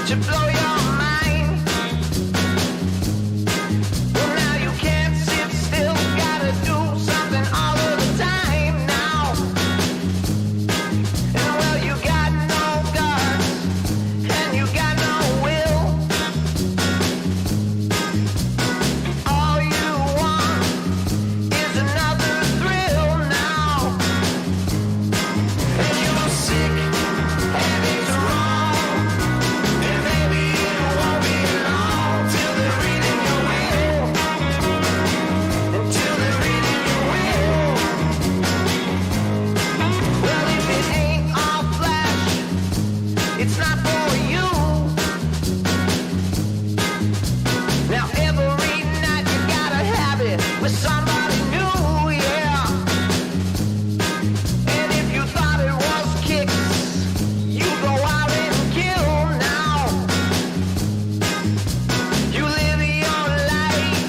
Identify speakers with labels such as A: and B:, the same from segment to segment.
A: to blow your mind. Well, now you can't sit still, gotta do something all of the time now. And well, you got no guts, and you got no will. All you want is another thrill now. And you're sick, and it's wrong. And maybe it won't be long till they're reading your will. Until they're reading your will. Well, if it ain't all flash, it's not for you. Now every night you gotta have it with somebody new, yeah. And if you thought it was kicks, you go out and kill now. You live your life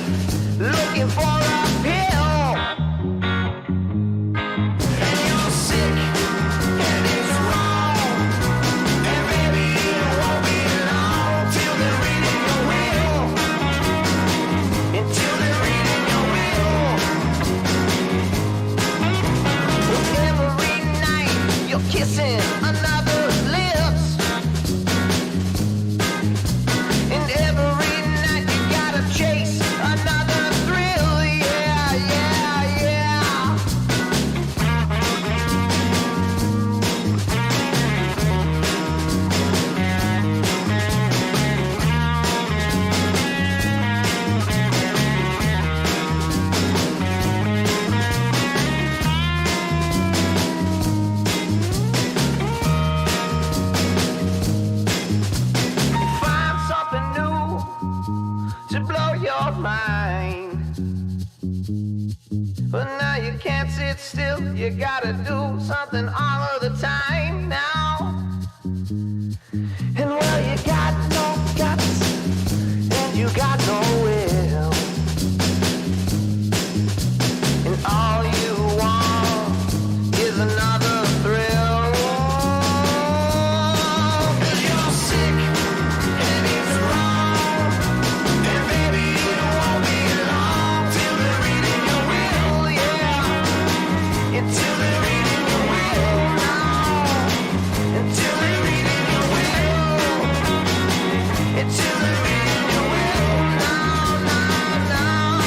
A: looking for a pill. And you're sick, and it's wrong. And maybe it won't be long till they're reading your will. Until they're reading your will. Well, every night you're kissing another's lips. And every night you gotta chase another thrill. Yeah, yeah, yeah. Find something new to blow your mind. But now you can't sit still, you gotta do something all of the time now. And well, you got no guts, and you got no will. And all you want is another thrill. 'Cause you're sick, and it's wrong. And maybe it won't be long till they're reading your will, yeah. Until they're reading your will now. Until they're reading your will. Until they're reading your will now, now, now.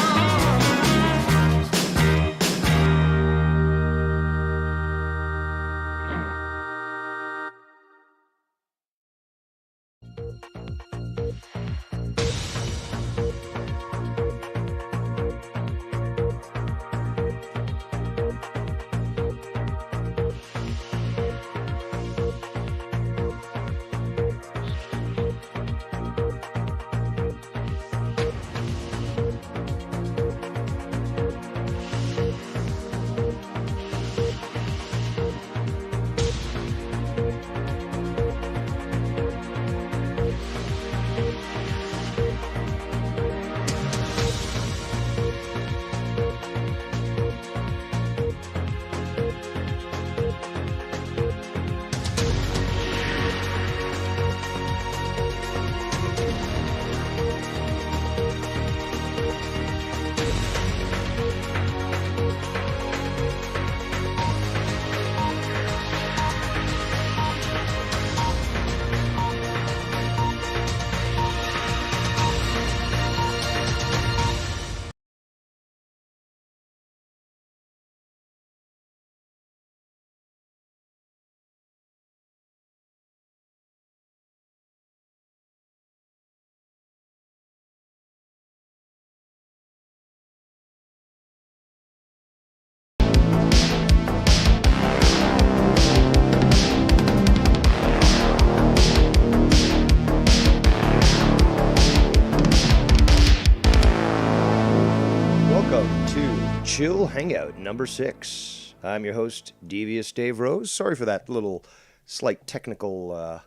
B: Chill Hangout number 6. I'm your host, Devious Dave Rose. Sorry for that little slight technical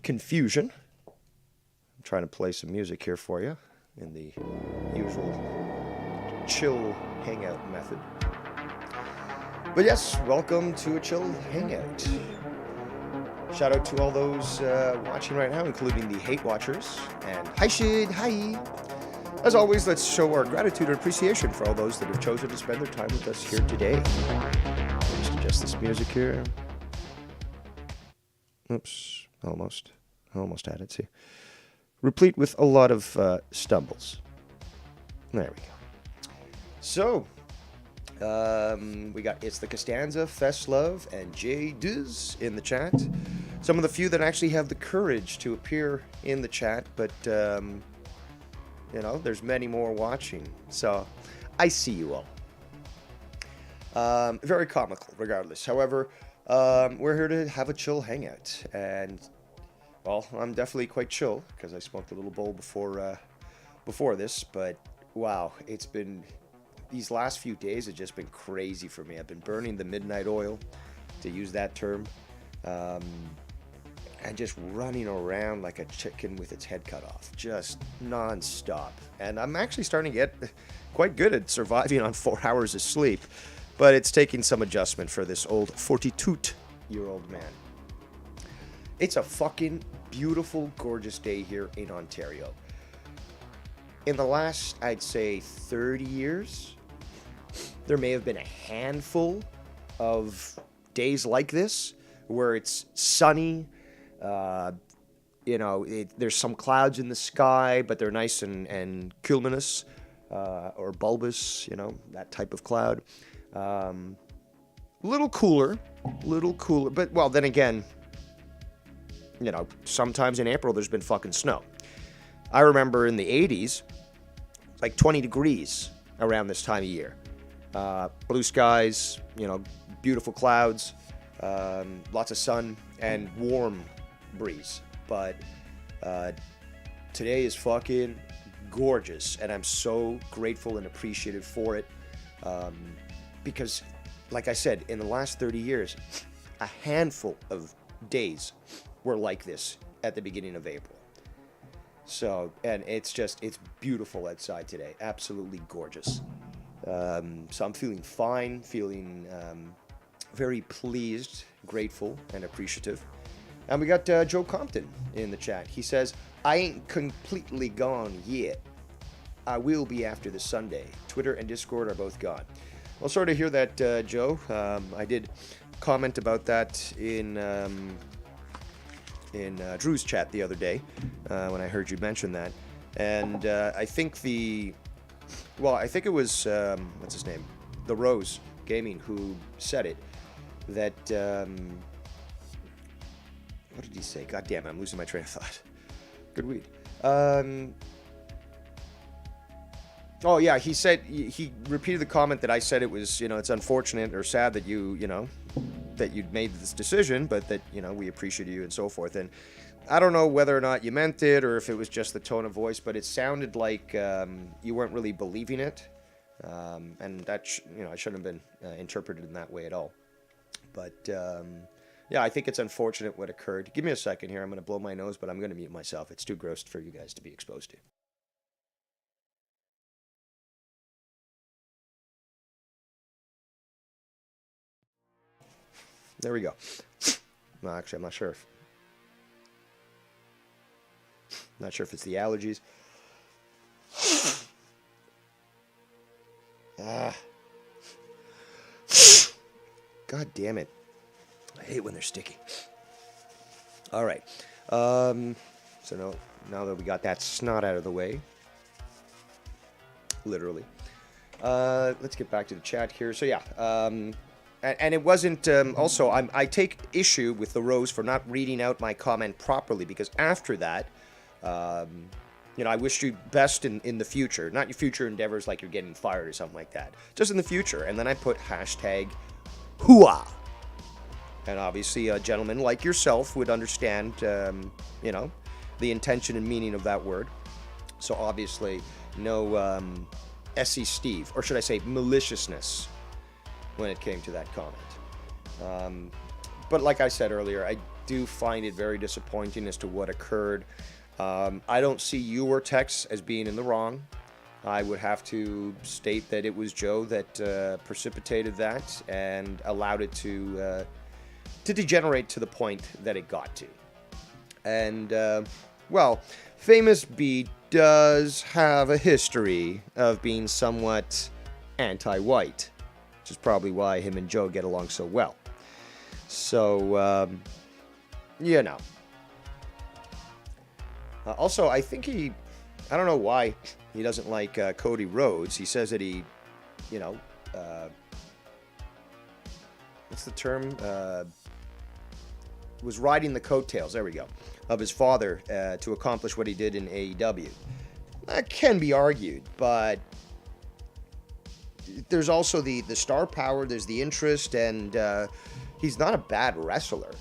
B: confusion. I'm trying to play some music here for you in the usual chill hangout method. But yes, welcome to a chill hangout. Shout out to all those watching right now, including the hate watchers. And hi, Shid, hi. As always, let's show our gratitude and appreciation for all those that have chosen to spend their time with us here today. Just adjust this music here. Oops, almost had it. See, replete with a lot of stumbles. There we go. So, we got It's the Costanza, Fest Love, and J Diz in the chat. Some of the few that actually have the courage to appear in the chat, but you know, there's many more watching. So, I see you all. Very comical, regardless. However, we're here to have a chill hangout, and well, I'm definitely quite chill because I smoked a little bowl before this. But wow, it's been these last few days have just been crazy for me. I've been burning the midnight oil, to use that term, and just running around like a chicken with its head cut off, just non-stop. And I'm actually starting to get quite good at surviving on 4 hours of sleep, but it's taking some adjustment for this old 42-year-old man. It's a fucking beautiful, gorgeous day here in Ontario. In the last, I'd say, 30 years, there may have been a handful of days like this where it's sunny. You know, there's some clouds in the sky, but they're nice and cumulus or bulbous, you know, that type of cloud. Little cooler, but well, then again, you know, sometimes in April there's been fucking snow. I remember in the 80s, like 20 degrees around this time of year. Blue skies, you know, beautiful clouds, lots of sun, and warm breeze. But today is fucking gorgeous, and I'm so grateful and appreciative for it. Because, like I said, in the last 30 years, a handful of days were like this at the beginning of April. So, and it's beautiful outside today. Absolutely gorgeous. So I'm feeling fine, feeling very pleased, grateful, and appreciative. And we got Joe Compton in the chat. He says, I ain't completely gone yet. I will be after this Sunday. Twitter and Discord are both gone. Well, sorry to hear that, Joe. I did comment about that in Drew's chat the other day when I heard you mention that. And I think it was, what's his name? The Rose Gaming who said it. That, what did he say? God damn it, I'm losing my train of thought. Good weed. Oh yeah, he said, he repeated the comment that I said it was, you know, it's unfortunate or sad that that you'd made this decision, but that, you know, we appreciate you and so forth. And I don't know whether or not you meant it or if it was just the tone of voice, but it sounded like you weren't really believing it. And that, I shouldn't have been interpreted in that way at all. But, yeah, I think it's unfortunate what occurred. Give me a second here. I'm going to blow my nose, but I'm going to mute myself. It's too gross for you guys to be exposed to. There we go. No, actually, I'm not sure. Not sure if it's the allergies. God damn it. I hate when they're sticky. All right. So now that we got that snot out of the way, literally, let's get back to the chat here. So yeah, and it wasn't. Also, I take issue with the Rose for not reading out my comment properly, because after that, I wish you best in the future. Not your future endeavors like you're getting fired or something like that. Just in the future. And then I put hashtag hooah. And obviously a gentleman like yourself would understand, the intention and meaning of that word. So obviously no SC Steve, or should I say maliciousness, when it came to that comment. But like I said earlier, I do find it very disappointing as to what occurred. I don't see you or Tex as being in the wrong. I would have to state that it was Joe that precipitated that and allowed it to to degenerate to the point that it got to. And, well, Famous B does have a history of being somewhat anti-white, which is probably why him and Joe get along so well. So, you know. Also, I think I don't know why he doesn't like Cody Rhodes. He says that he, you know, what's the term? Was riding the coattails, there we go, of his father to accomplish what he did in AEW. That can be argued, but there's also the star power, there's the interest, and he's not a bad wrestler.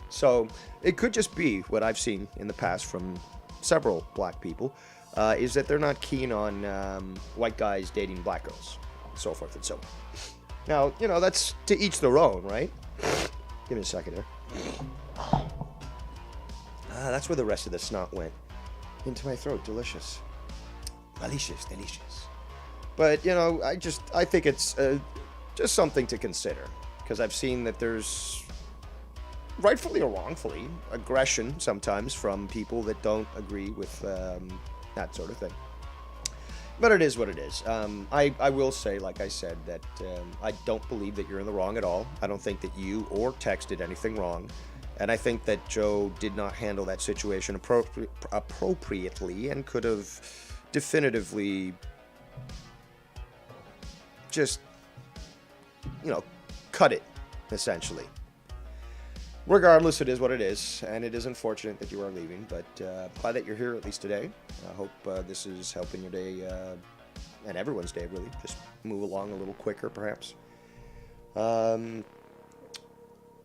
B: So it could just be what I've seen in the past from several black people, is that they're not keen on white guys dating black girls, so forth and so on. Now, you know, that's to each their own, right? Give me a second here. That's where the rest of the snot went. Into my throat. Delicious. Delicious, delicious. But, you know, I think it's just something to consider. Because I've seen that there's, rightfully or wrongfully, aggression sometimes from people that don't agree with that sort of thing. But it is what it is. I will say, like I said, that I don't believe that you're in the wrong at all. I don't think that you or Tex did anything wrong. And I think that Joe did not handle that situation appropriately and could have definitively just, you know, cut it, essentially. Regardless, it is what it is, and it is unfortunate that you are leaving, but glad that you're here at least today. I hope this is helping your day, and everyone's day, really. Just move along a little quicker, perhaps.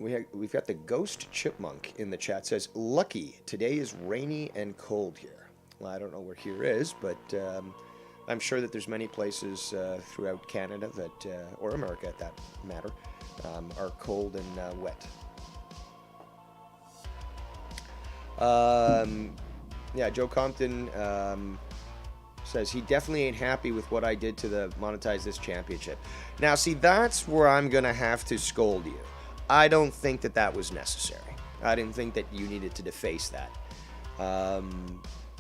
B: We've got the Ghost Chipmunk in the chat. Says, lucky, today is rainy and cold here. Well, I don't know where here is, but I'm sure that there's many places throughout Canada that, or America at that matter, are cold and wet. Yeah, Joe Compton says he definitely ain't happy with what I did to monetize this championship. Now, see, that's where I'm going to have to scold you. I don't think that was necessary. I didn't think that you needed to deface that.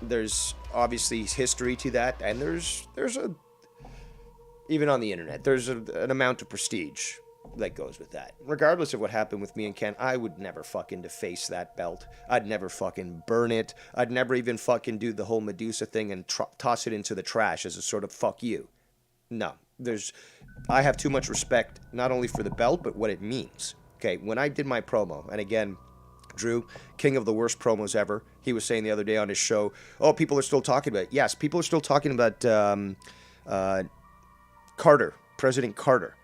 B: There's obviously history to that, and there's even on the internet, there's an amount of prestige that goes with that. Regardless of what happened with me and Ken, I would never fucking deface that belt. I'd never fucking burn it. I'd never even fucking do the whole Medusa thing and toss it into the trash as a sort of fuck you. No, I have too much respect, not only for the belt, but what it means. Okay, when I did my promo, and again, Drew, king of the worst promos ever, he was saying the other day on his show, oh, people are still talking about it. Yes, people are still talking about Carter, President Carter,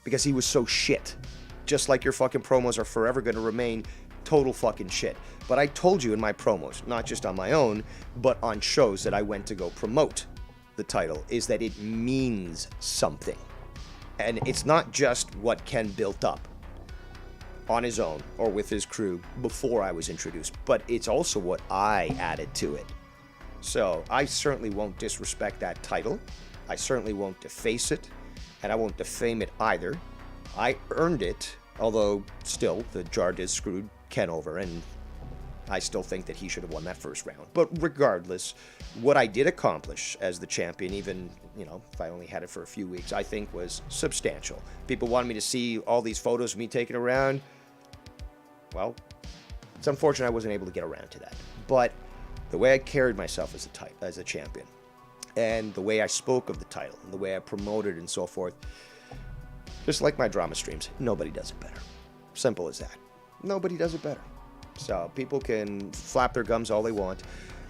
B: because he was so shit. Just like your fucking promos are forever going to remain total fucking shit. But I told you in my promos, not just on my own, but on shows that I went to go promote the title, is that it means something. And it's not just what Ken built up on his own or with his crew before I was introduced, but it's also what I added to it. So I certainly won't disrespect that title. I certainly won't deface it, and I won't defame it either. I earned it, although still the jar did screwed Ken over, and I still think that he should have won that first round. But regardless, what I did accomplish as the champion, even, if I only had it for a few weeks, I think was substantial. People wanted me to see all these photos of me taking around. Well, it's unfortunate I wasn't able to get around to that. But the way I carried myself as a champion, and the way I spoke of the title, and the way I promoted and so forth, just like my drama streams, nobody does it better. Simple as that. Nobody does it better. So people can flap their gums all they want.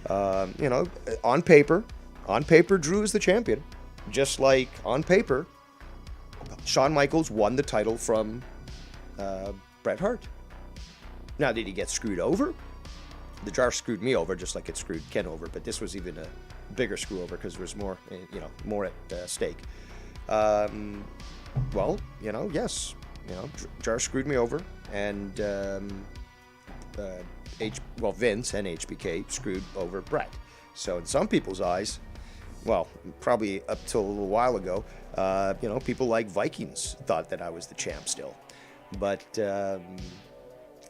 B: On paper, Drew is the champion. Just like on paper, Shawn Michaels won the title from Bret Hart. Now, did he get screwed over? The jar screwed me over just like it screwed Ken over, but this was even a bigger screw over because there was more, more at stake. Yes, jar screwed me over, and Vince and HBK screwed over Bret. So in some people's eyes, well, probably up till a little while ago, people like Vikings thought that I was the champ still. But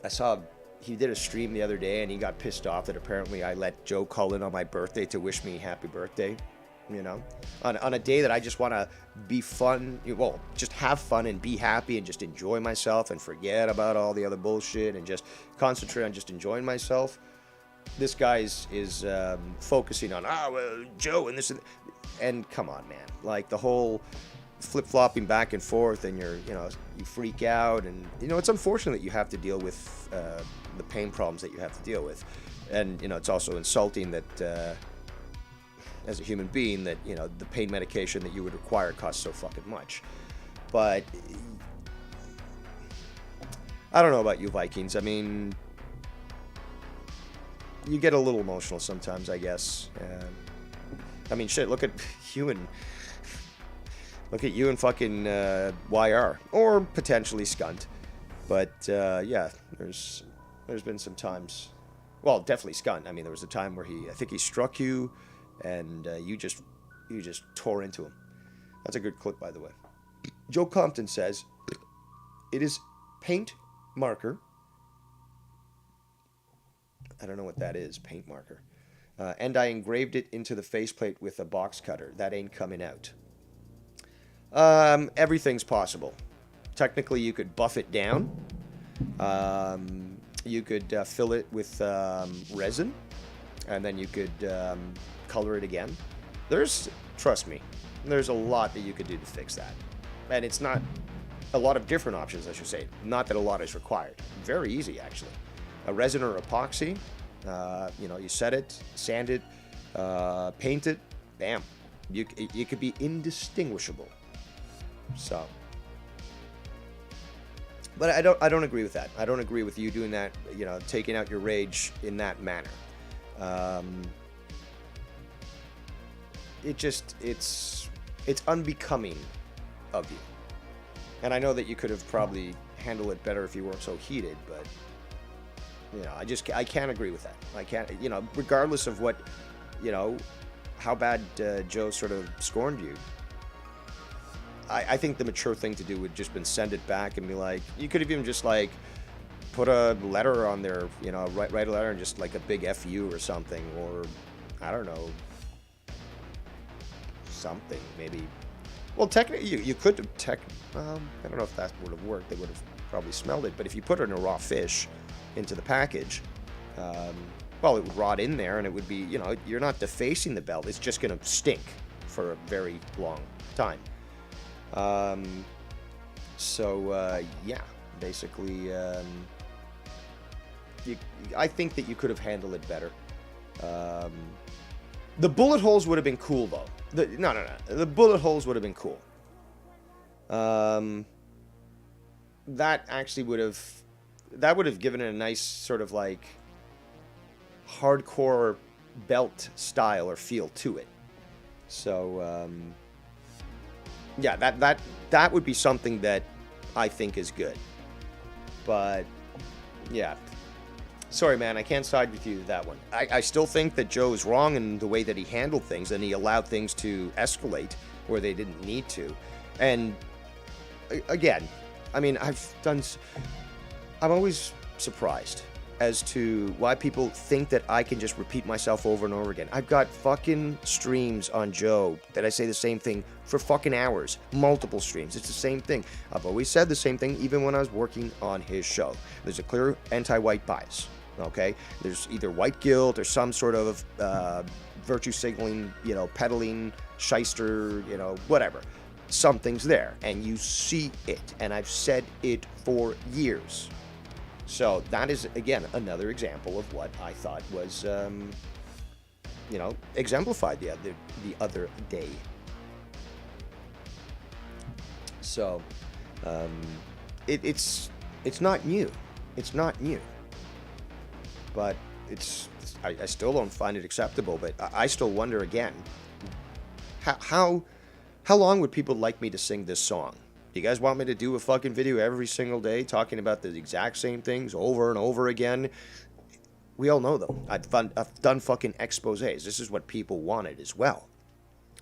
B: I saw he did a stream the other day and he got pissed off that apparently I let Joe call in on my birthday to wish me happy birthday. You know, on a day that I just want to be fun, well, just have fun and be happy and just enjoy myself and forget about all the other bullshit and just concentrate on just enjoying myself. This guy is focusing on, well, Joe and this and come on, man, like the whole flip-flopping back and forth, and you freak out, and it's unfortunate that you have to deal with the pain problems that you have to deal with, and it's also insulting that as a human being that the pain medication that you would require costs so fucking much. But I don't know about you Vikings. I mean, you get a little emotional sometimes, I guess. I mean, shit, look at you and fucking YR, or potentially Skunt. But yeah, there's been some times, well, definitely Skunt. I mean, there was a time where I think he struck you, and you just tore into him. That's a good clip, by the way. Joe Compton says, "It is paint marker." I don't know what that is, paint marker. And I engraved it into the faceplate with a box cutter. That ain't coming out. Everything's possible. Technically, you could buff it down. You could fill it with resin, and then you could color it again. Trust me, there's a lot that you could do to fix that. And it's not a lot of different options, I should say. Not that a lot is required. Very easy, actually. A resin or epoxy, you set it, sand it, paint it, bam. You could be indistinguishable. So, but I don't agree with that. I don't agree with you doing that. Taking out your rage in that manner. It's unbecoming of you. And I know that you could have probably handled it better if you weren't so heated, but I can't agree with that. I can't, regardless of what, how bad Joe sort of scorned you. I think the mature thing to do would just been send it back and be like, you could have even just like put a letter on there, write a letter and just like a big FU or something, or I don't know, something maybe. Well, technically you could have I don't know if that would have worked. They would have probably smelled it, but if you put it in a raw fish into the package, well, it would rot in there, and it would be, you're not defacing the belt. It's just going to stink for a very long time. Yeah, basically, I think that you could have handled it better. The bullet holes would have been cool, though. No. The bullet holes would have been cool. That actually would have given it a nice sort of like hardcore belt style or feel to it. So, yeah, that would be something that I think is good. But yeah, sorry, man, I can't side with you with that one. I still think that Joe is wrong in the way that he handled things, and he allowed things to escalate where they didn't need to. And again, I mean, I'm always surprised as to why people think that I can just repeat myself over and over again. I've got fucking streams on Joe that I say the same thing for fucking hours. Multiple streams. It's the same thing. I've always said the same thing even when I was working on his show. There's a clear anti-white bias. Okay? There's either white guilt or some sort of virtue signaling, peddling, shyster, whatever. Something's there, and you see it, and I've said it for years. So that is, again, another example of what I thought was, exemplified the other day. So, it's not new. It's not new. But I still don't find it acceptable. But I still wonder again, how long would people like me to sing this song? Do you guys want me to do a fucking video every single day talking about the exact same things over and over again? We all know them. I've done fucking exposés. This is what people wanted as well.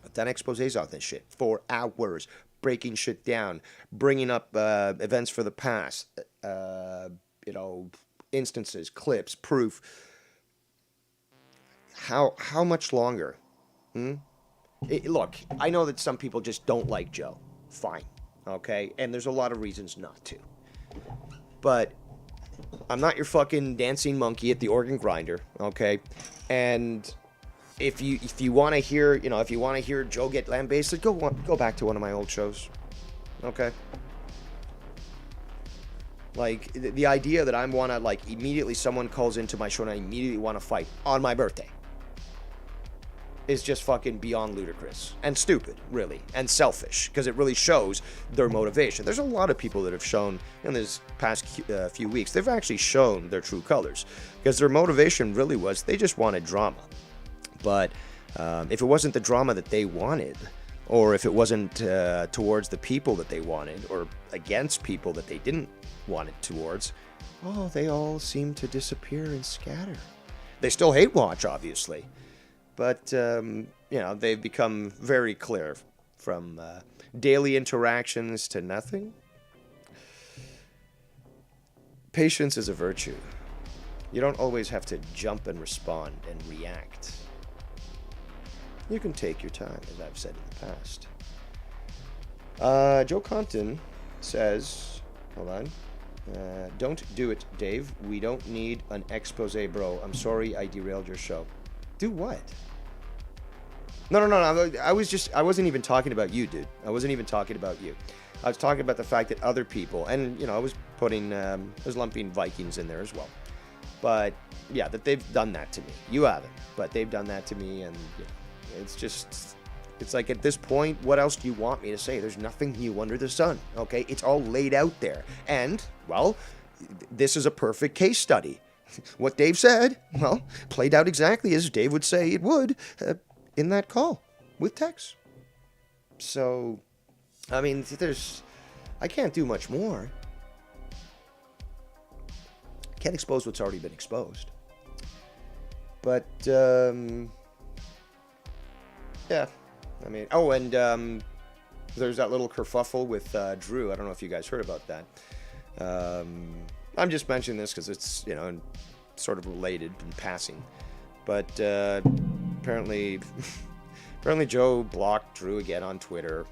B: I've done exposés on this shit for hours, breaking shit down, bringing up events for the past, instances, clips, proof. How much longer? Look, I know that some people just don't like Joe. Fine, okay? And there's a lot of reasons not to. But I'm not your fucking dancing monkey at the organ grinder, okay? And if you want to hear, if you want to hear Joe get lambasted, go back to one of my old shows, okay? Like the idea that I want to like immediately someone calls into my show and I immediately want to fight on my birthday is just fucking beyond ludicrous and stupid, really, and selfish, because it really shows their motivation. There's a lot of people that have shown in this past few weeks, they've actually shown their true colors, because their motivation really was they just wanted drama. But if it wasn't the drama that they wanted, or if it wasn't towards the people that they wanted, or against people that they didn't want it towards, they all seem to disappear and scatter. They still hate watch, obviously. But, they've become very clear from daily interactions to nothing. Patience is a virtue. You don't always have to jump and respond and react. You can take your time, as I've said in the past. Joe Compton says, hold on. Don't do it, Dave. We don't need an expose, bro. I'm sorry I derailed your show. Do what? No. I wasn't even talking about you, dude. I wasn't even talking about you. I was talking about the fact that other people, and, I was lumping Vikings in there as well. But, yeah, that they've done that to me. You haven't, but they've done that to me, and, it's like at this point, what else do you want me to say? There's nothing new under the sun, okay? It's all laid out there. And, well, this is a perfect case study. What Dave said, well, played out exactly as Dave would say it would in that call with Tex. So, I mean, I can't do much more. Can't expose what's already been exposed. But, yeah. I mean, and there's that little kerfuffle with Drew. I don't know if you guys heard about that. I'm just mentioning this because it's, sort of related in passing. But apparently Joe blocked Drew again on Twitter.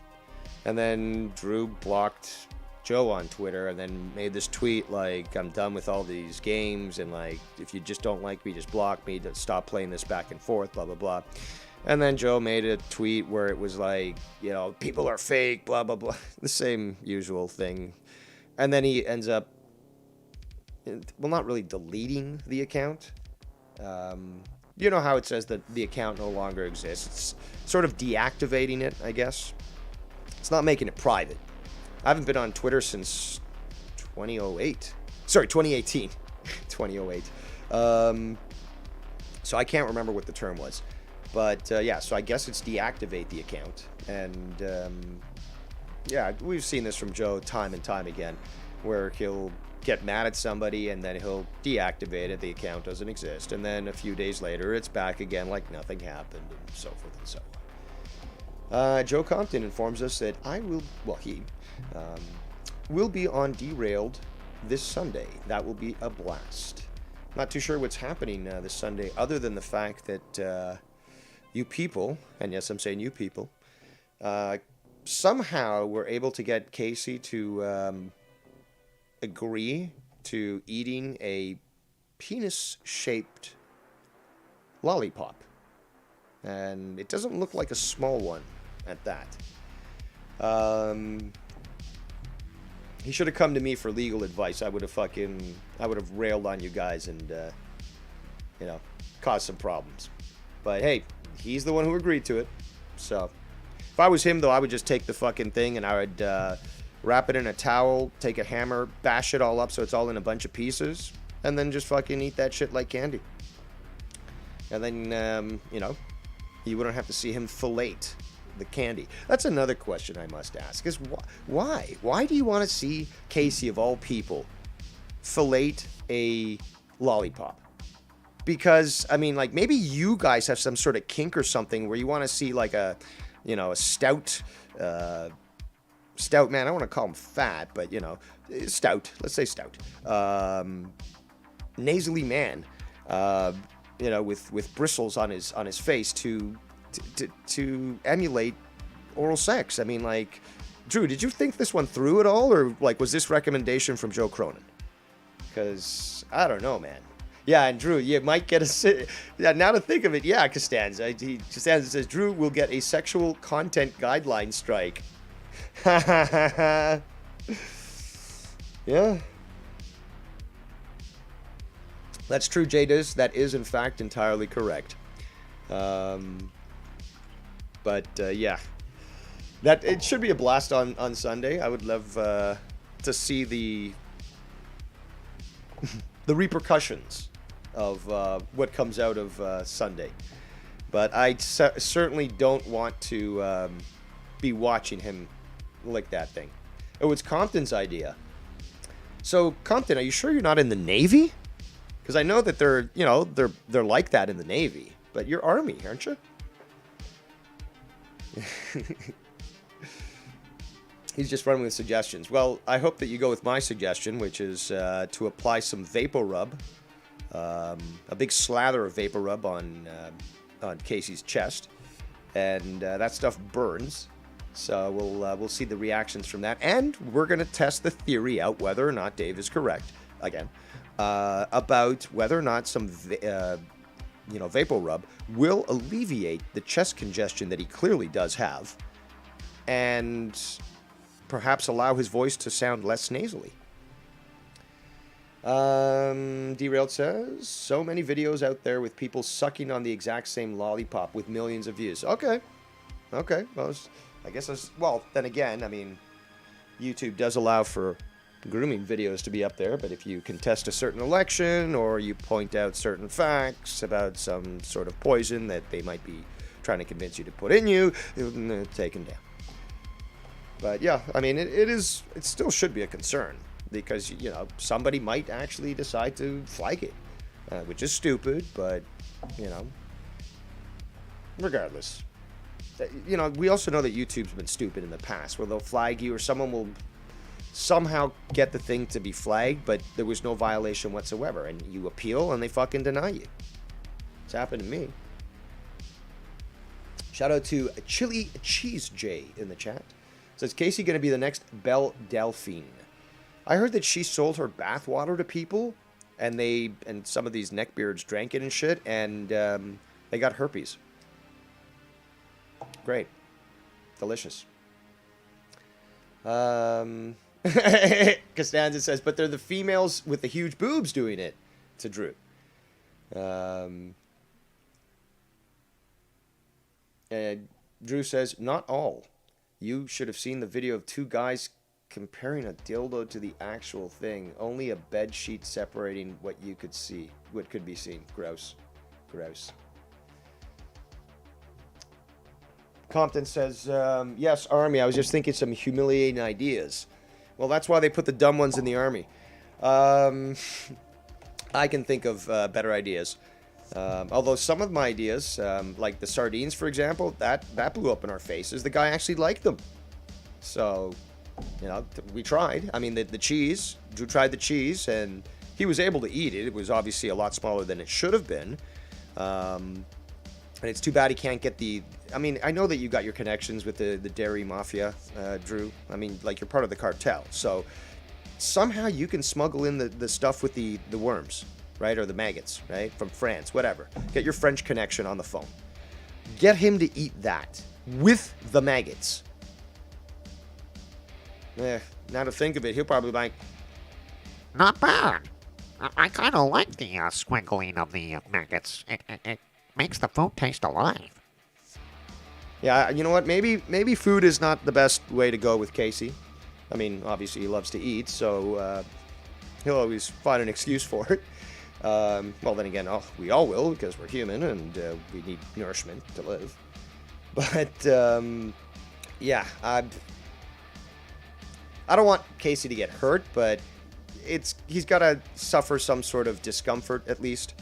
B: And then Drew blocked Joe on Twitter and then made this tweet like, I'm done with all these games. And like, if you just don't like me, just block me. Stop playing this back and forth, blah, blah, blah. And then Joe made a tweet where it was like, people are fake, blah, blah, blah. The same usual thing. And then he ends up, well, not really deleting the account. You know how it says that the account no longer exists. It's sort of deactivating it, I guess. It's not making it private. I haven't been on Twitter since 2008. Sorry, 2018. 2008. So I can't remember what the term was. But, yeah, so I guess it's deactivate the account. And, yeah, we've seen this from Joe time and time again, where he'll get mad at somebody and then he'll deactivate it. The account doesn't exist. And then a few days later, it's back again like nothing happened and so forth and so on. Joe Compton informs us that he will be on Derailed this Sunday. That will be a blast. Not too sure what's happening this Sunday other than the fact that you people, and yes, I'm saying you people, somehow were able to get Casey to agree to eating a penis-shaped lollipop. And it doesn't look like a small one at that. He should have come to me for legal advice. I would have railed on you guys and, caused some problems. But hey, he's the one who agreed to it. So, if I was him, though, I would just take the fucking thing and I would wrap it in a towel, take a hammer, bash it all up so it's all in a bunch of pieces, and then just fucking eat that shit like candy. And then, you wouldn't have to see him fillet the candy. That's another question I must ask, is why? Why do you want to see Casey, of all people, fillet a lollipop? Because, I mean, like, maybe you guys have some sort of kink or something where you want to see, like, a stout man. I don't want to call him fat, but, stout. Let's say stout. nasally man, with bristles on his face to emulate oral sex. I mean, like, Drew, did you think this one through at all, or like was this recommendation from Joe Cronin? Because I don't know, man. Yeah, and Drew, you might get a... Yeah, now to think of it, yeah, Costanza. Costanza says, Drew will get a sexual content guideline strike. Yeah. That's true, Jadis. That is, in fact, entirely correct. Yeah. It should be a blast on Sunday. I would love to see the repercussions of what comes out of Sunday. But I certainly don't want to be watching him lick that thing. Oh, it's Compton's idea. So, Compton, are you sure you're not in the Navy? Because I know that they're like that in the Navy. But you're Army, aren't you? He's just running with suggestions. Well, I hope that you go with my suggestion, which is to apply some Vapor Rub. A big slather of Vapor Rub on Casey's chest. And that stuff burns. So we'll see the reactions from that. And we're going to test the theory out whether or not Dave is correct, again, about whether or not some Vapor Rub will alleviate the chest congestion that he clearly does have. And perhaps allow his voice to sound less nasally. Derailed says, so many videos out there with people sucking on the exact same lollipop with millions of views. Okay. Well, then again, I mean, YouTube does allow for grooming videos to be up there, but if you contest a certain election or you point out certain facts about some sort of poison that they might be trying to convince you to put in you, it's taken down. But yeah, I mean, it still should be a concern because, somebody might actually decide to flag it, which is stupid, but, regardless. We also know that YouTube's been stupid in the past where they'll flag you or someone will somehow get the thing to be flagged, but there was no violation whatsoever, and you appeal and they fucking deny you. It's happened to me. Shout out to Chili Cheese J in the chat. Says, Casey going to be the next Belle Delphine. I heard that she sold her bathwater to people, and some of these neckbeards drank it and shit, and they got herpes. Great. Delicious. Costanza says, but they're the females with the huge boobs doing it to Drew. Drew says, not all. You should have seen the video of two guys comparing a dildo to the actual thing. Only a bed sheet separating what could be seen. Gross. Compton says, yes, Army. I was just thinking some humiliating ideas. Well, that's why they put the dumb ones in the Army. I can think of better ideas. Although some of my ideas, like the sardines, for example, that blew up in our faces. The guy actually liked them. So, we tried. I mean, the cheese, Drew tried the cheese, and he was able to eat it. It was obviously a lot smaller than it should have been. And it's too bad he can't get I mean, I know that you got your connections with the dairy mafia, Drew. I mean, like, you're part of the cartel. So, somehow you can smuggle in the stuff with the worms. Right? Or the maggots, right? From France, whatever. Get your French connection on the phone. Get him to eat that with the maggots. Now to think of it, he'll probably be like,
C: not bad. I kind of like the squiggling of the maggots. It makes the food taste alive.
B: yeah, you know what? Maybe food is not the best way to go with Casey. I mean, obviously he loves to eat, so he'll always find an excuse for it. Well, then again, we all will because we're human and we need nourishment to live. But, yeah, I don't want Casey to get hurt, but he's got to suffer some sort of discomfort at least,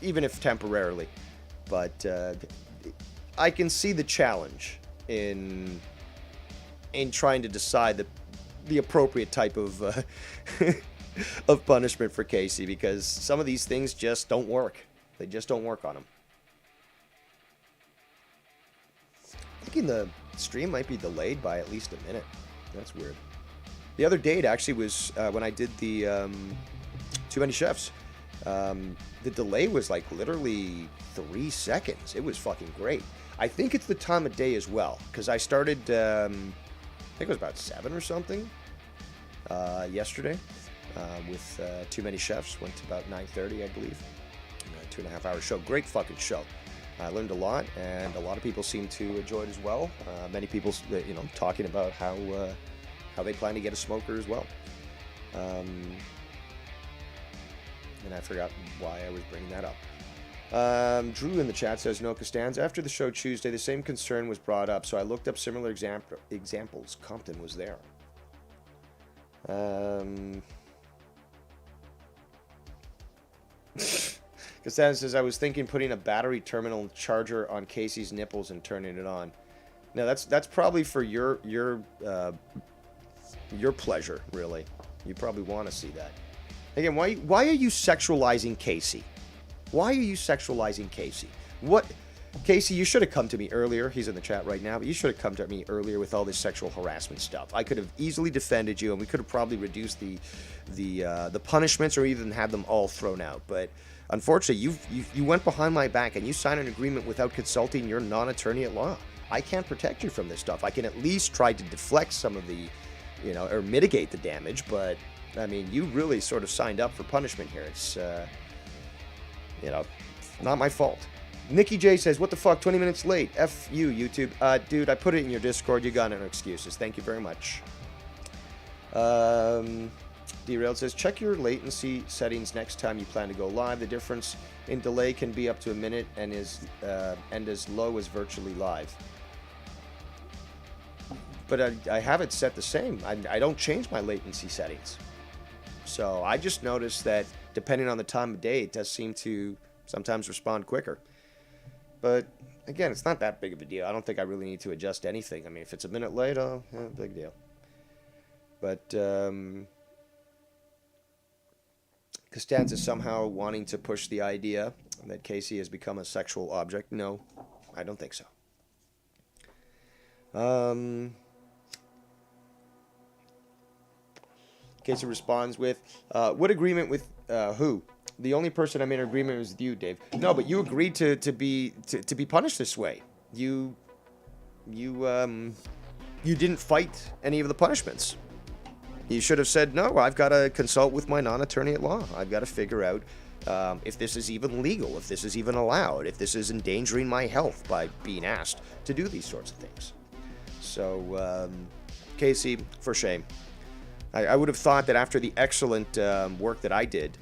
B: even if temporarily. But I can see the challenge in trying to decide the appropriate type of of punishment for Casey because some of these things just don't work. They just don't work on him. Thinking the stream might be delayed by at least a minute. That's weird. The other day it actually was when I did the Too Many Chefs. The delay was like literally 3 seconds. It was fucking great. I think it's the time of day as well because I started, I think it was about 7 or something yesterday with Too Many Chefs. Went to about 9:30, I believe. 2.5 hour show. Great fucking show. I learned a lot, and a lot of people seem to enjoy it as well. Many people, talking about how they plan to get a smoker as well. And I forgot why I was bringing that up. Drew in the chat says, no, Costanza. After the show Tuesday, the same concern was brought up, so I looked up similar examples. Compton was there. Costanza says, I was thinking putting a battery terminal charger on Casey's nipples and turning it on. No, that's probably for your pleasure, really. You probably want to see that. Again, why are you sexualizing Casey? Why are you sexualizing Casey? What, Casey? You should have come to me earlier. He's in the chat right now, but you should have come to me earlier with all this sexual harassment stuff. I could have easily defended you, and we could have probably reduced the punishments, or even had them all thrown out. But unfortunately, you went behind my back and you signed an agreement without consulting your non-attorney at law. I can't protect you from this stuff. I can at least try to deflect some of the, or mitigate the damage. But I mean, you really sort of signed up for punishment here. It's, not my fault. Nikki J says, what the fuck, 20 minutes late. F you, YouTube. Dude, I put it in your Discord. You got no excuses. Thank you very much. Derailed says, check your latency settings next time you plan to go live. The difference in delay can be up to a minute and as low as virtually live. But I have it set the same. I don't change my latency settings. So I just noticed that depending on the time of day, it does seem to sometimes respond quicker. But again, it's not that big of a deal. I don't think I really need to adjust anything. I mean, if it's a minute late, big deal. But Costanza somehow wanting to push the idea that Casey has become a sexual object. No, I don't think so. Casey responds with, what agreement with who? The only person I'm in agreement with you, Dave. No, but you agreed to be punished this way. You didn't fight any of the punishments. You should have said, no, I've got to consult with my non-attorney at law. I've got to figure out if this is even legal, if this is even allowed, if this is endangering my health by being asked to do these sorts of things. So, Casey, for shame. I would have thought that after the excellent work that I did,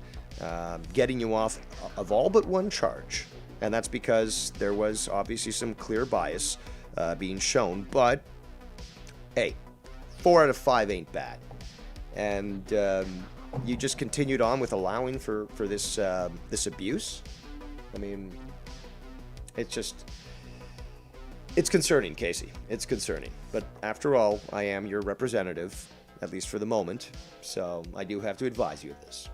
B: getting you off of all but one charge, and that's because there was obviously some clear bias being shown, but hey, 4 out of 5 ain't bad. And you just continued on with allowing for this abuse. I mean, it's concerning, Casey. It's concerning. But after all, I am your representative, at least for the moment, so I do have to advise you of this.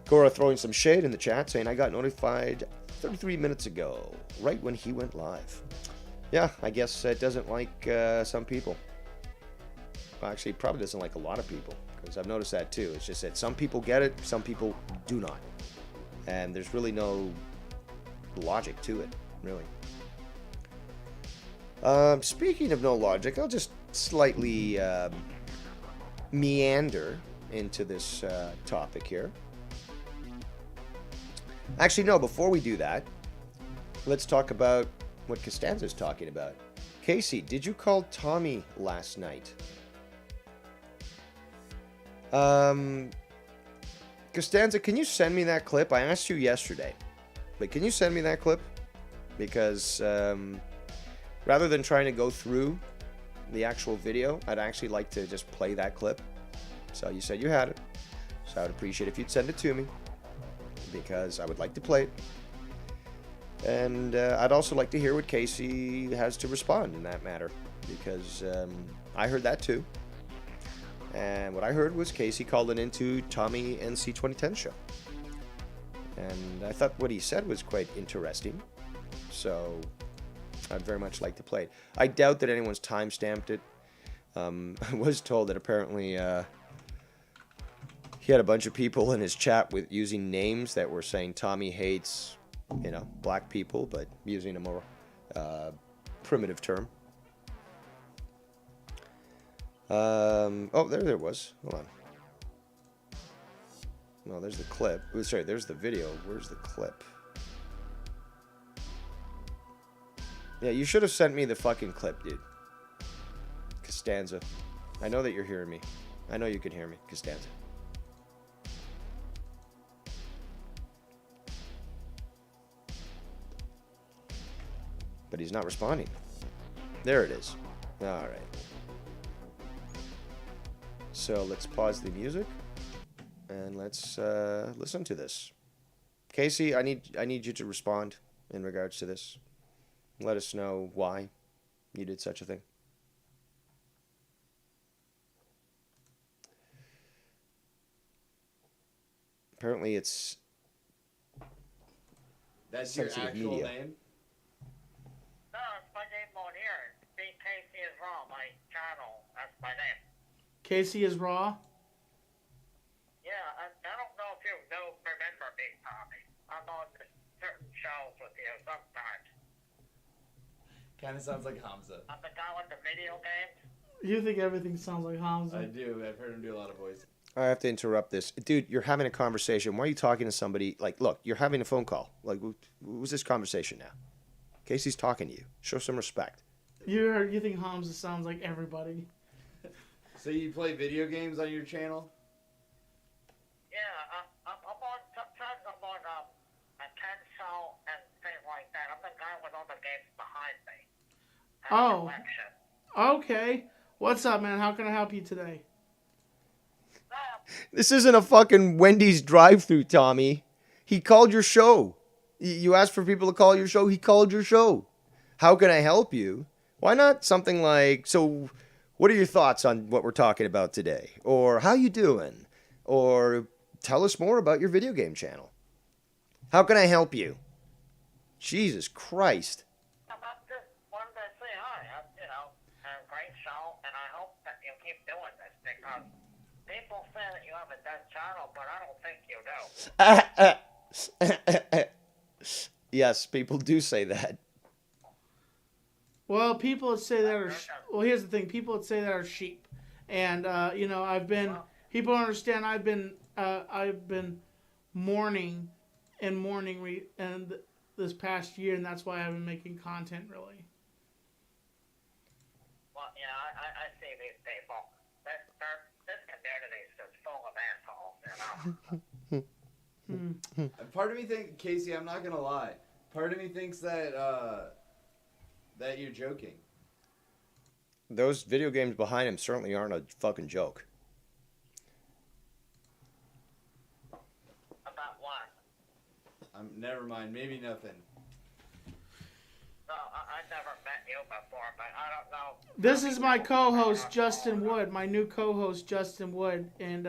B: Cora throwing some shade in the chat, saying, I got notified 33 minutes ago, right when he went live. Yeah, I guess it doesn't like some people. Well, actually, it probably doesn't like a lot of people, because I've noticed that too. It's just that some people get it, some people do not. And there's really no logic to it, really. Speaking of no logic, I'll just slightly meander into this topic here. Actually, no, before we do that, let's talk about what Costanza's talking about. Casey, did you call Tommy last night? Costanza, can you send me that clip? I asked you yesterday, but can you send me that clip? Because rather than trying to go through the actual video, I'd actually like to just play that clip. So you said you had it, so I would appreciate if you'd send it to me, because I would like to play it. And I'd also like to hear what Casey has to respond in that matter, because I heard that too. And what I heard was Casey calling into Tommy NC 2010 show. And I thought what he said was quite interesting. So I'd very much like to play it. I doubt that anyone's time-stamped it. I was told that apparently he had a bunch of people in his chat with using names that were saying Tommy hates, black people, but using a more primitive term. Oh, there it was. Hold on. No, there's the clip. Oh, sorry, there's the video. Where's the clip? Yeah, you should have sent me the fucking clip, dude. Costanza. I know that you're hearing me. I know you can hear me, Costanza. But he's not responding. There it is. All right. So let's pause the music and let's listen to this. Casey, I need you to respond in regards to this. Let us know why you did such a thing. Apparently, it's
D: That's your
B: sensitive
D: actual
B: media.
D: name?
E: No, it's my name on here. Casey is Raw, my channel. That's my name.
F: Casey is Raw.
E: Yeah, I don't know if you remember me, Tommy. I'm on certain shows with you sometimes.
D: Kind of sounds like Hamza.
E: I'm the guy with the video games.
F: You think everything sounds like Hamza?
D: I do. I've heard him do a lot of voices.
B: I have to interrupt this. Dude, you're having a conversation. Why are you talking to somebody? Like, look, you're having a phone call. Like, what was this conversation now? Casey's talking to you. Show some respect.
F: You think Hamza sounds like everybody?
D: So you play video games on your channel?
E: Yeah, I'm on, sometimes I'm on a 10 show and things like that. I'm the guy with all the games behind me.
F: Oh.
E: Collection.
F: Okay. What's up, man? How can I help you today?
B: This isn't a fucking Wendy's drive-thru, Tommy. He called your show. You asked for people to call your show. He called your show. How can I help you? Why not something like, so what are your thoughts on what we're talking about today? Or how you doing? Or tell us more about your video game channel. How can I help you? Jesus Christ.
E: I just wanted to say hi. A great show, and I hope that you keep doing this because people say that you have a dead channel, but I don't think you do.
B: Yes, people do say that.
F: Well, people that say that are well. Here's the thing: people that say that are sheep, and people don't understand. I've been mourning and this past year, and that's why I've been making content. Really.
E: Well, I see these people. This community is just full of assholes,
D: Part of me thinks, Casey, I'm not gonna lie. Part of me thinks that that you're joking.
B: Those video games behind him certainly aren't a fucking joke.
E: About what?
D: Never mind. Maybe nothing.
E: No, I never met you before, but I don't know.
F: This is my co-host Justin Wood, my new co-host Justin Wood, and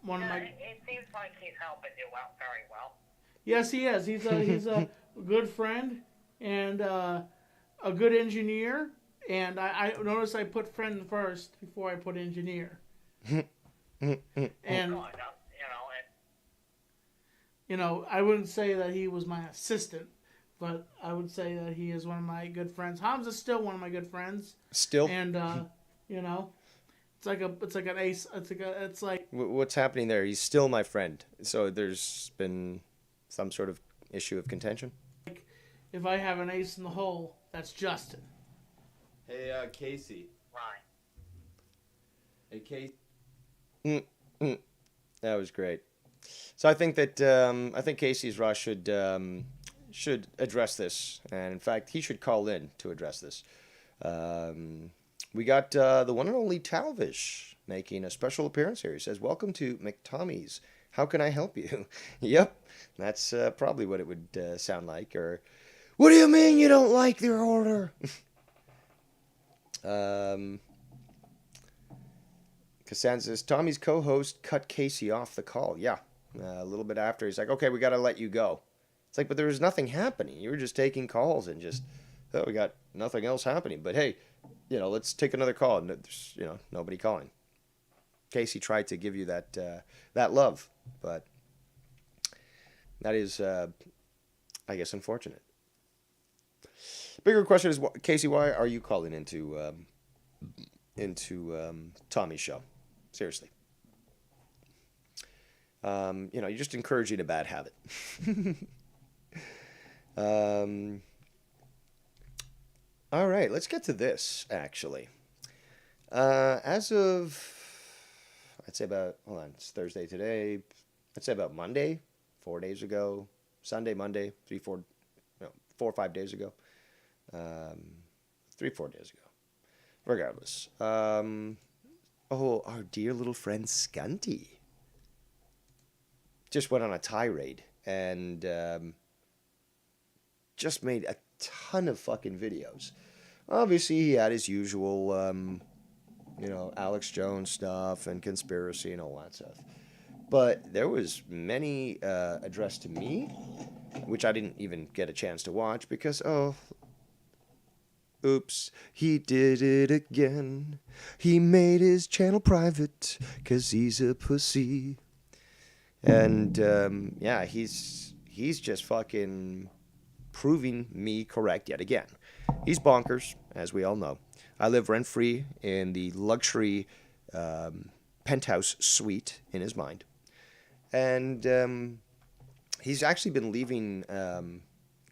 F: one of
E: Yeah,
F: my.
E: it seems like he's helping you out very well.
F: Yes, he is. He's a good friend and a good engineer. And I notice I put friend first before I put engineer. And I wouldn't say that he was my assistant, but I would say that he is one of my good friends. Hamza's still one of my good friends.
B: Still?
F: And it's like an ace. It's like
B: What's happening there? He's still my friend. So there's been some sort of issue of contention?
F: if I have an ace in the hole, that's Justin.
D: Hey, Casey.
E: Right.
D: Hey, Casey.
B: That was great. So I think that Casey's Rush should address this, and in fact, he should call in to address this. We got the one and only Talvish making a special appearance here. He says, "Welcome to McTommy's. How can I help you?" Yep, that's probably what it would sound like. Or, what do you mean you don't like their order? Cassandra says, Tommy's co-host cut Casey off the call. Yeah, a little bit after. He's like, okay, we got to let you go. It's like, but there was nothing happening. You were just taking calls and just, oh, we got nothing else happening. But hey, let's take another call. And there's, nobody calling. Casey tried to give you that love, but that is, I guess, unfortunate. Bigger question is, Casey, why are you calling into Tommy's show? Seriously. You're just encouraging a bad habit. All right, let's get to this, actually. As of, I'd say about, hold on, it's Thursday today. I'd say about Monday, 4 days ago. Sunday, Monday, 4 or 5 days ago. 3-4 days ago. Regardless. Our dear little friend Scunty just went on a tirade and just made a ton of fucking videos. Obviously, he had his usual, Alex Jones stuff and conspiracy and all that stuff. But there was many addressed to me, which I didn't even get a chance to watch because, oops, he did it again. He made his channel private because he's a pussy. And, he's just fucking proving me correct yet again. He's bonkers, as we all know. I live rent-free in the luxury penthouse suite in his mind. And he's actually been leaving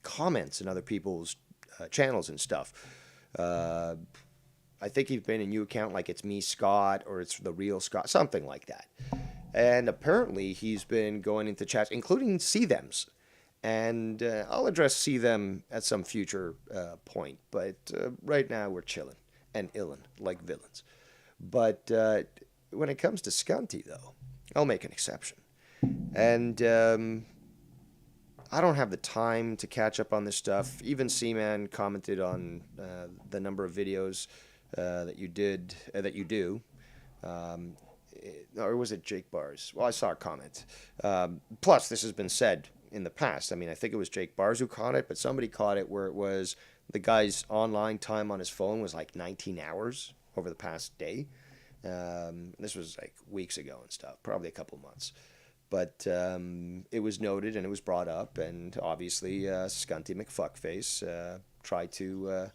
B: comments in other people's channels and stuff. I think he's been a new account like It's Me Scott or It's The Real Scott, something like that. And apparently he's been going into chats, including See-Thems. And I'll address See-Them at some future point. But right now we're chilling and illin' like villains. But when it comes to Scunty, though, I'll make an exception. And I don't have the time to catch up on this stuff. Even Seaman commented on the number of videos that you do. Or was it Jake Bars? Well, I saw a comment. Plus, this has been said in the past. I mean, I think it was Jake Bars who caught it, but somebody caught it where it was the guy's online time on his phone was like 19 hours over the past day. This was like weeks ago and stuff, probably a couple months. But it was noted and it was brought up, and obviously Scunty McFuckface tried to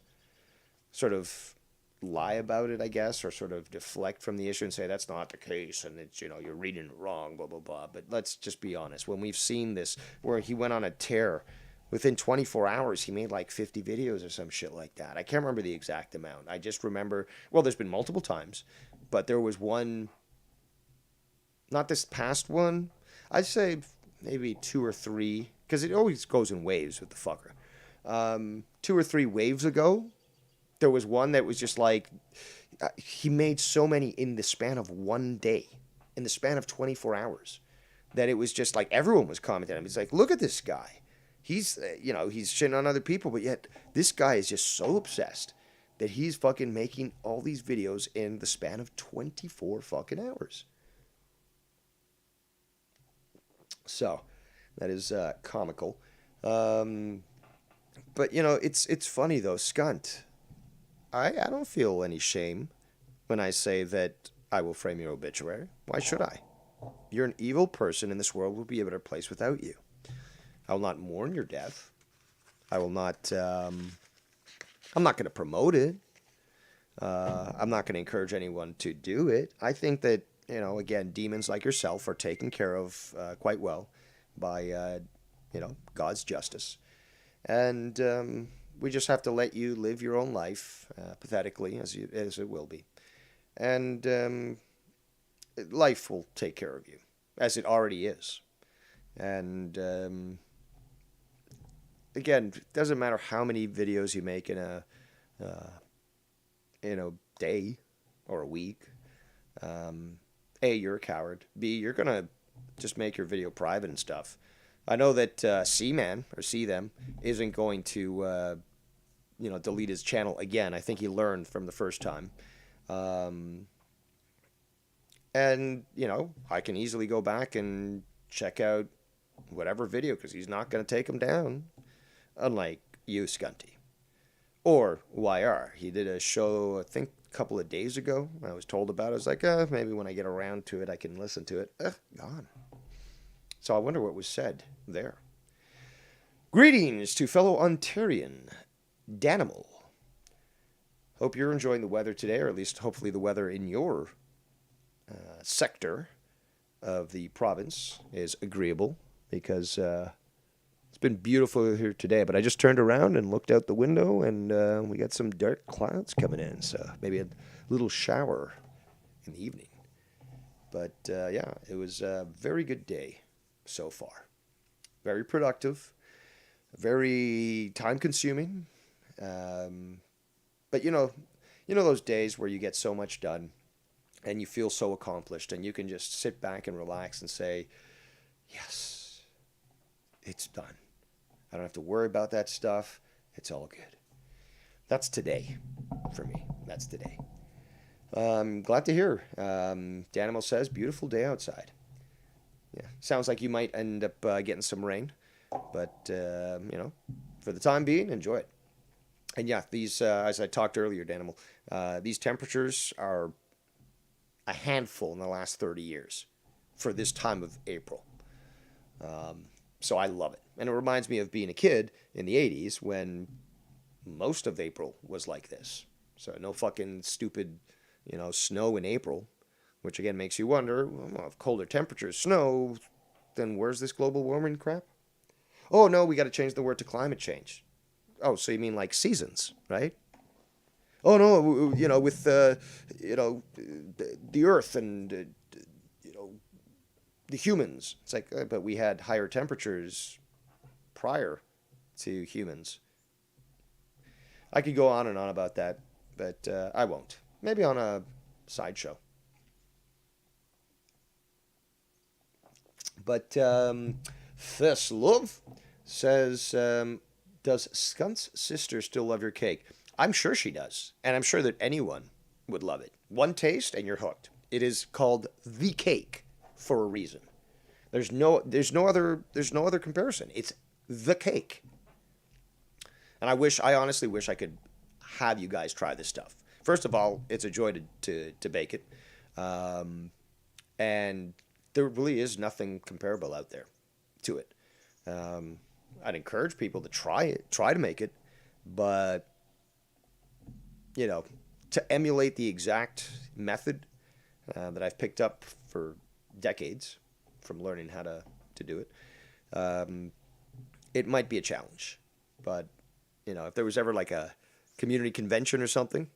B: sort of lie about it, I guess, or sort of deflect from the issue and say that's not the case and it's, you're reading it wrong, blah, blah, blah. But let's just be honest. When we've seen this, where he went on a tear, within 24 hours, he made like 50 videos or some shit like that. I can't remember the exact amount. I just remember, well, there's been multiple times, but there was one, not this past one, I'd say maybe 2 or 3, because it always goes in waves with the fucker. 2 or 3 waves ago, there was one that was just like, he made so many in the span of one day, in the span of 24 hours, that it was just like everyone was commenting on him. It's like, look at this guy. He's, he's shitting on other people, but yet this guy is just so obsessed that he's fucking making all these videos in the span of 24 fucking hours. So, that is comical. But, it's funny, though. Scunt, I don't feel any shame when I say that I will frame your obituary. Why should I? You're an evil person, and this world will be a better place without you. I will not mourn your death. I will not... I'm not going to promote it. I'm not going to encourage anyone to do it. I think that, again, demons like yourself are taken care of quite well by, God's justice. And we just have to let you live your own life, pathetically, as it will be. And life will take care of you, as it already is. And, again, it doesn't matter how many videos you make in a day or a week. A, you're a coward. B, you're going to just make your video private and stuff. I know that C-Man, or See-Them, isn't going to, delete his channel again. I think he learned from the first time. And, I can easily go back and check out whatever video because he's not going to take them down, unlike you, Scunty. Or YR. He did a show, I think, a couple of days ago. I was told about it. I was like, maybe when I get around to it, I can listen to it. Gone. So I wonder what was said there. Greetings to fellow Ontarian, Danimal. Hope you're enjoying the weather today, or at least hopefully the weather in your sector of the province is agreeable, because it's been beautiful here today. But I just turned around and looked out the window, and we got some dark clouds coming in, so maybe a little shower in the evening. But yeah, it was a very good day so far. Very productive, very time-consuming. But you know those days where you get so much done and you feel so accomplished, and you can just sit back and relax and say, yes, it's done. I don't have to worry about that stuff. It's all good. That's today for me. That's today. Glad to hear. Danimal says, beautiful day outside. Yeah, sounds like you might end up getting some rain, but for the time being, enjoy it. And yeah, these, as I talked earlier, Danimal, these temperatures are a handful in the last 30 years for this time of April. So I love it. And it reminds me of being a kid in the 80s when most of April was like this. So no fucking stupid, snow in April, which again makes you wonder, well, if colder temperatures, snow, then where's this global warming crap? Oh, no, we got to change the word to climate change. Oh, so you mean like seasons, right? Oh, no, with, the earth and, the humans. It's like, but we had higher temperatures prior to humans. I could go on and on about that, but I won't. Maybe on a sideshow. But Thess Love says, does Skunt's sister still love your cake? I'm sure she does, and I'm sure that anyone would love it. One taste and you're hooked. It is called the cake for a reason. There's no other comparison. It's the cake. And I honestly wish I could have you guys try this stuff. First of all, it's a joy to bake it. And there really is nothing comparable out there to it. I'd encourage people to try to make it, but to emulate the exact method that I've picked up for decades from learning how to do it, it might be a challenge. But if there was ever like a community convention or something,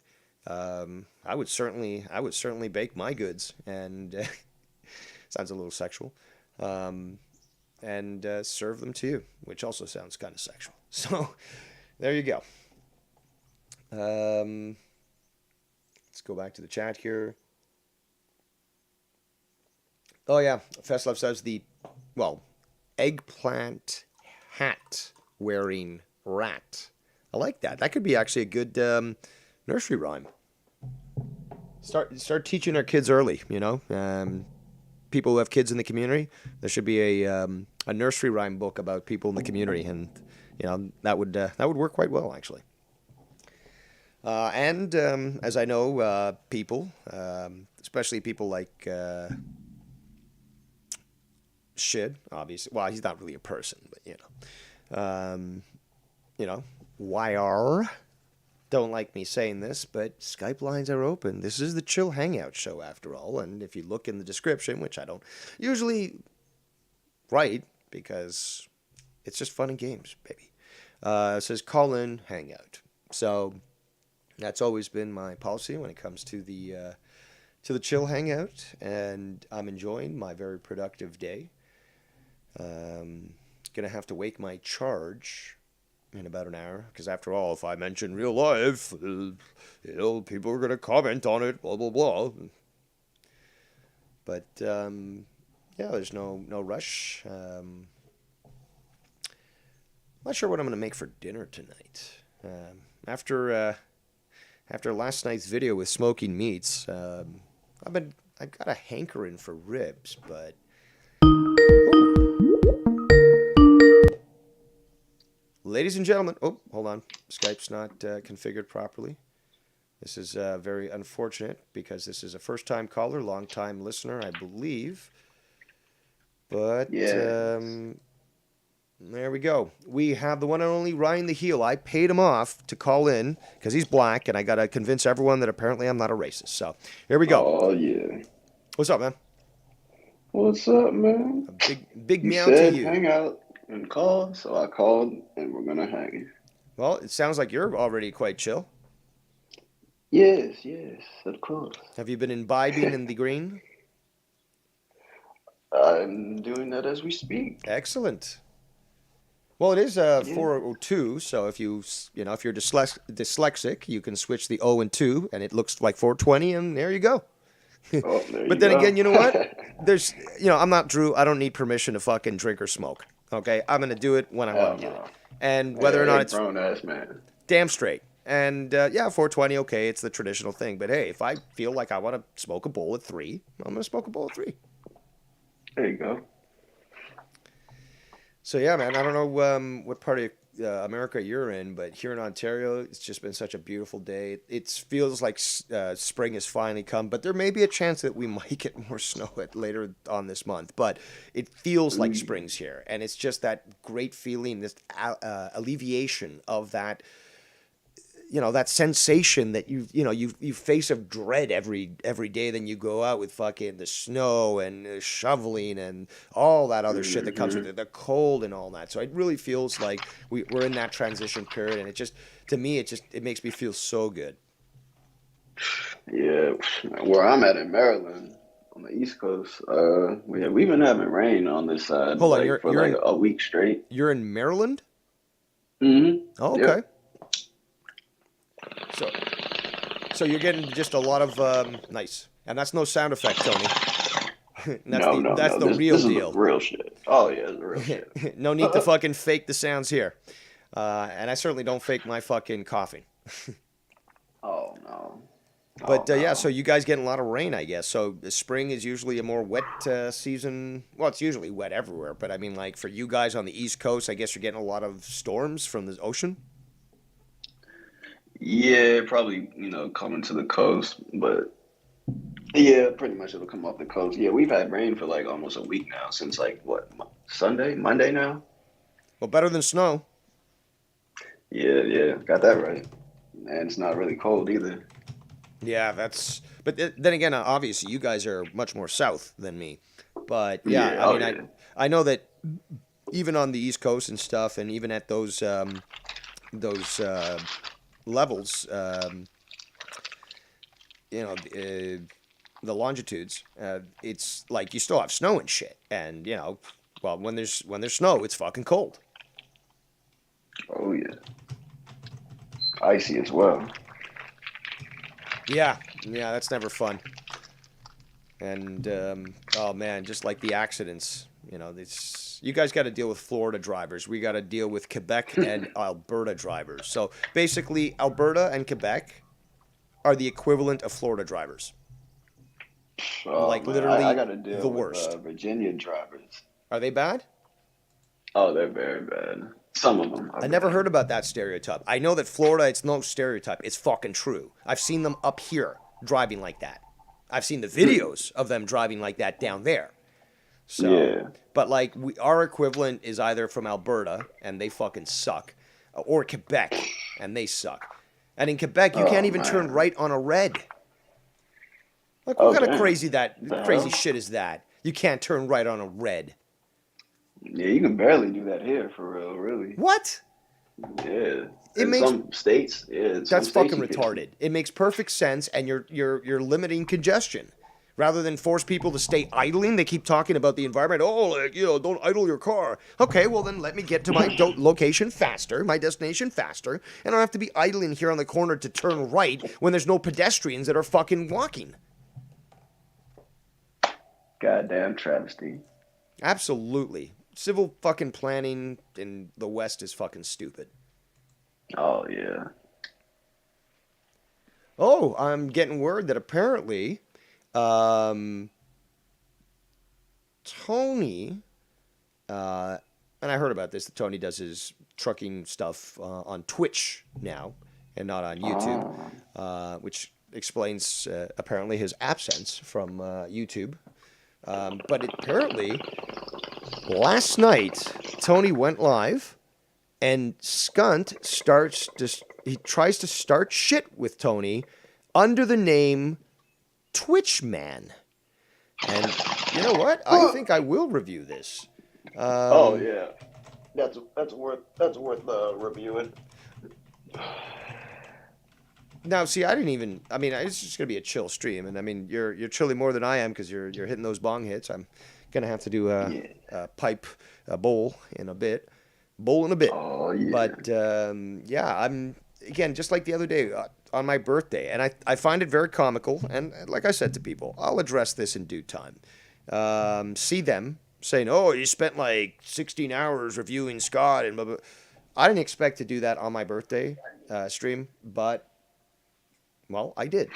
B: I would certainly bake my goods, and sounds a little sexual, and serve them to you, which also sounds kind of sexual. So there you go. Let's go back to the chat here. Oh yeah, Feslov says eggplant hat wearing rat. I like that. That could be actually a good nursery rhyme. Start teaching our kids early. People who have kids in the community, there should be a nursery rhyme book about people in the community, and that would work quite well actually. And as I know, people, especially people like Shid, obviously. Well, he's not really a person, but YR. Don't like me saying this, but Skype lines are open. This is the Chill Hangout show, after all. And if you look in the description, which I don't usually write because it's just fun and games, baby. It says call in Hangout. So that's always been my policy when it comes to the Chill Hangout, and I'm enjoying my very productive day. Gonna have to wake my charge in about an hour, because after all, if I mention real life, people are gonna comment on it, blah blah blah. But yeah, there's no rush. Not sure what I'm gonna make for dinner tonight. After last night's video with smoking meats, I've I've got a hankering for ribs, but ladies and gentlemen, oh, hold on. Skype's not configured properly. This is very unfortunate because this is a first-time caller, long-time listener, I believe. But
G: Yeah.
B: there we go. We have the one and only Ryan the Heel. I paid him off to call in because he's black, and I got to convince everyone that apparently I'm not a racist. So here we go.
G: Oh yeah.
B: What's up, man?
G: What's up, man?
B: A big
G: You
B: meow to
G: said
B: you.
G: hang out and call, so I called, and we're gonna hang.
B: Well, it sounds like you're already quite chill.
G: Yes, of course.
B: Have you been imbibing in the green?
G: I'm doing that as we speak.
B: Excellent. Well, it is 402, so if if you're dyslexic, you can switch the O and 2, and it looks like 420, and there you go.
G: Oh, there
B: But
G: you
B: then
G: go.
B: again, you know what? There's, I'm not Drew. I don't need permission to fucking drink or smoke. Okay, I'm gonna do it when I want to do it, and whether or not it's
G: grown ass man.
B: damn straight. And 420, okay, it's the traditional thing. But hey, if I feel like I want to smoke a bowl at 3, I'm gonna smoke a bowl at 3.
G: There you go.
B: So yeah, man, I don't know what part of America you're in, but here in Ontario, it's just been such a beautiful day. It feels like spring has finally come, but there may be a chance that we might get more snow later on this month. But it feels like spring's here, and it's just that great feeling, this alleviation of that. That sensation that you face of dread every day. Then you go out with fucking the snow and shoveling and all that other shit that comes with it, the cold and all that. So it really feels like we're in that transition period, and to me, it makes me feel so good.
G: Yeah, where I'm at in Maryland, on the East Coast, we've been having rain on this side
B: Hold on,
G: for a week straight.
B: You're in Maryland?
G: Mm-hmm.
B: Oh, okay.
G: Yep.
B: So you're getting just a lot of nice, and that's no sound effect, Tony. That's the real
G: this
B: deal.
G: Is the real shit. Oh yeah, it's the real shit.
B: No need to fucking fake the sounds here, and I certainly don't fake my fucking coughing.
G: Oh no.
B: But
G: Oh,
B: yeah,
G: no.
B: so you guys getting a lot of rain, I guess. So the spring is usually a more wet season. Well, it's usually wet everywhere, but I mean, like for you guys on the East Coast, I guess you're getting a lot of storms from the ocean.
G: Yeah, probably, coming to the coast, but yeah, pretty much it'll come off the coast. Yeah, we've had rain for like almost a week now, since like what, Monday now?
B: Well, better than snow.
G: Yeah, got that right. And it's not really cold either.
B: Yeah, but then again, obviously you guys are much more south than me. But yeah,
G: Yeah,
B: I mean,
G: yeah.
B: I know that even on the East Coast and stuff, and even at those levels, the longitudes, it's like you still have snow and shit. And well, when there's snow, it's fucking cold.
G: Oh yeah. Icy as well.
B: Yeah, that's never fun. And oh man, just like the accidents, you guys got to deal with Florida drivers. We got to deal with Quebec and Alberta drivers. So basically, Alberta and Quebec are the equivalent of Florida drivers.
G: Oh,
B: Like,
G: man,
B: literally
G: I gotta deal
B: the
G: with,
B: worst.
G: Virginia drivers.
B: Are they bad?
G: Oh, they're very bad. Some of them.
B: I never heard about that stereotype. I know that Florida, it's no stereotype. It's fucking true. I've seen them up here driving like that. I've seen the videos of them driving like that down there. So,
G: Yeah.
B: But like our equivalent is either from Alberta and they fucking suck, or Quebec and they suck. And in Quebec, you can't even turn right on a red. Like what kind of
G: damn.
B: crazy
G: The
B: crazy
G: hell?
B: shit is that? You can't turn right on a red.
G: Yeah, you can barely do that here for real, really.
B: What?
G: Yeah.
B: It
G: In
B: makes-
G: some states, yeah. in some
B: That's
G: states
B: fucking
G: you can.
B: retarded. It makes perfect sense, and you're limiting congestion. Rather than force people to stay idling, they keep talking about the environment. Oh, like, don't idle your car. Okay, well then let me get to my location faster, my destination faster, and I don't have to be idling here on the corner to turn right when there's no pedestrians that are fucking walking.
G: Goddamn travesty.
B: Absolutely. Civil fucking planning in the West is fucking stupid.
G: Oh yeah.
B: Oh, I'm getting word that apparently Tony, and I heard about this. That Tony does his trucking stuff on Twitch now, and not on YouTube, which explains apparently his absence from YouTube. But apparently, last night Tony went live, and Skunt he tries to start shit with Tony under the name Twitchman. And you know what? I think I will review this.
G: Oh yeah, that's worth reviewing.
B: Now, see, I didn't even. I mean, it's just gonna be a chill stream, and I mean, you're chilly more than I am because you're hitting those bong hits. I'm gonna have to do a bowl in a bit.
G: Oh yeah.
B: But yeah, I'm again just like the other day on my birthday, and I find it very comical. And like I said to people, I'll address this in due time. See them saying, "Oh, you spent like 16 hours reviewing Scott," and blah blah. I didn't expect to do that on my birthday stream, but well, I did,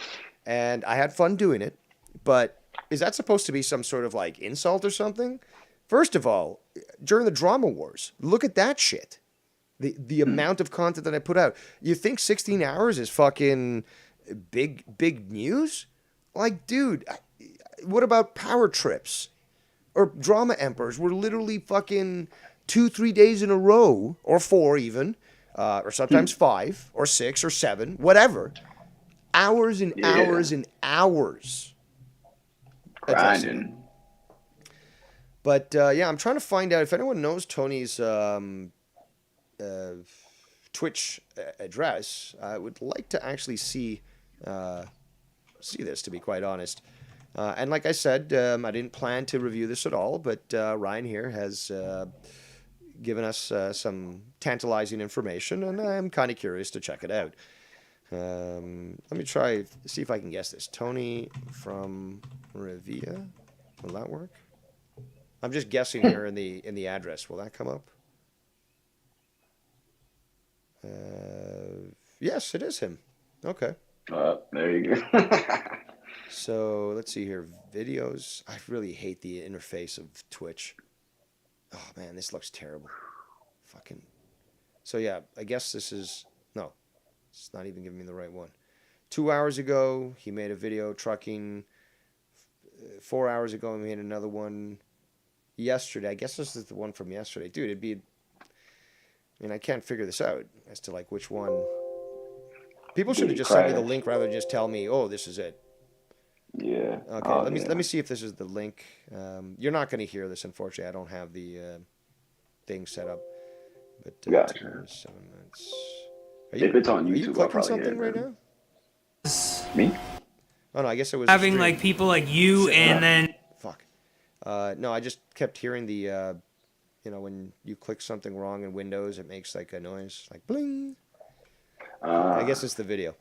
B: and I had fun doing it. But is that supposed to be some sort of like insult or something? First of all, during the drama wars, look at that shit. The amount of content that I put out. You think 16 hours is fucking big news? Like, dude, what about power trips or drama emperors? We're literally fucking 2-3 days in a row, or 4 even, or sometimes 5 or 6 or 7, whatever. Hours and hours and hours.
G: Grinding.
B: But yeah, I'm trying to find out if anyone knows Tony's Twitch address. I would like to actually see this, to be quite honest. And like I said, I didn't plan to review this at all, but Ryan here has given us some tantalizing information, and I'm kind of curious to check it out. Let me see if I can guess this. Tony from Revia. Will that work? I'm just guessing here in the address. Will that come up? Yes, it is him. Okay.
G: There you go.
B: So let's see here. Videos. I really hate the interface of Twitch. Oh man, this looks terrible. Fucking. So yeah, I guess this is no. It's not even giving me the right one. 2 hours ago, he made a video trucking. 4 hours ago, he made another one. Yesterday, I guess this is the one from yesterday. Dude, it'd be. I mean, I can't figure this out as to like which one. People should have just sent me the link rather than just tell me, "Oh, this is it."
G: Yeah.
B: Okay. Let me see if this is the link. You're not going to hear this, unfortunately. I don't have the thing set up. But
G: Gotcha.
B: 7 minutes.
G: If it's on YouTube,
B: Are you
G: I'll
B: clicking
G: probably
B: something
G: hear it,
B: right
G: man.
B: now?
G: Me?
B: Oh no, I guess it was
H: Having like people like you and then
B: Fuck. No, I just kept hearing the, when you click something wrong in Windows, it makes like a noise, like bling. I guess it's the video.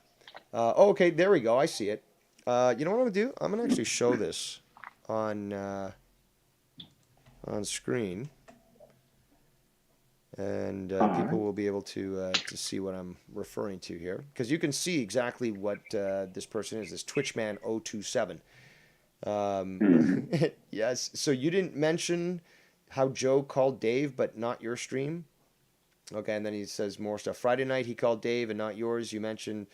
B: Okay, there we go. I see it. You know what I'm gonna do? I'm gonna actually show this on screen, and people will be able to see what I'm referring to here, because you can see exactly what this person is. This Twitchman027. Yes. So you didn't mention how Joe called Dave, but not your stream. Okay, and then he says more stuff. Friday night he called Dave and not yours. You mentioned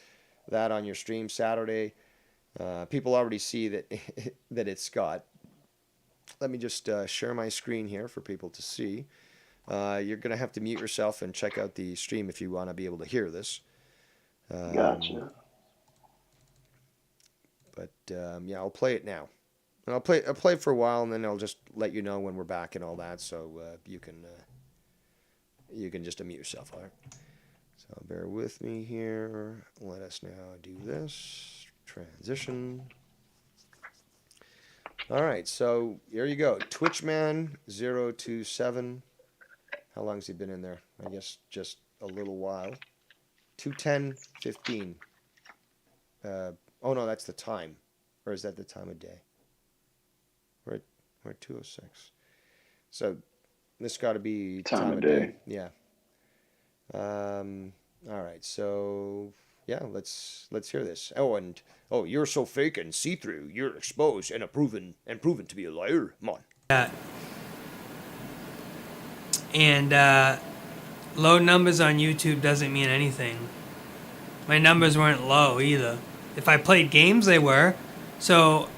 B: that on your stream Saturday. People already see that that it's Scott. Let me just share my screen here for people to see. You're gonna have to mute yourself and check out the stream if you want to be able to hear this.
G: Gotcha.
B: But yeah, I'll play it now. And I'll play it for a while, and then I'll just let you know when we're back and all that, so you can just unmute yourself. All right. So bear with me here. Let us now do this transition. All right. So here you go. Twitchman027. How long has he been in there? I guess just a little while. 2:10:15. Oh no, that's the time, or is that the time of day? We're at 2:06. So this got to be
G: time of day.
B: Yeah. All right. So Yeah, let's hear this. Oh, you're so fake and see-through. You're exposed and proven to be a liar. Come on.
H: that. And low numbers on YouTube doesn't mean anything. My numbers weren't low either. If I played games, they were. So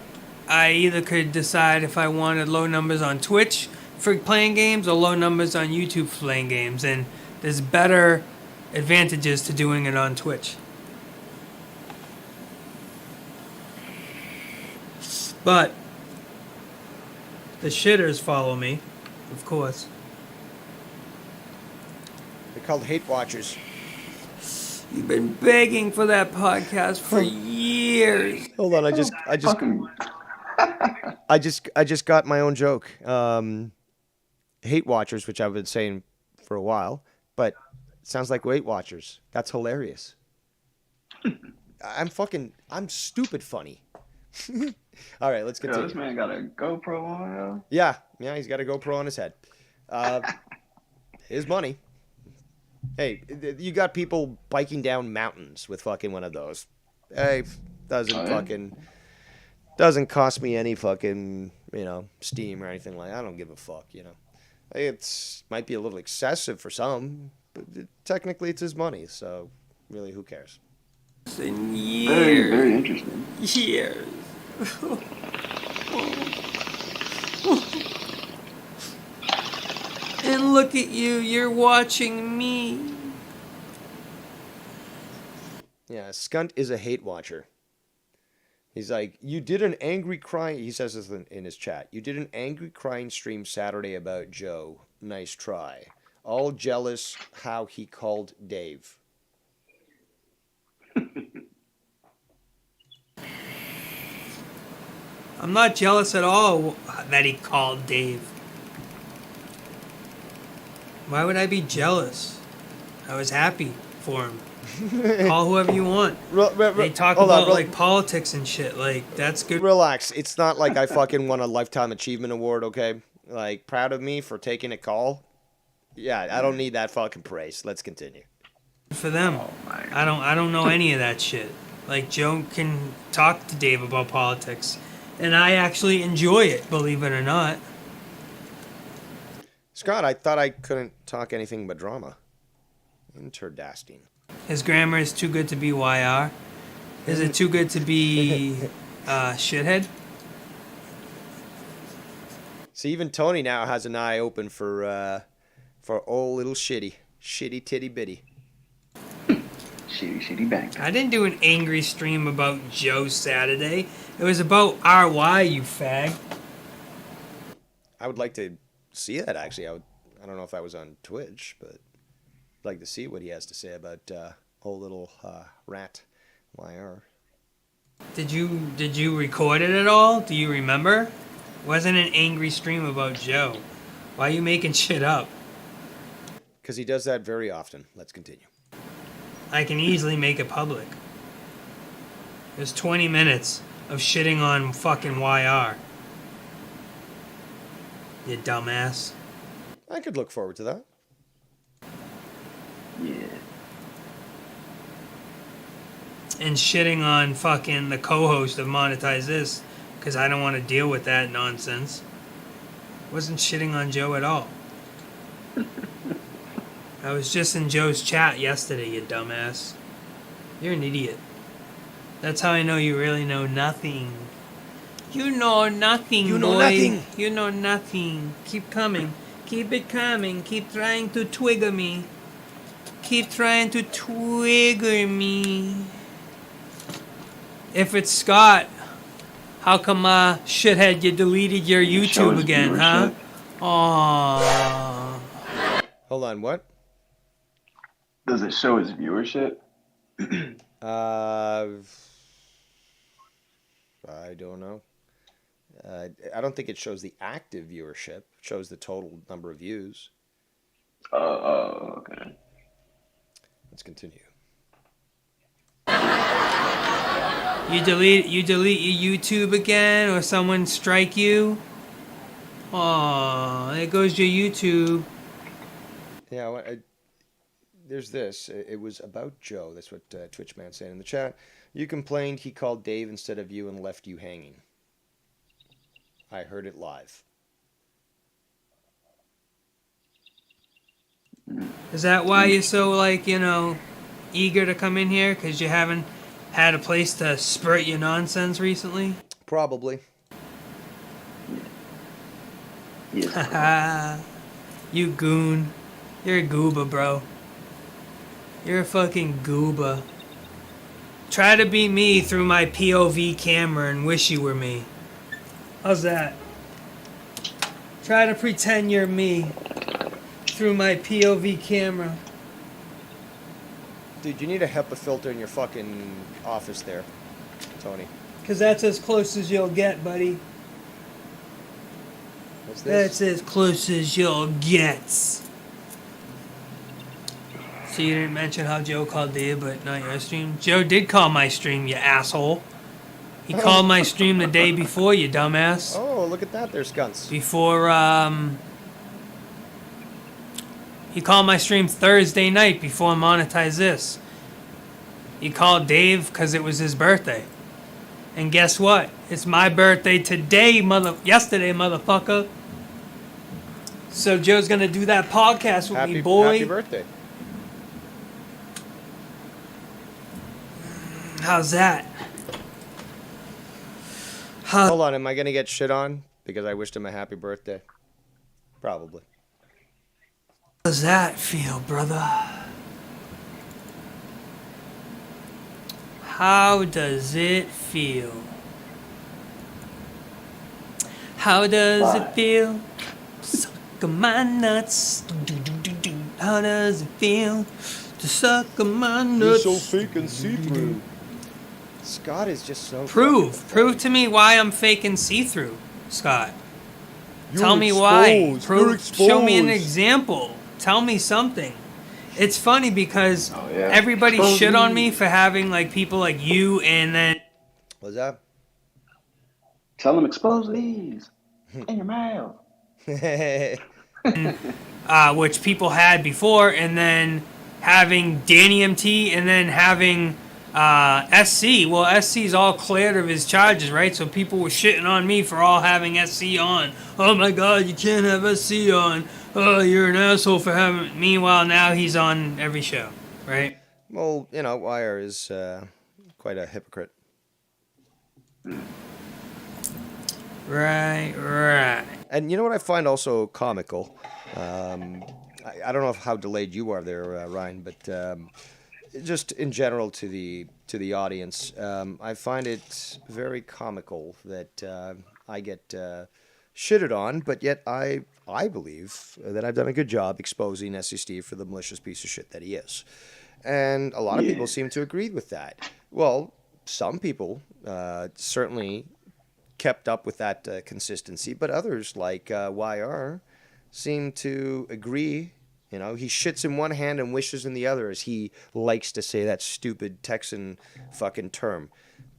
H: I either could decide if I wanted low numbers on Twitch for playing games or low numbers on YouTube for playing games. And there's better advantages to doing it on Twitch. But the shitters follow me, of course.
B: They're called hate watchers.
H: You've been begging for that podcast for years.
B: Hold on,
G: Fucking
B: I just got my own joke. Hate watchers, which I've been saying for a while, but it sounds like Weight Watchers. That's hilarious. I'm stupid funny. All right, let's
G: Yo,
B: continue.
G: this man got a GoPro on, yo.
B: Yeah, he's got a GoPro on his head. His money. Hey, you got people biking down mountains with fucking one of those. Hey, doesn't cost me any fucking, steam or anything like that. I don't give a fuck, It's might be a little excessive for some, but technically it's his money, so really who cares?
H: In
G: Very,
H: years.
G: very interesting.
H: Years. And look at you, you're watching me.
B: Yeah, Skunt is a hate watcher. He's like, you did an angry crying, he says this in his chat, you did an angry crying stream Saturday about Joe. Nice try. All jealous how he called Dave.
H: I'm not jealous at all that he called Dave. Why would I be jealous? I was happy for him. Call whoever you want. They talk about like politics and shit. Like, that's good.
B: Relax. It's not like I fucking won a Lifetime Achievement Award, okay? Like, proud of me for taking a call. Yeah, I don't need that fucking praise. Let's continue.
H: For them. I don't know any of that shit. Like, Joe can talk to Dave about politics. And I actually enjoy it, believe it or not.
B: Scott, I thought I couldn't talk anything but drama. Interdasting.
H: His grammar is too good to be YR. Is it too good to be shithead?
B: See, even Tony now has an eye open for old little shitty titty bitty.
G: Shitty bang.
H: I didn't do an angry stream about Joe Saturday. It was about RY, you fag.
B: I would like to see that, actually. I don't know if that was on Twitch, but I'd like to see what he has to say about old little rat YR.
H: Did you record it at all? Do you remember? Wasn't an angry stream about Joe. Why are you making shit up?
B: Because he does that very often. Let's continue.
H: I can easily make it public. There's 20 minutes of shitting on fucking YR. You dumbass.
B: I could look forward to that.
G: Yeah.
H: And shitting on fucking the co-host of Monetize This, because I don't want to deal with that nonsense. Wasn't shitting on Joe at all. I was just in Joe's chat yesterday, you dumbass. You're an idiot. That's how I know you really know nothing. You know nothing,
B: You know
H: boy.
B: nothing.
H: You know nothing. Keep coming. Keep it coming. Keep trying to twigger me. Keep trying to twigger me. If it's Scott, how come, shithead, you deleted your
G: Show
H: YouTube
G: his
H: again, huh?
G: viewership.
H: Aww.
B: Hold on, what?
G: Does it show his viewership?
B: I don't know. I don't think it shows the active viewership. It shows the total number of views.
G: Okay.
B: Let's continue.
H: You delete your YouTube again, or someone strike you? Aw, there goes your YouTube.
B: Yeah, there's this. It was about Joe. That's what Twitchman's saying in the chat. You complained he called Dave instead of you and left you hanging. I heard it live.
H: Is that why you're so, like, eager to come in here? Because you haven't had a place to spurt your nonsense recently?
B: Probably.
G: Yes.
H: Haha. You goon. You're a gooba, bro. You're a fucking gooba. Try to be me through my POV camera and wish you were me. How's that? Try to pretend you're me through my POV camera.
B: Dude, you need a HEPA filter in your fucking office there, Tony.
H: Because that's as close as you'll get, buddy.
B: What's this?
H: That's as close as you'll get. So you didn't mention how Joe called Dave, but not your stream? Joe did call my stream, you asshole. He called my stream the day before, you dumbass.
B: Oh, look at that there, Skunts.
H: Before, he called my stream Thursday night before I monetized this. He called Dave because it was his birthday. And guess what? It's my birthday today, yesterday, motherfucker. So Joe's gonna do that podcast with me, boy.
B: Happy birthday.
H: How's that?
B: Hold on, am I gonna get shit on because I wished him a happy birthday? Probably.
H: How's that feel, brother? How does it feel? How does it feel? Suck on my nuts. How does it feel to suck on my nuts?
B: You're so fake and see-through. Scott is just so...
H: Prove to me why I'm fake and see-through, Scott. Tell me why. Show me an example. Tell me something. It's funny because everybody shit on me for having like people like you and then...
B: What's that?
G: Tell them expose these in your mouth.
H: Which people had before, and then having Danny MT, and then having SC. Well, SC's all cleared of his charges, right? So people were shitting on me for all having SC on. Oh my God, you can't have SC on. Oh, you're an asshole for having. Meanwhile, now he's on every show, right?
B: Well, Wire is quite a hypocrite.
H: Right.
B: And you know what I find also comical? I don't know how delayed you are there, Ryan, but just in general to the audience, I find it very comical that I get shitted on, but yet I believe that I've done a good job exposing SC Steve for the malicious piece of shit that he is. And a lot of people seem to agree with that. Well, some people certainly kept up with that consistency, but others, like YR, seem to agree. He shits in one hand and wishes in the other, as he likes to say that stupid Texan fucking term.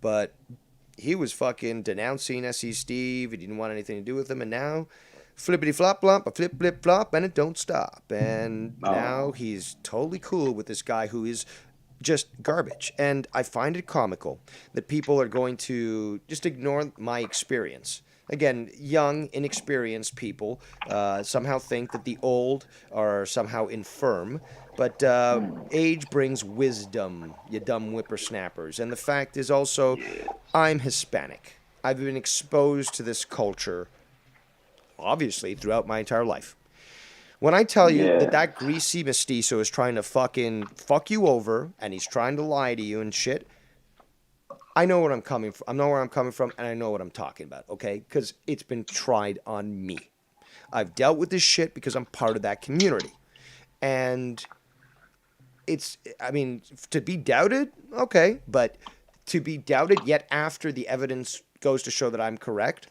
B: But he was fucking denouncing SC Steve. He didn't want anything to do with him, and now flippity flop flop, a flip flip flop, and it don't stop. And now he's totally cool with this guy who is just garbage. And I find it comical that people are going to just ignore my experience. Again, young, inexperienced people somehow think that the old are somehow infirm. But age brings wisdom, you dumb whippersnappers. And the fact is also, I'm Hispanic. I've been exposed to this culture, obviously, throughout my entire life. When I tell you that greasy mestizo is trying to fucking fuck you over, and he's trying to lie to you and shit, I know where I'm coming from. I know where I'm coming from, and I know what I'm talking about, okay? Because it's been tried on me. I've dealt with this shit because I'm part of that community. And to be doubted, okay, but to be doubted yet after the evidence goes to show that I'm correct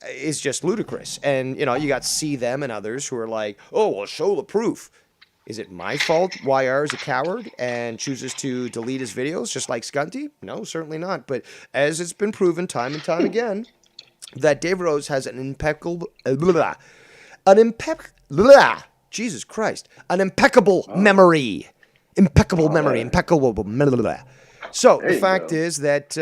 B: is just ludicrous. And, you got See Them and others who are like, oh, well, show the proof. Is it my fault YR is a coward and chooses to delete his videos just like Scunty? No, certainly not. But as it's been proven time and time again, that Dave Rose has an impeccable memory. Impeccable memory.
G: yeah.
B: Impeccable. Blah, blah, blah. So
G: There
B: the
G: you
B: fact
G: go.
B: is that,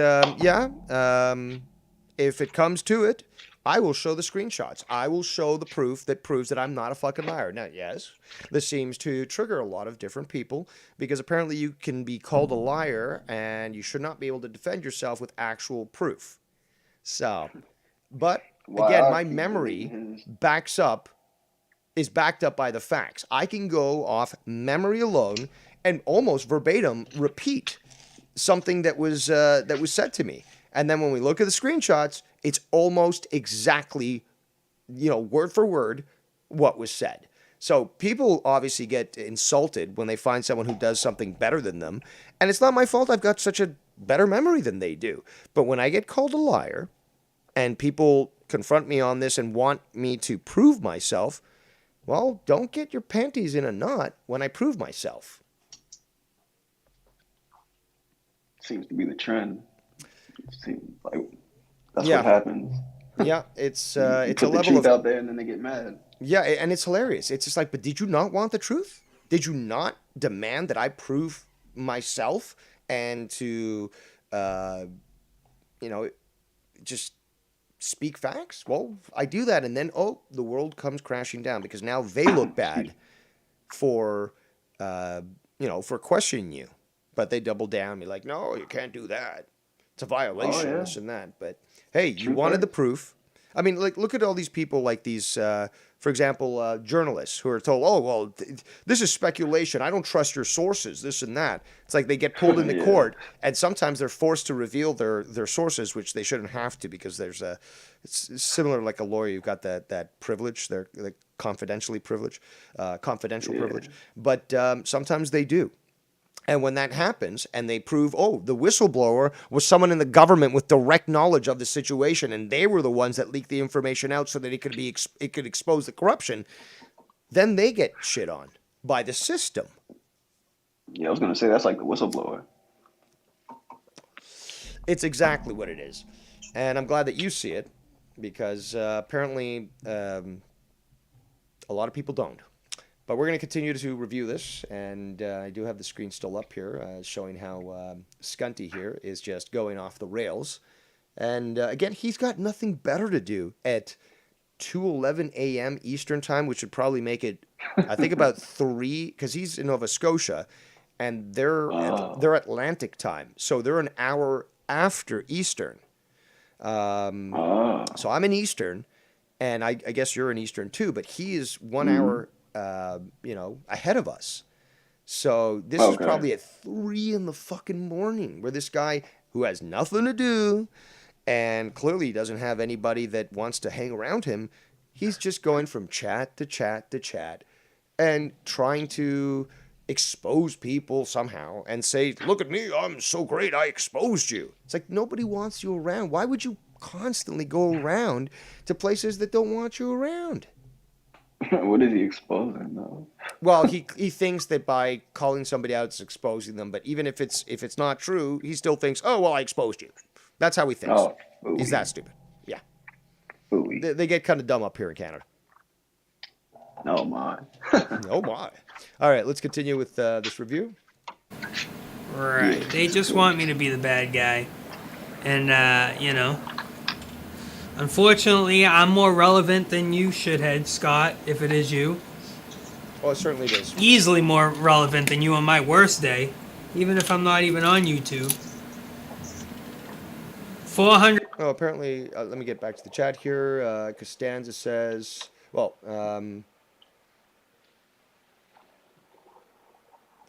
B: if it comes to it, I will show the screenshots. I will show the proof that proves that I'm not a fucking liar. Now, yes, this seems to trigger a lot of different people because apparently you can be called a liar and you should not be able to defend yourself with actual proof. So, but
G: Why
B: again,
G: I
B: my
G: keep
B: memory
G: deleting his.
B: is backed up by the facts. I can go off memory alone and almost verbatim repeat something that was said to me. And then when we look at the screenshots, it's almost exactly, word for word what was said. So people obviously get insulted when they find someone who does something better than them. And it's not my fault I've got such a better memory than they do. But when I get called a liar and people confront me on this and want me to prove myself, well, don't get your panties in a knot when I prove myself.
G: Seems to be the trend. Seems like that's
B: Yeah.
G: what happens.
B: Yeah, it's
G: You
B: it's a
G: put the
B: level
G: truth
B: of
G: out there, and then they get mad.
B: yeah, and it's hilarious. It's just like, but did you not want the truth? Did you not demand that I prove myself and to, you know, just speak facts? Well, I do that, and then the world comes crashing down because now they look bad for, for questioning you, but they double down and be like, no, you can't do that. It's a violation,
G: yeah.
B: this and that. But hey, you
G: Truth
B: wanted the
G: hurts.
B: proof. I mean, like, look at all these people, like these, for example, journalists who are told, "Oh, well, this is speculation. I don't trust your sources. This and that." It's like they get pulled into
G: Yeah.
B: court, and sometimes they're forced to reveal their sources, which they shouldn't have to because there's it's similar like a lawyer. You've got that privilege, they're confidential privilege. But sometimes they do. And when that happens and they prove, the whistleblower was someone in the government with direct knowledge of the situation and they were the ones that leaked the information out so that it could expose the corruption, then they get shit on by the system.
G: Yeah, I was gonna say that's like the whistleblower.
B: It's exactly what it is. And I'm glad that you see it because apparently a lot of people don't. But we're going to continue to review this, and I do have the screen still up here showing how Scunty here is just going off the rails. And again, he's got nothing better to do at 2:11 a.m. Eastern time, which would probably make it, I think, about 3, because he's in Nova Scotia, and they're Atlantic time, so they're an hour after Eastern. So I'm in Eastern, and I guess you're in Eastern too, but he is 1 hour ahead of us. So this is probably at 3 in the fucking morning where this guy who has nothing to do and clearly doesn't have anybody that wants to hang around him, he's just going from chat to chat to chat and trying to expose people somehow and say, look at me, I'm so great, I exposed you. It's like nobody wants you around. Why would you constantly go around to places that don't want you around?
G: What is he exposing though?
B: Well, he thinks that by calling somebody out, it's exposing them. But even if it's not true, he still thinks, oh well, I exposed you. That's how he thinks.
G: Oh,
B: He's that stupid. Yeah.
G: Ooh-wee.
B: They get kind of dumb up here in Canada.
G: Oh my.
B: Oh my! All right, let's continue with this review.
H: Right. They just want me to be the bad guy. And, unfortunately, I'm more relevant than you, shithead, Scott, if it is you.
B: Oh, it certainly is.
H: Easily more relevant than you on my worst day, even if I'm not even on YouTube. 400.
B: Oh, apparently, let me get back to the chat here. Costanza says,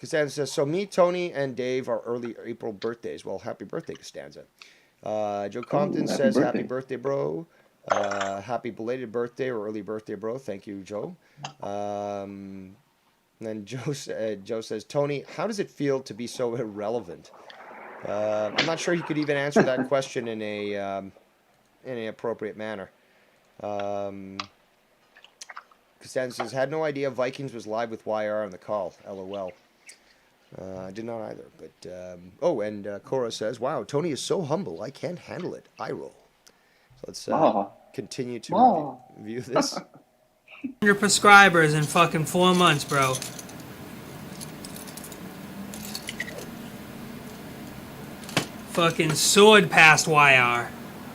B: Costanza says, so me, Tony, and Dave are early April birthdays. Well, happy birthday, Costanza. Joe Compton says, happy birthday, bro. Happy belated birthday or early birthday, bro. Thank you, Joe. And then Joe says, Tony, how does it feel to be so irrelevant? I'm not sure he could even answer that question in an appropriate manner. Costanza says, had no idea Vikings was live with YR on the call. LOL. I did not either. But and Cora says, wow, Tony is so humble. I can't handle it. I roll. So let's continue to review this.
H: 100 prescribers in fucking 4 months, bro. fucking soared past YR.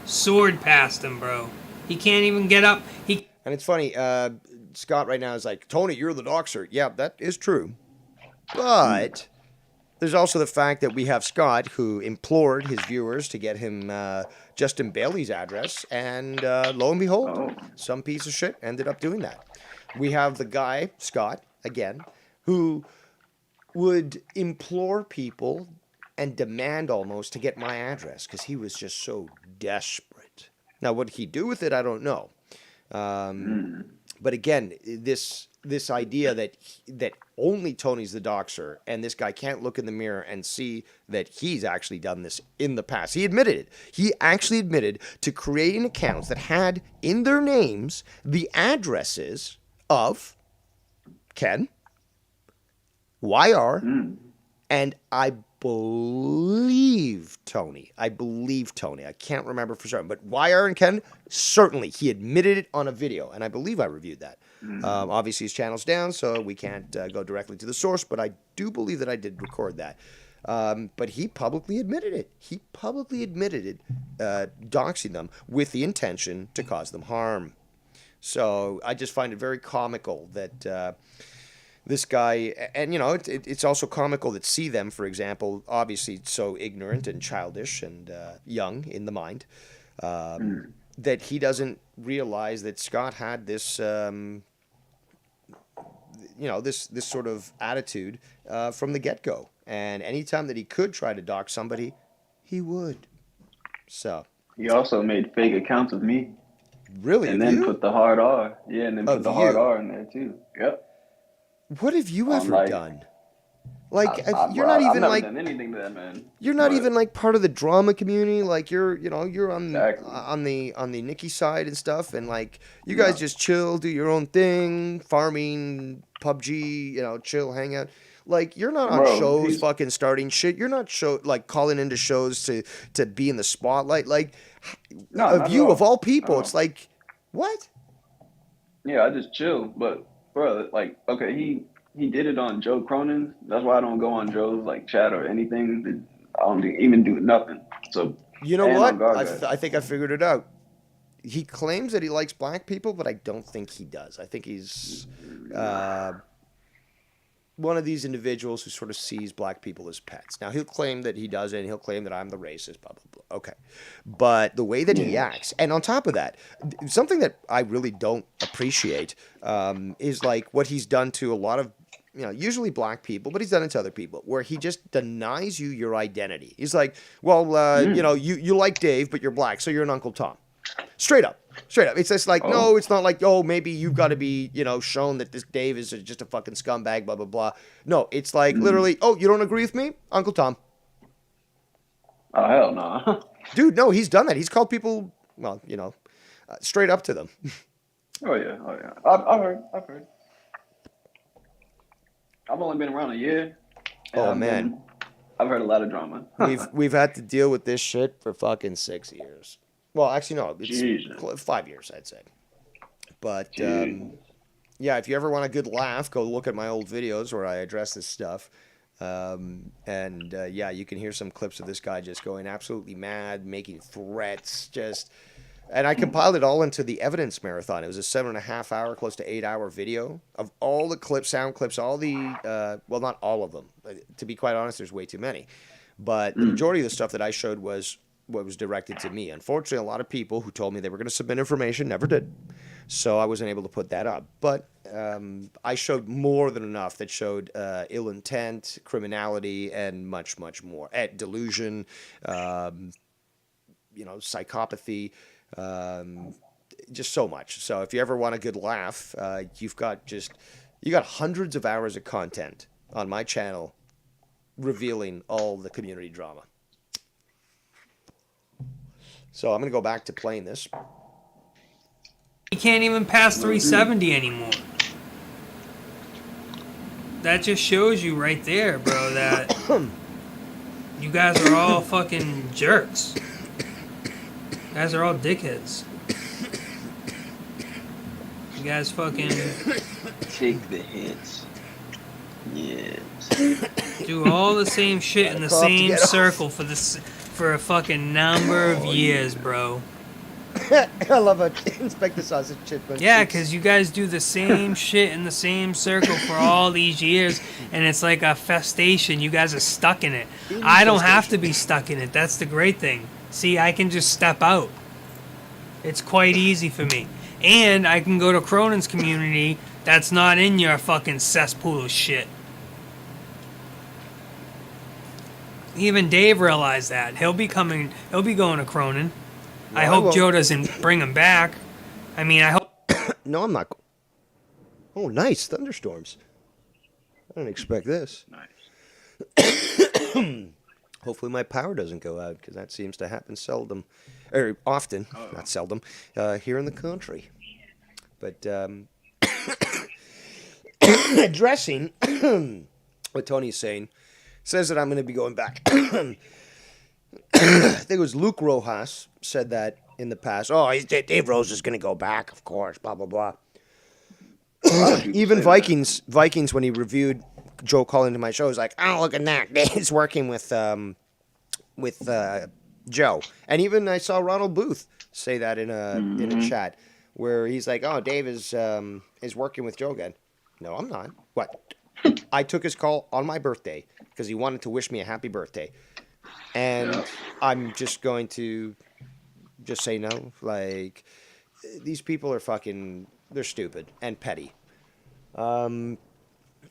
H: Soared past him, bro. He can't even get up. He
B: And it's funny, Scott right now is like, Tony, you're the doxer. Yeah, that is true. But there's also the fact that we have Scott, who implored his viewers to get him Justin Bailey's address, and lo and behold, some piece of shit ended up doing that. We have the guy, Scott, again, who would implore people and demand almost to get my address because he was just so desperate. Now, what he'd do with it, I don't know. But again, this idea that only Tony's the doxer and this guy can't look in the mirror and see that he's actually done this in the past. He admitted it. He actually admitted to creating accounts that had in their names the addresses of Ken, YR, and I believe Tony. I can't remember for sure. But YR and Ken, certainly. He admitted it on a video, and I believe I reviewed that. Obviously, his channel's down, so we can't go directly to the source, but I do believe that I did record that. But he publicly admitted it. He publicly admitted it, doxing them with the intention to cause them harm. So I just find it very comical that this guy, and it's also comical that See Them, for example, obviously so ignorant and childish and young in the mind, that he doesn't realize that Scott had this, this sort of attitude from the get-go. And anytime that he could try to dox somebody, he would. So
G: He also made fake accounts of me.
B: Really?
G: And then put the hard R. Yeah, and then put the hard R in there too. Yep.
B: What have you ever done? Like you're
G: I've
B: not even
G: never
B: like
G: done anything to that man.
B: You're not even like part of the drama community. Like you're on
G: Exactly.
B: on the Nikki side and stuff, and like you guys just chill, do your own thing, farming, PUBG, chill, hang out. Like you're not on shows, fucking starting shit. You're not calling into shows to be in the spotlight. Like of all people, it's like what?
G: Yeah, I just chill, but bro, like okay, he did it on Joe Cronin. That's why I don't go on Joe's chat or anything. I don't even do nothing. So
B: you know what? I think I figured it out. He claims that he likes black people, but I don't think he does. I think he's one of these individuals who sort of sees black people as pets. Now, he'll claim that he doesn't. He'll claim that I'm the racist, blah, blah, blah. Okay. But the way that he acts, and on top of that, something that I really don't appreciate is like what he's done to a lot of, usually black people, but he's done it to other people, where he just denies you your identity. He's like, well, you like Dave, but you're black, so you're an Uncle Tom. Straight up. It's just like, no, it's not like, maybe you've got to be, shown that this Dave is just a fucking scumbag, blah, blah, blah. No, it's like literally, you don't agree with me? Uncle Tom.
G: Oh, hell no.
B: Dude, no, he's done that. He's called people, straight up to them.
G: Oh, yeah. I've heard. I've only been around a year.
B: Oh, man.
G: I've heard a lot of drama.
B: We've had to deal with this shit for fucking 6 years. Well, actually, no, it's 5 years, I'd say. But, yeah, if you ever want a good laugh, go look at my old videos where I address this stuff. Yeah, you can hear some clips of this guy just going absolutely mad, making threats, and I compiled it all into the evidence marathon. It was a 7.5 hour, close to 8 hour video of all the clips, sound clips, all the, well, not all of them. To be quite honest, there's way too many. But the majority of the stuff that I showed was what was directed to me. Unfortunately, a lot of people who told me they were going to submit information never did. So I wasn't able to put that up. But I showed more than enough that showed ill intent, criminality, and much, much more. Delusion, psychopathy, just so much. So if you ever want a good laugh, you got hundreds of hours of content on my channel revealing all the community drama. So I'm going to go back to playing this.
H: He can't even pass 370 anymore. That just shows you right there, bro, that you guys are all fucking jerks. You guys are all dickheads. You guys fucking
G: take the hits. Yes.
H: Do all the same shit in the same circle for for a fucking number of years, bro.
B: I love a Inspector Sausage Chipmunk.
H: Yeah, because you guys do the same shit in the same circle for all these years, and it's like a festation. You guys are stuck in it. I don't have to be stuck in it. That's the great thing. See, I can just step out. It's quite easy for me. And I can go to Cronin's community that's not in your fucking cesspool of shit. Even Dave realized that. He'll be going to Cronin. I hope Joe doesn't bring him back. I mean, I hope.
B: No, I'm not. Oh, nice thunderstorms. I didn't expect this.
G: Nice.
B: Hopefully my power doesn't go out, because that seems to happen seldom, or often, not seldom, here in the country. But addressing what Tony's saying, says that I'm going to be going back. I think it was Luke Rojas said that in the past. Oh, Dave Rose is going to go back, of course, blah, blah, blah. Even Vikings, when he reviewed Joe calling to my show, was like, oh, look at that. He's working with Joe. And even I saw Ronald Booth say that in a chat, where he's like, oh, Dave is working with Joe again. No, I'm not. What? I took his call on my birthday because he wanted to wish me a happy birthday. And I'm just going to just say no. Like, these people are fucking, they're stupid and petty. I'm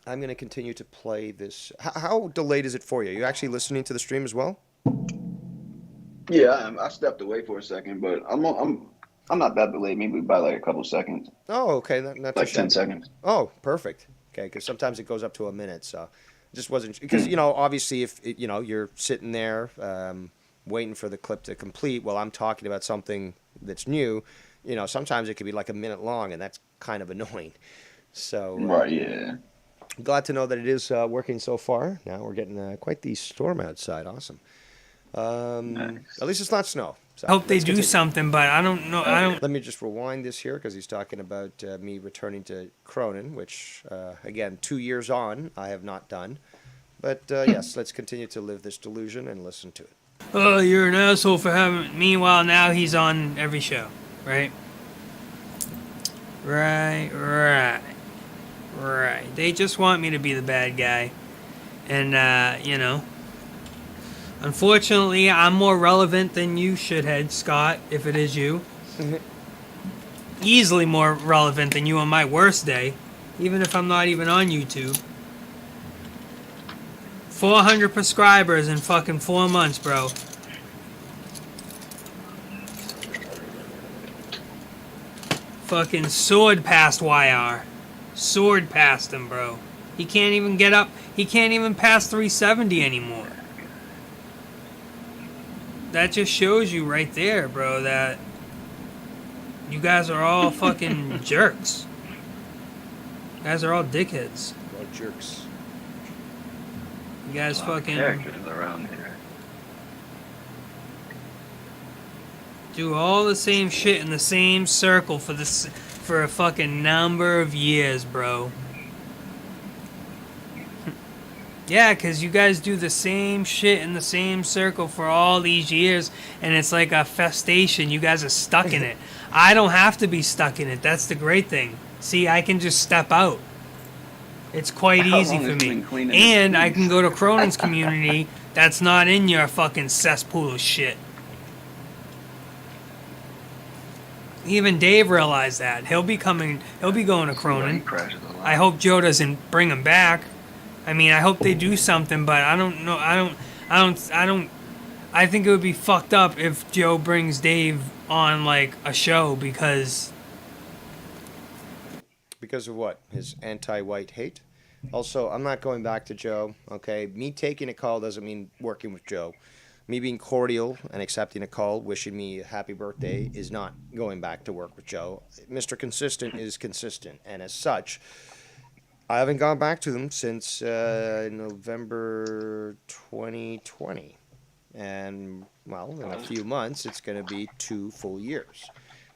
B: going to continue to play this. How delayed is it for you? Are you actually listening to the stream as well?
G: Yeah, I stepped away for a second, but I'm not that delayed. Maybe by like a couple seconds.
B: Oh, okay. Not
G: Like 10 seconds.
B: Oh, perfect. Okay, because sometimes it goes up to a minute, so just wasn't, because, you know, obviously if, you know, you're sitting there waiting for the clip to complete while I'm talking about something that's new, you know, sometimes it could be like a minute long, and that's kind of annoying. So
G: Right, yeah.
B: glad to know that it is working so far. Now we're getting quite the storm outside. Awesome.
G: Nice.
B: At least it's not snow. So
H: I hope they
B: let's
H: do
B: continue.
H: something, but I don't know. I don't.
B: Let me just rewind this here, because he's talking about me returning to Cronin, which, again, 2 years on, I have not done. But yes, let's continue to live this delusion and listen to it.
H: Oh, you're an asshole for having. Meanwhile, now he's on every show, right? Right. They just want me to be the bad guy, and you know. Unfortunately, I'm more relevant than you, shithead Scott, if it is you. Easily more relevant than you on my worst day, even if I'm not even on YouTube. 400 prescribers in fucking 4 months, bro. Fucking sword past YR. Sword past him, bro. He can't even get up. He can't even pass 370 anymore. That just shows you right there, bro, that you guys are all fucking jerks. You guys are all dickheads.
B: All jerks.
H: You guys fucking
G: Characters around here.
H: do all the same shit in the same circle for a fucking number of years, bro. Yeah, because you guys do the same shit in the same circle for all these years, and it's like a festation. You guys are stuck in it. I don't have to be stuck in it. That's the great thing. See, I can just step out. It's quite
G: How
H: easy
G: long
H: for
G: has it
H: me.
G: been cleaning
H: And
G: the
H: I
G: streets?
H: can go to Cronin's community that's not in your fucking cesspool of shit. Even Dave realized that. He'll be going to Cronin.
G: Crashes a lot.
H: I hope Joe doesn't bring him back. I mean, I hope they do something, but I don't know. I think it would be fucked up if Joe brings Dave on like a show because
B: of what? His anti-white hate? Also, I'm not going back to Joe, okay? Me taking a call doesn't mean working with Joe. Me being cordial and accepting a call, wishing me a happy birthday, is not going back to work with Joe. Mr. Consistent is consistent, and as such, I haven't gone back to them since November 2020. And, well, in a few months, it's going to be 2 full years.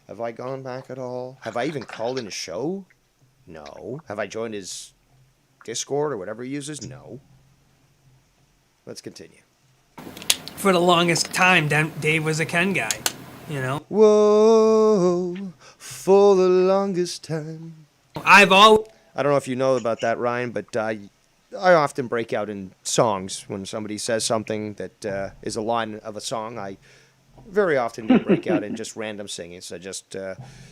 B: Have I gone back at all? Have I even called in a show? No. Have I joined his Discord or whatever he uses? No. Let's continue.
H: for the longest time, Dave was a Ken guy. You know,
B: Whoa, for the longest time.
H: I've always
B: I don't know if you know about that, Ryan, but I often break out in songs when somebody says something that is a line of a song. I very often do break out in just random singing. So just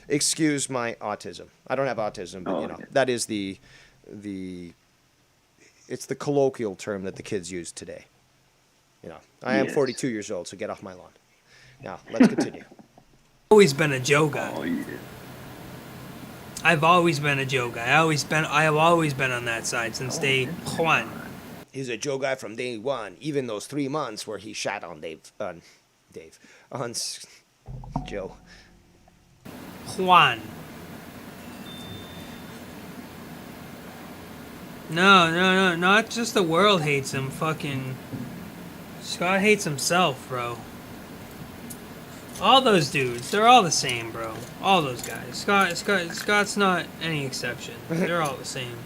B: excuse my autism. I don't have autism, but you know that is it's the colloquial term that the kids use today. You know, I am 42 years old, so get off my lawn. Now let's continue.
H: been a Joe guy.
G: Oh yeah.
H: I've always been a Joe guy. I have always been on that side since day one.
B: He's a Joe guy from day one, even those 3 months where he shat on Joe.
H: Juan. No, not just the world hates him. Fucking Scott hates himself, bro. All those dudes, they're all the same, bro. All those guys. Scott's not any exception. They're all the same.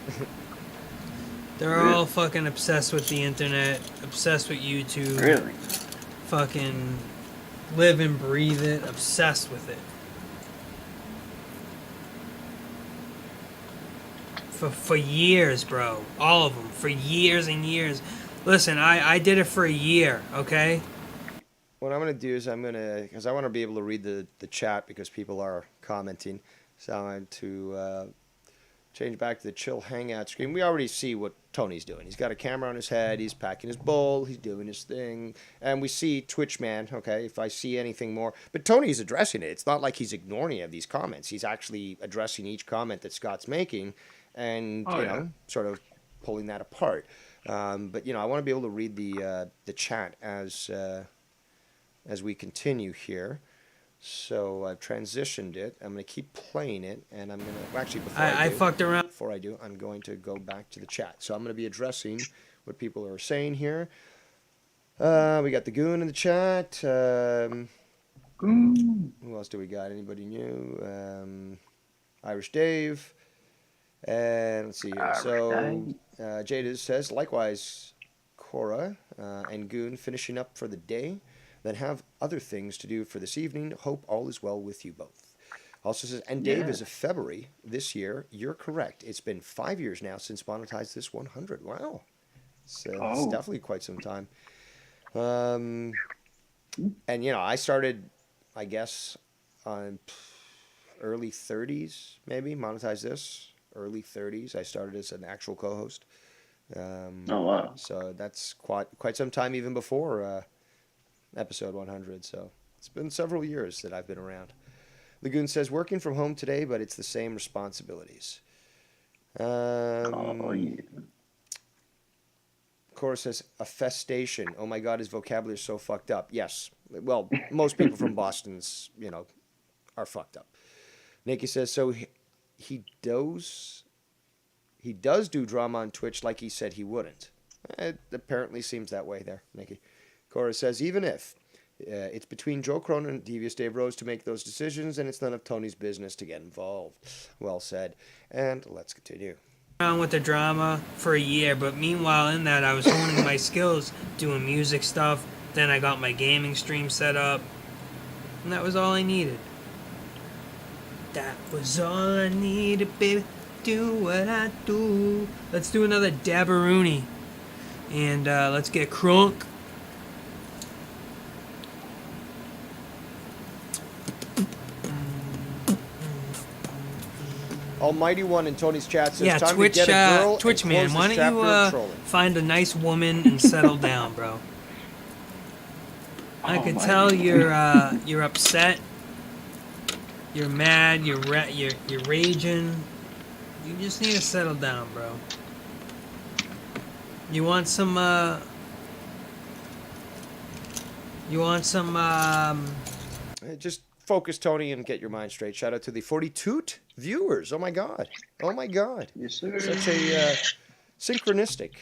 H: They're all fucking obsessed with the internet, obsessed with YouTube.
G: Really?
H: Fucking live and breathe it, obsessed with it. For years, bro. All of them. For years and years. Listen, I did it for a year, okay?
B: What I'm going to do is because I want to be able to read the chat because people are commenting. So I'm going to change back to the chill hangout screen. We already see what Tony's doing. He's got a camera on his head. He's packing his bowl. He's doing his thing. And we see Twitch Man, okay, if I see anything more. But Tony's addressing it. It's not like he's ignoring any of these comments. He's actually addressing each comment that Scott's making and, you know, sort of pulling that apart. But, you know, I want to be able to read the chat as we continue here. So I've transitioned it. I'm going to keep playing it, and I'm going to actually before I do, I'm going to go back to the chat. So I'm going to be addressing what people are saying here. We got the Goon in the chat. Who else do we got? Anybody new? Irish Dave. And let's see here. So Jada says, likewise, Cora and Goon finishing up for the day. Then have other things to do for this evening. Hope all is well with you both. Also says, and Dave is a February this year. You're correct. It's been 5 years now since monetized this 100. Wow. So it's definitely quite some time. And, you know, I started, I guess, on early 30s, maybe, monetize this. Early 30s. I started as an actual co-host.
G: Oh, wow.
B: So that's quite some time even before episode 100. So it's been several years that I've been around. Lagoon says, working from home today, but it's the same responsibilities. Cora says, a festation. Oh my God, his vocabulary is so fucked up. Yes. Well, most people from Boston's, you know, are fucked up. Nikki says, so he does do drama on Twitch like he said he wouldn't. It apparently seems that way there, Nikki. Cora says, even if it's between Joe Cronin and Devious Dave Rose to make those decisions, and it's none of Tony's business to get involved. Well said. And let's continue.
H: Around with the drama for a year, but meanwhile in that I was honing my skills, doing music stuff. Then I got my gaming stream set up, and that was all I needed. That was all I needed, baby. Do what I do. Let's do another Dabberoonie, and let's get crunk.
B: Almighty One in Tony's chat says,
H: Yeah,
B: time
H: Twitch,
B: to get a girl
H: Twitch
B: and
H: man,
B: close
H: why
B: this
H: don't
B: chapter of
H: you
B: trolling.
H: find a nice woman and settle down, bro? I can tell you're upset, you're mad, you're raging. You just need to settle down, bro. You want some
B: Just focus, Tony, and get your mind straight. Shout out to the 42 viewers. Oh my God. Oh my God.
G: Yes, sir.
B: Such a synchronistic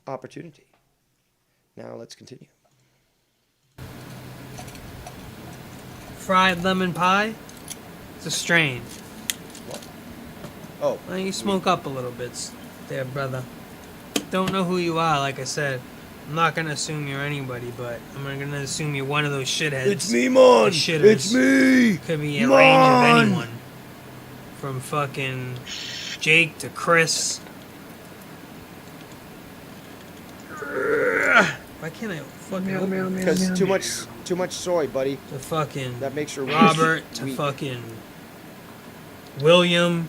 B: opportunity. Now let's continue.
H: fried lemon pie. It's a strain.
B: What? Oh.
H: Well, you smoke up a little bit there, brother. Don't know who you are, like I said. I'm not gonna assume you're anybody, but I'm gonna assume you're one of those shitheads.
B: It's me, Mon.
H: The shitters.
B: It's me.
H: Could be a
B: Mon.
H: range of anyone. From fucking Jake to Chris. Why can't I fucking open
B: Because too much soy, buddy.
H: to fucking
B: That makes her
H: Robert to
B: weak.
H: fucking William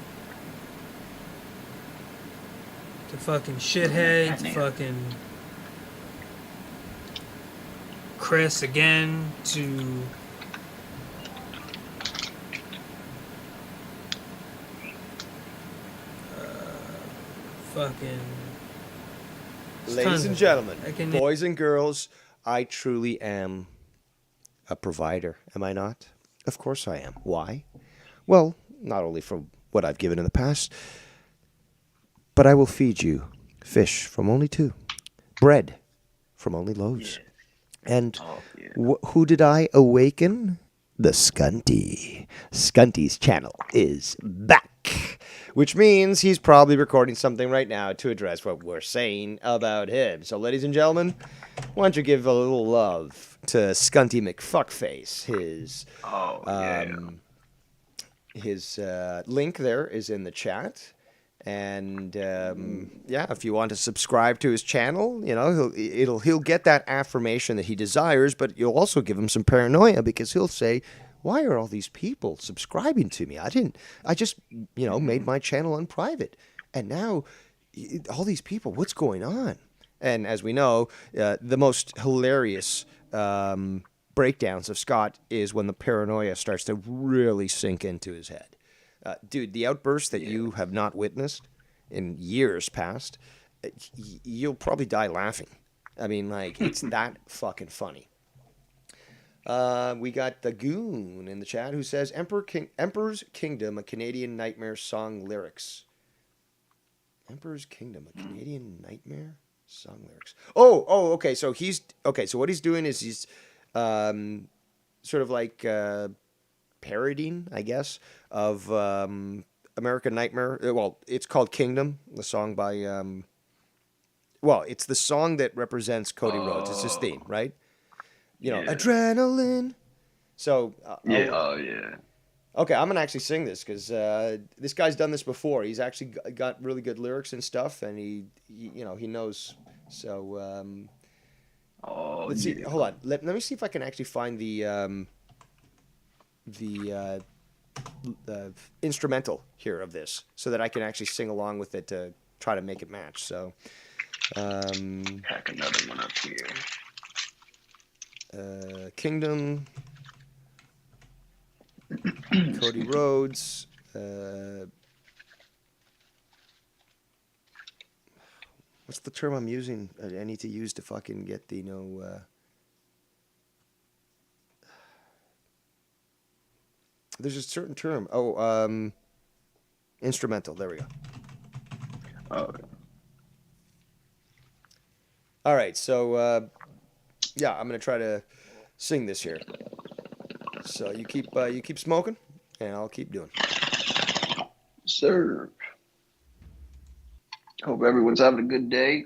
H: to fucking shithead to fucking Chris again to fucking
B: Ladies and gentlemen,
H: I can-
B: boys and girls, I truly am a provider, am I not? Of course I am. Why? Well, not only from what I've given in the past, but I will feed you fish from only two, bread from only loaves. And who did I awaken? The Scunty. Scunty's channel is back, which means he's probably recording something right now to address what we're saying about him. So, ladies and gentlemen, why don't you give a little love to Scunty McFuckface? His link there is in the chat. And yeah, if you want to subscribe to his channel, you know, he'll get that affirmation that he desires, but you'll also give him some paranoia because he'll say, "Why are all these people subscribing to me? I just made my channel unprivate, and now all these people, what's going on?" And as we know, the most hilarious breakdowns of Scott is when the paranoia starts to really sink into his head. Dude, the outburst that you have not witnessed in years past, you'll probably die laughing. I mean, like, it's that fucking funny. We got the Goon in the chat who says, Emperor's Kingdom, a Canadian Nightmare song lyrics. Emperor's Kingdom, a Canadian Nightmare song lyrics. Oh, okay. So so what he's doing is he's sort of like parodying, I guess, of American Nightmare. Well, it's called Kingdom, the song by it's the song that represents Cody Rhodes. It's his theme, right? You know, adrenaline. So
G: yeah.
B: Okay, I'm gonna actually sing this because this guy's done this before. He's actually got really good lyrics and stuff, and he knows. So let's see. Hold on. Let me see if I can actually find the instrumental here of this, so that I can actually sing along with it to try to make it match. So,
G: pack another one up here.
B: Kingdom, Cody Rhodes. What's the term I'm using? I need to use to fucking get the There's a certain term. Instrumental. There we go.
G: Okay.
B: All right. So, yeah, I'm gonna try to sing this here. So you keep smoking, and I'll keep doing.
G: Sir. Hope everyone's having a good day.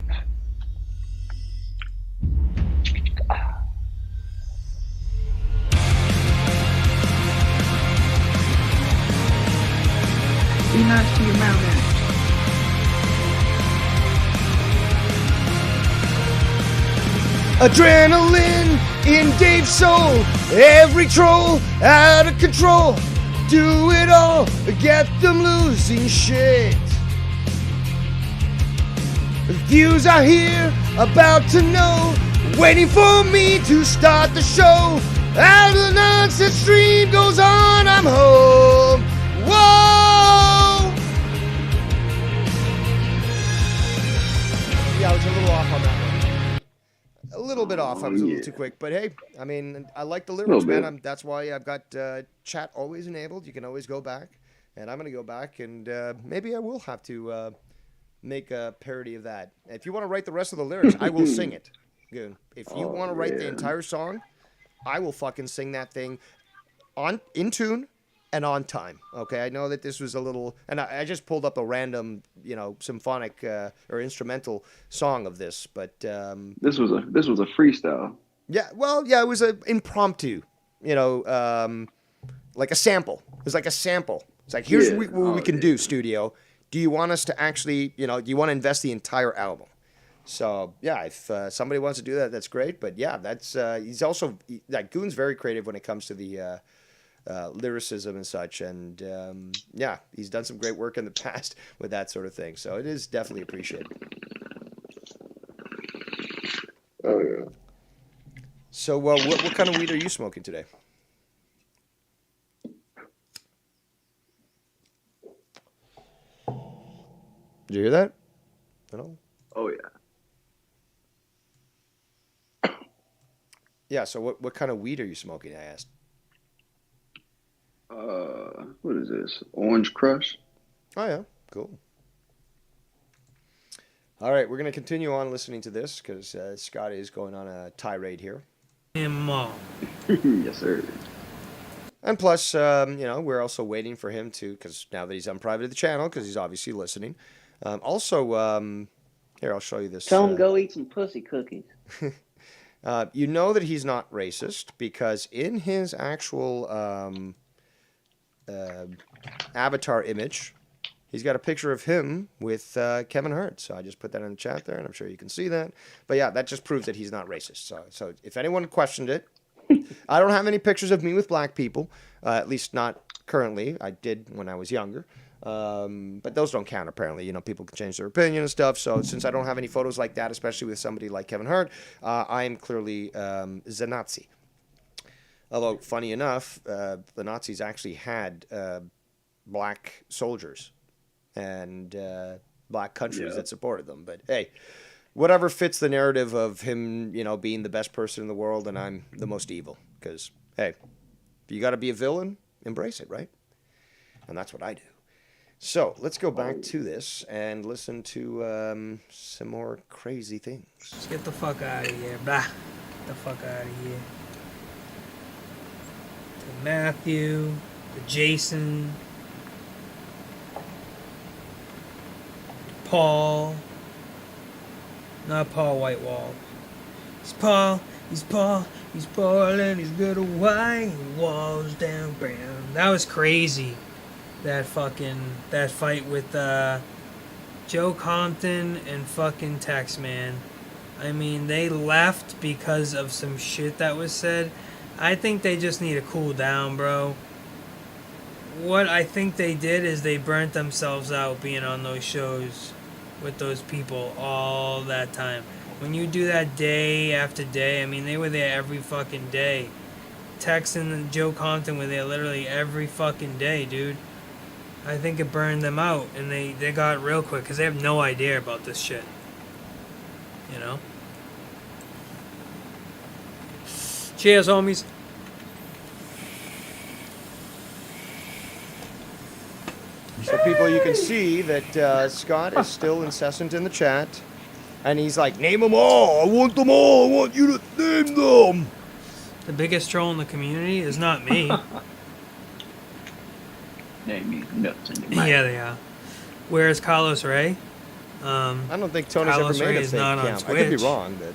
I: Be nice to your mountain.
B: Adrenaline in Dave's soul, every troll out of control. Do it all, get them losing shit. Views are here, about to know, waiting for me to start the show. As the nonsense stream goes on, I'm home. Whoa! Yeah, I was a little off on that one. A little bit off. I was a little too quick, but hey, I mean, I like the lyrics, man. That's why I've got chat always enabled. You can always go back, and I'm gonna go back, and maybe I will have to make a parody of that. If you want to write the rest of the lyrics, I will sing it. Good. If you want to write the entire song, I will fucking sing that thing in tune, and on time. Okay, I know that this was a little, and I just pulled up a random, symphonic or instrumental song of this, but
G: This was a freestyle.
B: yeah, well, yeah, it was an impromptu, like a sample. It was like a sample. It's like, here's
G: Yeah.
B: what we can do, studio. Do you want us to actually, do you want to invest the entire album? So, yeah, if somebody wants to do that, that's great. But, yeah, he's also, Goon's very creative when it comes to the lyricism and such. And, yeah, he's done some great work in the past with that sort of thing. So it is definitely appreciated.
G: Oh yeah.
B: So, what kind of weed are you smoking today? Did you hear that? No.
G: Oh yeah.
B: Yeah. So, what kind of weed are you smoking? I asked.
G: What is this? Orange Crush?
B: Oh yeah, cool. All right, we're gonna continue on listening to this because Scott is going on a tirade here.
H: Him all.
G: Yes, sir.
B: And plus, we're also waiting for him to, because now that he's unprivated the channel, because he's obviously listening. Here, I'll show you this.
J: Tell him go eat some pussy cookies.
B: You know that he's not racist because in his actual avatar image, he's got a picture of him with Kevin Hart. So I just put that in the chat there, and I'm sure you can see that. But yeah, that just proves that he's not racist. So if anyone questioned it, I don't have any pictures of me with black people, at least not currently. I did when I was younger. But those don't count, apparently. People can change their opinion and stuff. So since I don't have any photos like that, especially with somebody like Kevin Hart, I am clearly the Nazi. Although, funny enough, the Nazis actually had black soldiers and black countries that supported them. But hey, whatever fits the narrative of him, being the best person in the world and I'm the most evil. Because, hey, if you got to be a villain, embrace it, right? And that's what I do. So let's go back to this and listen to some more crazy things.
H: Let's get the fuck out of here. Blah. Get the fuck out of here. To Matthew. To Jason. Paul. Not Paul Whitewall. He's Paul. He's Paul and he's got a white walls down brown. That was crazy. That fight with Joe Compton and fucking Tex, man. I mean, they left because of some shit that was said. I think they just need to cool down, bro. What I think they did is they burnt themselves out being on those shows with those people all that time. When you do that day after day, I mean, they were there every fucking day. Tex and Joe Compton were there literally every fucking day, dude. I think it burned them out, and they got real quick, because they have no idea about this shit. Cheers, homies.
B: So people, you can see that Scott is still incessant in the chat. And he's like, name them all. I want them all. I want you to name them.
H: The biggest troll in the community is not me.
J: Name me nuts in your mouth.
H: Yeah, they are. Where's Carlos Ray?
B: I don't think Tony's
H: Carlos
B: ever made
H: Ray
B: a
H: is
B: fake
H: not on
B: account. I could be
H: Twitch.
B: wrong, but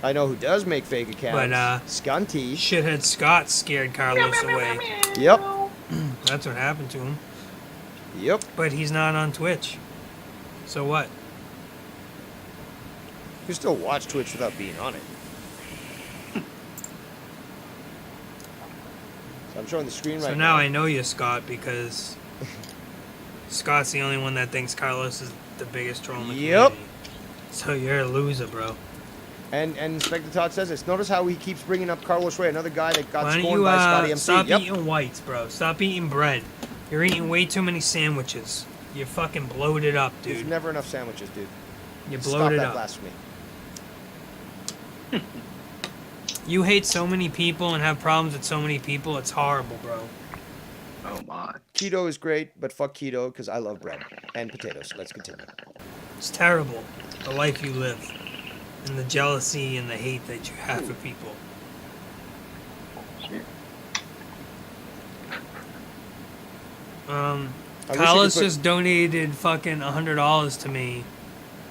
B: I know who does make fake accounts.
H: But,
B: Scunty.
H: Shithead Scott scared Carlos away.
B: Yep.
H: That's what happened to him.
B: Yep.
H: But he's not on Twitch. So what?
B: You can still watch Twitch without being on it. So I'm showing the screen right
H: So now I know you, Scott, because Scott's the only one that thinks Carlos is the biggest troll in the community. So you're a loser, bro.
B: And Inspector Todd says this. Notice how he keeps bringing up Carlos Ray, another guy that got
H: Why don't
B: scorned
H: you
B: by Scotty MC.
H: stop eating whites, bro? Stop eating bread. You're eating way too many sandwiches. You're fucking bloated up,
B: There's
H: dude.
B: never enough sandwiches, dude.
H: You're
B: Stop
H: bloated
B: that
H: up.
B: blasphemy.
H: You hate so many people and have problems with so many people. It's horrible, bro.
G: Oh my.
B: Keto is great, but fuck keto because I love bread and potatoes. Let's continue.
H: It's terrible, the life you live, and the jealousy and the hate that you have for people.
G: Shit.
B: I wish you
H: Carlos
B: could put-
H: just donated fucking $100 to me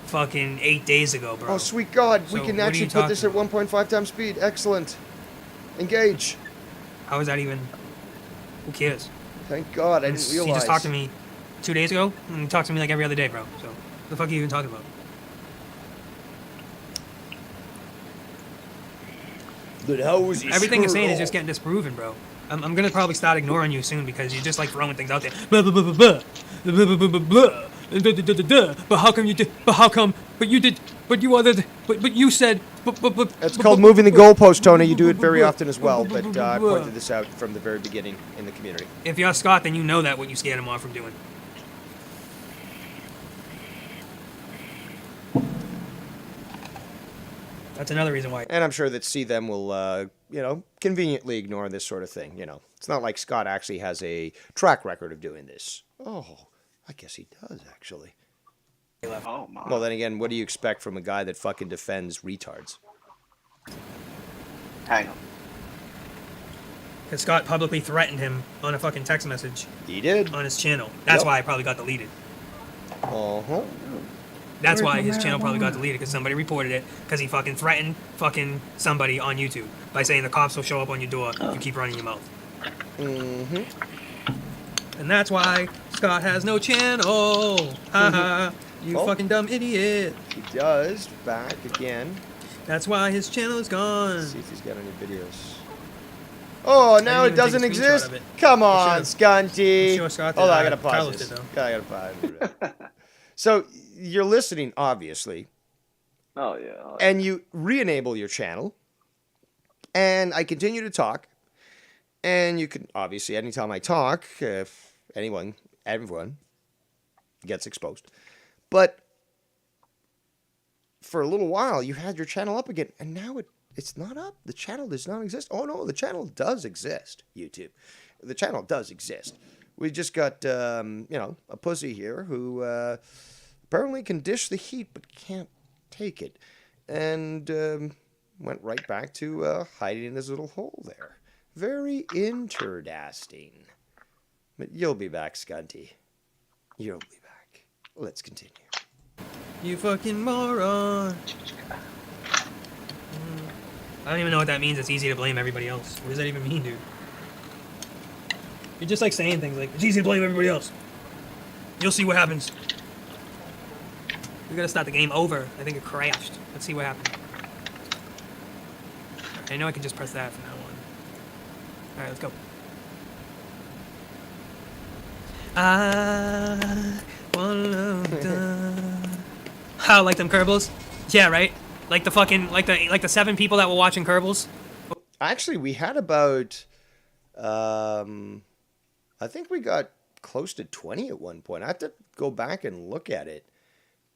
H: fucking 8 days ago, bro.
B: Oh, sweet God.
H: So
B: We can
H: what are
B: actually
H: you
B: put this at
H: talking
B: 1.5 times speed. Excellent. Engage.
H: How is that even? Who cares?
B: Thank God. I didn't realize.
H: He just talked to me 2 days ago, and he talks to me like every other day, bro. So, what the fuck are you even talking about?
B: But how was he
H: Everything you're
B: screwed
H: saying is
B: up?
H: just getting disproven, bro. I'm gonna probably start ignoring you soon because you're just like throwing things out there. Blah, blah, blah, blah, blah. Blah, blah, blah, blah, blah. Da, da, da, da, da. But how come you did? But how come? But you did? But you other? But you said? But,
B: It's called moving the goalpost, Tony. You do it very often as well, but I pointed this out from the very beginning in the community.
H: If you're Scott, then you know that what you scared him off from doing. That's another reason why.
B: And I'm sure that See Them will, conveniently ignore this sort of thing. It's not like Scott actually has a track record of doing this. Oh, I guess he does, actually.
G: Oh my.
B: Well, then again, what do you expect from a guy that fucking defends retards?
G: Hang on.
H: Because Scott publicly threatened him on a fucking text message
B: He did.
H: on his channel. That's
B: Yep.
H: why it probably got deleted.
B: Uh-huh.
H: That's
I: Where's
H: why
I: the
H: his channel probably got
I: marijuana?
H: deleted, because somebody reported it, because he fucking threatened fucking somebody on YouTube by saying the cops will show up on your door if you keep running your mouth.
B: Mm-hmm.
H: And that's why Scott has no channel. Haha. You
B: Oh.
H: fucking dumb idiot.
B: He does. Back again.
H: That's why his channel is gone.
B: Let's see if he's got any videos. Oh, now it
H: even take a
B: doesn't
H: screenshot
B: exist?
H: of it.
B: Come
H: I
B: on,
H: should've.
B: Scunty.
H: I'm sure Scott did.
B: Hold on, I gotta
H: Carlos
B: pause this.
H: did, though.
B: I gotta pause. So, you're listening, obviously,
G: Oh yeah.
B: and you re-enable your channel, and I continue to talk, and you can, obviously, anytime I talk, if everyone gets exposed. But for a little while, you had your channel up again, and now it's not up. The channel does not exist. Oh, no, the channel does exist, YouTube. The channel does exist. We just got, a pussy here who apparently can dish the heat but can't take it. And went right back to hiding in his little hole there. Very interesting. But you'll be back, Scunty. You'll be back. Let's continue.
H: You fucking moron. I don't even know what that means. It's easy to blame everybody else. What does that even mean, dude? You're just like saying things like, it's easy to blame everybody else. You'll see what happens. We gotta start the game over. I think it crashed. Let's see what happened. I know I can just press that from now on. Alright, let's go. I wanna love done. How, like them Kerbals? Yeah, right? Like the fucking, like the 7 people that were watching Kerbals?
B: Actually, we had about, I think we got close to 20 at one point. I have to go back and look at it.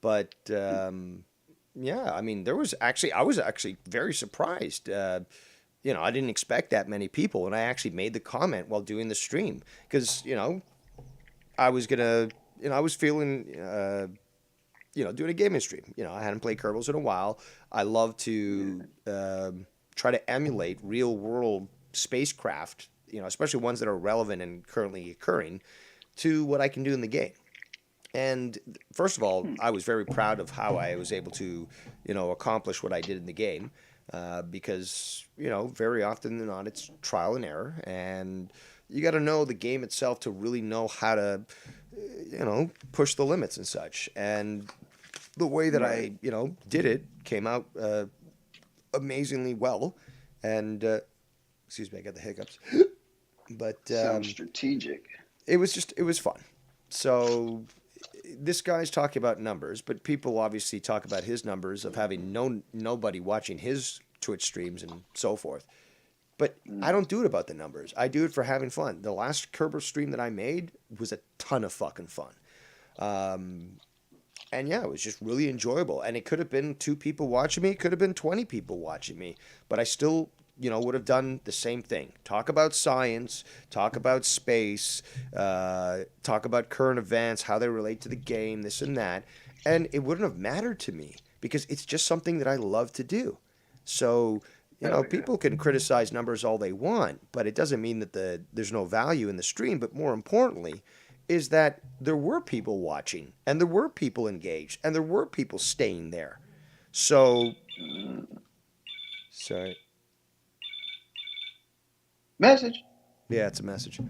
B: But, yeah, I mean, I was actually very surprised. I didn't expect that many people. And I actually made the comment while doing the stream. Because, I was feeling, doing a gaming stream. I hadn't played Kerbals in a while. I love to try to emulate real world spacecraft, especially ones that are relevant and currently occurring, to what I can do in the game. And first of all, I was very proud of how I was able to, accomplish what I did in the game, because, very often than not, it's trial and error, and you got to know the game itself to really know how to, push the limits and such. And the way that I, did it came out amazingly well. And, excuse me, I got the hiccups. But
G: Sounds strategic.
B: it was fun. So this guy's talking about numbers, but people obviously talk about his numbers of having nobody watching his Twitch streams and so forth. But I don't do it about the numbers. I do it for having fun. The last Kerber stream that I made was a ton of fucking fun. And yeah, it was just really enjoyable. And it could have been 2 people watching me. It could have been 20 people watching me. But I still, would have done the same thing. Talk about science, talk about space, talk about current events, how they relate to the game, this and that. And it wouldn't have mattered to me because it's just something that I love to do. So, people can criticize numbers all they want, but it doesn't mean that there's no value in the stream. But more importantly, is that there were people watching, and there were people engaged, and there were people staying there. So, sorry.
G: Message.
B: Yeah, it's a message.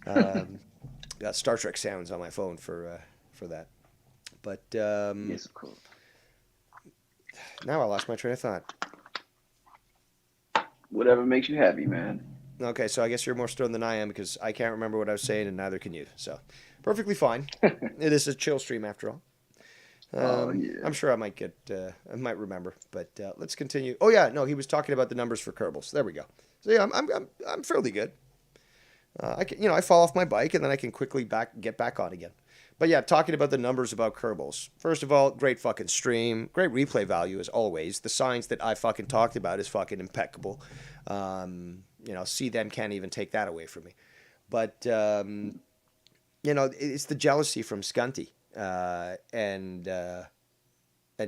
B: Got Star Trek sounds on my phone for that. But
G: Yes, of course.
B: now I lost my train of thought.
G: Whatever makes you happy, man.
B: Okay, so I guess you're more stoned than I am because I can't remember what I was saying, and neither can you. So, perfectly fine. It is a chill stream after all.
G: Yeah.
B: I'm sure I might I might remember, but let's continue. Oh yeah, no, he was talking about the numbers for Kerbals. There we go. So yeah, I'm fairly good. I fall off my bike and then I can quickly get back on again. But yeah, talking about the numbers about Kerbals. First of all, great fucking stream, great replay value as always. The signs that I fucking talked about is fucking impeccable. See them can't even take that away from me. But it's the jealousy from Scunty and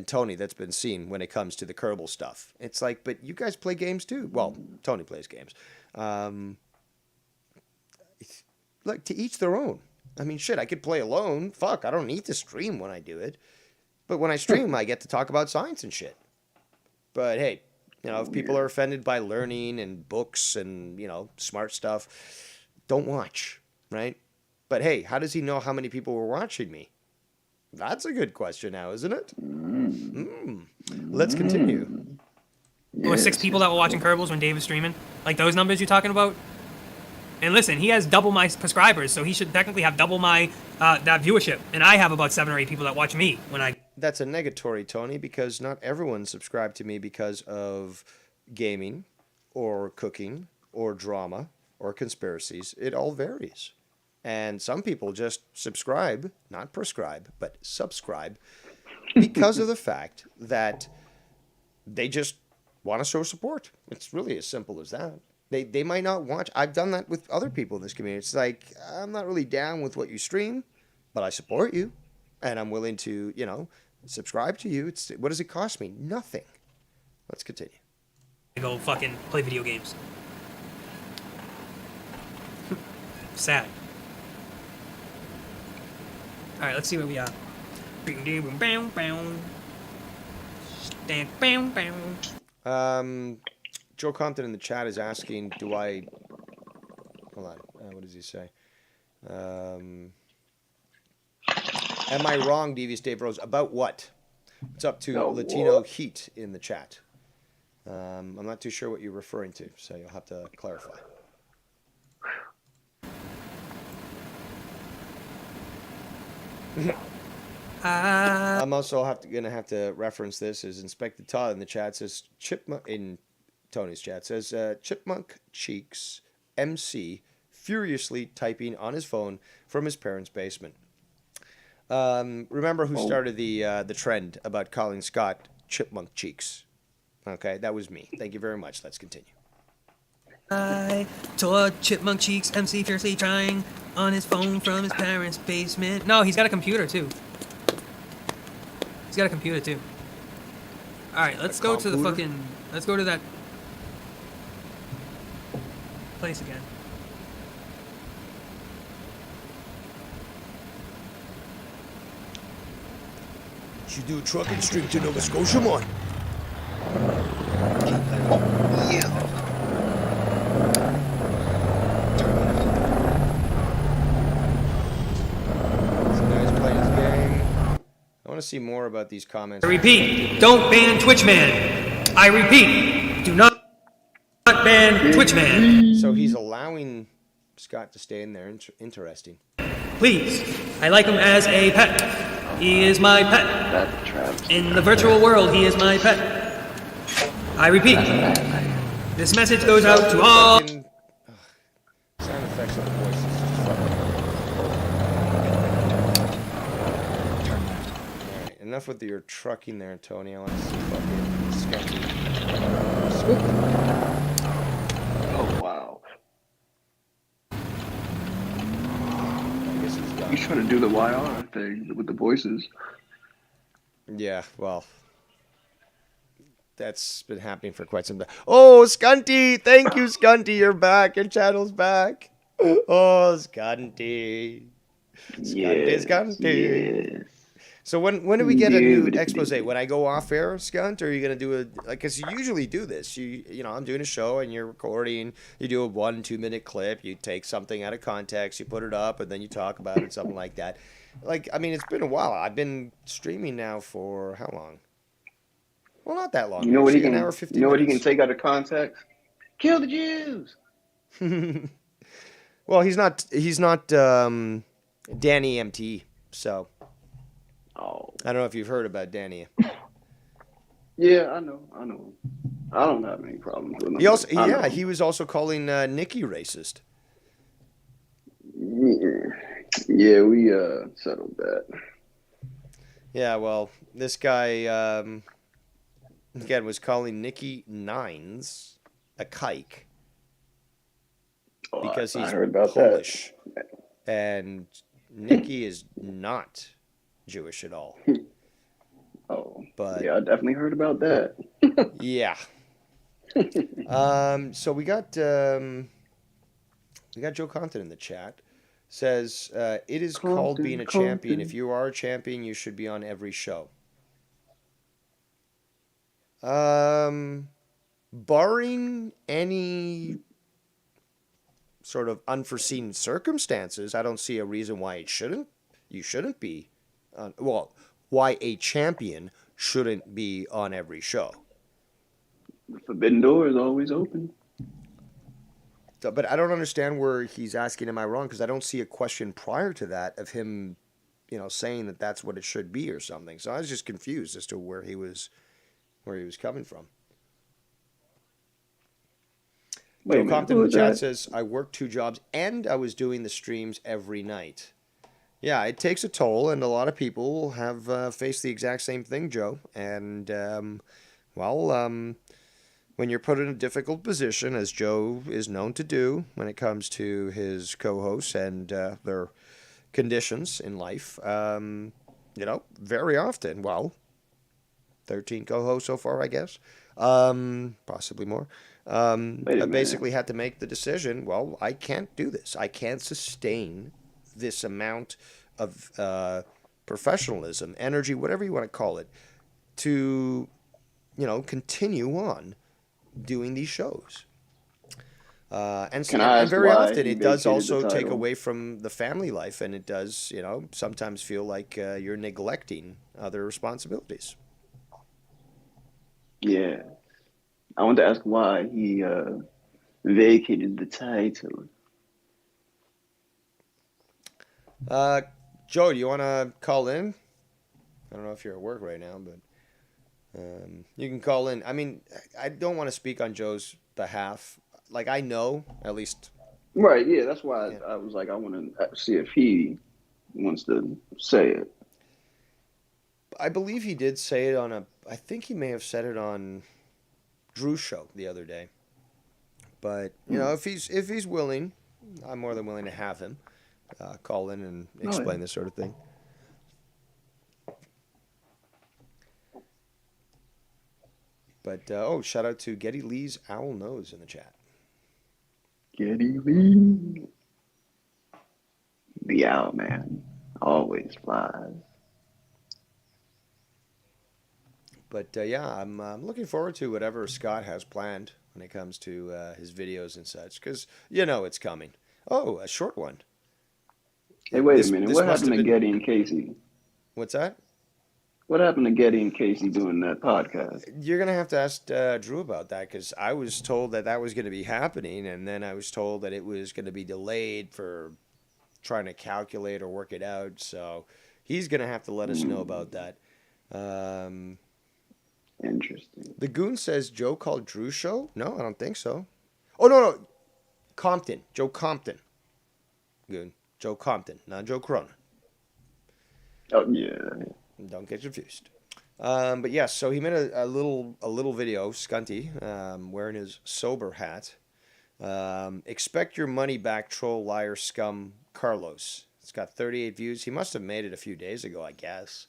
B: Tony that's been seen when it comes to the Kerbal stuff. It's like, but you guys play games too. Well, Tony plays games. Look, to each their own. I mean, shit, I could play alone. Fuck, I don't need to stream when I do it. But when I stream, I get to talk about science and shit. But hey, if people are offended by learning and books and, smart stuff, don't watch, right? But hey, how does he know how many people were watching me? That's a good question now, isn't it? Let's continue.
H: There were 6 people that were watching Kerbals when Dave was streaming. Like those numbers you're talking about. And listen, he has double my subscribers, so he should technically have double my that viewership. And I have about 7 or 8 people that watch me when I.
B: That's a negatory, Tony, because not everyone subscribed to me because of gaming, or cooking, or drama, or conspiracies. It all varies. And some people just subscribe, not prescribe, but subscribe, because of the fact that they just want to show support. It's really as simple as that. They might not watch. I've done that with other people in this community. It's like, I'm not really down with what you stream, but I support you, and I'm willing to, subscribe to you. What does it cost me? Nothing. Let's continue.
H: go fucking play video games. Sad. Alright, let's see where we are.
B: Joe Compton in the chat is asking, hold on, what does he say? Am I wrong, Devious Dave Rose? About what? It's up to Latino Heat in the chat. I'm not too sure what you're referring to, so you'll have to clarify. I'm also gonna have to reference this as Inspector Todd in the chat says in Tony's chat says Chipmunk Cheeks MC furiously typing on his phone from his parents' basement. Remember who started the trend about calling Scott Chipmunk Cheeks? Okay, that was me. Thank you very much. Let's continue.
H: I saw Chipmunk Cheeks MC fiercely trying on his phone from his parents' basement. No, he's got a computer too. He's got a computer too. Alright, let's go to the fucking... Let's go to that place again.
B: You do a trucking stream to Nova Scotia, man. Yeah. This guy's playing his game. I want to see more about these comments.
H: I repeat, don't ban Twitchman. I repeat, do not ban Twitchman.
B: So he's allowing Scott to stay in there. Interesting.
H: Please, I like him as a pet. He is my pet. In the virtual world, he is my pet. I repeat, this message goes out to all...
B: Sound effects on voices. Alright, enough with your trucking there, Tony. I want to see fucking sketchy.
G: Oh, wow. He's trying to do the YR thing with the voices.
B: Yeah, well, that's been happening for quite some time. Oh, Scunty! Thank you, Scunty. You're back. Your channel's back. Oh, Scunty.
G: Yes,
B: Scunty.
G: yes.
B: So when do we get a new
G: Dude.
B: expose? When I go off air, Scunt, or are you gonna do a like? Because you usually do this. You know, I'm doing a show and you're recording. You do a 1-2 minute clip. You take something out of context, you put it up, and then you talk about it, something like that. Like, I mean, it's been a while. I've been streaming now for how long? Well, not that long.
G: You know what he
B: Actually, an hour
G: can?
B: 50
G: You know what he can
B: minutes.
G: take out of context? Kill the Jews.
B: Well, he's not. He's not Danny MT. So
G: Oh,
B: I don't know if you've heard about Danny.
G: yeah, I know. I don't have any problems with him.
B: He also,
G: But I know.
B: yeah, he was also calling Nikki racist.
G: Yeah, we settled that.
B: Yeah, well, this guy again was calling Nikki Nines a kike
G: Oh,
B: because
G: I
B: he's
G: heard about
B: Polish, and Nikki is not Jewish at all.
G: that. Oh,
B: But
G: yeah, I definitely heard about that.
B: yeah. So we got Joe Compton in the chat. Says it is called being a champion. If you are a champion, you should be on every show. Barring any sort of unforeseen circumstances, I don't see a reason why it shouldn't. You shouldn't be. Well, why a champion shouldn't be on every show.
G: The forbidden door is always open.
B: So, but I don't understand where he's asking, am I wrong? Because I don't see a question prior to that of him, saying that that's what it should be or something. So I was just confused as to where he was coming from.
G: Wait a
B: Joe
G: minute,
B: Compton
G: who
B: in the
G: is
B: chat
G: that?
B: says, I worked 2 jobs and I was doing the streams every night. Yeah, it takes a toll, and a lot of people have faced the exact same thing, Joe. And, when you're put in a difficult position, as Joe is known to do when it comes to his co-hosts and their conditions in life, very often, 13 co-hosts so far, I guess, possibly more,
G: Wait a
B: I
G: minute.
B: basically had to make the decision, I can't do this. I can't sustain this amount of professionalism, energy, whatever you want to call it, to, continue on doing these shows. And
G: Can I ask
B: very
G: why
B: often
G: he
B: it does
G: vacated the
B: also take
G: title?
B: away from the family life, and it does, sometimes feel like you're neglecting other responsibilities.
G: Yeah. I wanted to ask why he vacated the title.
B: Joe, do you want to call in? I don't know if you're at work right now, but you can call in. I mean, I don't want to speak on Joe's behalf. Like, I know, at least.
G: Right, yeah, that's why
B: Yeah.
G: I was like, I want to see if he wants to say it.
B: I believe he did say it I think he may have said it on Drew's show the other day. But, if he's willing, I'm more than willing to have him call in and explain this sort of thing. But, shout out to Getty Lee's Owl Nose in the chat.
G: Getty Lee. The owl man always flies.
B: But, I'm looking forward to whatever Scott has planned when it comes to his videos and such. Because, it's coming. Oh, a short one.
G: Hey, wait
B: This-
G: a minute.
B: this
G: What
B: must
G: happened to
B: have been-
G: Getty and Casey?
B: What's that?
G: What happened to Getty and Casey doing that podcast?
B: You're going to have to ask Drew about that, because I was told that was going to be happening, and then I was told that it was going to be delayed for trying to calculate or work it out. So he's going to have to let us know about that.
G: Interesting.
B: The Goon says Joe called Drew's show? No, I don't think so. Oh, no. Compton. Joe Compton. Goon. Joe Compton, not Joe Corona.
G: Oh, yeah.
B: Don't get confused. But yes, so he made a little video, Scunty, wearing his sober hat. Expect your money back, troll, liar, scum, Carlos. It's got 38 views. He must have made it a few days ago, I guess.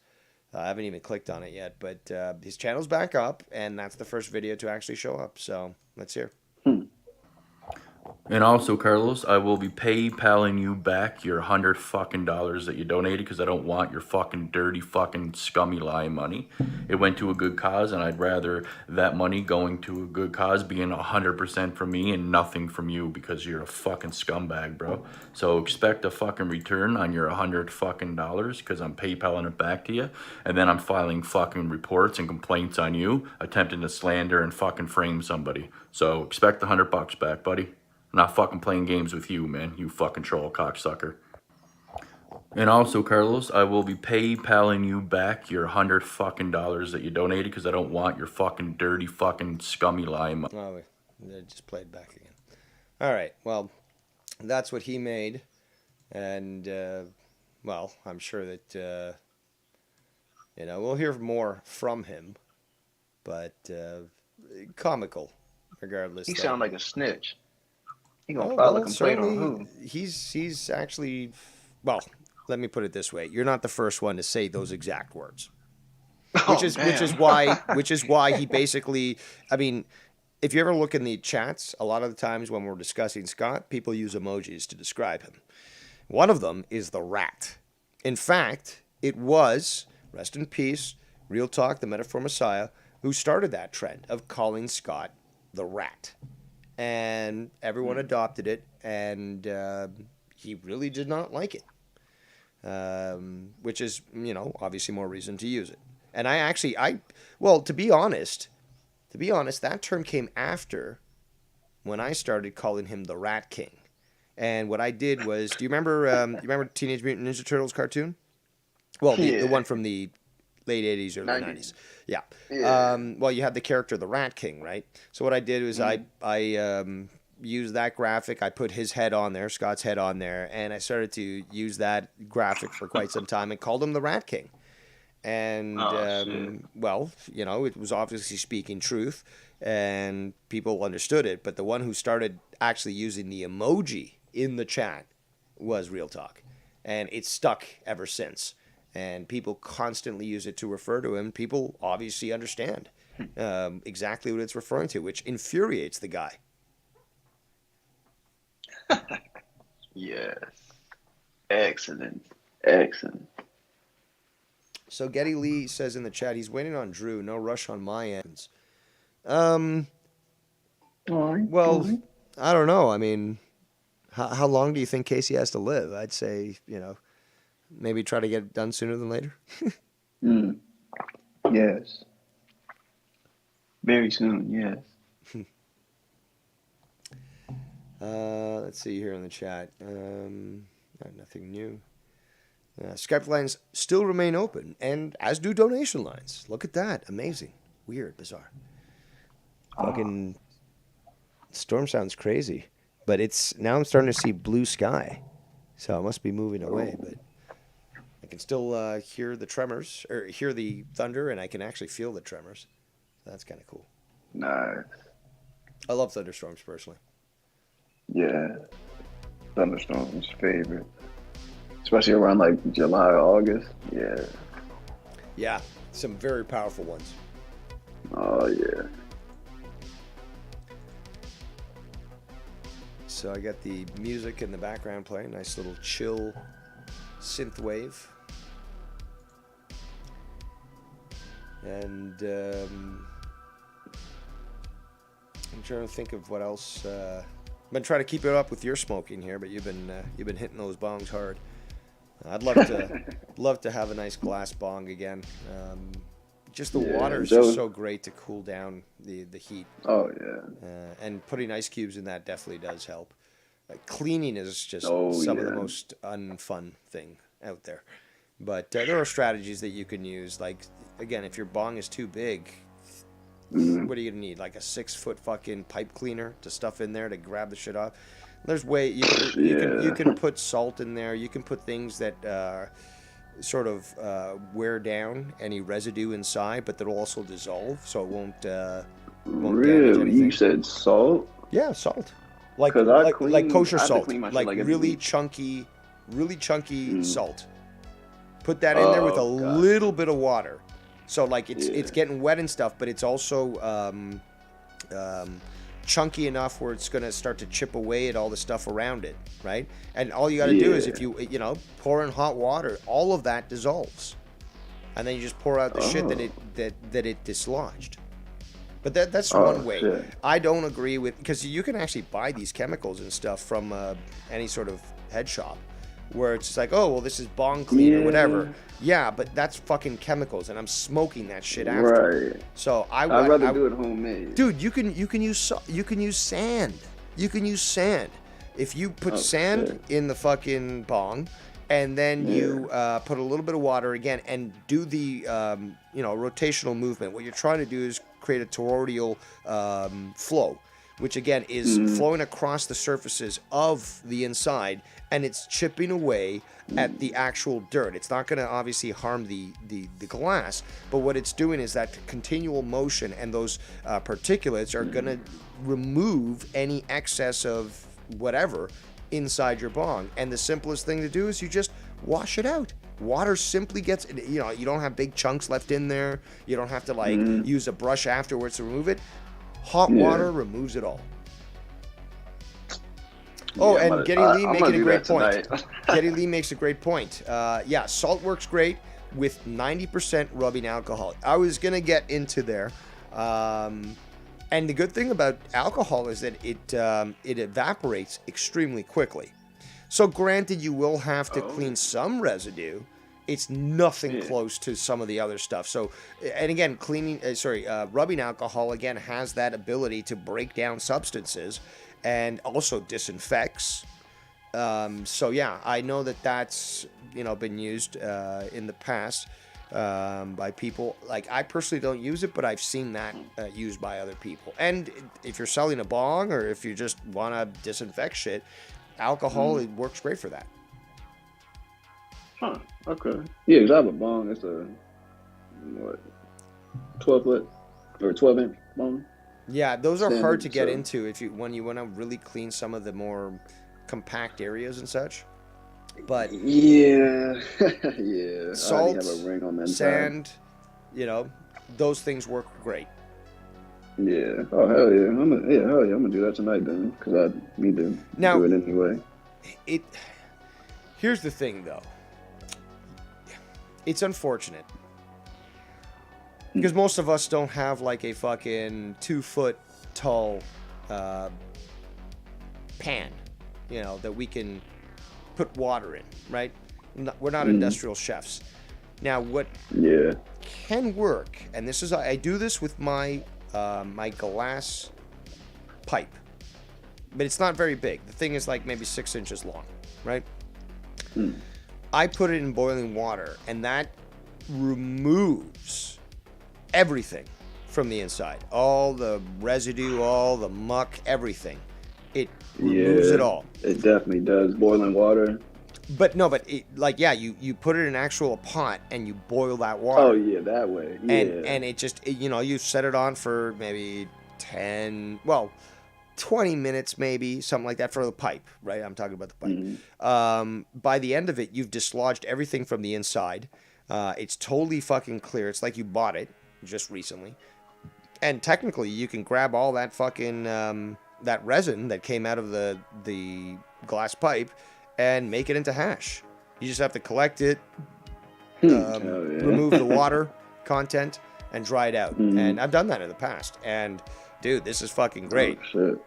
B: I haven't even clicked on it yet, but his channel's back up, and that's the first video to actually show up. So let's hear.
K: And also, Carlos, I will be PayPaling you back your $100 that you donated because I don't want your fucking dirty, fucking scummy lying money. It went to a good cause, and I'd rather that money going to a good cause being 100% from me and nothing from you because you're a fucking scumbag, bro. So expect a fucking return on your $100 because I'm PayPaling it back to you, and then I'm filing fucking reports and complaints on you, attempting to slander and fucking frame somebody. So expect the $100 back, buddy. I'm not fucking playing games with you, man. You fucking troll cocksucker. And also, Carlos, I will be PayPaling you back your $100 that you donated because I don't want your fucking dirty, fucking scummy lying.
B: Oh, they just played back again. All right. Well, that's what he made, and well, I'm sure that we'll hear more from him, but comical, regardless.
G: He sound like a snitch. He gonna
B: Oh,
G: file a
B: well,
G: complaint on
B: certainly,
G: who?
B: he's actually, well, let me put it this way: you're not the first one to say those exact words, which is why he basically, I mean, if you ever look in the chats, a lot of the times when we're discussing Scott, people use emojis to describe him. One of them is the rat. In fact, it was, rest in peace, Real Talk, the Metaphor Messiah, who started that trend of calling Scott the rat. And everyone adopted it, and he really did not like it, which is, obviously more reason to use it. And to be honest, that term came after when I started calling him the Rat King. And what I did was, do you remember Teenage Mutant Ninja Turtles cartoon? Well, the one from the late 80s, early 90s. Yeah. Well, you had the character, the Rat King, right? So what I did was I used that graphic. I put his head on there, Scott's head on there, and I started to use that graphic for quite some time and called him the Rat King. And, well, it was obviously speaking truth, and people understood it. But the one who started actually using the emoji in the chat was Real Talk. And it's stuck ever since. And people constantly use it to refer to him. People obviously understand exactly what it's referring to, which infuriates the guy.
G: Yes. Excellent. Excellent.
B: So Getty Lee says in the chat, he's waiting on Drew. No rush on my ends. Well, I don't know. I mean, how long do you think Casey has to live? I'd say, maybe try to get it done sooner than later.
G: Yes. Very soon, yes.
B: Let's see here in the chat. Nothing new. Skype lines still remain open, and as do donation lines. Look at that. Amazing. Weird. Bizarre. Fucking storm sounds crazy. But now I'm starting to see blue sky. So it must be moving away, but I can still hear the tremors, or hear the thunder, and I can actually feel the tremors. So that's kind of cool.
G: Nice.
B: I love thunderstorms personally.
G: Yeah. Thunderstorms favorite. Especially around like July, August. Yeah.
B: Yeah, some very powerful ones.
G: Oh yeah.
B: So I got the music in the background playing, nice little chill synth wave. And I'm trying to think of what else. I've been trying to keep it up with your smoking here, but you've been hitting those bongs hard. I'd love to have a nice glass bong again. Just the water is just so great to cool down the heat.
G: Oh yeah.
B: And putting ice cubes in that definitely does help. Cleaning is just some of the most unfun thing out there. But there are strategies that you can use. Like, again, if your bong is too big, what are you gonna need? Like a 6-foot fucking pipe cleaner to stuff in there to grab the shit off. There's you can put salt in there. You can put things that sort of wear down any residue inside, but that'll also dissolve, so it won't damage anything.
G: You said salt?
B: Yeah, salt. Like kosher salt, like really chunky salt. Put that in there with a little bit of water, so like it's getting wet and stuff, but it's also chunky enough where it's going to start to chip away at all the stuff around it, right? And all you got to do is if you pour in hot water, all of that dissolves. And then you just pour out the shit that it dislodged. But that's one way.
G: Shit.
B: I don't agree with, because you can actually buy these chemicals and stuff from any sort of head shop, where it's just like, oh, well, this is bong clean or whatever. Yeah, but that's fucking chemicals, and I'm smoking that shit after.
G: Right.
B: So
G: I'd rather do it homemade.
B: Dude, you can use sand. You can use sand. If you put sand in the fucking bong, and then you put a little bit of water again, and do the rotational movement. What you're trying to do is create a toroidal flow, which again is flowing across the surfaces of the inside, and it's chipping away at the actual dirt. It's not going to obviously harm the glass, but what it's doing is that continual motion, and those particulates are going to remove any excess of whatever inside your bong. And the simplest thing to do is you just wash it out. Water simply gets, you don't have big chunks left in there. You don't have to use a brush afterwards to remove it. Hot water removes it all. Oh, and Getty Lee making a great point. Getty Lee makes a great point. Salt works great with 90% rubbing alcohol. I was going to get into there. And the good thing about alcohol is that it evaporates extremely quickly. So granted, you will have to clean some residue. It's nothing close to some of the other stuff. So, and again, rubbing alcohol again has that ability to break down substances and also disinfects. I know that's been used in the past by people. Like, I personally don't use it, but I've seen that used by other people. And if you're selling a bong, or if you just want to disinfect shit, alcohol it works great for that.
G: Huh. Okay. Yeah, because I have a bong. It's a 12-foot or 12-inch bong.
B: Yeah, those are hard to get
G: so.
B: into when you want to really clean some of the more compact areas and such. But
G: yeah,
B: salt,
G: I have a ring on that
B: sand, those things work great.
G: Yeah. Oh hell yeah! I'm gonna do that tonight then, because I need to do it anyway.
B: Here's the thing though. It's unfortunate because most of us don't have like a fucking 2-foot tall pan, that we can put water in, right? We're not industrial chefs. Now, what can work, and this is, I do this with my my glass pipe, but it's not very big. The thing is like maybe 6 inches long, right? I put it in boiling water, and that removes everything from the inside. All the residue, all the muck, everything. It removes it all.
G: It definitely does. Boiling water.
B: But you put it in an actual pot and you boil that water.
G: Oh yeah, that way. Yeah.
B: And it just, you set it on for maybe 20 minutes maybe, something like that for the pipe, right? I'm talking about the pipe. By the end of it, you've dislodged everything from the inside. It's totally fucking clear. It's like you bought it just recently. And technically, you can grab all that fucking, that resin that came out of the glass pipe and make it into hash. You just have to collect it, remove the water content, and dry it out. And I've done that in the past. And dude, this is fucking great.
G: Oh, shit.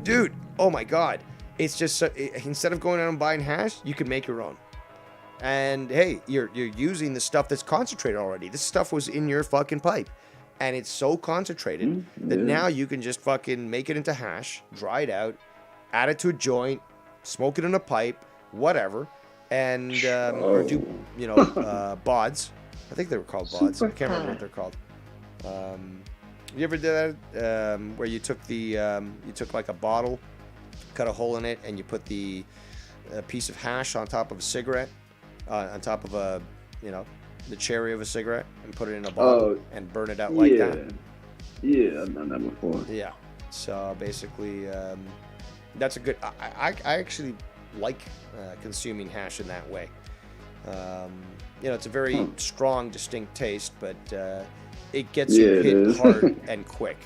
B: Dude, oh my God. It's just, instead of going out and buying hash, you can make your own. And hey, you're using the stuff that's concentrated already. This stuff was in your fucking pipe. And it's so concentrated that now you can just fucking make it into hash, dry it out, add it to a joint, smoke it in a pipe, whatever, and or do bods. I think they were called bods. I can't remember what they're called. You ever did that where you took like a bottle, cut a hole in it, and you put a piece of hash on top of a cigarette, on top of the cherry of a cigarette, and put it in a bottle and burn it out like that?
G: Yeah, I've done that before.
B: Yeah. So basically, that's a good. I actually like consuming hash in that way. It's a very strong, distinct taste, but it gets you hit hard and quick.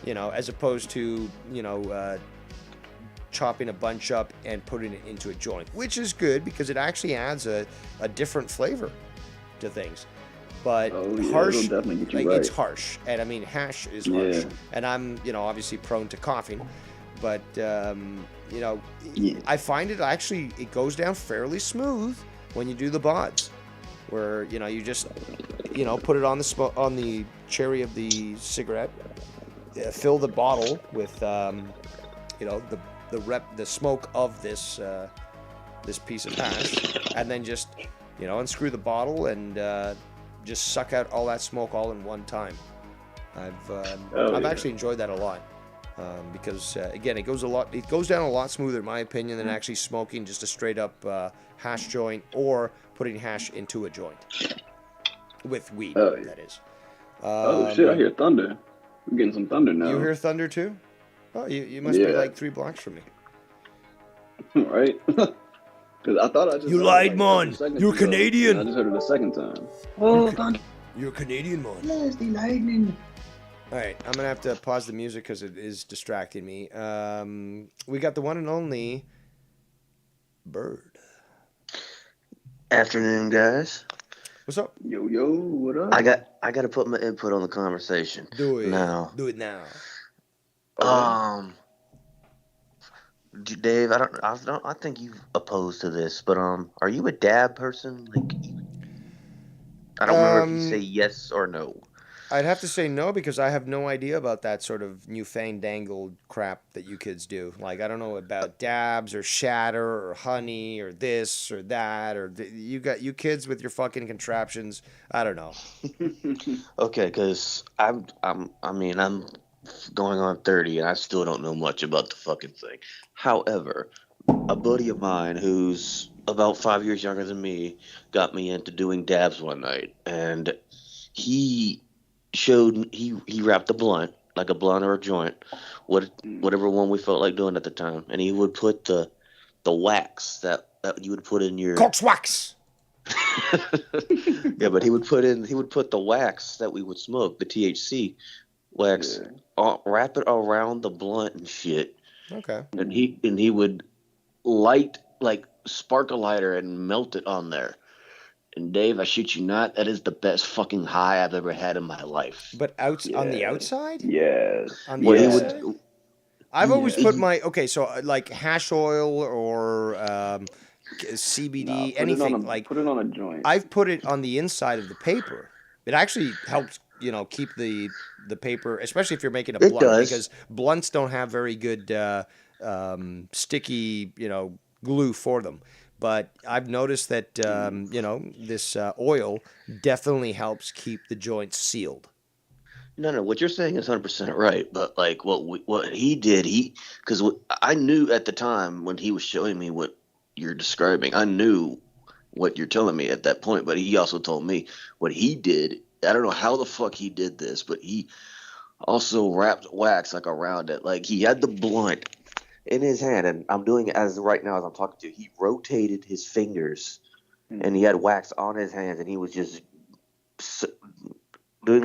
B: as opposed to chopping a bunch up and putting it into a joint, which is good because it actually adds a different flavor to things. But harsh,
G: it'll definitely get you
B: it's
G: right.
B: harsh, and I mean hash is harsh,
G: Yeah.
B: and I'm obviously prone to coughing, but I find it goes down fairly smooth when you do the bods, where you just put it on the cherry of the cigarette, fill the bottle with the smoke of this piece of hash, and then just unscrew the bottle and just suck out all that smoke all in one time. I've actually enjoyed that a lot because again, it goes down a lot smoother in my opinion than actually smoking just a straight up hash joint or putting hash into a joint with weed. That is.
G: Shit! I hear thunder. We're getting some thunder now.
B: You hear thunder too? Oh, you must be like 3 blocks from me.
G: Right? Because I thought I just
B: You
G: heard
B: lied,
G: it,
B: man.
G: a second
B: You're
G: ago,
B: Canadian.
G: and I just heard it a second time. Oh, thunder!
B: You're Canadian, man.
G: Nasty lightning.
B: All right, I'm gonna have to pause the music because it is distracting me. We got the one and only Bird.
L: Afternoon, guys.
B: What's up?
G: Yo, what up?
L: I got to put my input on the conversation.
B: Do it
L: now.
B: Do it now.
L: Dave, I think you opposed to this, but are you a dab person? Like, I don't remember if you say yes or no.
B: I'd have to say no because I have no idea about that sort of newfangled crap that you kids do. Like, I don't know about dabs or shatter or honey or this or that or you kids with your fucking contraptions. I don't know.
L: Okay, because I'm going on 30 and I still don't know much about the fucking thing. However, a buddy of mine who's about 5 years younger than me got me into doing dabs one night, and he wrapped a blunt, like a blunt or a joint, whatever one we felt like doing at the time, and he would put the wax that you would put in your
B: Cox wax.
L: Yeah, but he would put the wax that we would smoke, the THC wax, wrap it around the blunt and shit.
B: Okay.
L: And he would spark a lighter and melt it on there. And Dave, I shit you not, that is the best fucking high I've ever had in my life.
B: But on the outside?
G: Yes.
B: On the outside? I've always put so like hash oil or CBD, anything
G: put it on a joint.
B: I've put it on the inside of the paper. It actually helps, keep the paper, especially if you're making a blunt, because blunts don't have very good sticky, glue for them. But I've noticed that this oil definitely helps keep the joints sealed.
L: No, what you're saying is 100% right. But like what he did, because I knew at the time when he was showing me what you're describing, I knew what you're telling me at that point. But he also told me what he did. I don't know how the fuck he did this, but he also wrapped wax around it. Like, he had the blunt in his hand, and I'm doing it as right now as I'm talking to you. He rotated his fingers, and he had wax on his hands, and he was just doing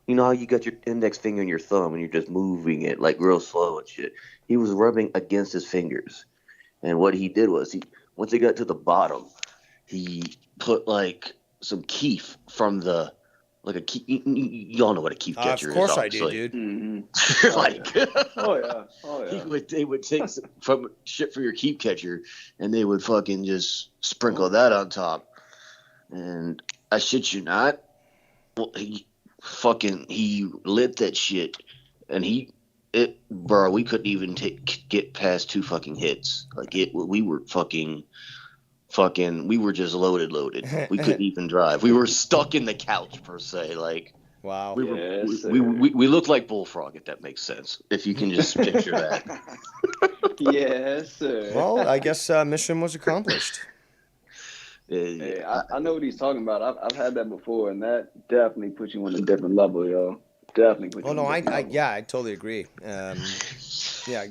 L: you know how you got your index finger and your thumb, and you're just moving it like real slow and shit. He was rubbing against his fingers, and what he did was once he got to the bottom, he put some keef from the. You all know what a keef catcher is.
B: Of course
L: obviously.
B: I do, dude.
L: Mm-hmm.
G: Oh yeah.
L: They would take some from shit for your keep catcher, and they would fucking just sprinkle that on top. And I shit you not, he lit that shit, and we couldn't even get past 2 fucking hits. We were we were just loaded. We couldn't even drive. We were stuck in the couch per se.
B: Wow.
L: We looked like Bullfrog, if that makes sense. If you can just picture that.
G: Yes, sir.
B: Well, I guess mission was accomplished.
G: Hey, I know what he's talking about. I've had that before, and that definitely puts you on a different level, yo. Definitely puts you on a different level.
B: I totally agree.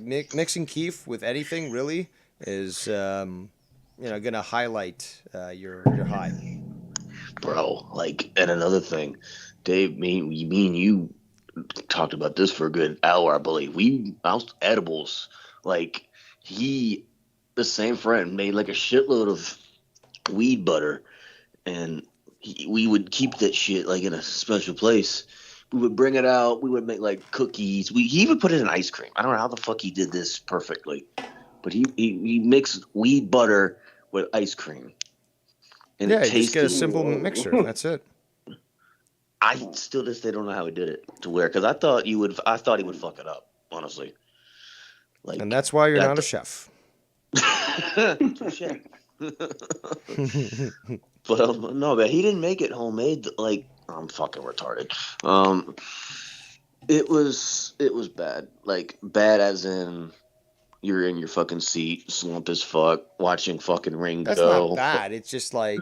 B: Mixing keef with anything really is gonna highlight your high.
L: Bro, and another thing, Dave, me and you talked about this for a good hour, I believe. We bounced edibles. Like the same friend made like a shitload of weed butter, and we would keep that shit like in a special place. We would bring it out. We would make like cookies. He even put it in ice cream. I don't know how the fuck he did this perfectly, but he mixed weed butter with ice cream, and
B: Yeah,
L: it
B: you just get a
L: tasted.
B: simple mixture. That's it.
L: I still to this day don't know how he did it to where, because I thought he would fuck it up, honestly. Like,
B: And that's why you're
L: that-
B: not a chef.
L: Touche. But no, man, he didn't make it homemade. Like, I'm fucking retarded. It was bad. Like, bad as in you're in your fucking seat, slump as fuck, watching fucking Ring
B: That's
L: go.
B: not bad. It's just like,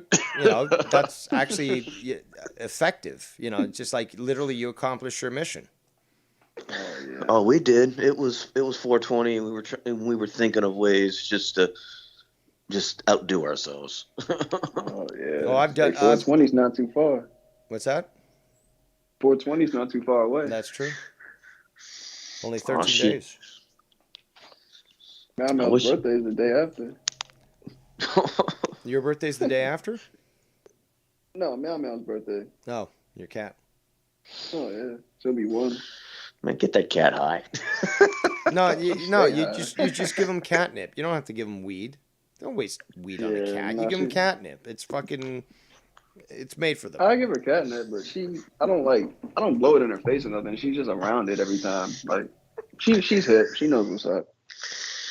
B: that's actually effective. It's just like literally you accomplish your mission.
L: Oh, we did. It was 420, and we were thinking of ways just to outdo ourselves.
M: Oh yeah.
B: Oh, I've done.
M: 420's not too far.
B: What's that?
M: 420's not too far away.
B: That's true. Only 13
L: shit.
B: days.
M: Mel's birthday is the day after.
B: Your birthday's the day after?
M: No, Mel's birthday.
B: No, your cat.
M: Oh yeah, she'll be one.
L: Man, get that cat high.
B: You just give him catnip. You don't have to give him weed. Don't waste weed on a cat. You give him catnip. It's made for them.
M: I give her catnip, but I don't blow it in her face or nothing. She's just around it every time. Like she's hip. She knows what's up.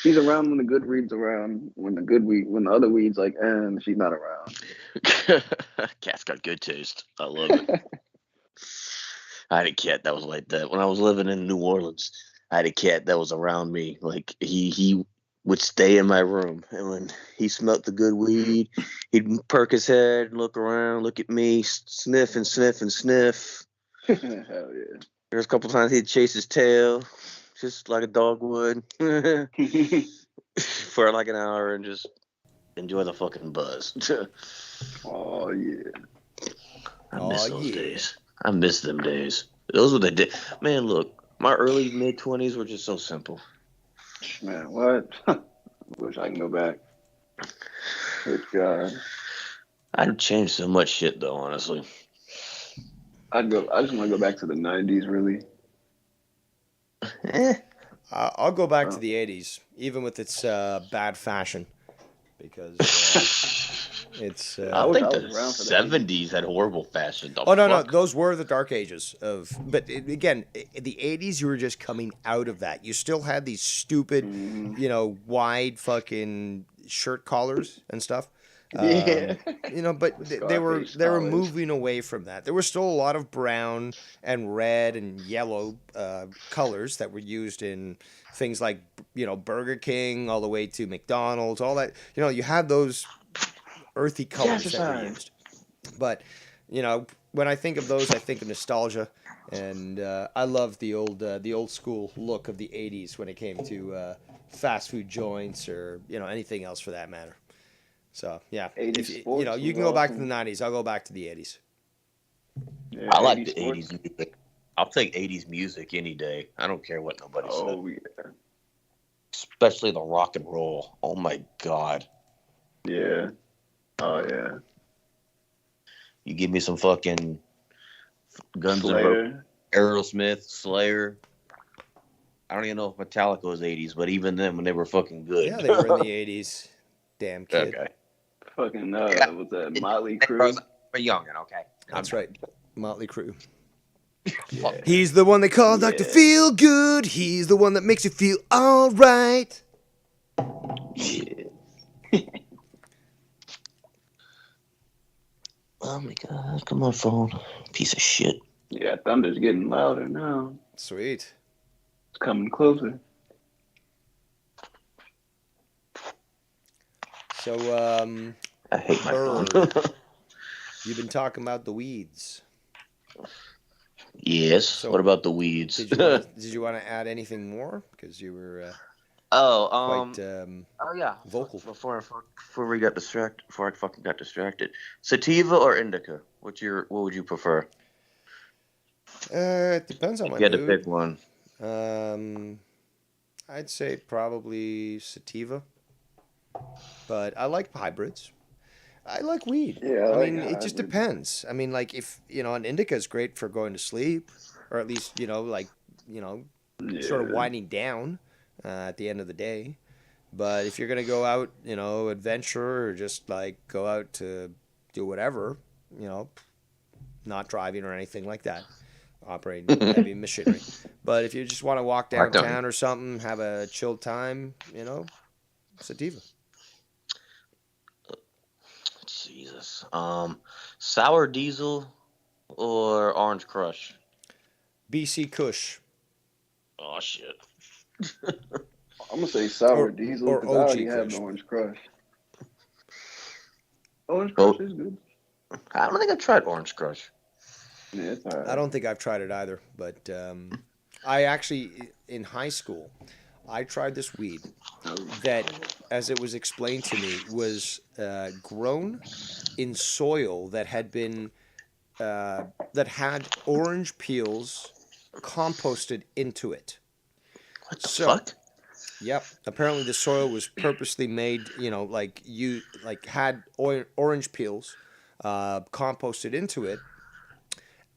M: She's around when the good weed's around. When the other weed's like, and she's not around.
L: Cat's got good taste. I love it. I had a cat that was like that when I was living in New Orleans. I had a cat that was around me. Like he would stay in my room, and when he smelt the good weed, he'd perk his head, look around, look at me, sniff and sniff and sniff.
M: Hell yeah.
L: There's a couple times he'd chase his tail, just like a dog would, for like an hour and just enjoy the fucking buzz.
M: Oh yeah.
L: I miss those days. I miss them days. Those were the days. Man, look, my early mid-20s were just so simple.
M: Man, what? I wish I can go back. Good God.
L: I'd change so much shit though, honestly.
M: I just want to go back to the 90s, really.
B: I'll go back to the 80s, even with its bad fashion, because it's.
L: I think the 70s had horrible fashion.
B: No, those were the dark ages of. But again, the 80s, you were just coming out of that. You still had these stupid, wide fucking shirt collars and stuff.
M: Yeah.
B: But they were moving away from that. There was still a lot of brown and red and yellow colors that were used in things like Burger King all the way to McDonald's, all that. You had those earthy colors that were used. But when I think of those, I think of nostalgia, and I love the old school look of the 80s when it came to fast food joints or anything else for that matter. So yeah, if you can go back to the 90s. I'll go back to the 80s.
L: Yeah, I like the 80s music. I'll take 80s music any day. I don't care what nobody says.
M: Oh yeah.
L: Especially the rock and roll. Oh my God.
M: Yeah. Oh yeah.
L: You give me some fucking Guns N'
M: Slayer.
L: Roses, Aerosmith, Slayer. I don't even know if Metallica was 80s, but even then, when they were fucking good.
B: Yeah, they were in the 80s. Damn kid.
L: Okay.
M: Fucking was that Motley Crue?
L: We're youngin', okay.
B: That's right. Motley Crue. Yeah. He's the one they call Dr. Feel Good. He's the one that makes you feel all right.
L: Yeah. Oh my God! Come on, phone. Piece of shit.
M: Yeah, thunder's getting louder now.
B: Sweet.
M: It's coming closer.
B: So,
L: I hate my phone.
B: You've been talking about the weeds.
L: Yes.
B: So
L: what about the weeds?
B: Did you want to add anything more? Because you were quite vocal.
L: Before we got distracted, before I fucking got distracted, sativa or indica? What would you prefer?
B: It depends on my
L: You had to
B: mood.
L: pick one.
B: I'd say probably sativa, but I like hybrids. I like weed.
M: Yeah, I
B: I
M: like
B: mean, it just
M: hybrid.
B: depends. I mean, like if an indica is great for going to sleep, or at least you know, sort of
M: Yeah.
B: winding down at the end of the day. But if you're gonna go out, adventure or just like go out to do whatever, you know, not driving or anything like that, operating heavy machinery. But if you just want to walk
L: Walk down.
B: downtown or something, have a chill time, sativa.
L: Jesus. Sour diesel or orange crush?
B: BC Kush
L: Oh shit.
M: I'm gonna say sour
B: or
M: diesel
B: or
M: because I
B: OG
M: already have
B: Kush.
M: the orange crush. Orange
L: Oh,
M: crush is good.
L: I don't think I've tried orange crush.
M: Yeah, it's
B: I
M: alright.
B: don't think I've tried it either, but I actually in high school I tried this weed that, as it was explained to me, was grown in soil that had been that had orange peels composted into it.
L: What the
B: So,
L: fuck?
B: yep, apparently the soil was purposely made, had orange peels composted into it,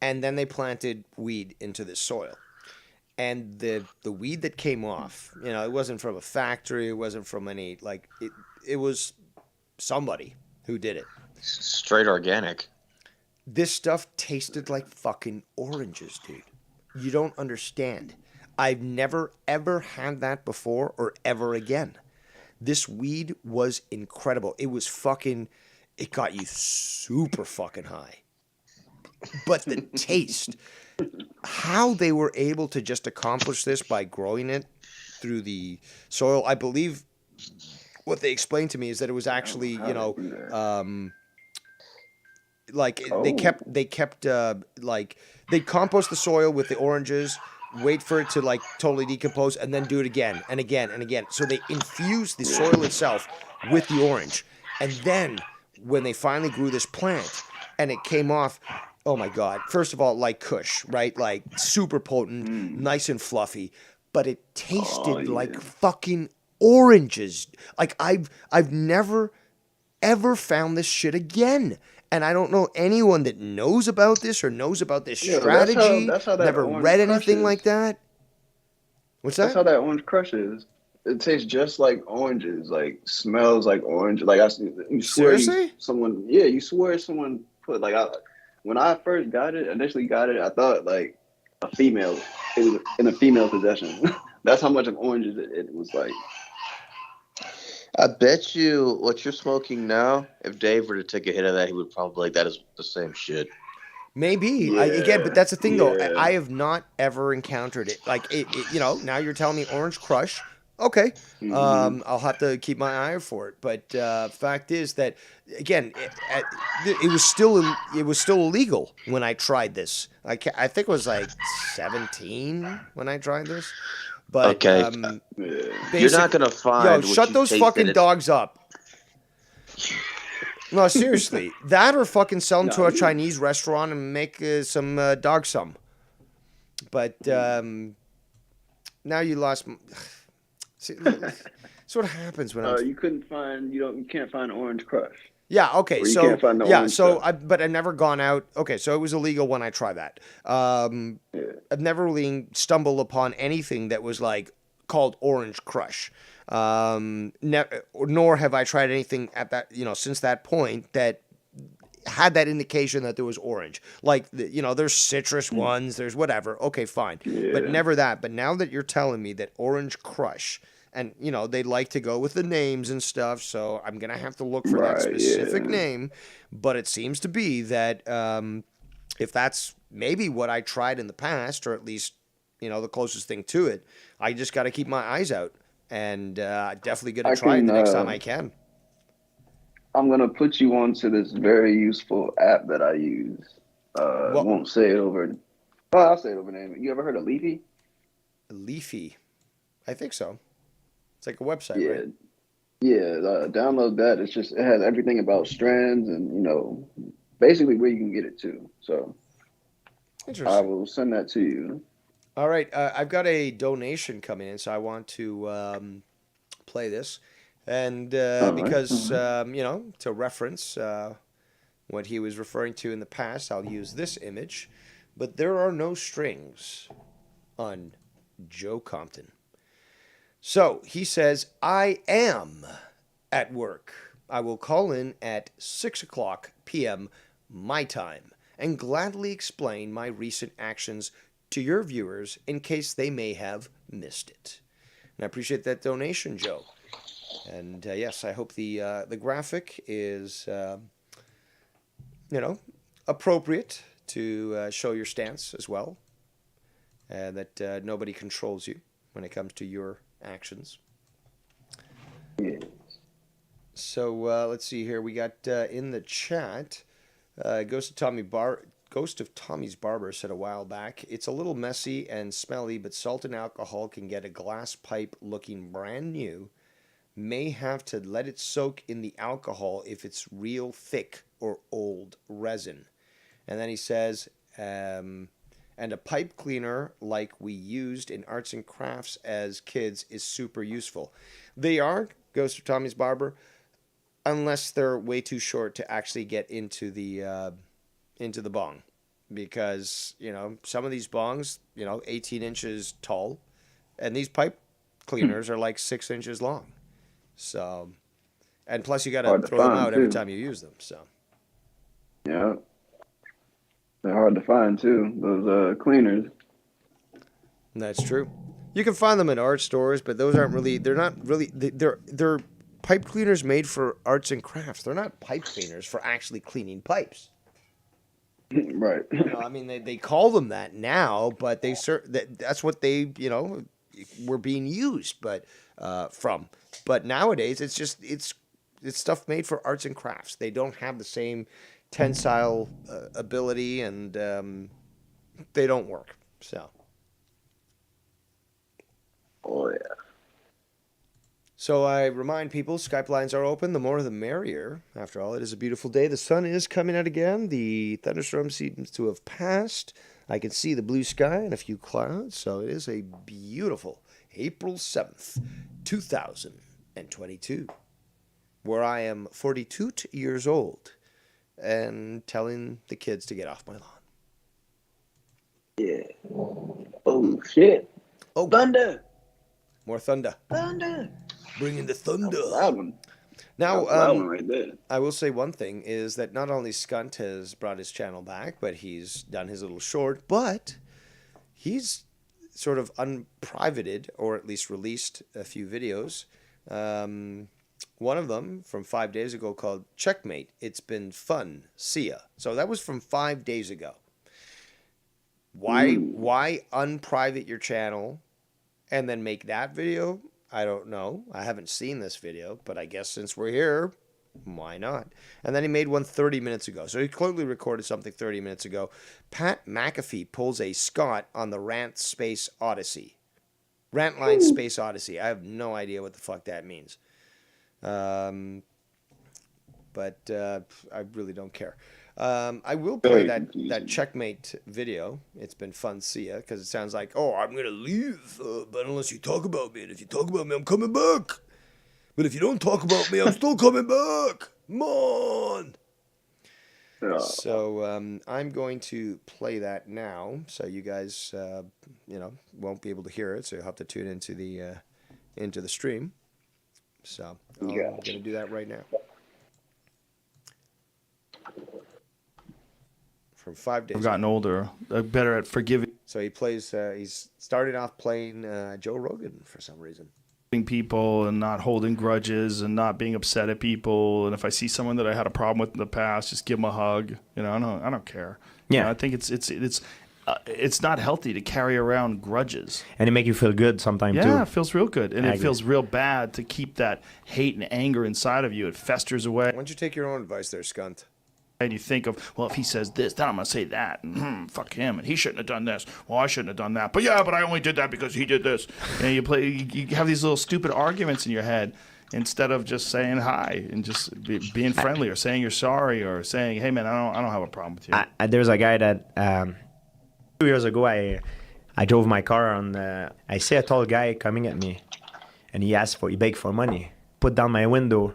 B: and then they planted weed into this soil. And the weed that came off, it wasn't from a factory, it wasn't from any it was somebody who did it.
L: Straight organic.
B: This stuff tasted like fucking oranges, dude. You don't understand. I've never ever had that before or ever again. This weed was incredible. It was fucking it got you super fucking high. But the taste, how they were able to just accomplish this by growing it through the soil, I believe what they explained to me is that it was actually,
M: How they do that?
B: They
M: Oh,
B: kept they compost the soil with the oranges, wait for it to like totally decompose, and then do it again and again and again. So they infused the soil itself with the orange, and then when they finally grew this plant and it came off, oh my god! First of all, like Kush, right? Like super potent, nice and fluffy, but it
M: oh
B: tasted like
M: yeah.
B: fucking oranges. Like I've never ever found this shit again. And I don't know anyone that knows about this or knows about this
M: Yeah, that's how
B: strategy.
M: that's how that
B: Never
M: orange
B: read
M: crush
B: anything like
M: is.
B: that. What's
M: That's
B: that?
M: how that orange crush is. It tastes just like oranges. Like smells like orange. Like you swear
B: Seriously?
M: you swear someone put when I first initially got it, I thought like a female. It was in a female possession. That's how much of oranges it was like.
L: I bet you what you're smoking now, if Dave were to take a hit of that, he would probably like that is the same shit.
B: Maybe. Again, but
M: Yeah,
B: that's the thing though.
M: yeah.
B: I have not ever encountered it. Like now you're telling me Orange Crush. Okay.
M: Hmm.
B: I'll have to keep my eye out for it. But fact is that again, it was still illegal when I tried this. I think it was like 17 when I tried this. But
L: Okay,
M: Yeah.
L: you're not
B: basic,
L: gonna
B: yo,
L: find what
B: shut
L: you
B: those
L: tasted.
B: fucking dogs up. No, seriously, that or fucking sell them
M: No,
B: to a
M: you.
B: Chinese restaurant and make some dog some. But now you lost. See, that's what happens when I'm.
M: You couldn't find. You can't find orange crush,
B: Yeah. Okay.
M: or you can't
B: So
M: find the
B: yeah.
M: orange
B: So
M: stuff.
B: but I've never gone out. Okay. So it was illegal when I tried that.
M: Yeah.
B: I've never really stumbled upon anything that was like called Orange Crush. Nor have I tried anything at that since that point that had that indication that there was orange. Like there's citrus ones, there's whatever. Okay, fine, but
M: Yeah.
B: never that. But now that you're telling me that Orange Crush, and they like to go with the names and stuff, so I'm gonna have to look for that
M: Right.
B: specific
M: Yeah.
B: name. But it seems to be that if that's maybe what I tried in the past, or at least the closest thing to it, I just got to keep my eyes out, and definitely gonna
M: I
B: try it
M: can.
B: the next time I can.
M: I'm gonna put you onto this very useful app that I use.
B: Well,
M: Won't say it over. Oh, I'll say it over name. You ever heard of Leafy?
B: Leafy, I think so. It's like a website,
M: Yeah.
B: right?
M: Yeah. Download that. It has everything about strands and basically where you can get it to. So I
B: Interesting.
M: will send that to you.
B: All right, I've got a donation coming in, so I want to play this, and
M: All right.
B: because to reference what he was referring to in the past, I'll use this image. But there are no strings on Joe Compton. So he says, I am at work. I will call in at 6 o'clock p.m. my time and gladly explain my recent actions to your viewers in case they may have missed it. And I appreciate that donation, Joe. And yes, I hope the graphic is appropriate to show your stance as well, and that nobody controls you when it comes to your actions.
M: Yes.
B: So let's see here. We got in the chat, Ghost of Tommy's Barber said a while back, it's a little messy and smelly, but salt and alcohol can get a glass pipe looking brand new. May have to let it soak in the alcohol if it's real thick or old resin. And then he says, and a pipe cleaner like we used in arts and crafts as kids is super useful. They are, Ghost of Tommy's Barber, unless they're way too short to actually get into the bong. Because, some of these bongs, 18 inches tall, and these pipe cleaners are like 6 inches long. So, and plus you got to throw them out every time you use them. So,
M: yeah, they're hard to find too. Those cleaners.
B: That's true. You can find them in art stores, but those aren't really. They're not really. They're pipe cleaners made for arts and crafts. They're not pipe cleaners for actually cleaning pipes.
M: Right.
B: I mean, they call them that now, but that's what they were being used, from. But nowadays, it's stuff made for arts and crafts. They don't have the same tensile ability, and they don't work. So.
M: Oh yeah.
B: So I remind people, Skype lines are open. The more the merrier. After all, it is a beautiful day. The sun is coming out again. The thunderstorm seems to have passed. I can see the blue sky and a few clouds. So it is a beautiful April 7th, 2022, where I am 42 years old and telling the kids to get off my lawn.
M: Yeah. Oh, shit.
B: Oh,
M: thunder.
B: More thunder.
M: Thunder.
B: Bringing the thunder.
M: Loud one.
B: Now,
M: loud one right there.
B: I will say one thing is that not only Skunt has brought his channel back, but he's done his little short, but he's sort of unprivated, or at least released a few videos. One of them from 5 days ago called Checkmate. It's been fun. See ya. So that was from 5 days ago. Why unprivate your channel and then make that video? I don't know. I haven't seen this video, but I guess since we're here, why not? And then he made one 30 minutes ago. So he clearly recorded something 30 minutes ago. Pat McAfee pulls a Scott on the Rant Space Odyssey. Rant Line Space Odyssey. I have no idea what the fuck that means. But I really don't care. I will play that Checkmate video. It's been fun, see ya, because it sounds like, oh, I'm going to leave, but unless you talk about me, and if you talk about me, I'm coming back. But if you don't talk about me, I'm still coming back. Come on. So I'm going to play that now, so you guys, won't be able to hear it, so you'll have to tune into the stream. So I'm going to do that right now. From 5 days.
N: I've gotten older, better at forgiving.
B: So he plays. He's starting off playing Joe Rogan for some reason.
N: People and not holding grudges and not being upset at people. And if I see someone that I had a problem with in the past, just give them a hug. I don't care.
O: Yeah,
N: I think it's not healthy to carry around grudges.
O: And it make you feel good sometimes too.
N: Yeah, it feels real good, and it feels real bad to keep that hate and anger inside of you. It festers away.
B: Why don't you take your own advice there, Skunt?
N: And you think of, well, if he says this, then I'm going to say that. And, fuck him. And he shouldn't have done this. Well, I shouldn't have done that. But I only did that because he did this. And you have these little stupid arguments in your head instead of just saying hi and just being friendly or saying you're sorry or saying, hey, man, I don't have a problem with you.
O: There's a guy that 2 years ago, I drove my car on. I see a tall guy coming at me, and he begged for money. Put down my window.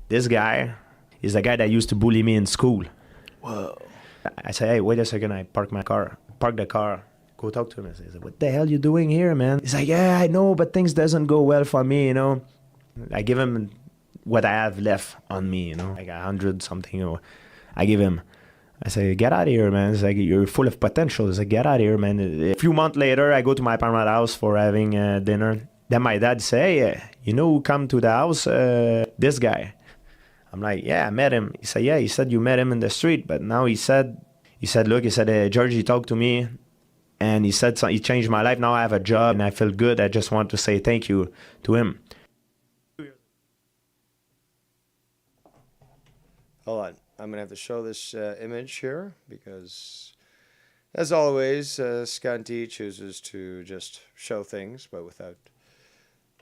O: This guy is the guy that used to bully me in school.
N: Whoa.
O: I say, hey, wait a second. I park the car. Go talk to him. I say, what the hell you doing here, man? He's like, yeah, I know, but things doesn't go well for me, you know. I give him what I have left on me, you know, like 100 something. You know. I give him. I say, get out of here, man. It's like, you're full of potential. It's like, get out of here, man. A few months later, I go to my parents' house for having dinner. Then my dad say, hey, you know who come to the house? This guy. I'm like, yeah, I met him. He said, yeah, he said you met him in the street. But now he said, George, he talked to me. And he said, he changed my life. Now I have a job and I feel good. I just want to say thank you to him.
B: Hold on. I'm going to have to show this image here because, as always, Scanty chooses to just show things, but without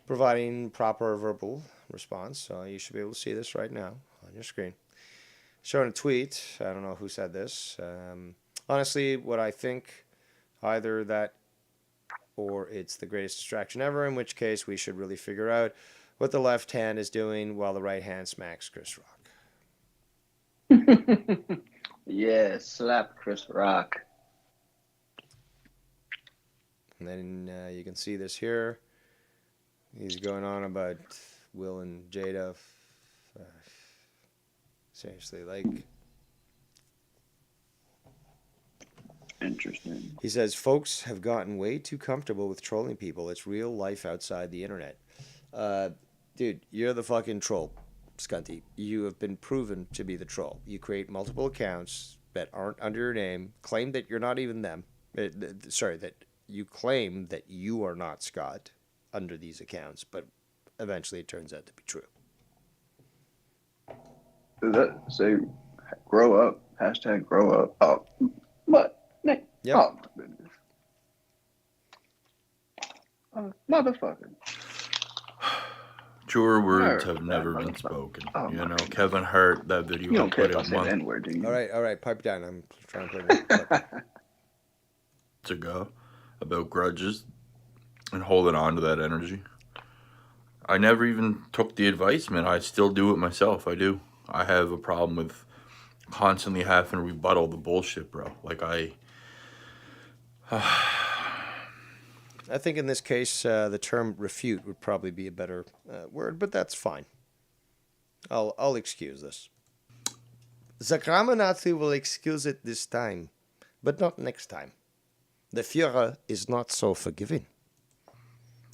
B: providing proper verbal response. So you should be able to see this right now on your screen. Showing a tweet. I don't know who said this. Honestly, what I think, either that or it's the greatest distraction ever, in which case we should really figure out what the left hand is doing while the right hand smacks Chris Rock.
G: Yeah, slap Chris Rock.
B: And then you can see this here. He's going on about Will and Jada. Seriously, like...
G: Interesting.
B: He says, folks have gotten way too comfortable with trolling people. It's real life outside the internet. Dude, you're the fucking troll, Scunty. You have been proven to be the troll. You create multiple accounts that aren't under your name, claim that you're not even them. That you claim that you are not Scott under these accounts, but eventually it turns out to be true.
M: Does that say grow up? Hashtag grow up. Oh, what?
B: Yep.
M: Oh, my goodness. Motherfucker.
K: Truer words have never been spoken. You know, Kevin Hart, that video.
M: You don't care if I
K: in
M: say the N-word, do you?
B: All right, pipe down. I'm trying to put it
K: ago about grudges and holding on to that energy. I never even took the advice, man. I still do it myself. I do. I have a problem with constantly having to rebuttal the bullshit, bro. Like
B: I think in this case, the term refute would probably be a better word, but that's fine. I'll excuse this. The grammar Nazi will excuse it this time, but not next time. The Führer is not so forgiving.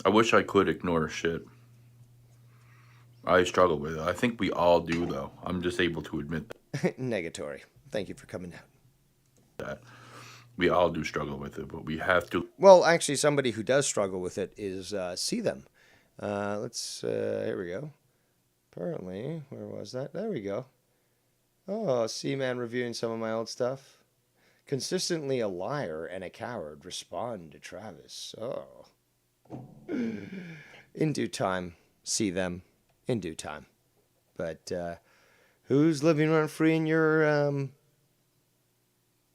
K: I wish I could ignore shit. I struggle with it. I think we all do, though. I'm just able to admit that.
B: Negatory. Thank you for coming out.
K: That we all do struggle with it, but we have to.
B: Well, actually, somebody who does struggle with it is See Them. Here we go. Apparently, where was that? There we go. Oh, C-Man reviewing some of my old stuff. Consistently a liar and a coward. Respond to Travis. Oh. In due time. See them. In due time. But who's living rent free in your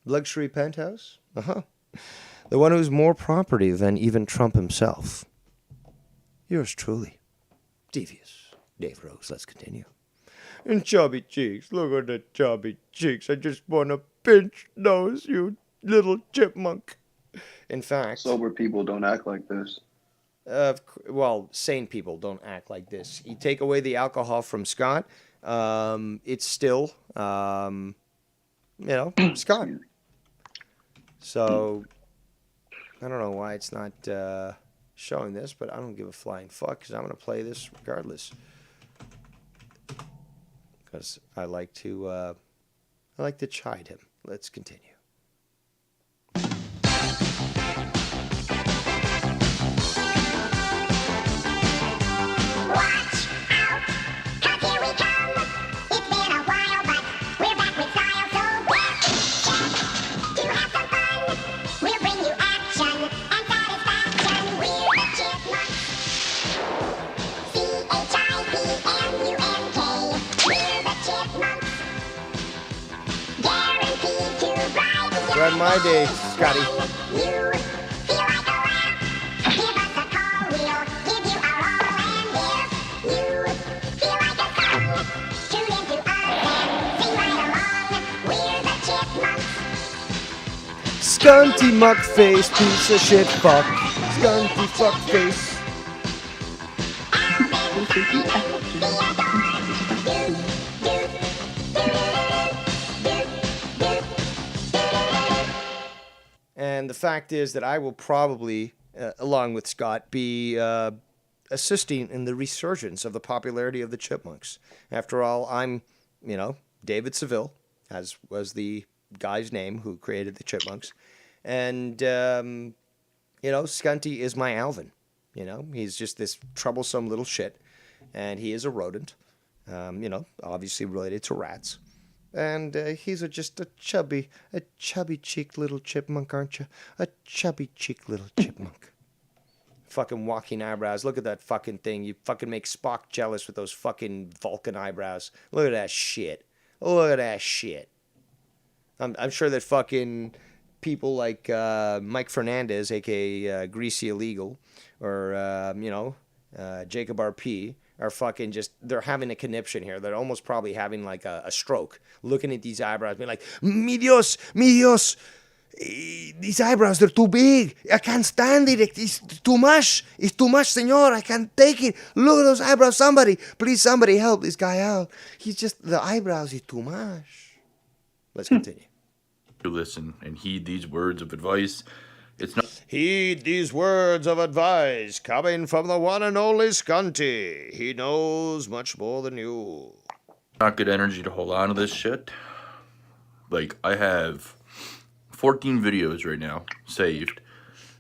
B: luxury penthouse? Uh-huh. The one who's more property than even Trump himself. Yours truly. Devious. Dave Rose, let's continue. And chubby cheeks. Look at the chubby cheeks. I just want to pinch those, you little chipmunk. In fact...
M: Sober people don't act like this.
B: Well, sane people don't act like this. You take away the alcohol from Scott, it's still, Scott. So, I don't know why it's not showing this, but I don't give a flying fuck because I'm going to play this regardless. Because I like to chide him. Let's continue. Run my day. Scotty. Scunty muck face, piece of shit fuck. Scunty fuck face. And the fact is that I will probably, along with Scott, be assisting in the resurgence of the popularity of the Chipmunks. After all, I'm, David Seville, as was the guy's name who created the Chipmunks. And, Scunty is my Alvin. He's just this troublesome little shit. And he is a rodent, obviously related to rats. And he's just a chubby cheeked little chipmunk, aren't you? A chubby cheeked little chipmunk. Fucking walking eyebrows. Look at that fucking thing. You fucking make Spock jealous with those fucking Vulcan eyebrows. Look at that shit. Look at that shit. I'm sure that fucking people like Mike Fernandez, a.k.a. Greasy Illegal, or, Jacob RP, are fucking just, they're having a conniption here. They're almost probably having like a stroke, looking at these eyebrows, being like, mi Dios, these eyebrows, they're too big. I can't stand it. It's too much. It's too much, senor. I can't take it. Look at those eyebrows. Please, somebody help this guy out. The eyebrows is too much. Let's continue.
K: To listen and heed these words of advice.
B: Heed these words of advice coming from the one and only Scunty. He knows much more than you.
K: Not good energy to hold on to this shit. Like, I have 14 videos right now saved,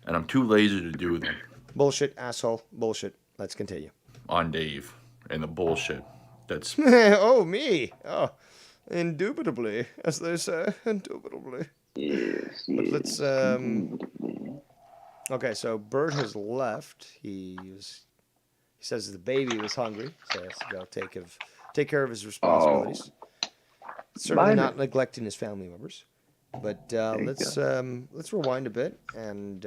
K: and I'm too lazy to do them.
B: Bullshit, asshole. Bullshit. Let's continue.
K: On Dave and the bullshit. That's...
B: Oh, me. Oh, indubitably, as they say. Indubitably.
M: Yes.
B: But let's, Okay, so Bert has left. He says the baby was hungry, so he has to go take care of his responsibilities. Certainly not neglecting his family members. But let's rewind a bit and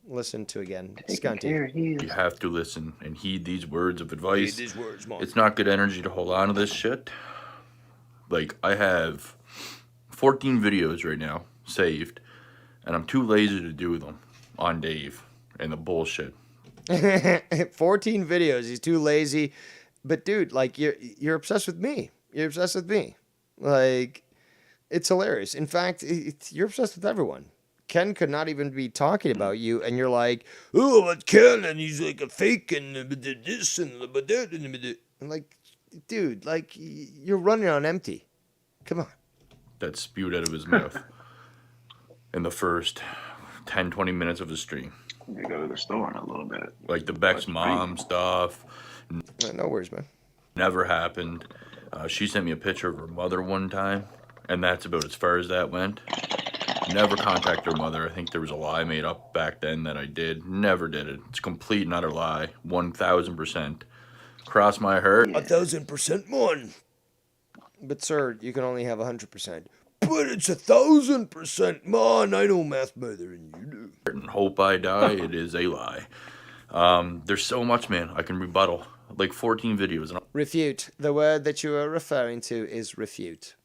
B: listen to again Scunty.
K: You have to listen and heed these words of advice.
B: Heed these words, Mom.
K: It's not good energy to hold on to this shit. Like, I have 14 videos right now saved, and I'm too lazy to do them on Dave and the bullshit.
B: 14 videos. He's too lazy. But dude, like, you're obsessed with me. You're obsessed with me. Like, it's hilarious. In fact, you're obsessed with everyone. Ken could not even be talking about you, and you're like, oh, but Ken, and he's like a fake, and this, and that, and like, dude, like, you're running on empty. Come on.
K: That spewed out of his mouth in the first 10, 20 minutes of the stream.
G: You go to the store in a little bit.
K: Like the Beck's mom stuff.
B: No worries, man.
K: Never happened. She sent me a picture of her mother one time, and that's about as far as that went. Never contacted her mother. I think there was a lie made up back then that I did. Never did it. It's a complete and utter lie. 1,000%. Cross my heart.
B: 1,000% one. But sir, you can only have 100%. But it's 1,000%. Man, I know math better than you do.
K: And hope I die. It is a lie. There's so much, man, I can rebuttal. Like 14 videos.
B: Refute. The word that you are referring to is refute.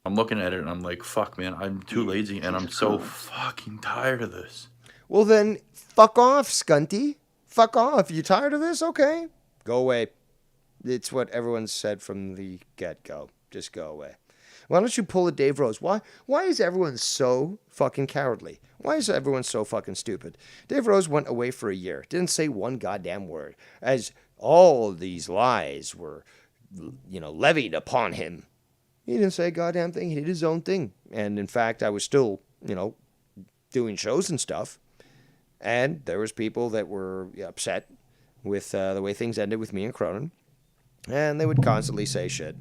K: I'm looking at it and I'm like, fuck, man, I'm too lazy and I'm so fucking tired of this.
B: Well then, fuck off, Scunty. Fuck off. You tired of this? Okay. Go away. It's what everyone said from the get-go. Just go away. Why don't you pull a Dave Rose? Why is everyone so fucking cowardly? Why is everyone so fucking stupid? Dave Rose went away for a year. Didn't say one goddamn word. As all these lies were, levied upon him. He didn't say a goddamn thing. He did his own thing. And in fact, I was still, doing shows and stuff. And there was people that were upset with the way things ended with me and Cronin. And they would constantly say shit.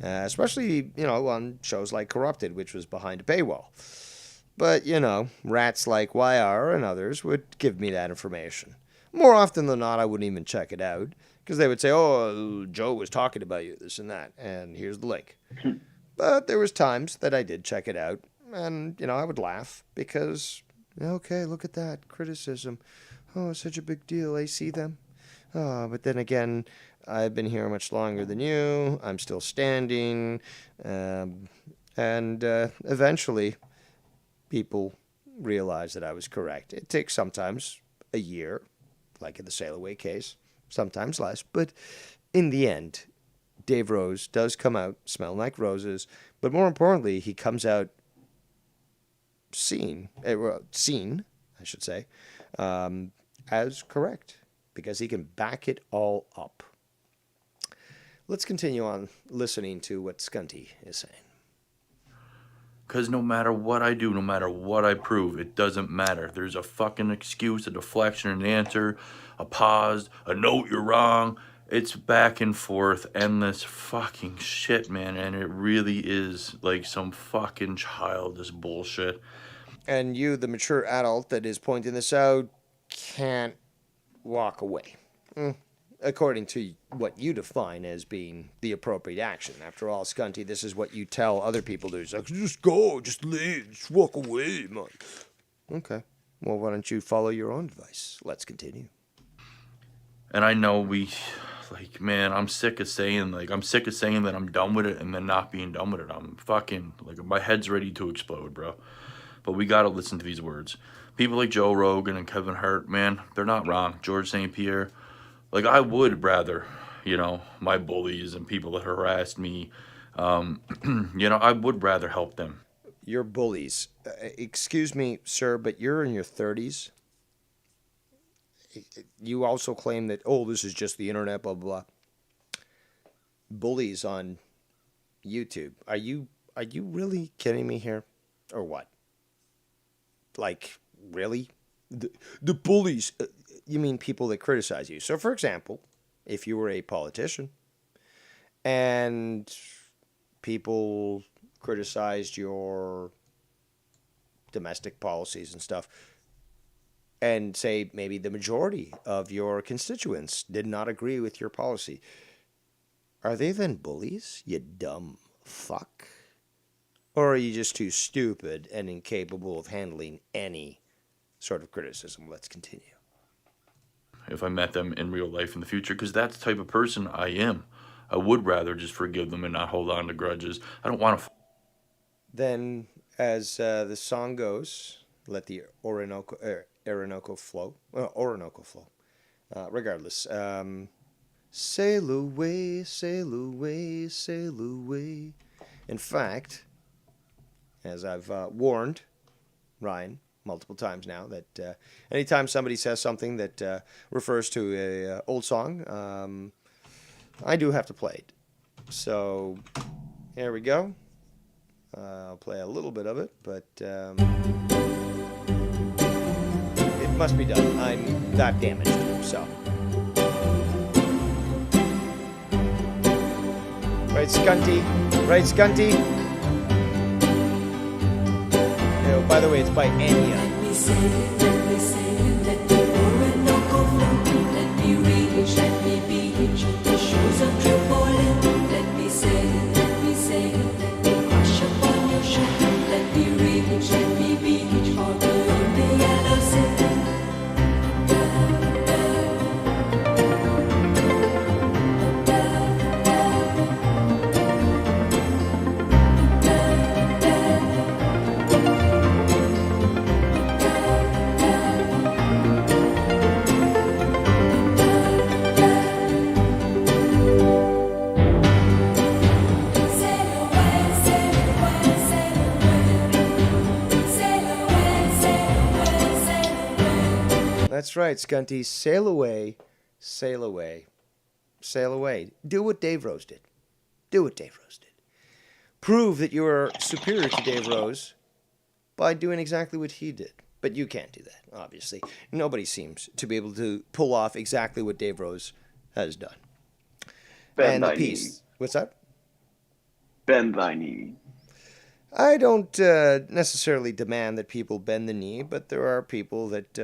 B: Especially, on shows like Corrupted, which was behind a paywall. But, rats like YR and others would give me that information. More often than not, I wouldn't even check it out. Because they would say, oh, Joe was talking about you, this and that. And here's the link. But there was times that I did check it out. And, I would laugh because, okay, look at that criticism. Oh, it's such a big deal. I see them. Oh, but then again, I've been here much longer than you. I'm still standing. And eventually, people realize that I was correct. It takes sometimes a year, like in the Sail Away case, sometimes less. But in the end, Dave Rose does come out smelling like roses. But more importantly, he comes out seen, I should say, as correct, because he can back it all up. Let's continue on listening to what Scunty is saying.
K: Because no matter what I do, no matter what I prove, it doesn't matter. There's a fucking excuse, a deflection, an answer, a pause, a note you're wrong. It's back and forth, endless fucking shit, man. And it really is like some fucking childish bullshit.
B: And you, the mature adult that is pointing this out, can't walk away. According to what you define as being the appropriate action. After all, Scunty, this is what you tell other people to do. It's like, just go, just leave, just walk away, man. Okay. Well, why don't you follow your own advice? Let's continue.
K: And I know man, I'm sick of saying that I'm done with it and then not being done with it. I'm fucking, my head's ready to explode, bro. But we gotta listen to these words. People like Joe Rogan and Kevin Hart, man, they're not wrong. George St. Pierre, I would rather, my bullies and people that harassed me, I would rather help them.
B: Your bullies. Excuse me, sir, but you're in your 30s. You also claim that, this is just the internet, blah, blah, blah. Bullies on YouTube. Are you really kidding me here? Or what? Really? The bullies, you mean people that criticize you. So, for example, if you were a politician and people criticized your domestic policies and stuff, and say maybe the majority of your constituents did not agree with your policy, are they then bullies, you dumb fuck? Or are you just too stupid and incapable of handling any sort of criticism? Let's continue.
K: If I met them in real life in the future, because that's the type of person I am. I would rather just forgive them and not hold on to grudges. I don't want to.
B: Then, as the song goes, let the Orinoco flow. Regardless. Sail away, sail away, sail away. In fact, as I've warned Ryan multiple times now, that anytime somebody says something that refers to a old song, I do have to play it. So here we go. I'll play a little bit of it, but it must be done. I'm that damaged, so. Right, Scunty? Right, Scunty? By the way, it's by Enya.
A: Let me say, let the Orinoco flow. Let me reach, let me beach, the shores of Tripoli. Let me say, let me crash upon your ship. Let me reach, let me beach, for the yellow sea.
B: That's right, Scunty. Sail away, sail away, sail away. Do what Dave Rose did. Do what Dave Rose did. Prove that you are superior to Dave Rose by doing exactly what he did. But you can't do that, obviously. Nobody seems to be able to pull off exactly what Dave Rose has done.
M: Bend
B: and the
M: thy
B: piece.
M: knee.
B: What's that?
M: Bend thy knee.
B: I don't necessarily demand that people bend the knee, but there are people that,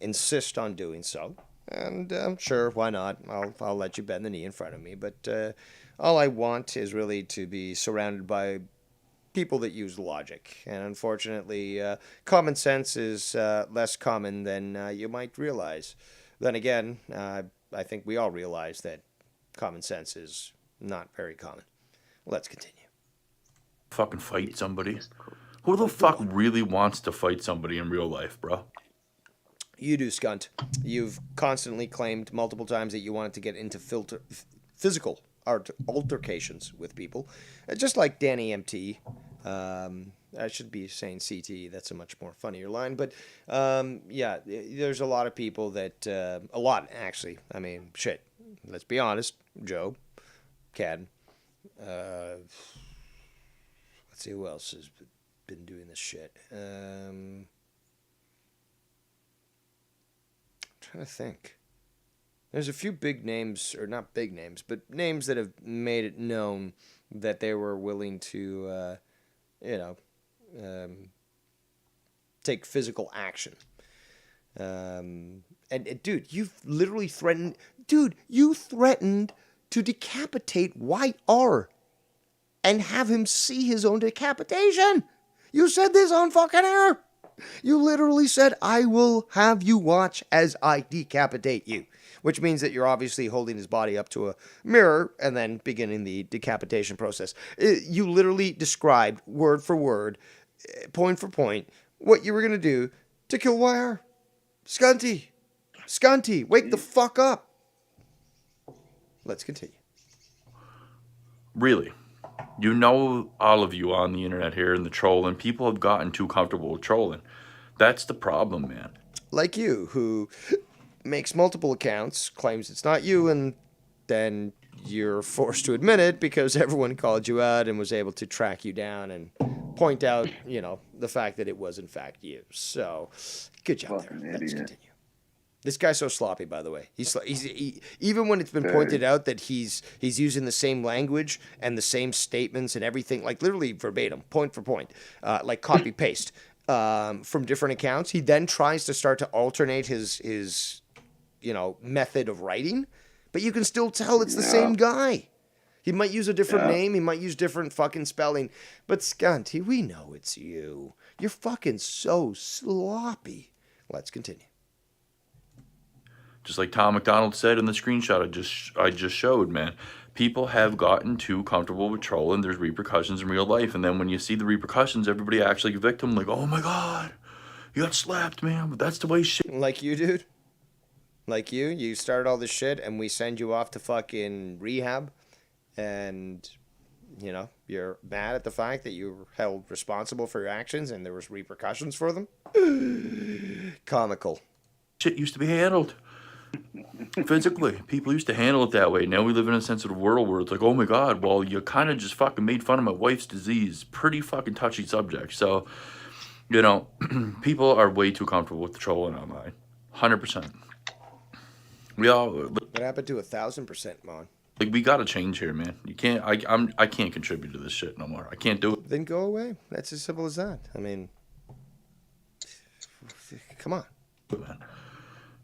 B: insist on doing so. And sure, why not? I'll let you bend the knee in front of me. But all I want is really to be surrounded by people that use logic. And unfortunately, common sense is less common than you might realize. Then again, I think we all realize that common sense is not very common. Let's continue.
K: Fucking fight somebody. Who the fuck really wants to fight somebody in real life, bro?
B: You do, Skunt. You've constantly claimed multiple times that you wanted to get into physical altercations with people, just like Danny MT. I should be saying CT. That's a much more funnier line. But yeah, there's a lot of people that, a lot actually. I mean, shit. Let's be honest. Joe, Cad. Let's see who else has been doing this shit. I'm trying to think. There's a few big names, or not big names, but names that have made it known that they were willing to, take physical action. And dude, you've literally threatened. Dude, you threatened to decapitate YR and have him see his own decapitation. You said this on fucking air. You literally said, I will have you watch as I decapitate you. Which means that you're obviously holding his body up to a mirror and then beginning the decapitation process. You literally described, word for word, point for point, what you were going to do to kill YR. Scunty, wake the fuck up. Let's continue.
K: Really? You know, all of you on the internet here and the trolling, people have gotten too comfortable with trolling. That's the problem, man.
B: Like you, who makes multiple accounts, claims it's not you, and then you're forced to admit it because everyone called you out and was able to track you down and point out, the fact that it was in fact you. So, good job there. Let's continue. This guy's so sloppy, by the way. He's even when it's been pointed out that he's using the same language and the same statements and everything, like literally verbatim, point for point, like copy paste from different accounts. He then tries to start to alternate his method of writing, but you can still tell it's the same guy. He might use a different name. He might use different fucking spelling, but Scunty, we know it's you. You're fucking so sloppy. Let's continue.
K: Just like Tom McDonald said in the screenshot I just showed, man. People have gotten too comfortable with trolling. There's repercussions in real life. And then when you see the repercussions, everybody acts like a victim. Like, oh my God, you got slapped, man. But that's the way shit.
B: Like you, dude. Like you started all this shit and we send you off to fucking rehab. And, you're mad at the fact that you were held responsible for your actions and there was repercussions for them. Comical.
K: Shit used to be handled. Physically, people used to handle it that way. Now we live in a sensitive world where it's like, oh my God, well, you kind of just fucking made fun of my wife's disease. Pretty fucking touchy subject. So, people are way too comfortable with the trolling online. 100%.
B: What happened to 1,000%, Mon?
K: Like, we gotta change here, man. You can't. I can't contribute to this shit no more. I can't do it.
B: Then go away. That's as simple as that. I mean, come on.
K: Man.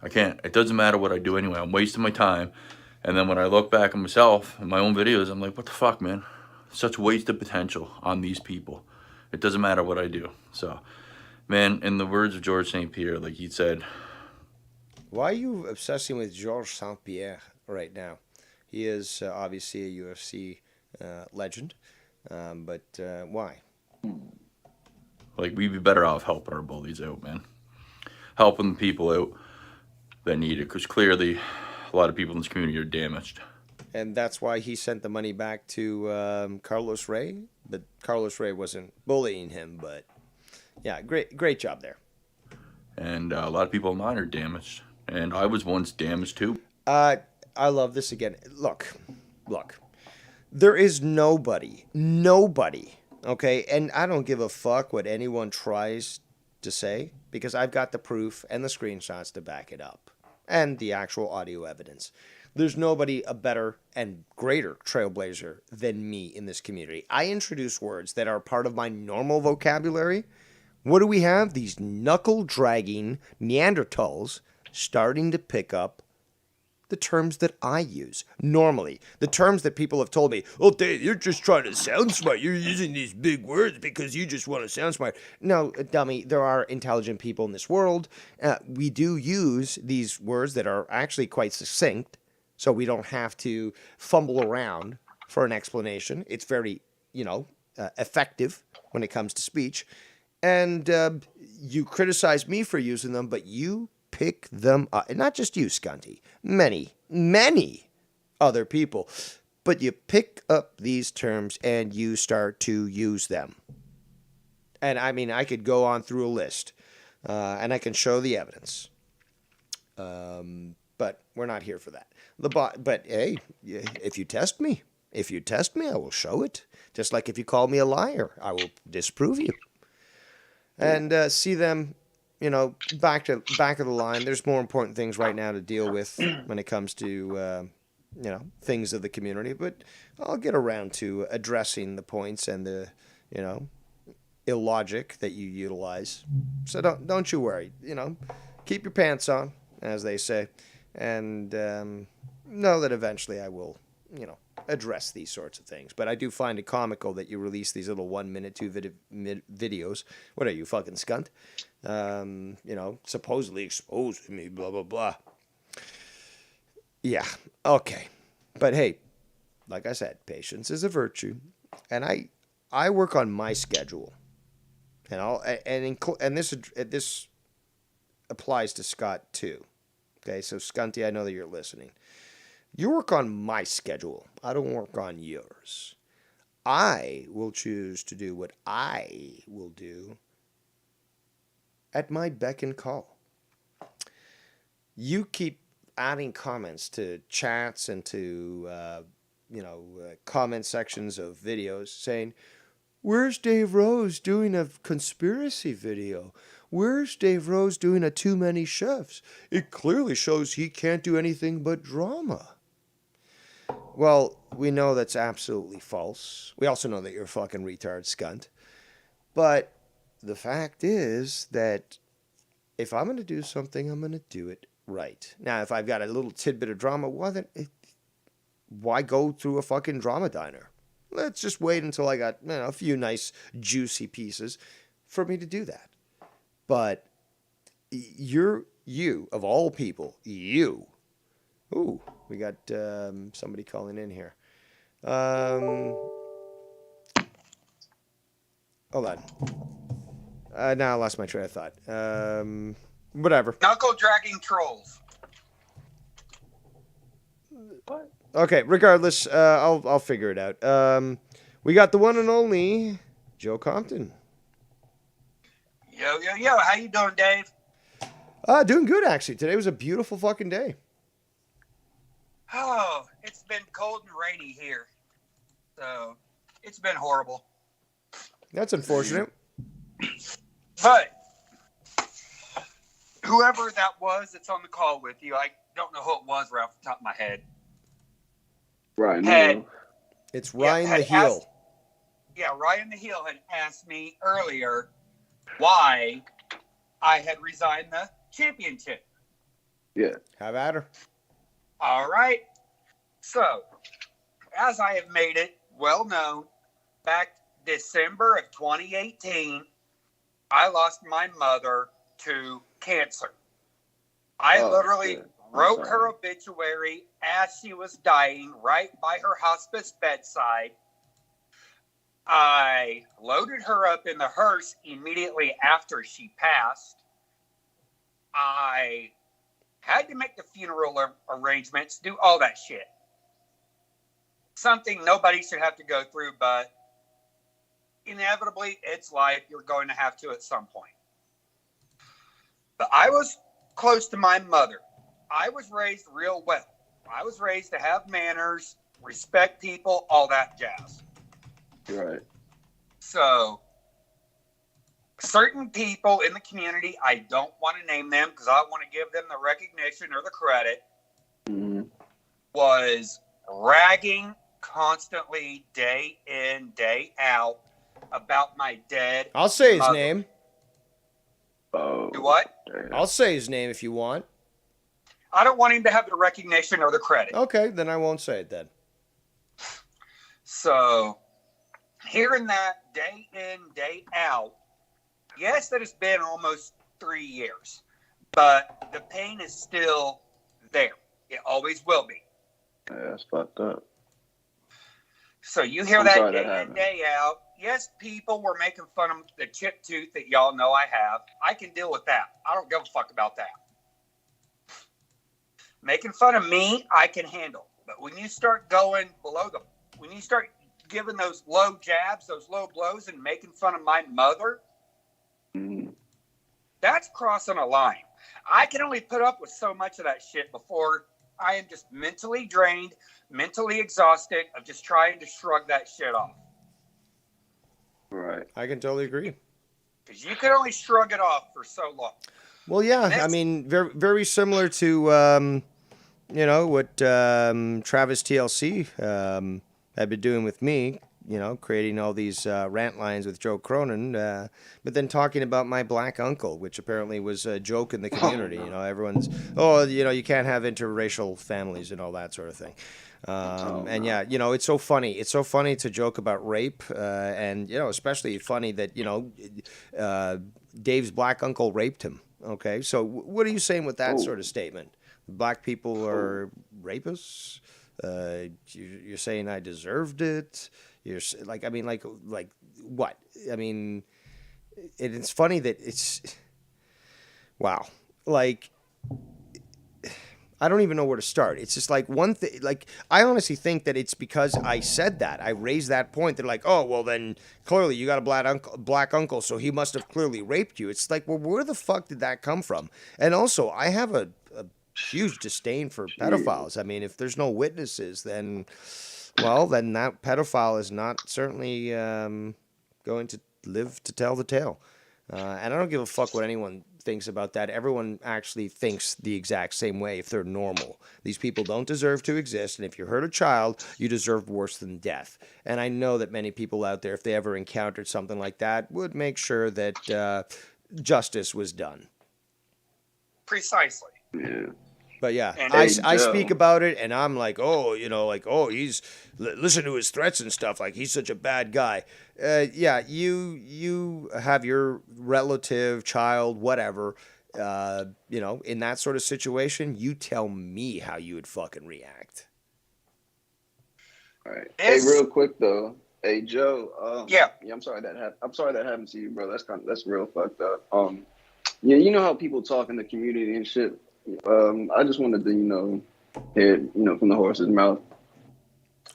K: I can't. It doesn't matter what I do anyway. I'm wasting my time. And then when I look back at myself and my own videos, I'm like, what the fuck, man? Such wasted potential on these people. It doesn't matter what I do. So, man, in the words of George St. Pierre, like he said.
B: Why are you obsessing with Georges St. Pierre right now? He is obviously a UFC legend. But why?
K: Like, we'd be better off helping our bullies out, man. Helping people out that need it, because clearly a lot of people in this community are damaged.
B: And that's why he sent the money back to Carlos Ray. But Carlos Ray wasn't bullying him, but yeah, great job there.
K: And a lot of people online are damaged. And I was once damaged too.
B: I love this again. Look. There is nobody, okay? And I don't give a fuck what anyone tries to say, because I've got the proof and the screenshots to back it up. And the actual audio evidence. There's nobody a better and greater trailblazer than me in this community. I introduce words that are part of my normal vocabulary. What do we have? These knuckle-dragging Neanderthals starting to pick up the terms that I use normally. The terms that people have told me, oh, Dave, you're just trying to sound smart. You're using these big words because you just want to sound smart. No, dummy, there are intelligent people in this world. We do use these words that are actually quite succinct, so we don't have to fumble around for an explanation. It's very, effective when it comes to speech. And you criticize me for using them, but you pick them up. And not just you, Scunty. Many, many other people. But you pick up these terms and you start to use them. And I mean, I could go on through a list. And I can show the evidence. But we're not here for that. But hey, if you test me, I will show it. Just like if you call me a liar, I will disprove you. And see them, back of the line. There's more important things right now to deal with when it comes to, things of the community. But I'll get around to addressing the points and the, illogic that you utilize. So don't you worry. Keep your pants on, as they say, and know that eventually I will, address these sorts of things. But I do find it comical that you release these little 1 minute, 2 videos. What are you, fucking skunt? Supposedly exposing me, blah, blah, blah. Yeah, okay. But hey, like I said, patience is a virtue. And I work on my schedule. And this applies to Scott too. Okay, so Scunty, I know that you're listening. You work on my schedule. I don't work on yours. I will choose to do what I will do at my beck and call. You keep adding comments to chats and to, comment sections of videos saying, where's Dave Rose doing a conspiracy video? Where's Dave Rose doing a Too Many Chefs? It clearly shows he can't do anything but drama. Well, we know that's absolutely false. We also know that you're a fucking retard skunt. But the fact is that if I'm going to do something, I'm going to do it right. Now, if I've got a little tidbit of drama, why go through a fucking drama diner? Let's just wait until I got a few nice, juicy pieces for me to do that. But you, of all people, you. Ooh, we got somebody calling in here. Hold on. Now I lost my train of thought. Whatever.
P: Knuckle dragging trolls.
B: What? Okay, regardless, I'll figure it out. We got the one and only Joe Compton.
P: Yo, how you doing, Dave?
B: Doing good, actually. Today was a beautiful fucking day.
P: Oh, it's been cold and rainy here. So, it's been horrible.
B: That's unfortunate.
P: But, whoever that was that's on the call with you, I don't know who it was right off the top of my head.
M: Ryan.
B: It's Ryan the Heel.
P: Ryan the Heel had asked me earlier why I had resigned the championship.
M: Yeah.
B: Have at her.
P: All right. So, as I have made it well known, back December of 2018, I lost my mother to cancer. I literally wrote her obituary as she was dying right by her hospice bedside. I loaded her up in the hearse immediately after she passed. I had to make the funeral arrangements, do all that shit. Something nobody should have to go through, but inevitably, it's life. You're going to have to at some point. But I was close to my mother. I was raised real well. I was raised to have manners, respect people, all that jazz.
M: Right.
P: So, certain people in the community, I don't want to name them because I don't want to give them the recognition or the credit, was ragging constantly, day in, day out, about my dead
B: I'll say his
P: mother.
B: name.
M: Oh.
P: Do what?
B: I'll say his name if you want.
P: I don't want him to have the recognition or the credit.
B: Okay, then I won't say it then.
P: So, hearing that day in, day out, yes, that has been almost 3 years, but the pain is still there. It always will be.
M: Yeah, that's fucked up.
P: So you hear
M: I'm
P: that
M: sorry
P: day
M: that
P: in,
M: happened.
P: day out. Yes, people were making fun of the chip tooth that y'all know I have. I can deal with that. I don't give a fuck about that. Making fun of me, I can handle. But when you start going below when you start giving those low jabs, those low blows, and making fun of my mother, that's crossing a line. I can only put up with so much of that shit before I am just mentally drained, mentally exhausted of just trying to shrug that shit off.
M: Right.
B: I can totally agree.
P: Because you can only shrug it off for so long.
B: Well, yeah, I mean, very, very similar to, what Travis TLC had been doing with me, creating all these rant lines with Joe Cronin, but then talking about my black uncle, which apparently was a joke in the community. Everyone's, you can't have interracial families and all that sort of thing. And yeah, it's so funny. It's so funny to joke about rape, and especially funny that Dave's black uncle raped him. Okay, so what are you saying with that sort of statement? Black people are rapists. You're saying I deserved it. You're like, I mean, like what? I mean, it's funny that it's wow. Like, I don't even know where to start. It's just like one thing. Like, I honestly think that it's because I said that. I raised that point. They're like, oh, well, then clearly you got a black uncle, so he must have clearly raped you. It's like, well, where the fuck did that come from? And also, I have a huge disdain for pedophiles. I mean, if there's no witnesses, then that pedophile is not certainly going to live to tell the tale. And I don't give a fuck what anyone thinks about that. Everyone actually thinks the exact same way if they're normal. These people don't deserve to exist, and if you hurt a child, you deserve worse than death. And I know that many people out there, if they ever encountered something like that, would make sure that justice was done.
P: Precisely.
M: Yeah.
B: But yeah,
P: And
B: I speak about it, and I'm like, he's listen to his threats and stuff. Like, he's such a bad guy. Yeah, you have your relative, child, whatever, in that sort of situation. You tell me how you would fucking react.
M: All right. Hey, real quick though. Hey, Joe. Yeah. I'm sorry that happened. I'm sorry that happened to you, bro. That's real fucked up. Yeah, you know how people talk in the community and shit. I just wanted to, hear, from the horse's mouth.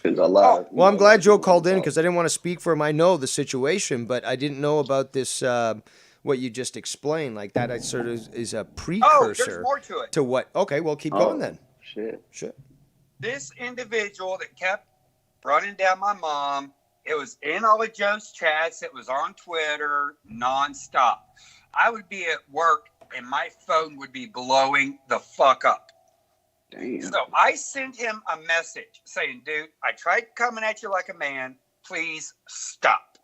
M: Because a lot.
B: Well, I'm glad Joe called in because I didn't want to speak for him. I know the situation, but I didn't know about this. What you just explained, like that, I sort of is a precursor
P: there's more to it.
B: to what. Okay, well, keep going then.
M: Shit.
P: This individual that kept running down my mom, it was in all of Joe's chats. It was on Twitter nonstop. I would be at work and my phone would be blowing the fuck up.
M: Damn.
P: So I sent him a message saying, dude, I tried coming at you like a man. Please stop.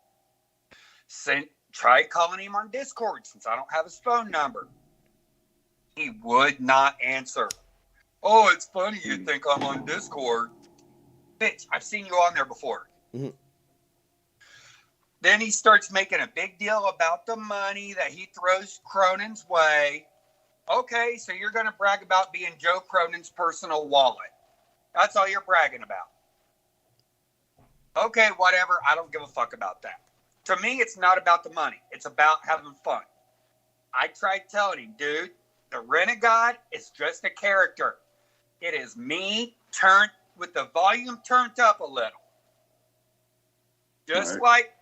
P: Tried calling him on Discord since I don't have his phone number. He would not answer. Oh, it's funny you think I'm on Discord. Bitch, I've seen you on there before.
B: Mm-hmm.
P: Then he starts making a big deal about the money that he throws Cronin's way. Okay, so you're going to brag about being Joe Cronin's personal wallet. That's all you're bragging about. Okay, whatever. I don't give a fuck about that. To me, it's not about the money. It's about having fun. I tried telling him, dude, the Renegade is just a character. It is me turned with the volume turned up a little. Just like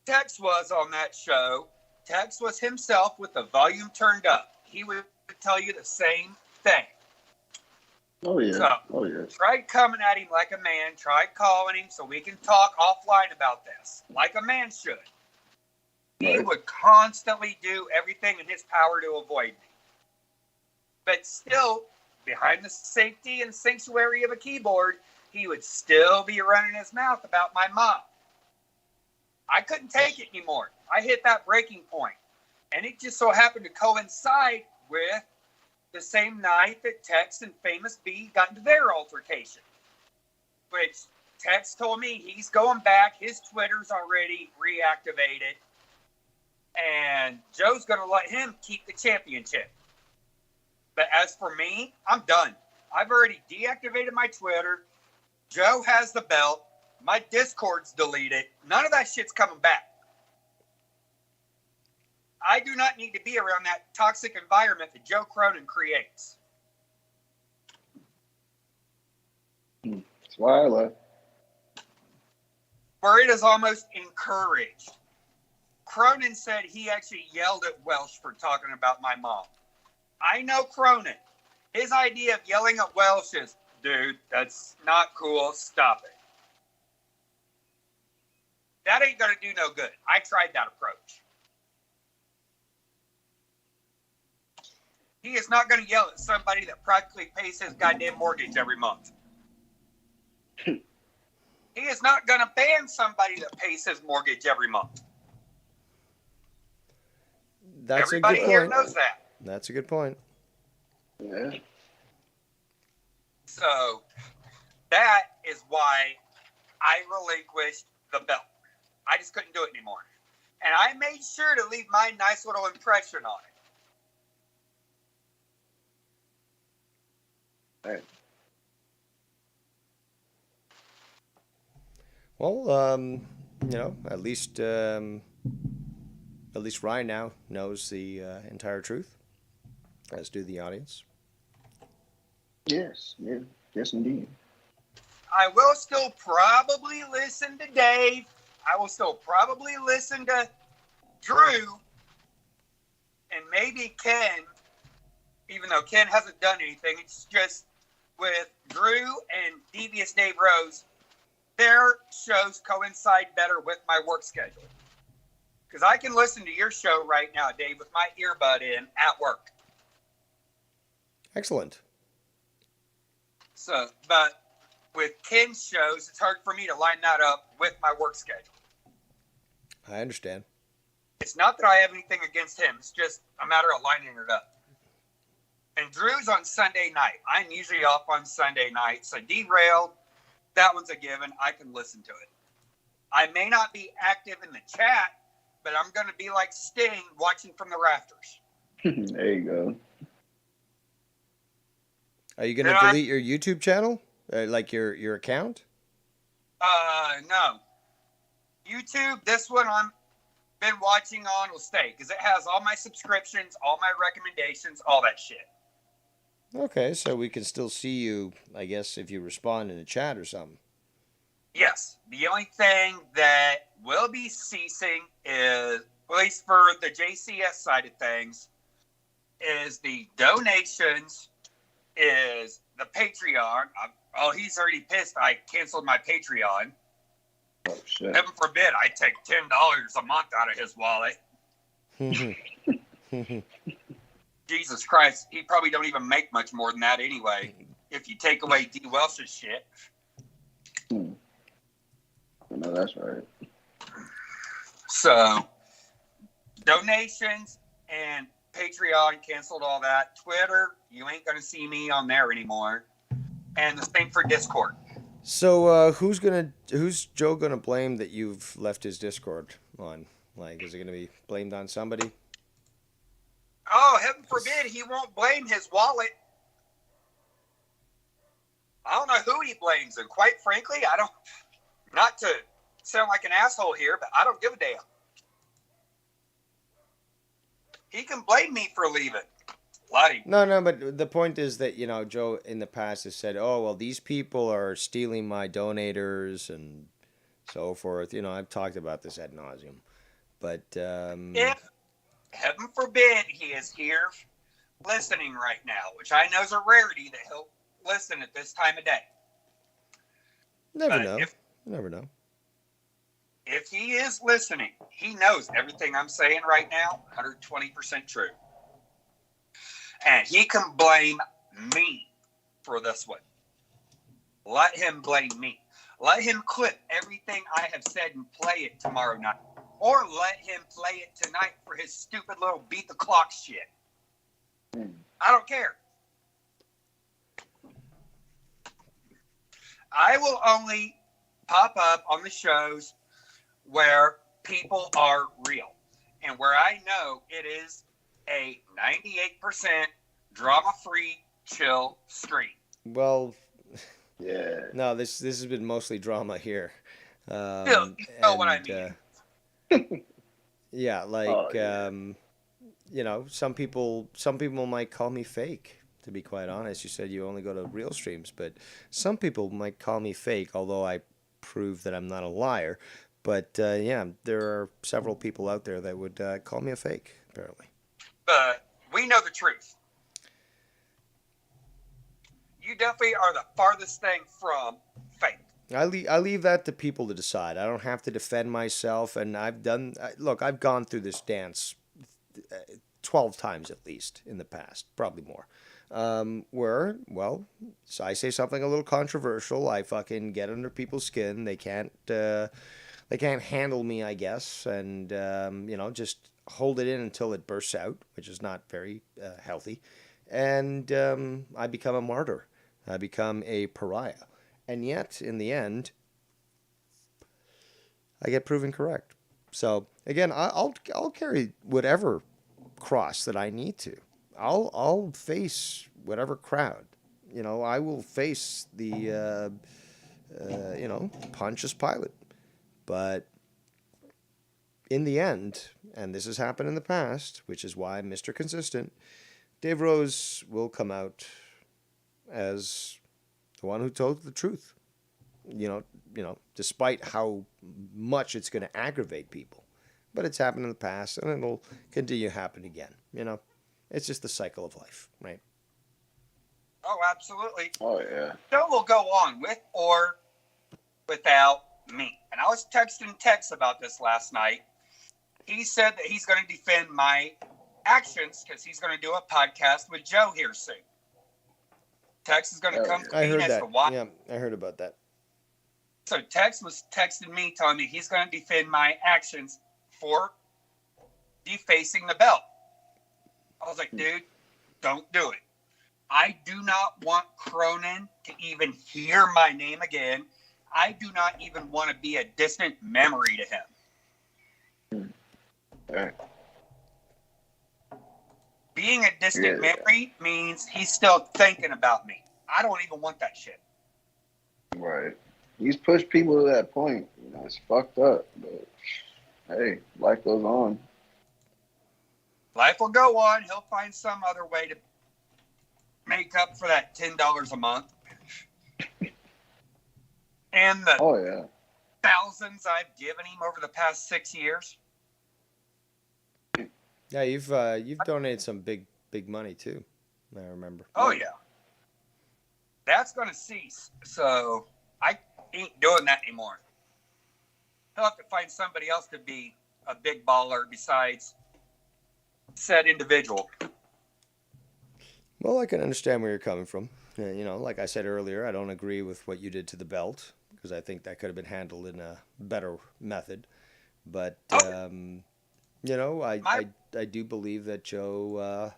P: Tex was on that show. Tex was himself with the volume turned up. He would tell you the same thing.
M: Oh, yeah.
P: So, tried coming at him like a man. Tried calling him so we can talk offline about this. Like a man should. He would constantly do everything in his power to avoid me. But still, behind the safety and sanctuary of a keyboard, he would still be running his mouth about my mom. I couldn't take it anymore. I hit that breaking point. And it just so happened to coincide with the same night that Tex and Famous B got into their altercation. Which Tex told me he's going back. His Twitter's already reactivated. And Joe's going to let him keep the championship. But as for me, I'm done. I've already deactivated my Twitter. Joe has the belt. My Discord's deleted. None of that shit's coming back. I do not need to be around that toxic environment that Joe Cronin creates.
M: That's why I left.
P: Where it is almost encouraged. Cronin said he actually yelled at Welsh for talking about my mom. I know Cronin. His idea of yelling at Welsh is, dude, that's not cool. Stop it. That ain't going to do no good. I tried that approach. He is not going to yell at somebody that practically pays his goddamn mortgage every month. He is not going to ban somebody that pays his mortgage every month.
B: That's
P: Everybody
B: a good
P: here
B: point.
P: knows that.
B: That's a good point.
M: Yeah.
P: So that is why I relinquished the belt. I just couldn't do it anymore. And I made sure to leave my nice little impression on it.
M: Right.
B: Well, at least Ryan now knows the entire truth, as do the audience.
M: Yes. Yeah. Yes, indeed.
P: I will still probably listen to Dave. I will still probably listen to Drew and maybe Ken, even though Ken hasn't done anything. It's just with Drew and Devious Dave Rose, their shows coincide better with my work schedule. Because I can listen to your show right now, Dave, with my earbud in at work.
B: Excellent.
P: So, but with Ken's shows, it's hard for me to line that up with my work schedule.
B: I understand.
P: It's not that I have anything against him. It's just a matter of lining it up. And Drew's on Sunday night. I'm usually off on Sunday night. So Derailed, that one's a given. I can listen to it. I may not be active in the chat, but I'm going to be like Sting watching from the rafters.
M: There you go.
B: Are you going to delete your YouTube channel? Like your account?
P: No. YouTube, this one I'm been watching on will stay because it has all my subscriptions, all my recommendations, all that shit.
B: Okay, so we can still see you, I guess, if you respond in the chat or something.
P: Yes. The only thing that will be ceasing is, at least for the JCS side of things, is the donations, is the Patreon. He's already pissed I canceled my Patreon.
M: Oh, shit.
P: Heaven forbid I take $10 a month out of his wallet. Jesus Christ, he probably don't even make much more than that anyway. If you take away D. Welsh's shit.
M: I know that's right.
P: So, donations and Patreon canceled all that. Twitter, you ain't gonna see me on there anymore. And the same for Discord.
B: So who's Joe gonna blame that you've left his Discord on? Like, is it gonna be blamed on somebody?
P: Oh, heaven forbid he won't blame his wallet. I don't know who he blames, and quite frankly, I don't. Not to sound like an asshole here, but I don't give a damn. He can blame me for leaving.
B: No, but the point is that, Joe in the past has said, oh, well, these people are stealing my donators and so forth. I've talked about this ad nauseum. But,
P: if, heaven forbid, he is here listening right now, which I know is a rarity that he'll listen at this time of day.
B: Never know.
P: If he is listening, he knows everything I'm saying right now, 120% true. And he can blame me for this one. Let him blame me. Let him clip everything I have said and play it tomorrow night. Or let him play it tonight for his stupid little beat the clock shit. I don't care. I will only pop up on the shows where people are real and where I know it is a 98% drama-free, chill stream.
B: Well,
M: Yeah.
B: no, this has been mostly drama here.
P: You know what I mean.
B: Yeah, like
M: Oh, yeah.
B: you know, some people might call me fake. To be quite honest, you said you only go to real streams, but some people might call me fake, although I prove that I'm not a liar. But yeah, there are several people out there that would call me a fake, apparently.
P: But we know the truth. You definitely are the farthest thing from fake.
B: I leave that to people to decide. I don't have to defend myself, and look, I've gone through this dance 12 times at least in the past, probably more. Where, well, so I say something a little controversial, I fucking get under people's skin. They can't handle me, I guess, and you know, just hold it in until it bursts out, which is not very healthy. And I become a martyr. I become a pariah. And yet, in the end, I get proven correct. So again, I'll carry whatever cross that I need to. I'll face whatever crowd. You know, I will face the you know, Pontius Pilate. But in the end, and this has happened in the past, which is why I'm Mr. Consistent, Dave Rose will come out as the one who told the truth. You know, despite how much it's going to aggravate people. But it's happened in the past, and it'll continue to happen again. You know, it's just the cycle of life, right?
P: Oh, absolutely.
M: Oh, yeah.
P: Show will go on with or without me. And I was texting Tex about this last night. He said that he's going to defend my actions because he's going to do a podcast with Joe here soon. Tex is going to come
B: I
P: clean
B: heard
P: as
B: that.
P: to why.
B: Yeah, I heard about that.
P: So Tex was texting me telling me he's going to defend my actions for defacing the belt. I was like, dude, don't do it. I do not want Cronin to even hear my name again. I do not even want to be a distant memory to him.
M: All right.
P: Being a distant memory means he's still thinking about me. I don't even want that shit.
M: Right. He's pushed people to that point. You know, it's fucked up. But hey, life goes on.
P: Life will go on. He'll find some other way to make up for that $10 a month. And the thousands I've given him over the past 6 years.
B: Yeah, you've donated some big money too. I remember.
P: Oh yeah. That's gonna cease. So I ain't doing that anymore. He'll have to find somebody else to be a big baller besides said individual.
B: Well, I can understand where you're coming from. You know, like I said earlier, I don't agree with what you did to the belt because I think that could have been handled in a better method. But you know, I do believe that Joe,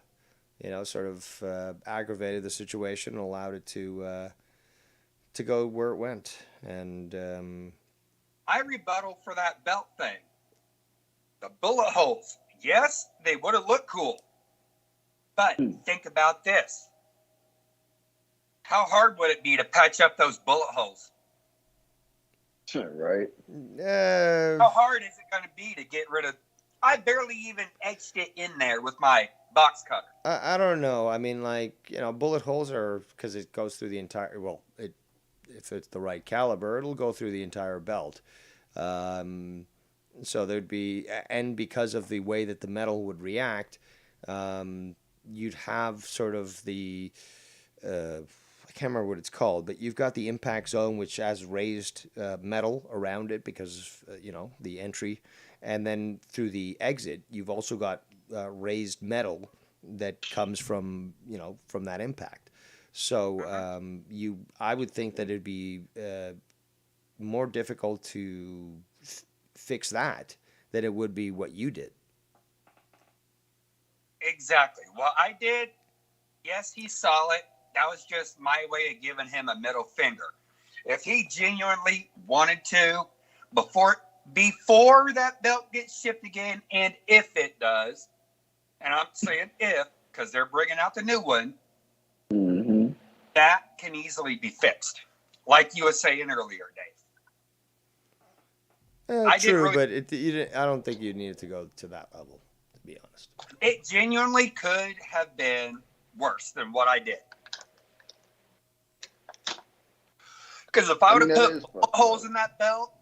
B: you know, sort of aggravated the situation and allowed it to go where it went. And
P: I rebuttal for that belt thing. The bullet holes. Yes, they would have looked cool. But think about this. How hard would it be to patch up those bullet holes?
M: Right.
P: How hard is it going to be to get rid of? I barely even etched it in there with my box cutter.
B: I don't know. I mean, like, you know, bullet holes are because it goes through the entire. Well, if it's the right caliber, it'll go through the entire belt. So there'd be, and because of the way that the metal would react, you'd have sort of the. I can't remember what it's called, but you've got the impact zone, which has raised metal around it because of, you know, the entry. And then through the exit, you've also got raised metal that comes from, you know, from that impact. So I would think that it'd be more difficult to fix that than it would be what you did.
P: Exactly. What I did, yes, he saw it. That was just my way of giving him a middle finger. if he genuinely wanted to, before that belt gets shipped again, and if it does, and I'm saying if, because they're bringing out the new one, that can easily be fixed, like you were saying earlier, Dave.
B: True, but I don't think you needed to go to that level, to be honest.
P: It genuinely could have been worse than what I did. Because if I would have put holes in that belt,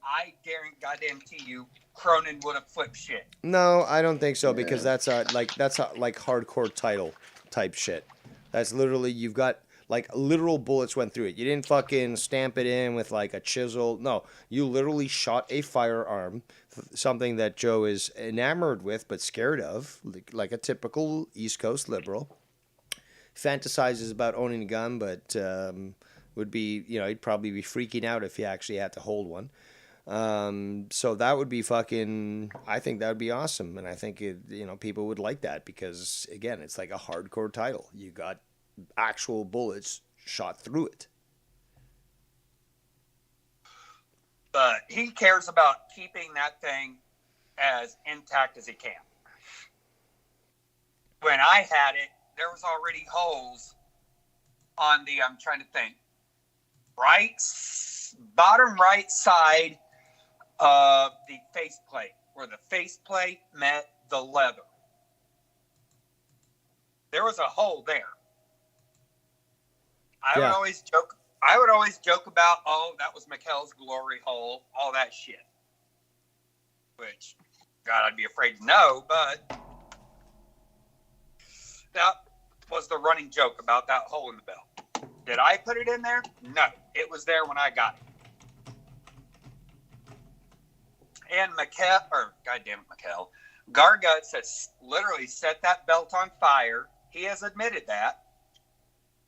P: I guarantee you, Cronin would have flipped shit.
B: No, I don't think so, because that's a hardcore title type shit. That's literally, you've got like literal bullets went through it. You didn't fucking stamp it in with like a chisel. No, you literally shot a firearm, something that Joe is enamored with but scared of, like a typical East Coast liberal. Fantasizes about owning a gun, but would be, he'd probably be freaking out if he actually had to hold one. So that would be fucking, I think that would be awesome. And I think people would like that because, again, it's like a hardcore title. You got actual bullets shot through it.
P: But he cares about keeping that thing as intact as he can. When I had it, there was already holes on the, I'm trying to think, bottom right side of the faceplate, where the faceplate met the leather. There was a hole there. I would always joke about, oh, that was Mikkel's glory hole, all that shit. Which, God, I'd be afraid to know, but that was the running joke about that hole in the belt. Did I put it in there? No. It was there when I got it. And Mikkel, Garguts has literally set that belt on fire. He has admitted that.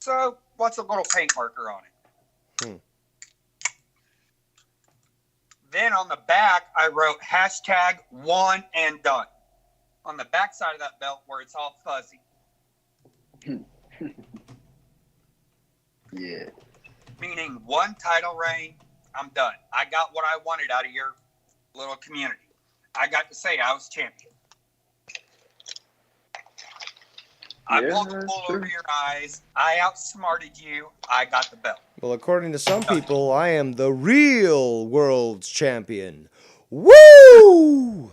P: So, what's a little paint marker on it? Then on the back, I wrote #1 and done. On the back side of that belt where it's all fuzzy.
M: Yeah.
P: Meaning one title reign, I'm done. I got what I wanted out of your little community. I got to say I was champion. I pulled the wool over your eyes. I outsmarted you. I got the belt.
B: Well, according to some people, I am the real world's champion. Woo!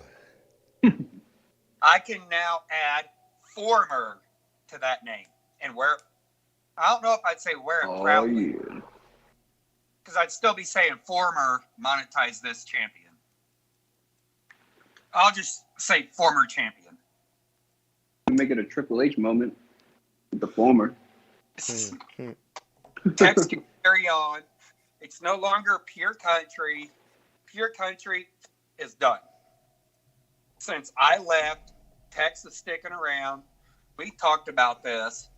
P: I can now add former to that name. And I don't know if I'd say wear it proudly. Because I'd still be saying former monetize this champion. I'll just say former champion.
M: Make it a Triple H moment with the former.
P: Text can carry on. It's no longer Pure Country. Pure Country is done. Since I left, Tex is sticking around. We talked about this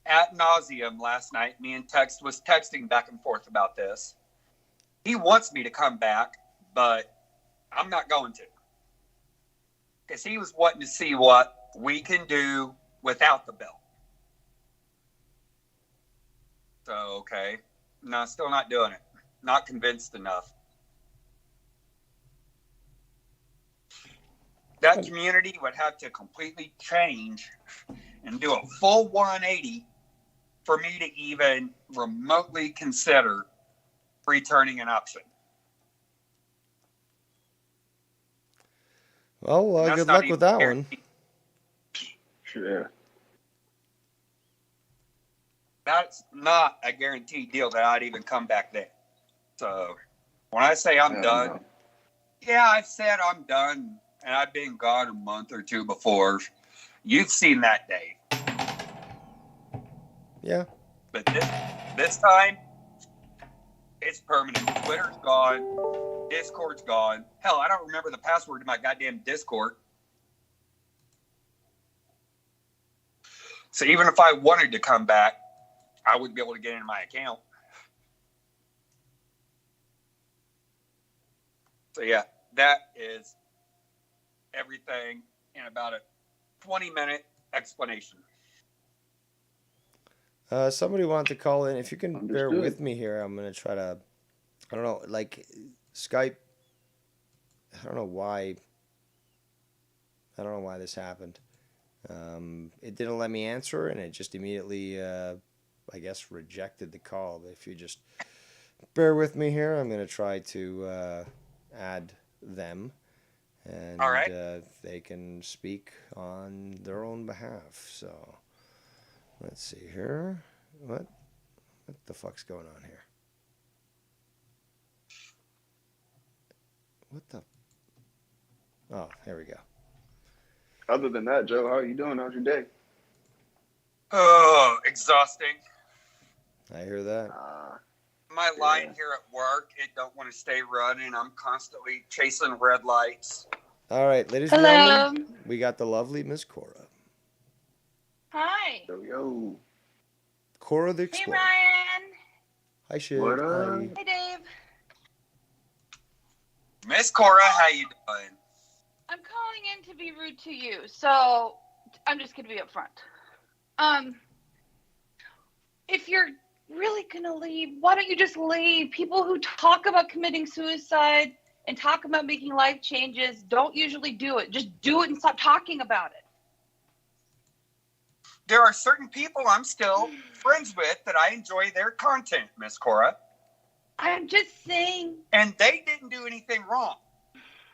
P: ad nauseum last night. Me and Tex was texting back and forth about this. He wants me to come back, but I'm not going to. Because he was wanting to see what we can do without the belt. So, okay. No, still not doing it. Not convinced enough. That community would have to completely change and do a full 180 for me to even remotely consider returning an option.
B: Well, good luck with that one.
M: Sure.
P: That's not a guaranteed deal that I'd even come back there. So when I say I'm done, yeah, I've said I'm done, and I've been gone a month or two before. You've seen that day.
B: Yeah.
P: But this time, it's permanent. Twitter's gone. Discord's gone. Hell, I don't remember the password to my goddamn Discord. So even if I wanted to come back, I wouldn't be able to get into my account. So yeah, that is everything in about a 20-minute explanation.
B: Somebody wanted to call in. If you can bear
M: Understood.
B: with me here, I'm gonna try to. I don't know, like Skype. I don't know why. I don't know why this happened. It didn't let me answer, and it just immediately, I guess, rejected the call. But if you just bear with me here, I'm gonna try to add them, and
P: All right.
B: they can speak on their own behalf. So let's see here. What the fuck's going on here? What the? Oh, here we go.
M: Other than that, Joe, how are you doing? How's your day?
P: Oh, exhausting.
B: I hear that.
P: My line here at work, it don't want to stay running. I'm constantly chasing red lights.
B: All right, ladies and
Q: Hello.
B: gentlemen, we got the lovely Miss Cora.
Q: Hi.
M: Yo.
B: Cora the
Q: Hey,
B: Explorer.
Q: Ryan.
B: Hi, Shiv.
M: What up?
B: Hi.
Q: Hey, Dave.
P: Miss Cora, how you doing?
Q: I'm calling in to be rude to you, so I'm just going to be upfront. If you're really going to leave, why don't you just leave? People who talk about committing suicide and talk about making life changes don't usually do it. Just do it and stop talking about it.
P: There are certain people I'm still friends with that I enjoy their content, Miss Cora.
Q: I'm just saying.
P: And they didn't do anything wrong.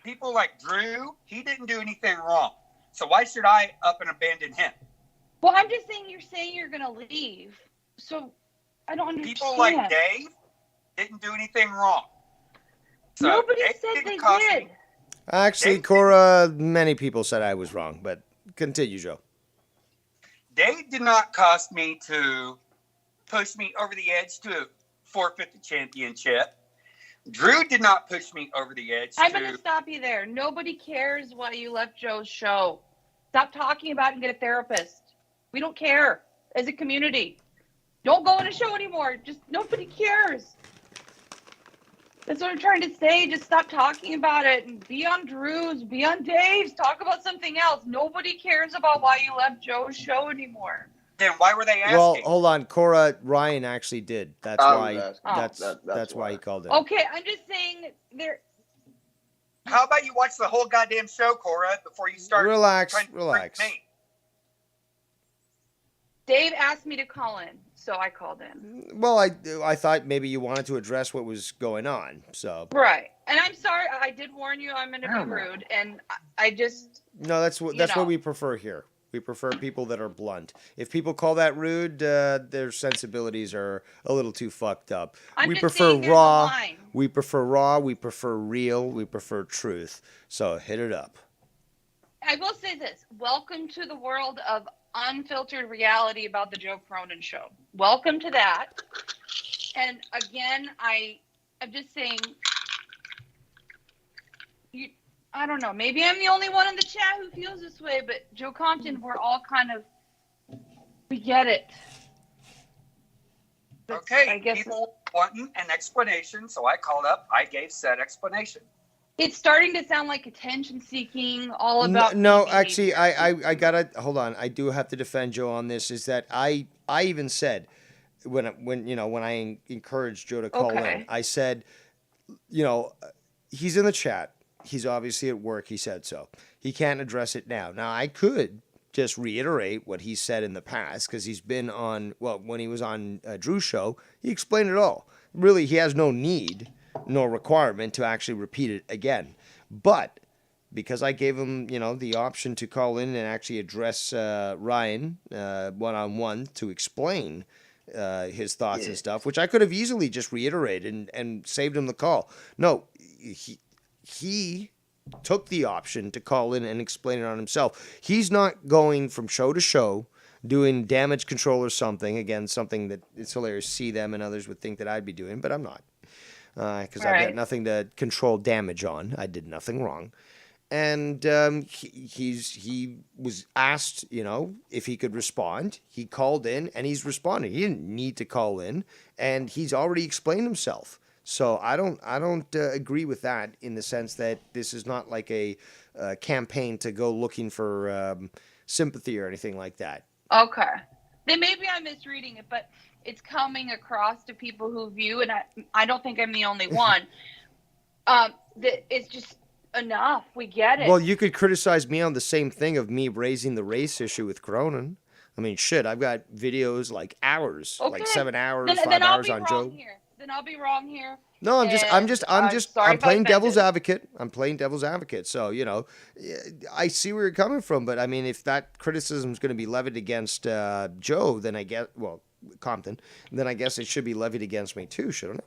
P: People like Drew, he didn't do anything wrong. So why should I up and abandon him?
Q: Well, I'm just saying you're going to leave. So I don't understand.
P: People like Dave didn't do anything wrong. So
Q: Nobody
P: it
Q: said
P: didn't
Q: they
P: cost
Q: did.
P: me.
B: Actually, Cora, many people said I was wrong, but continue, Joe.
P: Dave did not cost me to push me over the edge to forfeit the championship. Drew did not push me over the edge
Q: I'm
P: to...
Q: going to stop you there. Nobody cares why you left Joe's show. Stop talking about it and get a therapist. We don't care as a community. Don't go on a show anymore. Just nobody cares. That's what I'm trying to say. Just stop talking about it and be on Drew's, be on Dave's, talk about something else. Nobody cares about why you left Joe's show anymore.
P: Then why were they asking?
B: Well, hold on, Cora. Ryan actually did. That's
M: I was
B: why.
M: asking.
B: That's why he called in.
Q: Okay, I'm just saying there.
P: How about you watch the whole goddamn show, Cora, before you start
B: Relax,
P: trying to
B: relax.
P: trick me?
Q: Dave asked me to call in, so I called in.
B: Well, I thought maybe you wanted to address what was going on. So
Q: Right. And I'm sorry. I did warn you I'm going to be rude. And I just.
B: no, that's what we prefer here. We prefer people that are blunt. If people call that rude, their sensibilities are a little too fucked up.
Q: I'm
B: We
Q: just
B: prefer
Q: saying there's a
B: raw.
Q: line.
B: We prefer raw. We prefer real. We prefer truth. So hit it up.
Q: I will say this. Welcome to the world of unfiltered reality about the Joe Cronin show. Welcome to that. And again, I'm just saying, I don't know, maybe I'm the only one in the chat who feels this way, but Joe Compton, we're all kind of, we get it.
P: Okay,
Q: I guess
P: people wanting an explanation, so I called up. I gave said explanation.
Q: it's starting to sound like attention seeking, all about
B: No,
Q: TV.
B: actually, I gotta hold on. I do have to defend Joe on this. Is that I even said when I encouraged Joe to call in,
Q: Okay.
B: I said, he's in the chat. He's obviously at work. He said so. He can't address it now. Now I could just reiterate what he said in the past because he's been on. Well, when he was on Drew's show, he explained it all. Really, he has no need, no requirement to actually repeat it again. But because I gave him, the option to call in and actually address Ryan one-on-one to explain his thoughts and stuff, which I could have easily just reiterated and saved him the call. No, he took the option to call in and explain it on himself. He's not going from show to show doing damage control or something. Again, something that it's hilarious to see them and others would think that I'd be doing, but I'm not. Because I've got
Q: Right.
B: nothing to control damage on. I did nothing wrong. And he was asked, if he could respond. He called in and he's responding. He didn't need to call in, and he's already explained himself. So I don't agree with that in the sense that this is not like a campaign to go looking for sympathy or anything like that.
Q: Okay. then maybe I'm misreading it, but it's coming across to people who view, and I don't think I'm the only one. That it's just enough. We get it.
B: Well, you could criticize me on the same thing of me raising the race issue with Cronin. I mean, shit, I've got videos like hours,
Q: Okay.
B: like 7 hours,
Q: Then
B: 5
Q: I'll
B: hours
Q: be
B: on
Q: wrong
B: Joe.
Q: here. Then I'll be wrong here.
B: No, I'm
Q: sorry
B: playing
Q: if I
B: devil's
Q: offended.
B: advocate. I'm playing devil's advocate. So, you know, I see where you're coming from, but I mean, if that criticism is going to be levied against Joe, then I guess, well, Compton, then I guess it should be levied against me too, shouldn't it?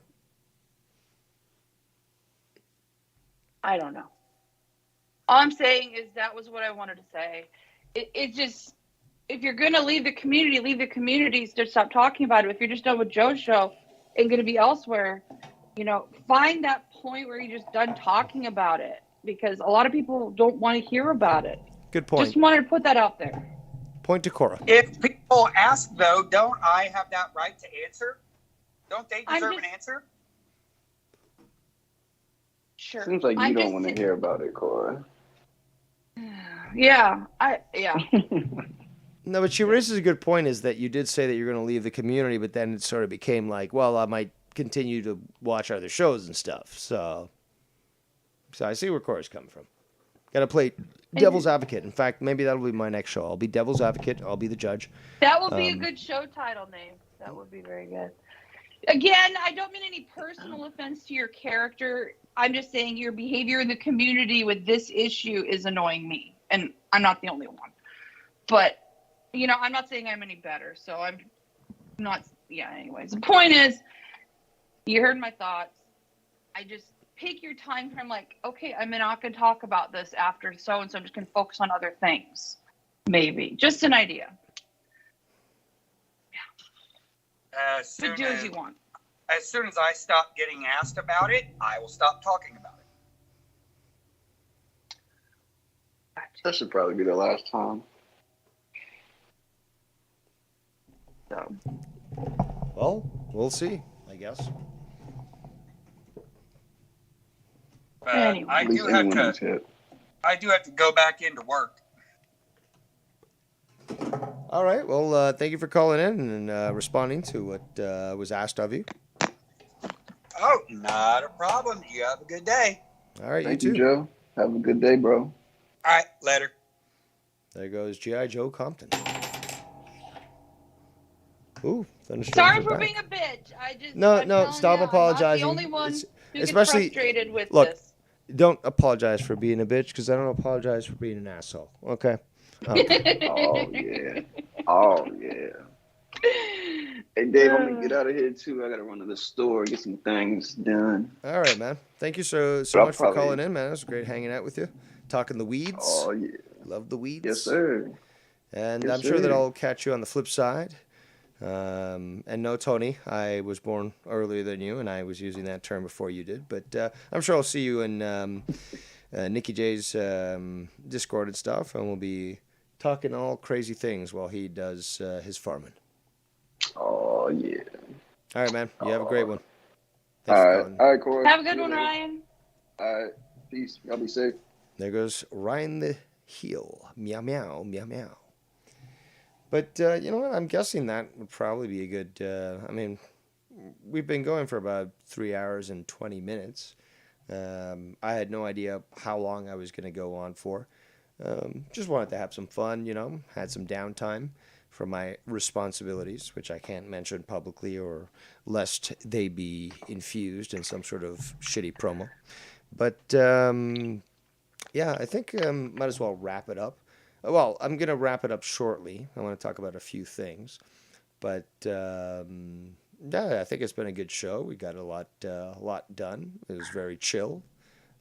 Q: I don't know. All I'm saying is that was what I wanted to say. It just, if you're going to leave the community, so stop talking about it. If you're just done with Joe's show and going to be elsewhere, you know, find that point where you're just done talking about it, because a lot of people don't want to hear about it.
B: Good point.
Q: Just wanted to put that out there.
B: Point to Cora.
P: If people ask, though, don't I have that right to answer? Don't they deserve an answer?
Q: Sure.
M: Seems like you don't want to hear about it, Cora.
Q: Yeah.
B: No, but she raises a good point, is that you did say that you're going to leave the community, but then it sort of became like, well, I might continue to watch other shows and stuff. So I see where Cora's coming from. Got to play devil's advocate. In fact, maybe that'll be my next show. I'll be devil's advocate. I'll be the judge.
Q: That would be a good show title name. That would be very good. Again, I don't mean any personal offense to your character. I'm just saying your behavior in the community with this issue is annoying me. And I'm not the only one. But, you know, I'm not saying I'm any better. So I'm not, anyways. The point is, you heard my thoughts. I just pick your time frame like, okay, I'm not going to talk about this after so-and-so. I'm just going to focus on other things. Maybe. Just an idea.
P: As soon
Q: do as you want.
P: As soon as I stop getting asked about it, I will stop talking about it.
M: That should probably be the last time.
Q: So.
B: Well, we'll see, I guess.
Q: Anyway.
P: I do have to go back into work.
B: All right. Well, thank you for calling in and responding to what was asked of you.
P: Oh, not a problem. You have a good day.
B: All right,
M: Thank
B: you
M: you,
B: too.
M: Joe. Have a good day, bro.
P: All right, later.
B: There goes G.I. Joe Compton. Ooh, thunderstorms
Q: Sorry
B: are
Q: for
B: back.
Q: being a bitch. I'm
B: No,
Q: telling
B: stop
Q: you,
B: apologizing.
Q: I'm not the only one who
B: especially,
Q: gets frustrated with
B: look,
Q: this.
B: don't apologize for being a bitch, because I don't apologize for being an asshole. Okay?
M: Oh, yeah. Oh, yeah. Hey, Dave, I'm going to get out of here, too. I got to run to the store, get some things done.
B: All right, man. Thank you so
M: But I'll
B: much for
M: probably-
B: calling in, man. It was great hanging out with you. Talking the weeds.
M: Oh, yeah.
B: Love the weeds.
M: Yes, sir.
B: And
M: Yes,
B: I'm sure that
M: sir.
B: I'll catch you on the flip side. And no, Tony, I was born earlier than you, and I was using that term before you did. But I'm sure I'll see you in Nicky J's Discord and stuff, and we'll be talking all crazy things while he does his farming.
M: Oh, yeah.
B: All right, man. You have a great one.
M: All
B: Thanks for
M: right.
B: calling.
M: All right, Corey.
Q: Have a good
M: See you
Q: one,
M: later.
Q: Ryan.
M: All right. Peace. Y'all be safe.
B: There goes Ryan the Heel. Meow, meow, meow, meow. But you know what? I'm guessing that would probably be a good... I mean, we've been going for about 3 hours and 20 minutes. I had no idea how long I was going to go on for. Just wanted to have some fun, you know. Had some downtime from my responsibilities, which I can't mention publicly or lest they be infused in some sort of shitty promo. But yeah, I think might as well wrap it up. Well, I'm going to wrap it up shortly. I want to talk about a few things. But yeah, I think it's been a good show. We got a lot done. It was very chill.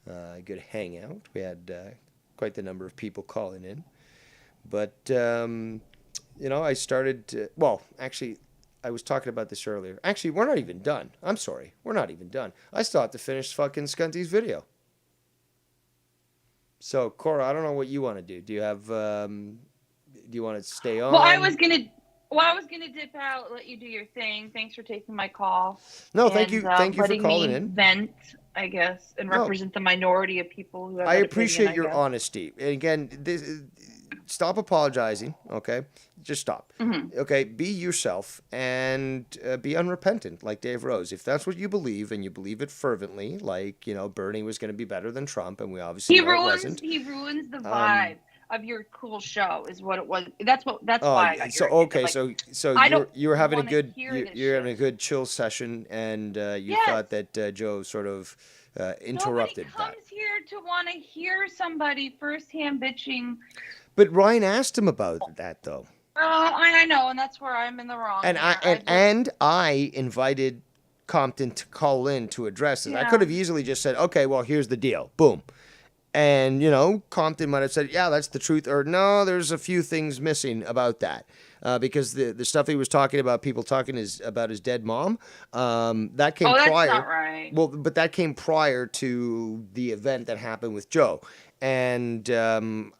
B: Good hangout. We had quite the number of people calling in. But, you know, I started... well, actually, I was talking about this earlier. Actually, we're not even done. I'm sorry. We're not even done. I still have to finish fucking Scunty's video. So, Cora, I don't know what you want to do. Do you have... do you want to stay on?
Q: Well, I was gonna dip out, let you do your thing. Thanks for taking my call.
B: No, thank you for
Q: letting
B: calling
Q: me
B: in.
Q: Vent, I guess, and
B: No.
Q: represent the minority of people who have.
B: I
Q: that
B: appreciate
Q: opinion, I
B: your
Q: guess.
B: honesty. And again, stop apologizing, okay? Just stop.
Q: Mhm.
B: Okay, be yourself and be unrepentant, like Dave Rose. If that's what you believe and you believe it fervently, like Bernie was going to be better than Trump, and we obviously know it wasn't.
Q: He ruins the vibe of your cool show. Is what it was. That's why I got
B: So
Q: irritated.
B: okay, so
Q: I
B: you were having a
Q: wanna
B: good
Q: hear this
B: you're having a good chill session, and you
Q: Yes.
B: thought that Joe sort of interrupted that.
Q: comes here to want to hear somebody firsthand bitching.
B: But Ryan asked him about that though.
Q: I know, and that's where I'm in the wrong.
B: And I invited Compton to call in to address this. I could have easily just said, okay, well, here's the deal. Boom. And, Compton might have said, yeah, that's the truth. Or, no, there's a few things missing about that. Because the stuff he was talking about, people talking about his dead mom, that came prior.
Q: That's not right.
B: Well, but that came prior to the event that happened with Joe. And to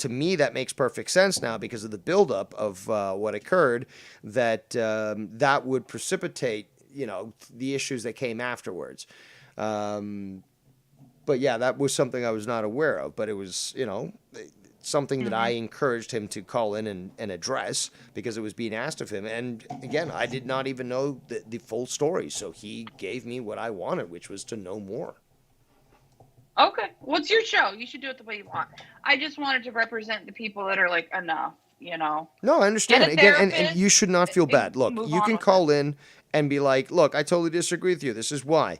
B: me, that makes perfect sense now because of the buildup of what occurred. That would precipitate, the issues that came afterwards. But yeah, that was something I was not aware of. But it was, something that I encouraged him to call in and address because it was being asked of him. And again, I did not even know the full story, so he gave me what I wanted, which was to know more.
Q: Okay. What's your show? You should do it the way you want. I just wanted to represent the people that are like, enough,
B: No, I understand.
Q: Get a
B: Again, and
Q: therapist,
B: you should not feel bad. Look,
Q: move
B: you
Q: on
B: can
Q: with
B: call in and be like, look, I totally disagree with you. This is why.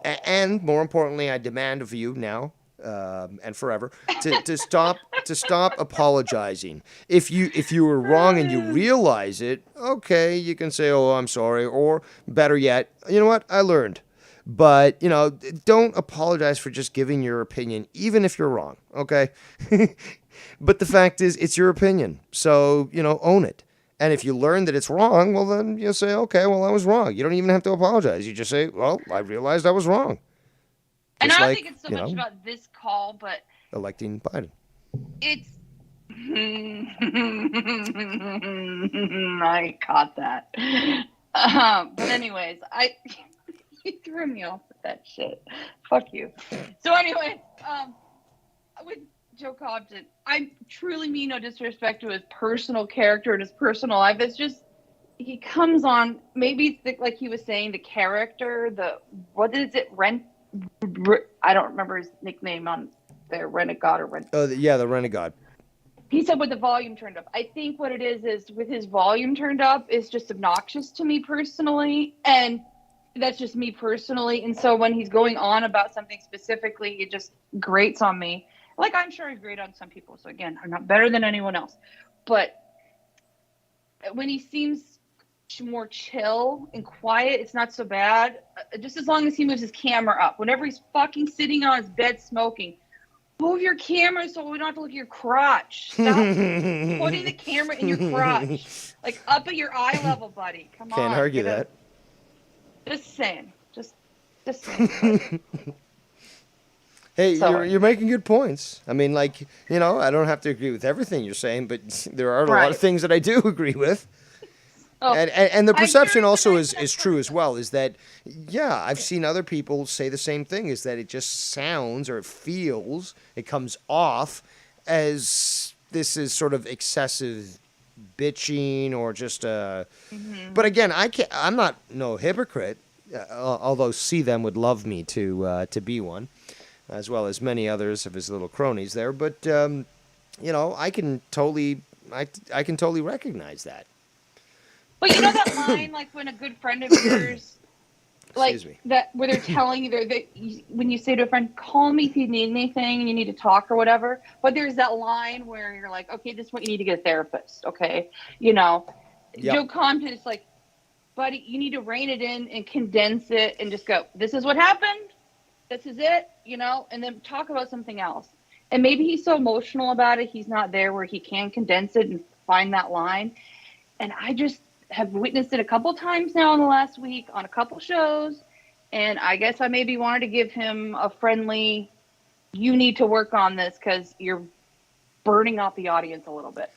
B: And more importantly, I demand of you now and forever to stop apologizing. If you were wrong and you realize it, okay, you can say, oh, I'm sorry. Or better yet, you know what? I learned. But, don't apologize for just giving your opinion, even if you're wrong, okay? But the fact is, it's your opinion. So, own it. And if you learn that it's wrong, well, then you'll say, okay, well, I was wrong. You don't even have to apologize. You just say, well, I realized I was wrong.
Q: And
B: Just
Q: I don't
B: like,
Q: think it's so much about this call, but
B: electing Biden.
Q: it's... I caught that. But anyways, you threw me off with that shit. Fuck you. So anyway, with Joe Compton, I truly mean no disrespect to his personal character and his personal life. It's just he comes on. Maybe it's like he was saying, the character. What is it? I don't remember his nickname on there. Renegade or Ren.
B: Oh, the Renegade.
Q: He said with the volume turned up. I think what it is with his volume turned up is just obnoxious to me personally, and that's just me personally. And so when he's going on about something specifically, it just grates on me. Like, I'm sure he's great on some people. So again, I'm not better than anyone else. But when he seems more chill and quiet, it's not so bad. Just as long as he moves his camera up. Whenever he's fucking sitting on his bed smoking, move your camera so we don't have to look at your crotch. Stop putting the camera in your crotch. Like, up at your eye level, buddy. Come on.
B: Can't argue that.
Q: Just saying. Just saying.
B: Hey, you're making good points. I mean, like, I don't have to agree with everything you're saying, but there are a lot of things that I do agree with.
Q: Oh,
B: and the perception also is true as well, is that, yeah, I've seen other people say the same thing, is that it just sounds or it feels, it comes off as this is sort of excessive bitching or just But again, I'm not no hypocrite, although See Them would love me to be one, as well as many others of his little cronies there. But I can totally recognize that.
Q: But you know that line, like when a good friend of yours, like that, where they're telling you when you say to a friend, "Call me if you need anything and you need to talk or whatever." But there's that line where you're like, "Okay, this is what you need to get a therapist." Okay, Joe Compton is like, "Buddy, you need to rein it in and condense it and just go. This is what happened. This is it." And then talk about something else. And maybe he's so emotional about it, he's not there where he can condense it and find that line. And I just have witnessed it a couple times now in the last week on a couple shows, and I guess I maybe wanted to give him a friendly, you need to work on this because you're burning out the audience a little bit.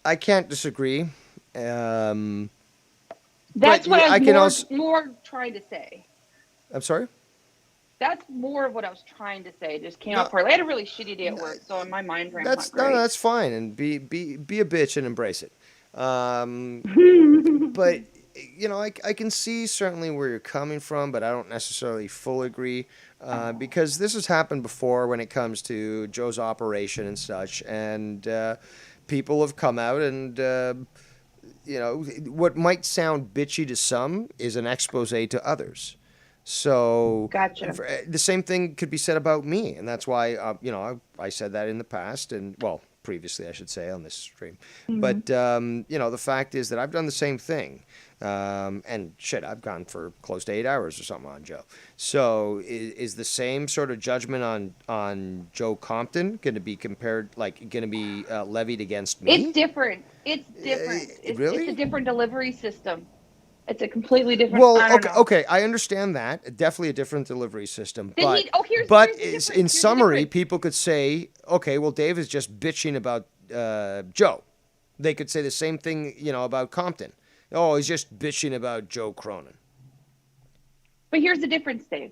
B: I can't disagree.
Q: That's what I was more trying to say.
B: I'm sorry?
Q: That's more of what I was trying to say. It just came
B: No,
Q: out poorly. I had a really shitty day at work, so my mind frame's
B: That's
Q: not great.
B: no, that's fine, and be a bitch and embrace it. But I can see certainly where you're coming from, but I don't necessarily fully agree because this has happened before when it comes to Joe's operation and such, and people have come out and. What might sound bitchy to some is an expose to others. So
Q: Gotcha.
B: The same thing could be said about me, and that's why I said that in the past, and previously I should say on this stream.
Q: Mhm.
B: But the fact is that I've done the same thing, and shit, I've gone for close to 8 hours or something on Joe. So is the same sort of judgment on Joe Compton going to be levied against me?
Q: It's different. It's different.
B: Really?
Q: It's a different delivery system. It's a completely different.
B: Well,
Q: I don't know.
B: okay, I understand that. Definitely a different delivery system.
Q: Then
B: But,
Q: he- oh, here's-
B: but
Q: here's the difference.
B: in
Q: Here's the
B: summary,
Q: difference.
B: people could say, okay, well, Dave is just bitching about Joe. They could say the same thing, about Compton. Oh, he's just bitching about Joe Cronin.
Q: But here's the difference, Dave.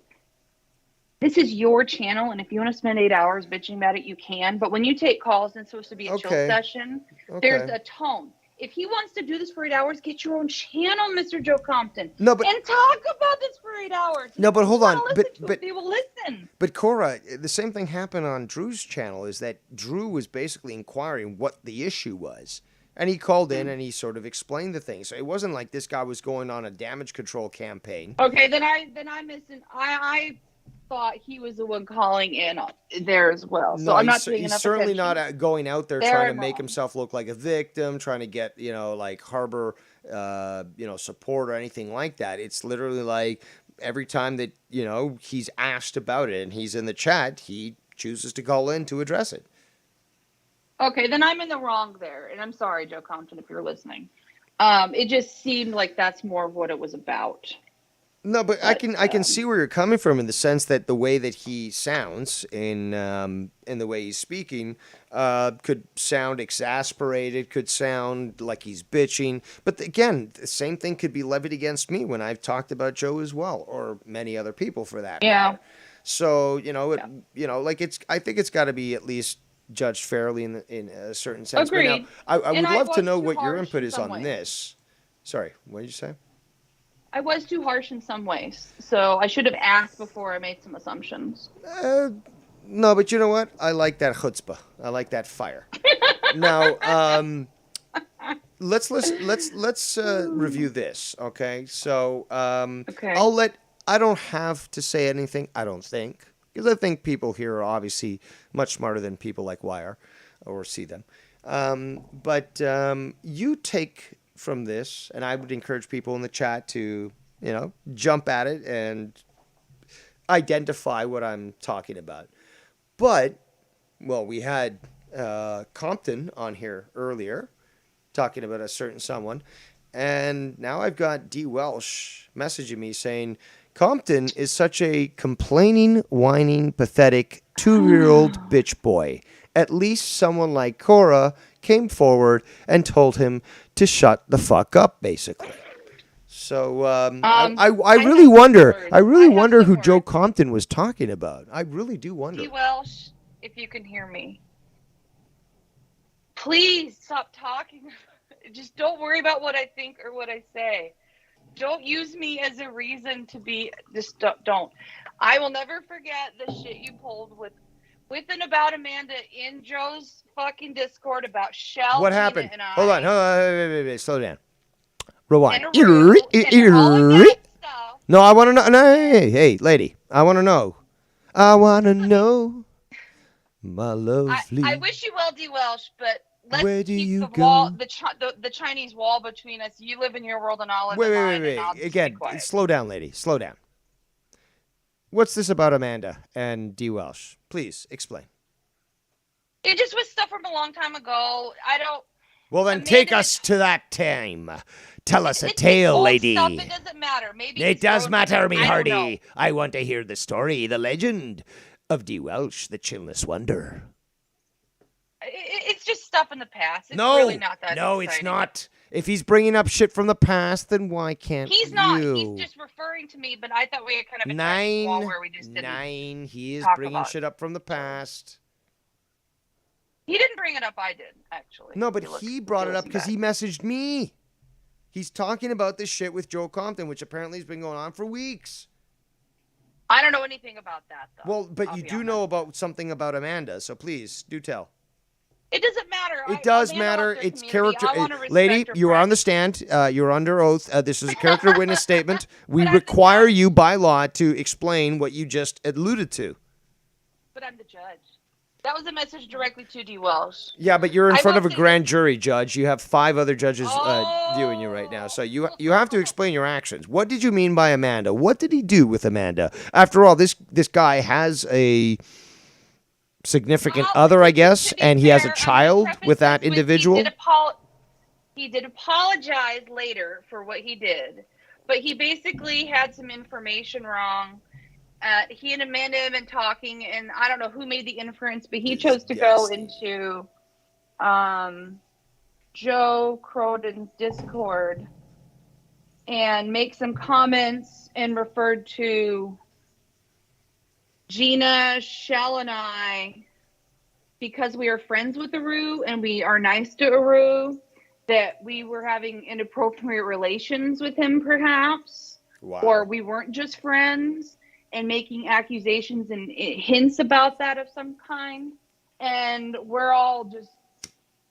Q: This is your channel, and if you want to spend 8 hours bitching about it, you can. But when you take calls and it's supposed to be a chill
B: Okay.
Q: session,
B: Okay.
Q: there's a tone. If he wants to do this for 8 hours, get your own channel, Mr. Joe Compton.
B: No, but-
Q: and talk about this for 8 hours.
B: No, but hold on.
Q: But they will listen.
B: But Cora, the same thing happened on Drew's channel. Is that Drew was basically inquiring what the issue was, and he called in and he sort of explained the thing. So it wasn't like this guy was going on a damage control campaign.
Q: Okay, then I'm missing. I thought he was the one calling in there as well. So I'm not paying
B: he's
Q: enough
B: certainly
Q: attention.
B: not going out there
Q: There
B: trying to
Q: I'm
B: make
Q: wrong.
B: himself look like a victim, trying to get harbor support or anything like that. It's literally like every time that he's asked about it and he's in the chat, he chooses to call in to address it.
Q: Okay, then I'm in the wrong there, and I'm sorry, Joe Compton, if you're listening. It just seemed like that's more of what it was about.
B: No, but I can see where you're coming from in the sense that the way that he sounds in the way he's speaking could sound exasperated, could sound like he's bitching. But again, the same thing could be levied against me when I've talked about Joe as well, or many other people for that
Q: Yeah.
B: matter. So I think it's got to be at least judged fairly in a certain sense.
Q: Agreed.
B: But now, I would
Q: And I
B: love to
Q: was
B: know
Q: too
B: what your
Q: harsh
B: input
Q: in
B: is
Q: some
B: on
Q: ways.
B: this. Sorry, what did you say?
Q: I was too harsh in some ways, so I should have asked before I made some assumptions.
B: No, but you know what? I like that chutzpah. I like that fire. Now, let's review this, okay? So,
Q: Okay.
B: I don't have to say anything. I don't think, because I think people here are obviously much smarter than people like Wire, or see them. But you take from this, and I would encourage people in the chat to, jump at it and identify what I'm talking about. But, we had Compton on here earlier talking about a certain someone, and now I've got D. Welsh messaging me saying, Compton is such a complaining, whining, pathetic 2-year-old bitch boy. At least someone like Cora came forward and told him to shut the fuck up, basically. So I really wonder. I really wonder who Joe Compton was talking about. I really do wonder.
Q: D. Welsh, if you can hear me, please stop talking. Just don't worry about what I think or what I say. Don't use me as a reason to be. Just don't. I will never forget the shit you pulled with and about Amanda in Joe's fucking Discord about Shell.
B: What
Q: Tina,
B: happened?
Q: And I.
B: Hold on. Wait, slow down. Rewind.
Q: And a rule, and all of that stuff.
B: No, I want to know. No, hey, lady. I want to know. I want to know, my lovely.
Q: I wish you well, D. Welsh, but let's
B: Where do
Q: keep
B: you
Q: the
B: go?
Q: wall, the Chinese wall between us. You live in your world, and I'll live in mine.
B: Wait.
Q: And I'll just be
B: Again,
Q: quiet.
B: slow down, lady. Slow down. What's this about Amanda and D. Welsh? Please explain.
Q: It just was stuff from a long time ago. I don't.
B: Well, then take us to that time. Tell us a tale,
Q: old
B: lady.
Q: Stuff, it doesn't matter. Maybe
B: It
Q: it's
B: does
Q: old,
B: matter, me
Q: I don't know.
B: hearty. I want to hear the story, the legend of D. Welsh, the Chillness Wonder.
Q: It's just stuff in the past. It's
B: No,
Q: really not that
B: no,
Q: exciting.
B: it's not. If he's bringing up shit from the past, then why can't
Q: He's not.
B: you?
Q: He's just referring to me, but I thought we had kind of a triangle wall where we just didn't
B: Nine. He is
Q: talk
B: bringing
Q: about
B: shit up from the past.
Q: He didn't bring it up. I did, actually.
B: No, but he brought it up
Q: listen
B: because
Q: back.
B: he messaged me. He's talking about this shit with Joe Compton, which apparently has been going on for weeks.
Q: I don't know anything about that, though.
B: Well, but
Q: I'll
B: you
Q: be
B: do
Q: honest.
B: know about something about Amanda, so please do tell.
Q: It doesn't matter.
B: It does
Q: Amanda
B: matter.
Q: loves her
B: It's
Q: community.
B: character.
Q: I wanna respect
B: Lady,
Q: her
B: you are on the stand. You're under oath. This is a character witness statement. We require you by law to explain what you just alluded to.
Q: But I'm the judge. That was a message directly to D. Welsh.
B: Yeah, but you're in
Q: I
B: front
Q: will
B: of a
Q: say
B: grand jury, Judge. You have 5 other judges viewing you right now, so you have to explain your actions. What did you mean by Amanda? What did he do with Amanda? After all, this guy has a significant other, I guess, and he has a child with that individual.
Q: He did apologize later for what he did, but he basically had some information wrong. He and Amanda have been talking, and I don't know who made the inference, but he chose to go into Joe Croden's Discord and make some comments and referred to Gina, Shell, and I, because we are friends with Aru and we are nice to Aru, that we were having inappropriate relations with him, perhaps.
B: Wow.
Q: Or we weren't just friends, and making accusations and hints about that of some kind. And we're all just,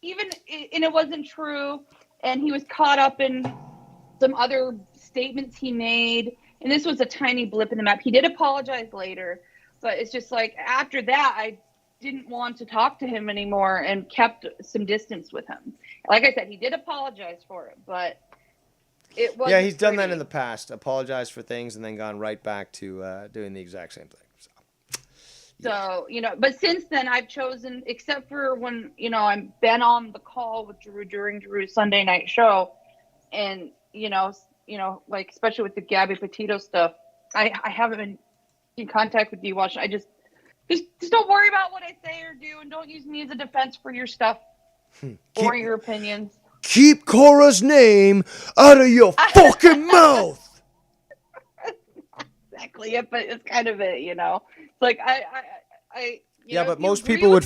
Q: and it wasn't true. And he was caught up in some other statements he made. And this was a tiny blip in the map. He did apologize later, but it's just like after that, I didn't want to talk to him anymore and kept some distance with him. Like I said, he did apologize for it, but it wasn't.
B: Yeah, he's done that
Q: pretty.
B: in the past. Apologized for things and then gone right back to doing the exact same thing.
Q: So, but since then I've chosen, except for when, I've been on the call with Drew during Drew's Sunday night show. And, like, especially with the Gabby Petito stuff, I haven't been in contact with D-Wash. I just don't worry about what I say or do, and don't use me as a defense for your stuff or your opinions.
B: Keep Cora's name out of your fucking mouth.
Q: Exactly it, but it's kind of it, It's like
B: But most people would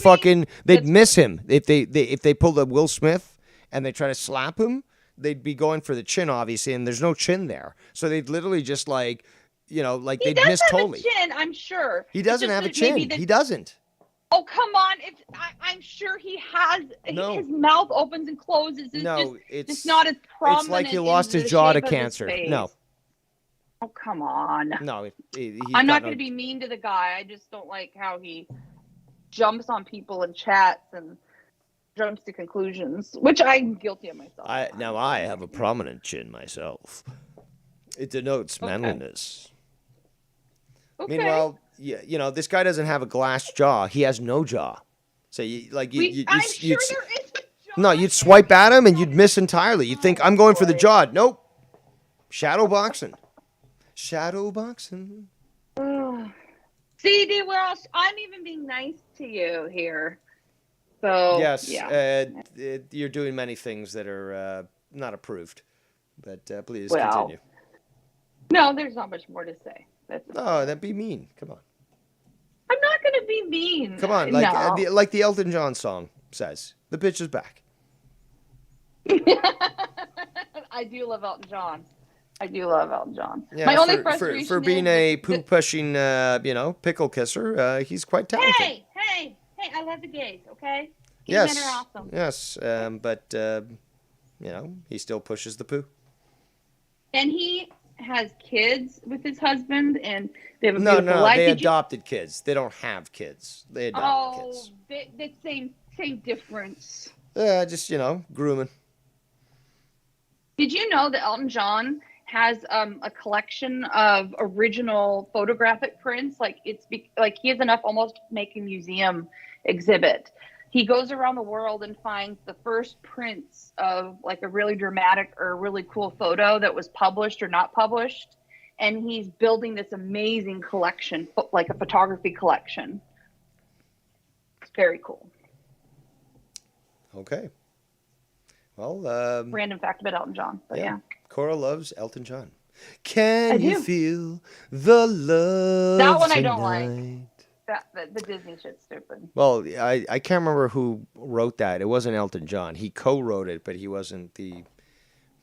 B: they'd miss him if they pulled a Will Smith and they try to slap him. They'd be going for the chin, obviously, and there's no chin there, so they'd literally just they'd miss totally.
Q: He does have a chin, I'm sure.
B: He doesn't have a chin. He doesn't.
Q: Oh, come on! I'm sure he has.
B: No.
Q: His mouth opens and closes. It's not as prominent.
B: It's like he lost his jaw to
Q: shape of his
B: cancer.
Q: face.
B: No.
Q: Oh, come on.
B: No,
Q: I'm not going to be mean to the guy. I just don't like how he jumps on people in chats and jumps to conclusions, which I'm guilty of myself.
B: I have a prominent chin myself. It denotes manliness.
Q: Okay.
B: Meanwhile, this guy doesn't have a glass jaw. He has no jaw. So you'd swipe at him and you'd miss entirely. You'd think I'm going for the jaw. Nope. Shadow boxing. Shadow boxing.
Q: See, D. Welsh, I'm even being nice to you here. So
B: yes,
Q: yeah.
B: You're doing many things that are not approved. But please
Q: Well,
B: continue.
Q: No, there's not much more to say.
B: That'd be mean. Come on.
Q: I'm not going to be mean.
B: Come on,
Q: No.
B: like the Elton John song says, the bitch is back.
Q: I do love Elton John.
B: Yeah,
Q: My only frustration
B: for being a poo pushing, pickle kisser, he's quite talented.
Q: Hey! I love the gays. Okay. Gay
B: Yes,
Q: men are awesome.
B: yes, but he still pushes the poo.
Q: And he has kids with his husband, and they have a
B: No,
Q: beautiful life.
B: they adopted kids. They don't have kids. They adopted kids.
Q: The same difference.
B: Just grooming.
Q: Did you know that Elton John has a collection of original photographic prints? Like he has enough almost to make a museum exhibit. He goes around the world and finds the first prints of like a really dramatic or a really cool photo that was published or not published. And he's building this amazing collection, like a photography collection. It's very cool.
B: Okay. Well,
Q: Random fact about Elton John, but yeah.
B: Cora loves Elton John. Can you
Q: do.
B: feel the love
Q: That one I
B: tonight?
Q: don't like. The Disney shit's stupid.
B: Well, I can't remember who wrote that. It wasn't Elton John. He co-wrote it, but he wasn't the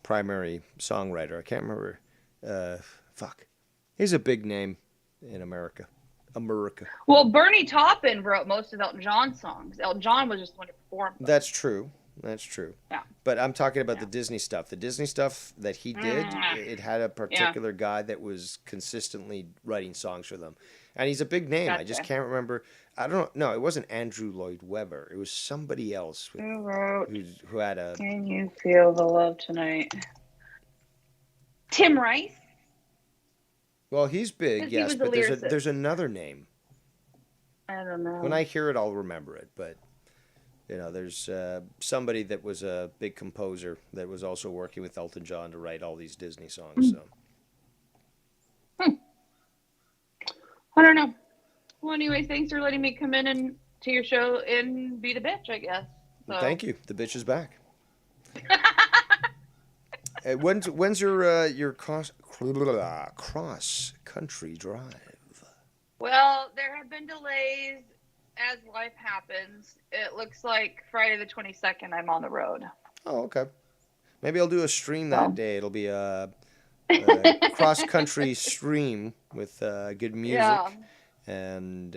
B: primary songwriter. I can't remember. Fuck. He's a big name in America.
Q: Well, Bernie Taupin wrote most of Elton John's songs. Elton John was just the one who performed them.
B: That's true. That's true.
Q: Yeah.
B: But I'm talking about the Disney stuff. The Disney stuff that he did, it had a particular guy that was consistently writing songs for them. And he's a big name. I just can't remember. I don't know. No, it wasn't Andrew Lloyd Webber. It was somebody else who had a...
Q: Can you feel the love tonight? Tim Rice?
B: Well, he's big,
Q: He
B: yes,
Q: was a
B: but
Q: lyricist.
B: there's another name.
Q: I don't know.
B: When I hear it, I'll remember it. But, there's somebody that was a big composer that was also working with Elton John to write all these Disney songs. So.
Q: I don't know. Well, anyways, thanks for letting me come in and to your show and be the bitch, I guess. So.
B: Thank you. The bitch is back. When's your cross country drive?
Q: Well, there have been delays as life happens. It looks like Friday the 22nd I'm on the road.
B: Oh, okay. Maybe I'll do a stream that day. It'll be a cross-country stream with good music and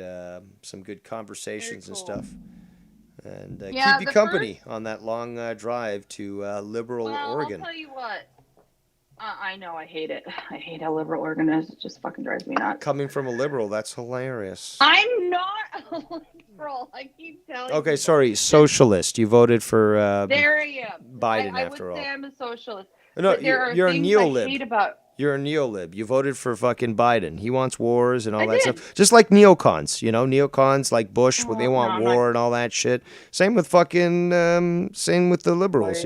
B: some good conversations and stuff. And keep you company on that long drive to liberal Oregon.
Q: I'll tell you what. I know, I hate it. I hate how liberal Oregon is. It just fucking drives me nuts.
B: Coming from a liberal, that's hilarious.
Q: I'm not a liberal. I keep telling you.
B: Okay, sorry, socialist. You voted for
Q: there I am.
B: Biden
Q: I
B: after
Q: would
B: all.
Q: say I'm a socialist.
B: No,
Q: but there are
B: you're a
Q: things
B: neolib.
Q: I hate about.
B: You're a neolib. You voted for fucking Biden. He wants wars and all that stuff. Just like neocons, neocons like Bush, when they want war and all that shit. Same with fucking, same with the liberals,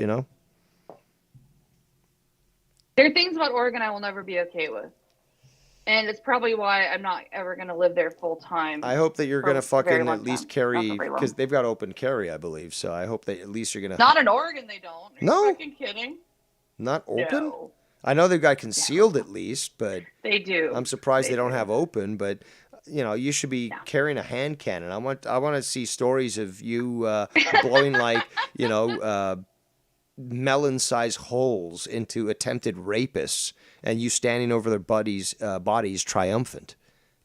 Q: There are things about Oregon I will never be okay with. And it's probably why I'm not ever going to live there full time.
B: I hope that you're going to fucking at least carry,
Q: Not for very long.
B: because they've got open carry, I believe. So I hope that at least you're going to.
Q: Not in Oregon, they don't. Are
B: No.
Q: you fucking kidding?
B: Not open?
Q: No.
B: I know they've got concealed at least, but.
Q: They do.
B: I'm surprised they don't have open, but. You should be carrying a hand cannon. I want to see stories of you blowing like, melon-sized holes into attempted rapists, and you standing over their bodies triumphant,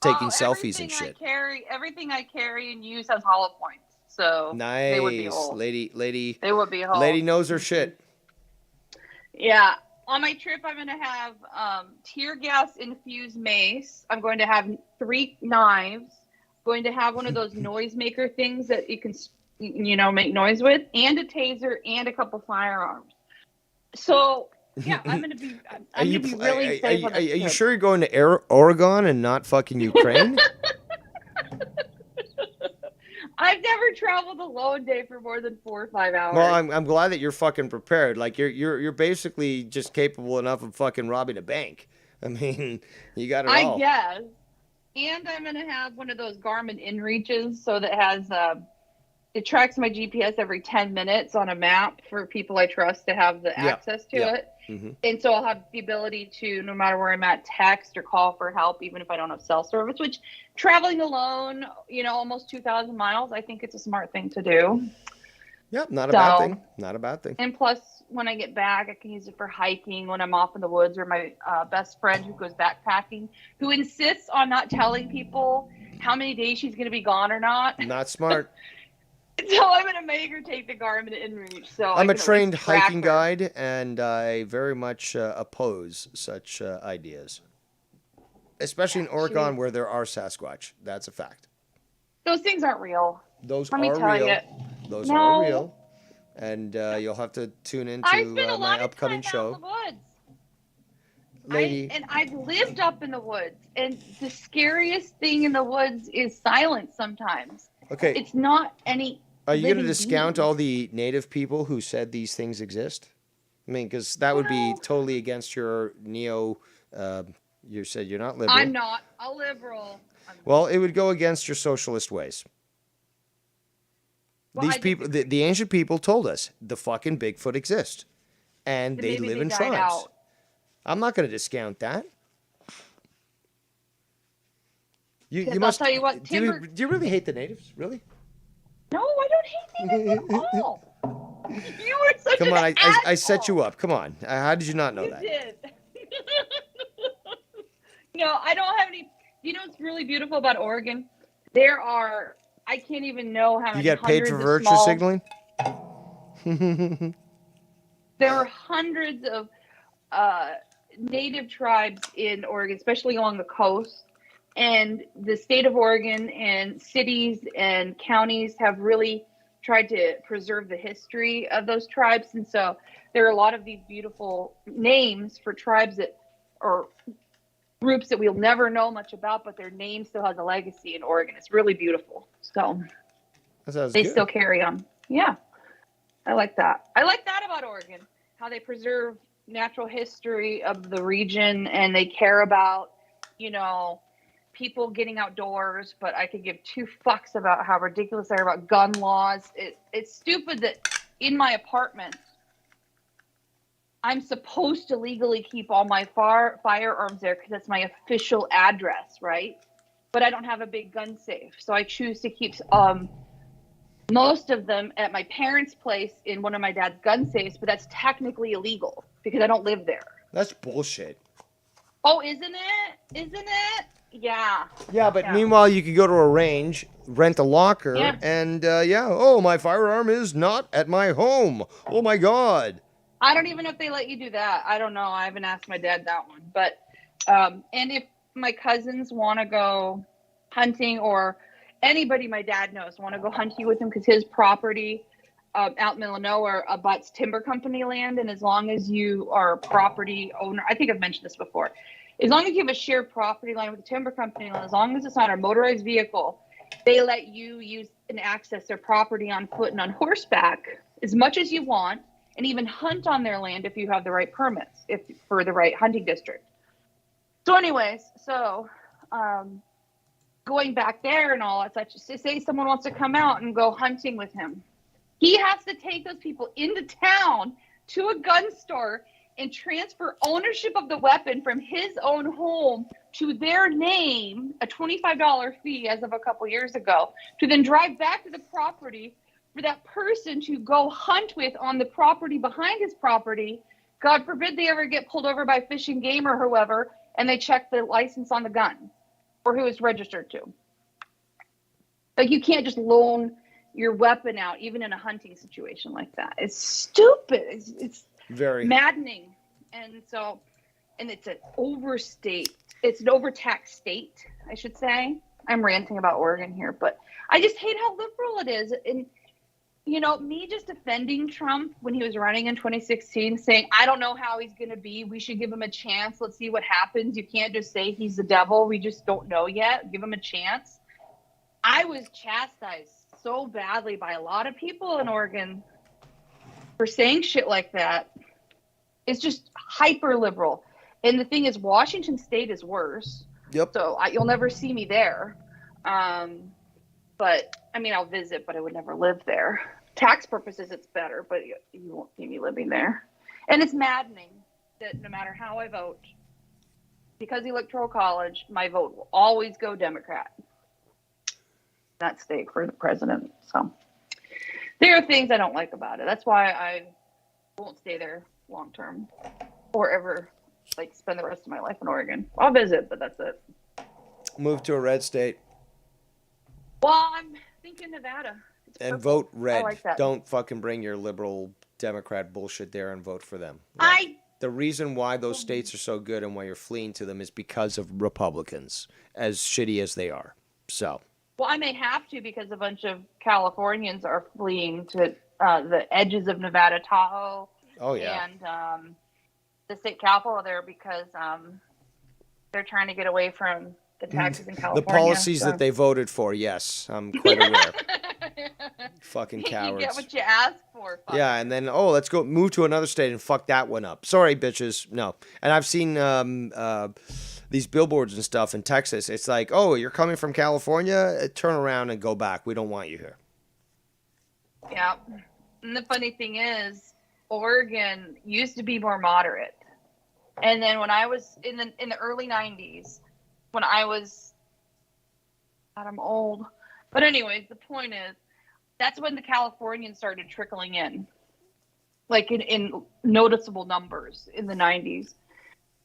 B: taking selfies and shit.
Q: Everything I carry and use has hollow points, so
B: Nice,
Q: they would be holes.
B: lady.
Q: They would be holes.
B: Lady knows her shit.
Q: Yeah. On my trip, I'm going to have tear gas infused mace. I'm going to have 3 knives. I'm going to have one of those noisemaker things that you can, make noise with, and a taser and a couple firearms. So, yeah, I'm going to be. I'm going to be really safe on this
B: Are you
Q: trip.
B: sure you're going to Oregon and not fucking Ukraine?
Q: I've never traveled alone day for more than 4 or 5 hours.
B: Well, I'm glad that you're fucking prepared. Like you're basically just capable enough of fucking robbing a bank. I mean, you got it all.
Q: I guess. And I'm gonna have one of those Garmin InReaches, so that has it tracks my GPS every 10 minutes on a map for people I trust to have the access to it.
B: Mm-hmm.
Q: And so I'll have the ability to, no matter where I'm at, text or call for help, even if I don't have cell service, which traveling alone, almost 2,000 miles, I think it's a smart thing to do.
B: Yep, not a bad thing. Not a bad thing.
Q: And plus, when I get back, I can use it for hiking when I'm off in the woods, or my best friend who goes backpacking, who insists on not telling people how many days she's going to be gone or not.
B: Not smart.
Q: So I'm going to make her take the Garmin InReach. So
B: I'm
Q: a
B: a trained
Q: track
B: hiking
Q: her.
B: guide, and I very much oppose such ideas. Especially in Oregon, where there are Sasquatch. That's a fact.
Q: Those things aren't real.
B: Those
Q: Let me
B: are
Q: tell
B: real.
Q: you.
B: Those
Q: No.
B: are real. And you'll have to tune into
Q: I spent a
B: my
Q: lot of
B: upcoming
Q: time out
B: show.
Q: in the woods.
B: Lady.
Q: And I've lived up in the woods, and the scariest thing in the woods is silence sometimes.
B: Okay.
Q: It's not any.
B: Are you going to
Q: living
B: discount
Q: being.
B: all the native people who said these things exist? I mean, because that would be totally against your you said you're not liberal.
Q: I'm not a liberal.
B: Well, it would go against your socialist ways. These people, the ancient people told us the fucking Bigfoot exists, and they
Q: Maybe
B: live
Q: they
B: in
Q: died
B: tribes.
Q: out.
B: I'm not going to discount that. You
Q: Because I'll
B: must.
Q: tell you what,
B: do you really hate the natives? Really?
Q: No, I don't hate natives at all. You are such
B: Come
Q: an
B: on, I
Q: asshole.
B: set you up. Come on. How did you not know
Q: You
B: that?
Q: did. No, I don't have any. You know what's really beautiful about Oregon? There are, I can't even know how
B: You
Q: many
B: get paid
Q: hundreds
B: for
Q: of
B: virtue
Q: small.
B: signaling?
Q: There are hundreds of native tribes in Oregon, especially along the coast. And the state of Oregon and cities and counties have really tried to preserve the history of those tribes. And so there are a lot of these beautiful names for tribes that, or groups that we'll never know much about, but their name still has a legacy in Oregon. It's really beautiful. So
B: That sounds
Q: they
B: good.
Q: still carry on. Yeah. I like that. I like that about Oregon, how they preserve natural history of the region and they care about, you know, people getting outdoors, but I could give two fucks about how ridiculous they are about gun laws. It's stupid that in my apartment, I'm supposed to legally keep all my firearms there because that's my official address, right? But I don't have a big gun safe. So I choose to keep most of them at my parents' place in one of my dad's gun safes, but that's technically illegal because I don't live there.
B: That's bullshit.
Q: Oh, isn't it? Isn't it? Yeah.
B: Yeah, but meanwhile, you could go to a range, rent a locker,
Q: Yeah.
B: and oh, my firearm is not at my home. Oh my God.
Q: I don't even know if they let you do that. I don't know. I haven't asked my dad that one. But, and if my cousins want to go hunting or anybody my dad knows want to go hunting with him because his property out in middle of nowhere abuts timber company land. And as long as you are a property owner, I think I've mentioned this before, as long as you have a shared property line with the timber company, as long as it's not a motorized vehicle, they let you use and access their property on foot and on horseback as much as you want, and even hunt on their land if you have the right permits, if for the right hunting district. So anyways, going back there and all that such, say someone wants to come out and go hunting with him. He has to take those people into town to a gun store and transfer ownership of the weapon from his own home to their name, a $25 fee as of a couple years ago, to then drive back to the property for that person to go hunt with on the property behind his property. God forbid they ever get pulled over by Fish and Game or whoever, and they check the license on the gun or who it's registered to. Like, you can't just loan your weapon out, even in a hunting situation like that. It's stupid. It's
B: very
Q: maddening. And so, and it's an overtaxed state, I should say. I'm ranting about Oregon here, but I just hate how liberal it is. And, you know, me just defending Trump when he was running in 2016, saying, I don't know how he's going to be. We should give him a chance. Let's see what happens. You can't just say he's the devil. We just don't know yet. Give him a chance. I was chastised so badly by a lot of people in Oregon for saying shit like that. It's just hyper liberal. And the thing is, Washington State is worse.
B: Yep.
Q: So you'll never see me there. But I mean, I'll visit, but I would never live there. Tax purposes, it's better, but you won't see me living there. And it's maddening that no matter how I vote, because Electoral College, my vote will always go Democrat. That state for the president. So there are things I don't like about it. That's why I won't stay there long term or ever like spend the rest of my life in Oregon. I'll visit, but that's it.
B: Move to a red state
Q: Well, I'm thinking Nevada. It's
B: and
Q: purple.
B: vote red.
Q: I like that.
B: Don't fucking bring your liberal Democrat bullshit there and vote for them. The reason why those states are so good and why you're fleeing to them is because of Republicans, as shitty as they are. So.
Q: Well, I may have to because a bunch of Californians are fleeing to the edges of Nevada, Tahoe.
B: Oh, yeah.
Q: And the state capital there because they're trying to get away from the taxes in California.
B: The policies that they voted for, yes. I'm quite aware. Fucking
Q: You
B: cowards.
Q: get what you ask for. Fuck.
B: Yeah, and then, let's go move to another state and fuck that one up. Sorry, bitches. No. And I've seen these billboards and stuff in Texas. It's like, oh, you're coming from California? Turn around and go back. We don't want you here.
Q: Yeah. And the funny thing is, Oregon used to be more moderate. And then when I was in the early 90s, when I was, God, I'm old. But anyways, the point is, that's when the Californians started trickling in, like in noticeable numbers in the 90s.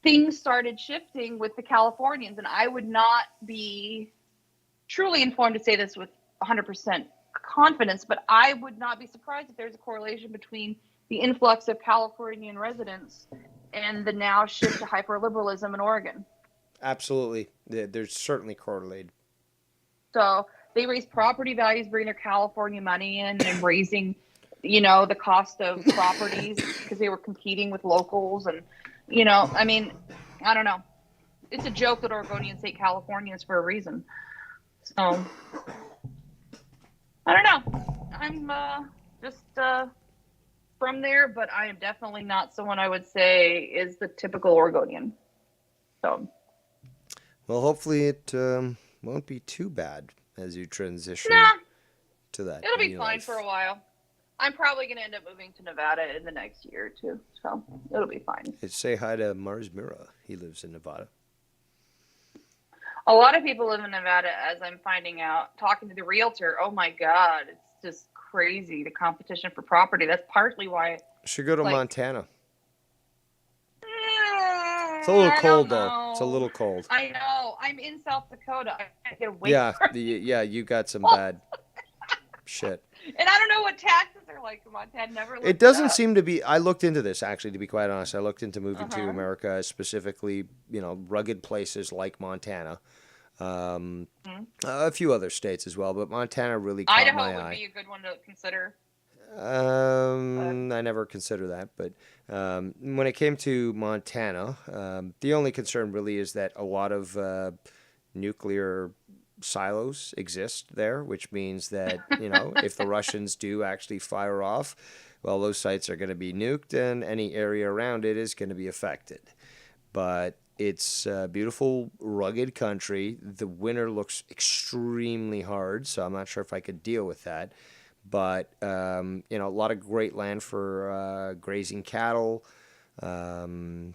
Q: Things started shifting with the Californians, and I would not be truly informed to say this with 100% confidence, but I would not be surprised if there's a correlation between the influx of Californian residents and the now shift to hyperliberalism in Oregon.
B: Absolutely. There's certainly correlated.
Q: So they raise property values, bring their California money in, and raising, the cost of properties because they were competing with locals. And, I mean, I don't know. It's a joke that Oregonians hate Californians for a reason. So, I don't know. I'm just from there, but I am definitely not someone I would say is the typical Oregonian. So,
B: Well, hopefully it won't be too bad as you transition to that.
Q: it'll be
B: new
Q: fine
B: life.
Q: for a while. I'm probably going to end up moving to Nevada in the next year or two, so it'll be fine.
B: Say hi to Mars Mira. He lives in Nevada.
Q: A lot of people live in Nevada, as I'm finding out. Talking to the realtor, oh my God, it's just crazy, the competition for property. That's partly why.
B: Should go to
Q: like,
B: Montana. It's a little
Q: I
B: cold
Q: don't
B: though. It's a
Q: know.
B: little cold.
Q: I know. I'm in South Dakota. I can't get away
B: Yeah,
Q: from
B: you got some bad shit.
Q: And I don't know what taxes are like in Montana. Never looked
B: It doesn't
Q: up.
B: seem to be. I looked into this actually, to be quite honest. I looked into moving to
Q: Uh-huh.
B: America, specifically, rugged places like Montana, a few other states as well, but Montana really caught
Q: Idaho
B: my
Q: would
B: eye.
Q: be a good one to consider.
B: I never consider that, but when it came to Montana, the only concern really is that a lot of nuclear silos exist there, which means that, if the Russians do actually fire off, well, those sites are going to be nuked and any area around it is going to be affected. But it's a beautiful, rugged country. The winter looks extremely hard, so I'm not sure if I could deal with that. But, a lot of great land for grazing cattle, good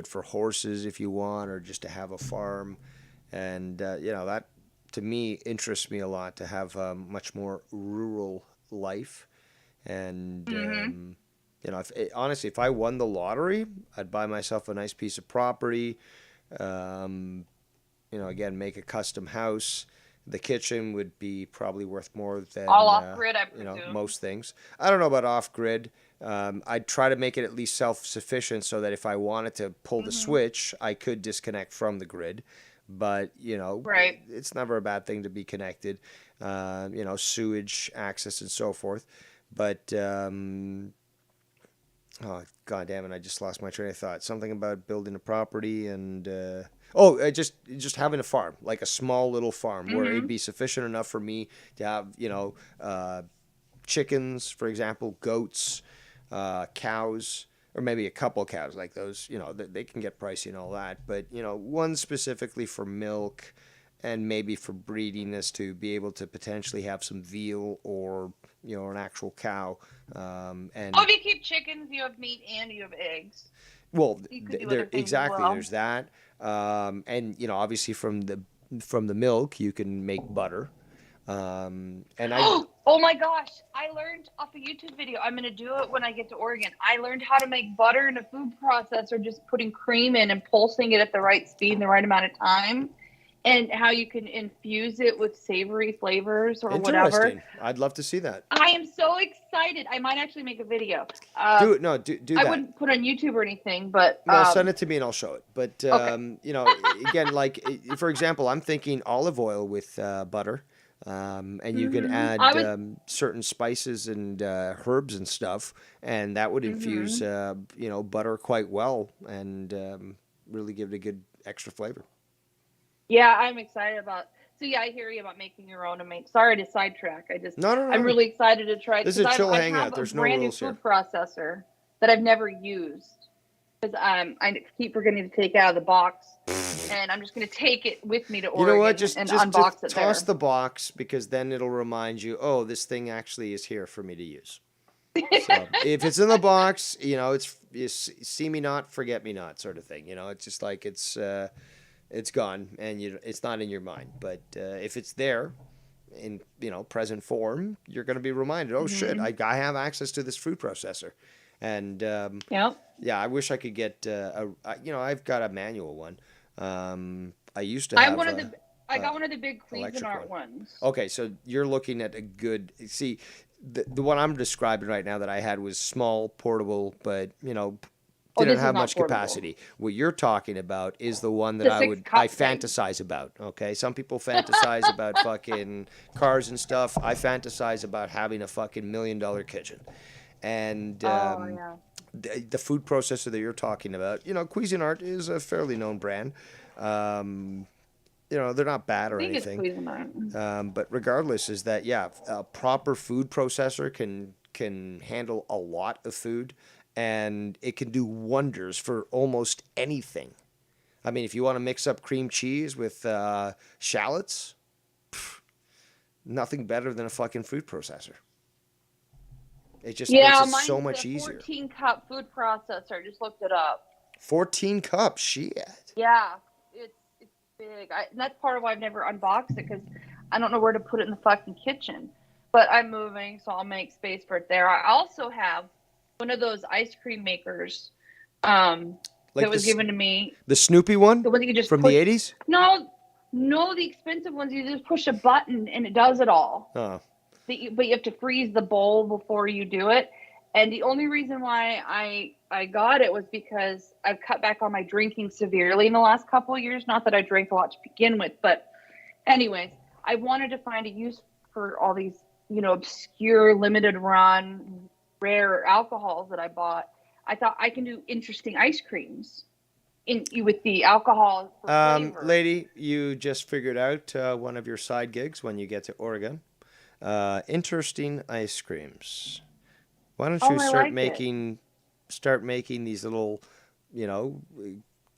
B: for horses if you want, or just to have a farm. And, that to me interests me a lot, to have a much more rural life. And, honestly, if I won the lottery, I'd buy myself a nice piece of property, again, make a custom house. The kitchen would be probably worth more than
Q: All off-grid, I presume.
B: most things. I don't know about off-grid. I'd try to make it at least self-sufficient so that if I wanted to pull the switch, I could disconnect from the grid. But,
Q: Right.
B: it's never a bad thing to be connected, sewage access and so forth. But, oh, God damn it, I just lost my train of thought. Something about building a property and, just having a farm, like a small little farm where it'd be sufficient enough for me to have, chickens, for example, goats, cows, or maybe a couple cows like those, they can get pricey and all that. But, one specifically for milk and maybe for breeding, as to be able to potentially have some veal or, an actual cow.
Q: If you keep chickens, you have meat and you have eggs.
B: Well,
Q: You could do
B: there
Q: other things as
B: exactly.
Q: well.
B: There's that, and obviously from the milk you can make butter, and I.
Q: Oh my gosh, I learned off a YouTube video. I'm going to do it when I get to Oregon. I learned how to make butter in a food processor, just putting cream in and pulsing it at the right speed and the right amount of time, and how you can infuse it with savory flavors or whatever.
B: Interesting. I'd love to see that.
Q: I am so excited. I might actually make a video.
B: Do it. No, do
Q: I
B: that.
Q: wouldn't put it on YouTube or anything, but
B: Well, send it to me and I'll show it. But again, like for example, I'm thinking olive oil with butter, and you can add certain spices and herbs and stuff, and that would infuse butter quite well and really give it a good extra flavor.
Q: yeah, I'm excited about. So yeah, I hear you about making your own. Sorry to sidetrack.
B: No.
Q: I'm really excited to try.
B: This is a
Q: 'cause
B: chill
Q: I
B: hangout.
Q: have
B: There's
Q: a
B: no
Q: brand new
B: rules here.
Q: food processor that I've never used. because I keep forgetting to take it out of the box, and I'm just gonna take it with me to
B: You
Q: Oregon
B: know what? Just
Q: unbox it
B: toss
Q: there.
B: the box, because then it'll remind you, oh, this thing actually is here for me to use. So if it's in the box, it's see me not, forget me not sort of thing. It's just like it's gone, and it's not in your mind. But if it's there in present form, you're going to be reminded. Oh shit, I have access to this food processor, and yeah, I wish I could get I've got a manual one. I used to have.
Q: I got one of the big
B: electric
Q: Cuisinart
B: one.
Q: ones.
B: Okay, so you're looking at a good. See, the one I'm describing right now that I had was small, portable, but didn't
Q: this
B: have
Q: is not
B: much
Q: portable.
B: capacity. What you're talking about is the one that
Q: The
B: I
Q: 6-cup thing.
B: fantasize about. Okay, some people fantasize about fucking cars and stuff. I fantasize about having a fucking $1 million kitchen, and the food processor that you're talking about, Cuisinart is a fairly known brand. They're not bad or anything. But regardless, is that a proper food processor can handle a lot of food, and it can do wonders for almost anything. I mean, if you want to mix up cream cheese with shallots, nothing better than a fucking food processor. It just makes it so much easier.
Q: 14-cup food processor. I just looked it up.
B: 14 cups, shit.
Q: Yeah, it's big. And that's part of why I've never unboxed it, because I don't know where to put it in the fucking kitchen. But I'm moving, so I'll make space for it there. I also have one of those ice cream makers that was given to me.
B: The Snoopy one?
Q: The one that you just
B: from
Q: push.
B: the 80s?
Q: No, the expensive ones. You just push a button and it does it all.
B: Oh.
Q: But you have to freeze the bowl before you do it. And the only reason why I got it was because I've cut back on my drinking severely in the last couple of years. Not that I drank a lot to begin with, but anyways, I wanted to find a use for all these, obscure, limited run, rare alcohols that I bought. I thought I can do interesting ice creams with the alcohol for flavor.
B: Lady, you just figured out one of your side gigs when you get to Oregon. Interesting ice creams. Why don't you start making these little,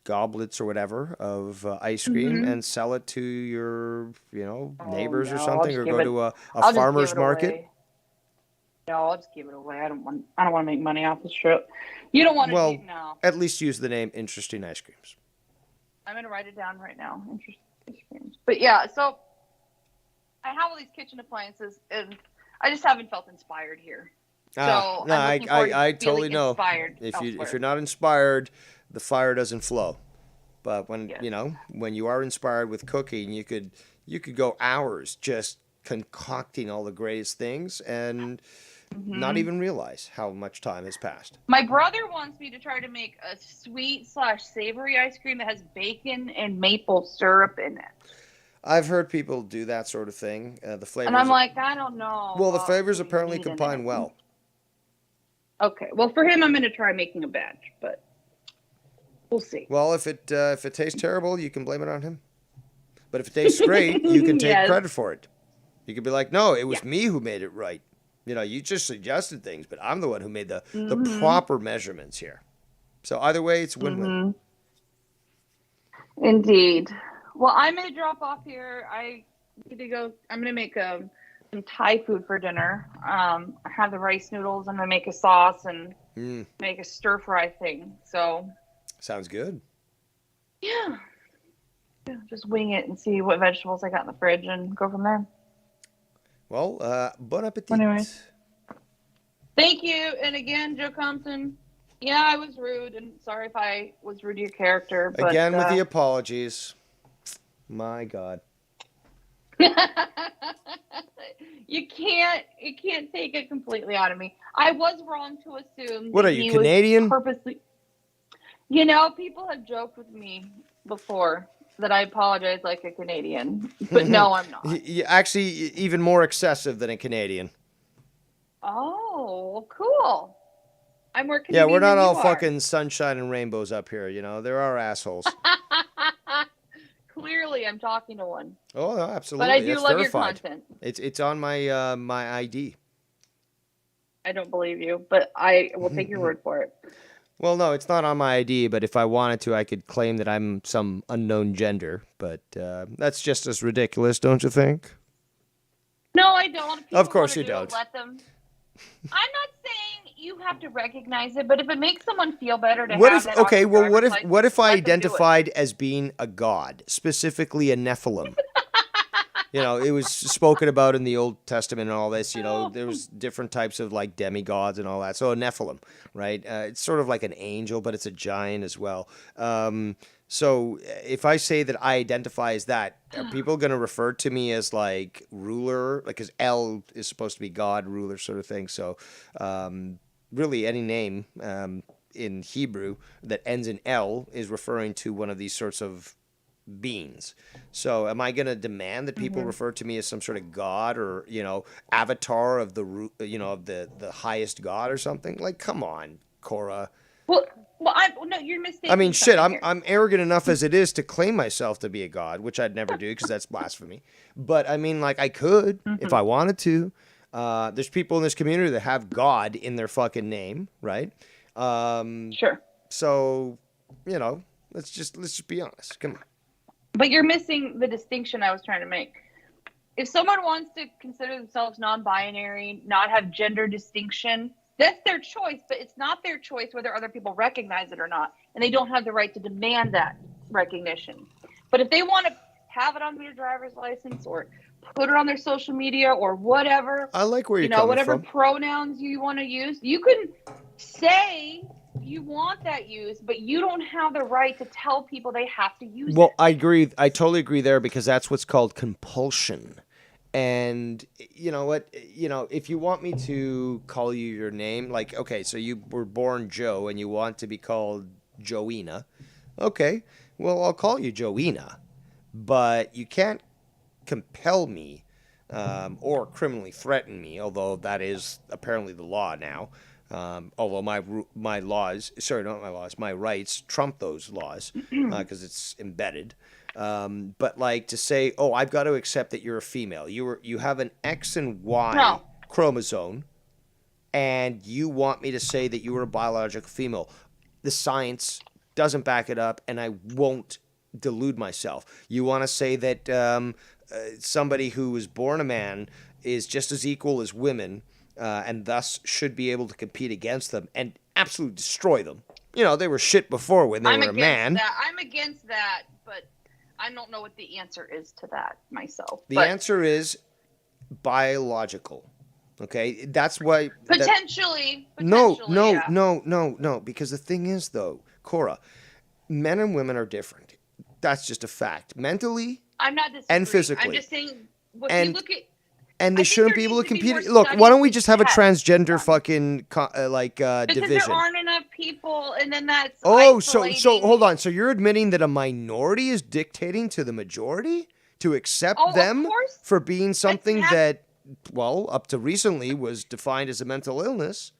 B: goblets or whatever of ice cream and sell it to your, neighbors or something, or go to a farmer's market?
Q: No, I'll just give it away. I don't want to make money off this trip. You don't want to do no.
B: At least use the name Interesting Ice Creams.
Q: I'm going to write it down right now. Interesting Ice Creams. But yeah, so I have all these kitchen appliances, and I just haven't felt inspired here. So
B: no, I totally know. If you're not inspired, the fire doesn't flow. But when when you are inspired with cooking, you could go hours just concocting all the greatest things and not even realize how much time has passed.
Q: My brother wants me to try to make a sweet/savory ice cream that has bacon and maple syrup in it.
B: I've heard people do that sort of thing. The flavors.
Q: And I'm like, I don't know.
B: Well, the flavors apparently combine well.
Q: Okay. Well, for him, I'm going to try making a batch, but we'll see.
B: Well, if it tastes terrible, you can blame it on him. But if it tastes great, you can take credit for it. You could be like, no, it was me who made it right. You just suggested things, but I'm the one who made the proper measurements here. So either way, it's win-win.
Q: Indeed. Well, I'm going to drop off here. I'm going to make some Thai food for dinner. I have the rice noodles. I'm going to make a sauce and make a stir fry thing. So.
B: Sounds good.
Q: Yeah. Just wing it and see what vegetables I got in the fridge and go from there.
B: Well, bon appetit.
Q: Anyway. Thank you. And again, Joe Compton, yeah, I was rude, and sorry if I was rude to your character. But,
B: again, with the apologies. My God.
Q: You can't take it completely out of me. I was wrong to assume.
B: What are you, Canadian?
Q: Purposely. People have joked with me before that I apologize like a Canadian, but no, I'm not.
B: Actually, even more excessive than a Canadian.
Q: Oh, cool. I'm more Canadian.
B: Yeah, we're not
Q: than
B: all
Q: you are.
B: fucking sunshine and rainbows up here. There are assholes.
Q: Clearly, I'm talking to one.
B: Oh, no, absolutely.
Q: But I do
B: That's
Q: love
B: verified.
Q: your content.
B: It's on my my ID.
Q: I don't believe you, but I will take your word for it.
B: Well, no, it's not on my ID, but if I wanted to, I could claim that I'm some unknown gender. But that's just as ridiculous, don't you think?
Q: No, I don't. If people
B: Of course
Q: wanna
B: you
Q: do it,
B: don't.
Q: let them. I'm not saying you have to recognize it, but if it makes someone feel better to
B: What
Q: have
B: if
Q: that on
B: okay?
Q: their
B: Well,
Q: driver's
B: what if
Q: license,
B: I
Q: let them do it.
B: identified as being a god, specifically a Nephilim? You know, it was spoken about in the Old Testament and all this. You know, there was different types of like demigods and all that. So a Nephilim, right? It's sort of like an angel, but it's a giant as well. So if I say that I identify as that, are people going to refer to me as like ruler? Like, because El is supposed to be God, ruler, sort of thing. So really, any name in Hebrew that ends in El is referring to one of these sorts of beings. So am I going to demand that people refer to me as some sort of god or, you know, avatar of the, you know, of the highest god or something? Like, come on, Cora.
Q: Well, no, you're mistaken.
B: I mean, shit, I'm arrogant enough as it is to claim myself to be a god, which I'd never do because that's blasphemy. But I mean, like, I could if I wanted to. There's people in this community that have God in their fucking name, right?
Q: Sure.
B: So, you know, let's just be honest. Come on.
Q: But you're missing the distinction I was trying to make. If someone wants to consider themselves non-binary, not have gender distinction, that's their choice, but it's not their choice whether other people recognize it or not, and they don't have the right to demand that recognition. But if they want to have it on their driver's license or put it on their social media or whatever,
B: I like where you're
Q: you know,
B: coming
Q: whatever
B: from.
Q: pronouns you want to use, you can say you want that used, but you don't have the right to tell people they have to use
B: Well,
Q: it.
B: I agree. I totally agree there because that's what's called compulsion. And you know what? You know, if you want me to call you your name, like, okay, so you were born Joe and you want to be called Joina. Okay, well, I'll call you Joina. But you can't compel me or criminally threaten me, although that is apparently the law now. Although my laws, sorry, not my laws, my rights trump those laws because it's embedded. But like to say, oh, I've got to accept that you're a female. You have an X and Y chromosome, and you want me to say that you were a biological female. The science doesn't back it up, and I won't delude myself. You want to say that somebody who was born a man is just as equal as women, and thus should be able to compete against them and absolutely destroy them. You know, they were shit before when they were a man.
Q: I'm against that, but I don't know what the answer is to that myself.
B: The answer is biological. Okay, that's why.
Q: Potentially.
B: No,
Q: Yeah.
B: because the thing is, though, Cora, men and women are different. That's just a fact. Mentally
Q: I'm not disagreeing.
B: and physically.
Q: I'm just saying, if
B: And-
Q: you look at,
B: And they
Q: I think
B: shouldn't
Q: there
B: be able to
Q: needs to be
B: compete.
Q: more
B: Look, why don't we
Q: studies
B: just have a
Q: to
B: transgender fucking
Q: because
B: division?
Q: there aren't enough people, and then that's
B: Oh, so
Q: isolating.
B: hold on. So you're admitting that a minority is dictating to the majority to accept
Q: Oh, of
B: them
Q: course.
B: for being something
Q: have-
B: that, well, up to recently was defined as a mental illness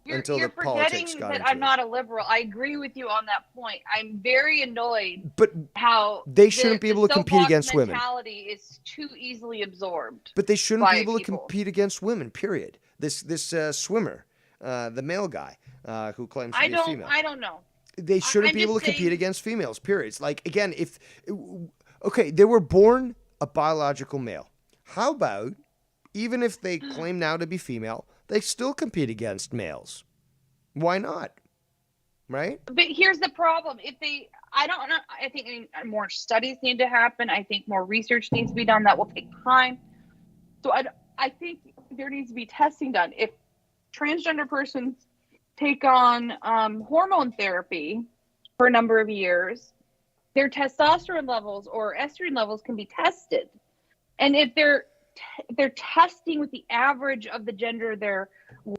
B: until
Q: You're
B: the politics
Q: forgetting
B: got
Q: that
B: into
Q: I'm
B: it.
Q: not a liberal. I agree with you on that point. I'm very annoyed.
B: But
Q: how
B: they shouldn't be
Q: the
B: able to compete
Q: soapbox
B: against women.
Q: mentality is too easily absorbed.
B: But they shouldn't
Q: by
B: be able to
Q: people.
B: compete against women. Period. This swimmer, the male guy who claims to be a female.
Q: I don't know.
B: They shouldn't
Q: I'm
B: be able to
Q: just
B: compete
Q: saying-
B: against females. Period. It's like, again, okay, they were born a biological male. How about even if they claim now to be female, they still compete against males? Why not? Right?
Q: But here's the problem: if they, I don't know. I think more studies need to happen. I think more research needs to be done. That will take time. So I think there needs to be testing done. If transgender persons take on hormone therapy for a number of years, their testosterone levels or estrogen levels can be tested, and if they're testing with the average of the gender they're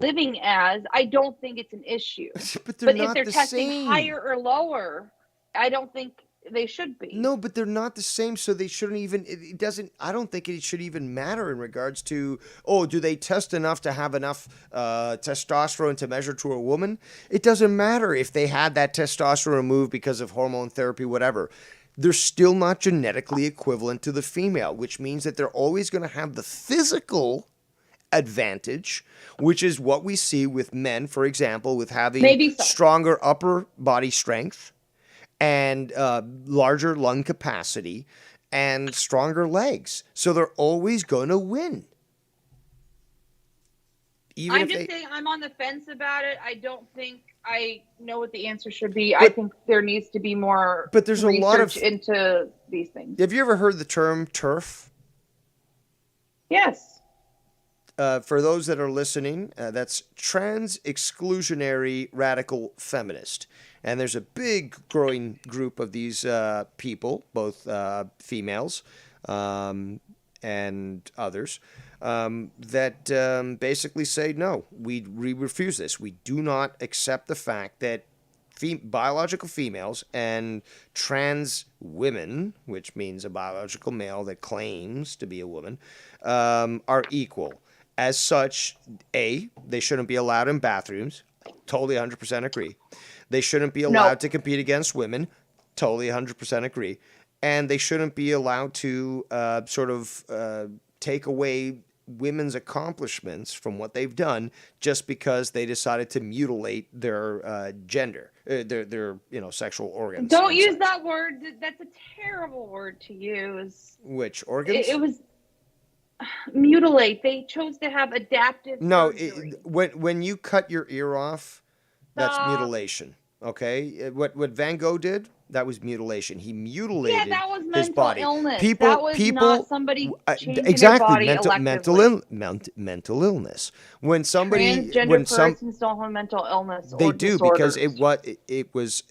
Q: living as, I don't think it's an issue.
B: But they're
Q: if
B: not
Q: they're
B: the
Q: testing
B: same.
Q: higher or lower, I don't think they should be.
B: No, but they're not the same, so they shouldn't even. It doesn't. I don't think it should even matter in regards to. Oh, do they test enough to have enough testosterone to measure to a woman? It doesn't matter if they had that testosterone removed because of hormone therapy, whatever. They're still not genetically equivalent to the female, which means that they're always going to have the physical advantage, which is what we see with men, for example, with having
Q: Maybe so.
B: stronger upper body strength and larger lung capacity and stronger legs. So they're always going to win. Even
Q: I'm
B: if
Q: just
B: they,
Q: saying I'm on the fence about it. I don't think I know what the answer should be. I think there needs to be more
B: but there's a lot of
Q: into these things.
B: Have you ever heard the term TERF?
Q: Yes.
B: For those that are listening, that's trans exclusionary radical feminist. And there's a big growing group of these people, both females and others, that basically say, no, we refuse this. We do not accept the fact that biological females and trans women, which means a biological male that claims to be a woman, are equal. As such, A, they shouldn't be allowed in bathrooms. Totally 100% agree. They shouldn't be allowed to compete against women. Totally 100% agree. And they shouldn't be allowed to take away women's accomplishments from what they've done just because they decided to mutilate their gender, their sexual organs.
Q: Don't use that word. That's a terrible word to use.
B: Which organs?
Q: It was mutilate. They chose to have adaptive.
B: No, when you cut your ear off, that's mutilation. Okay, what Van Gogh did, that was mutilation. He mutilated
Q: that was
B: his body.
Q: Illness.
B: People,
Q: that was not somebody changing
B: exactly
Q: their body
B: mental illness. When somebody
Q: persons don't have mental illness.
B: They
Q: or
B: do
Q: disorders.
B: because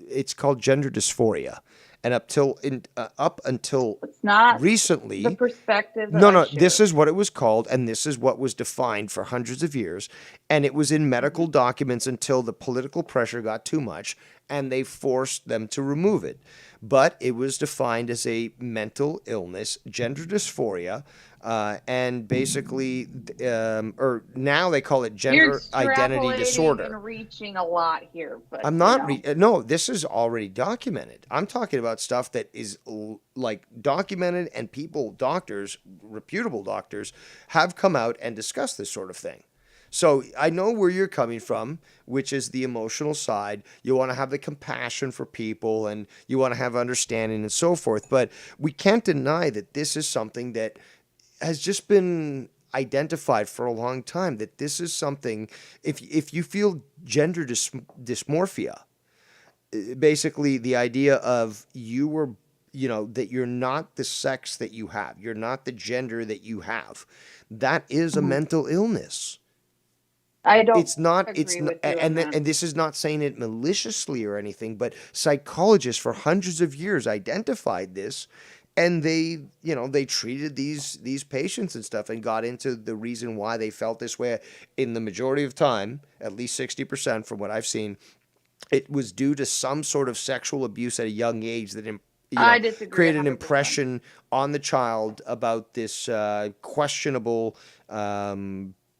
B: it's called gender dysphoria. And up until
Q: it's not
B: recently,
Q: the perspective.
B: No, this is what it was called, and this is what was defined for hundreds of years. And it was in medical documents until the political pressure got too much, and they forced them to remove it. But it was defined as a mental illness, gender dysphoria, and basically, or now they call it gender identity disorder.
Q: You're reaching a lot here, but
B: I'm not. No, this is already documented. I'm talking about stuff that is like documented, and doctors, reputable doctors, have come out and discussed this sort of thing. So I know where you're coming from, which is the emotional side. You want to have the compassion for people, and you want to have understanding and so forth. But we can't deny that this is something that has just been identified for a long time, that this is something, if you feel gender dysmorphia, basically the idea of that you're not the sex that you have, you're not the gender that you have, that is a mental illness.
Q: I don't.
B: It's not.
Q: Agree
B: It's
Q: with
B: not,
Q: you
B: and
Q: on that.
B: this is not saying it maliciously or anything, but psychologists for hundreds of years identified this, and they treated these patients and stuff, and got into the reason why they felt this way. In the majority of time, at least 60% from what I've seen, it was due to some sort of sexual abuse at a young age that
Q: I disagree
B: created an
Q: 100%.
B: impression on the child about this questionable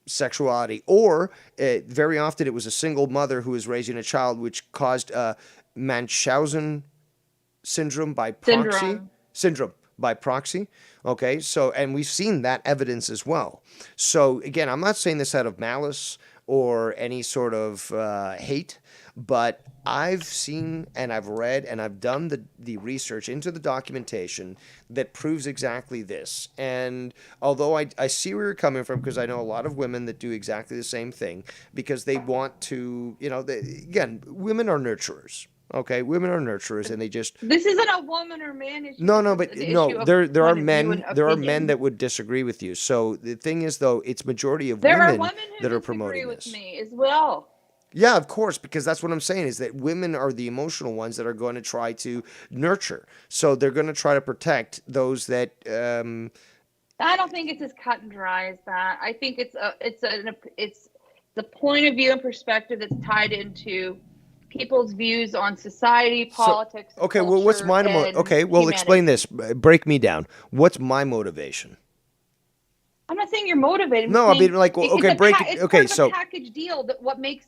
B: sexuality, or very often it was a single mother who was raising a child, which caused Munchausen syndrome by proxy. Syndrome by proxy. Okay, so, and we've seen that evidence as well. So again, I'm not saying this out of malice or any sort of hate, but I've seen and I've read and I've done the research into the documentation that proves exactly this. And although I see where you're coming from, because I know a lot of women that do exactly the same thing, because they want to, again, women are nurturers. Okay, women are nurturers, and they just.
Q: This isn't a woman or man issue.
B: There are men that would disagree with you. So the thing is, though, it's majority of women that are promoting
Q: with
B: this.
Q: Me as well.
B: Yeah, of course, because that's what I'm saying, is that women are the emotional ones that are going to try to nurture. So they're going to try to protect those that.
Q: I don't think it's as cut and dry as that. I think it's the point of view and perspective that's tied into people's views on society, politics.
B: Okay, well, what's my explain this. Break me down. What's my motivation?
Q: I'm not saying you're motivated.
B: No, I mean, like, well, okay, break it. Okay, so
Q: package deal that what makes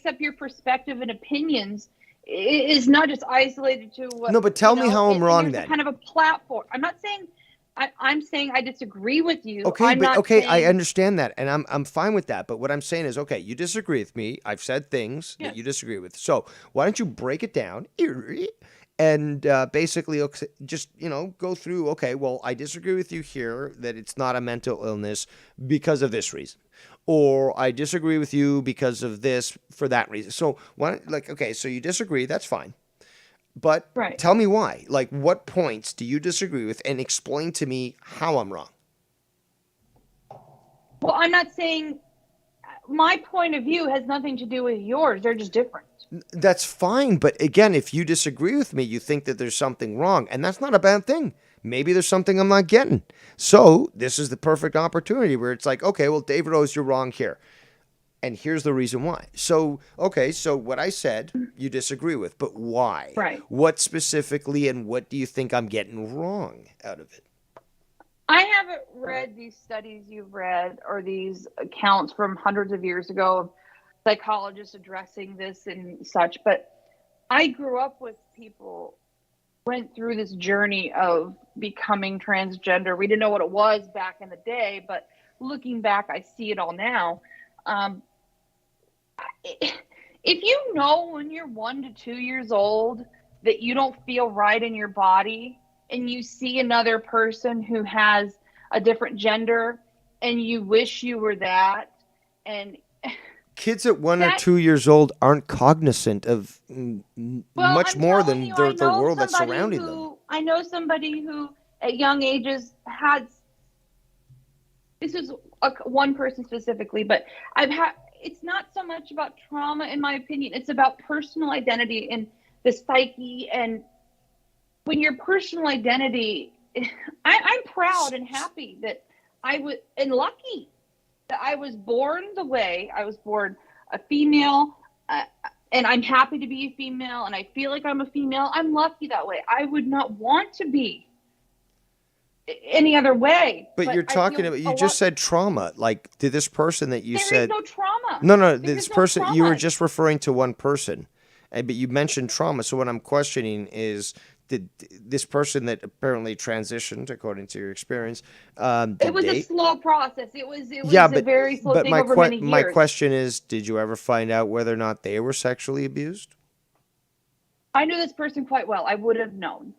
Q: up your perspective and opinions is not just isolated to what.
B: No, but tell me how I'm wrong then.
Q: Kind of a platform. I'm not saying I'm saying I disagree with you.
B: Okay,
Q: I'm
B: but
Q: not
B: okay,
Q: saying,
B: I understand that, and I'm fine with that. But what I'm saying is, okay, you disagree with me. I've said things that you disagree with. So why don't you break it down and basically just go through? Okay, well, I disagree with you here that it's not a mental illness because of this reason, or I disagree with you because of this for that reason. So why, okay, so you disagree. That's fine. But tell me why. Like, what points do you disagree with, and explain to me how I'm wrong.
Q: well, I'm not saying my point of view has nothing to do with yours. They're just different.
B: That's fine. But again, if you disagree with me, you think that there's something wrong, and that's not a bad thing. Maybe there's something I'm not getting. So this is the perfect opportunity where it's like, okay, well, David Rose, you're wrong here. And here's the reason why. So, okay, so what I said, you disagree with, but why?
Q: Right.
B: What specifically, and what do you think I'm getting wrong out of it?
Q: I haven't read these studies you've read or these accounts from hundreds of years ago of psychologists addressing this and such, but I grew up with people went through this journey of becoming transgender. We didn't know what it was back in the day, but looking back, I see it all now. If you know when you're 1 to 2 years old that you don't feel right in your body and you see another person who has a different gender and you wish you were that, and
B: kids at 1 or 2 years old aren't cognizant of much
Q: I'm
B: more
Q: telling
B: than
Q: you,
B: the
Q: I know
B: world that's
Q: somebody
B: surrounding
Q: who-
B: them.
Q: I know somebody who at young ages had, this is one person specifically, but it's not so much about trauma, in my opinion. It's about personal identity and the psyche. And when your personal identity, I'm proud and happy that and lucky that I was born the way I was born, a female, and I'm happy to be a female, and I feel like I'm a female. I'm lucky that way. I would not want to be any other way.
B: But you're talking about, you just said trauma. Like, did this person that you
Q: There
B: said.
Q: is no trauma.
B: No,
Q: There
B: this
Q: is no
B: person, you were
Q: trauma.
B: just referring to one person. But you mentioned trauma. So what I'm questioning is, did this person that apparently transitioned, according to your experience,
Q: It was a slow process. It was
B: yeah,
Q: a very slow thing
B: my
Q: over many
B: my
Q: years.
B: question is, did you ever find out whether or not they were sexually abused?
Q: I knew this person quite well. I would have known.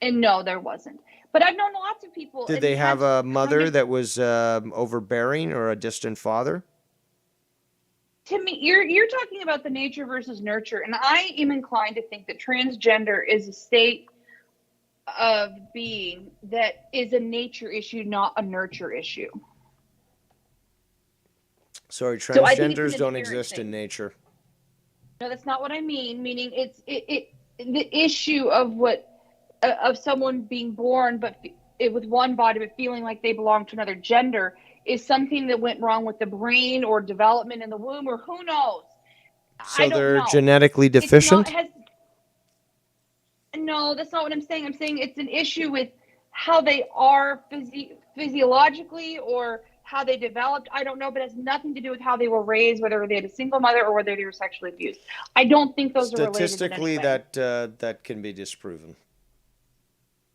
Q: And no, there wasn't. But I've known lots of people.
B: Did
Q: and
B: they have
Q: had
B: a mother
Q: kind of-
B: that was overbearing, or a distant father?
Q: To me, you're talking about the nature versus nurture, and I am inclined to think that transgender is a state of being that is a nature issue, not a nurture issue.
B: Sorry,
Q: So I think it's
B: transgenders
Q: an
B: don't
Q: inherent
B: exist
Q: thing.
B: in nature.
Q: No, that's not what I mean. Meaning, the issue of of someone being born with one body but feeling like they belong to another gender is something that went wrong with the brain or development in the womb, or who knows.
B: So
Q: I don't
B: they're
Q: know.
B: genetically deficient?
Q: No, that's not what I'm saying. I'm saying it's an issue with how they are physiologically or how they developed. I don't know, but it has nothing to do with how they were raised, whether they had a single mother or whether they were sexually abused. I don't think those are related in any
B: Statistically,
Q: way.
B: that can be disproven.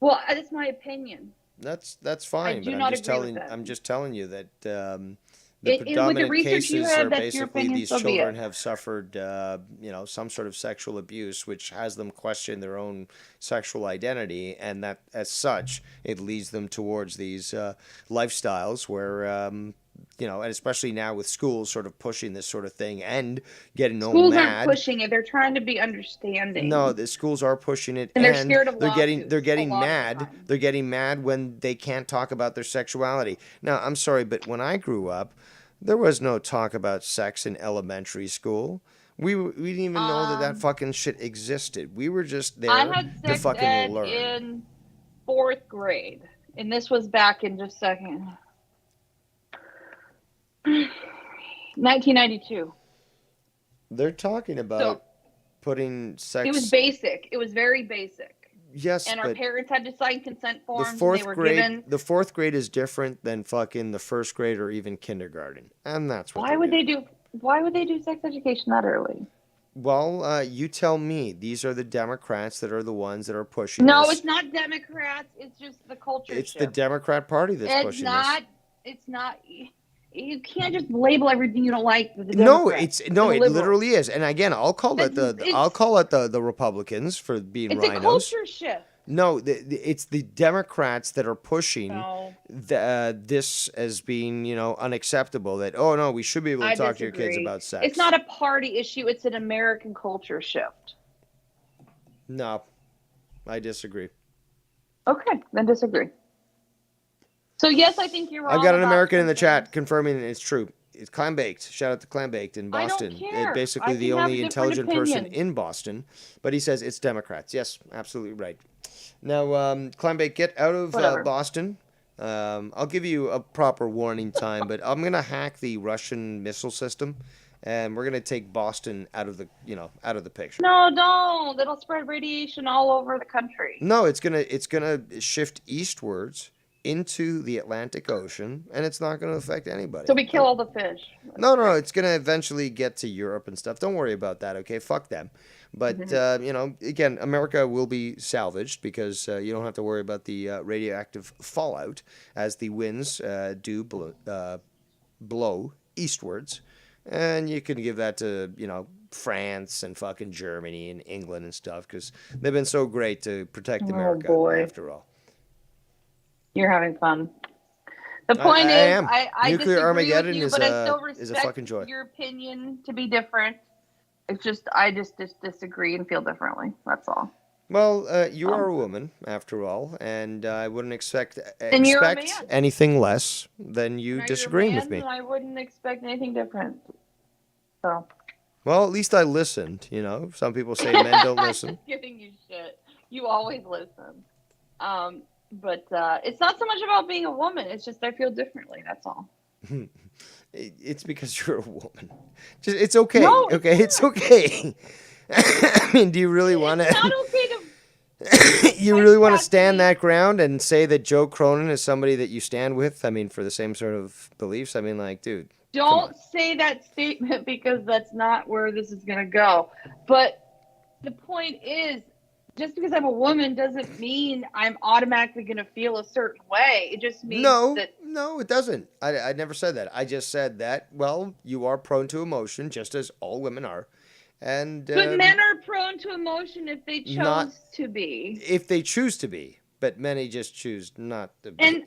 Q: Well, that's my opinion.
B: That's fine.
Q: do
B: But
Q: not agree with that.
B: I'm just telling you that the
Q: With the
B: predominant
Q: research you
B: cases
Q: have,
B: are
Q: that's your
B: basically
Q: opinion,
B: these
Q: so be
B: children
Q: it.
B: have suffered some sort of sexual abuse, which has them question their own sexual identity, and that as such it leads them towards these lifestyles where and especially now with schools sort of pushing this sort of thing and getting all
Q: Schools
B: mad.
Q: aren't pushing it. They're trying to be understanding.
B: No, the schools are pushing it,
Q: And they're scared of
B: they're getting
Q: lawsuits a lot of the
B: mad. They're getting mad when they can't talk about their sexuality. Now, I'm sorry, but when I grew up, there was no talk about sex in elementary school. We didn't even know that fucking shit existed. We were just there
Q: I had
B: to
Q: sex
B: fucking
Q: ed
B: learn.
Q: in 4th grade, and this was back in just a second. 1992.
B: They're talking about putting sex.
Q: It was basic. It was very basic.
B: Yes,
Q: and our
B: but
Q: parents had to sign consent
B: the
Q: forms. And they
B: fourth
Q: were
B: grade,
Q: given.
B: the fourth grade is different than fucking the first grade or even kindergarten, and that's what.
Q: Why would they do? Why would they do sex education that early?
B: Well, you tell me. These are the Democrats that are the ones that are pushing
Q: No,
B: this.
Q: it's not Democrats. It's just the culture
B: It's
Q: shift.
B: the Democrat Party that's
Q: It's
B: pushing
Q: not.
B: this.
Q: It's not. You can't just label everything you don't like with the
B: No,
Q: Democrats
B: it
Q: and the liberals.
B: literally is. And again, I'll call it the Republicans for being
Q: It's
B: rhinos.
Q: a culture shift.
B: No, it's the Democrats that are pushing
Q: No.
B: this as being, unacceptable. That, oh, no, we should be able to
Q: I
B: talk to your kids
Q: disagree.
B: about sex.
Q: It's not a party issue. It's an American culture shift.
B: No, I disagree.
Q: Okay, then disagree. So yes, I think you're wrong.
B: I've got an
Q: about
B: American in
Q: some
B: the chat
Q: things.
B: confirming it's true. It's Clam Baked. Shout out to Clam Baked in
Q: I don't
B: Boston.
Q: care.
B: Basically
Q: I
B: the
Q: can have a
B: only
Q: different
B: intelligent person
Q: opinion.
B: in Boston. But he says it's Democrats. Yes, absolutely right. Now, Clam Baked, get out of
Q: Whatever.
B: Boston. I'll give you a proper warning time, but I'm going to hack the Russian missile system, and we're going to take Boston out of the picture.
Q: No, don't. That'll spread radiation all over the country.
B: No, it's gonna shift eastwards into the Atlantic Ocean, and it's not going to affect anybody.
Q: So we kill all the fish.
B: No, it's going to eventually get to Europe and stuff. Don't worry about that, okay? Fuck them. But, again, America will be salvaged because you don't have to worry about the radioactive fallout as the winds do blow eastwards. And you can give that to, France and fucking Germany and England and stuff because they've been so great to protect America after all.
Q: You're having fun. The point
B: I
Q: is,
B: am.
Q: I
B: Nuclear
Q: disagree
B: Armageddon
Q: with you,
B: is
Q: but
B: a-
Q: I still
B: is a
Q: respect
B: fucking joy.
Q: your opinion to be different. It's just I just disagree and feel differently. That's all.
B: Well, you are a woman, after all, and I wouldn't expect
Q: And you're a man.
B: anything less than you
Q: Now,
B: disagreeing
Q: you're a
B: with
Q: man,
B: me.
Q: and I wouldn't expect anything different. So.
B: Well, at least I listened. Some people say men don't listen.
Q: Just giving you shit. You always listen. But it's not so much about being a woman. It's just I feel differently. That's all.
B: It's because you're a woman. It's okay.
Q: No, it's
B: okay, it's okay. I mean, do you really want
Q: It's not
B: to?
Q: okay to.
B: You really want to stand that ground and say that Joe Cronin is somebody that you stand with? I mean, for the same sort of beliefs. I mean, like, dude.
Q: Don't say that statement because that's not where this is going to go. But the point is, just because I'm a woman doesn't mean I'm automatically going to feel a certain way. It just means that.
B: No, it doesn't. I never said that. I just said that, well, you are prone to emotion, just as all women are. And
Q: But men are prone to emotion if they chose
B: not-
Q: to be.
B: if they choose to be, but many just choose not to be.
Q: And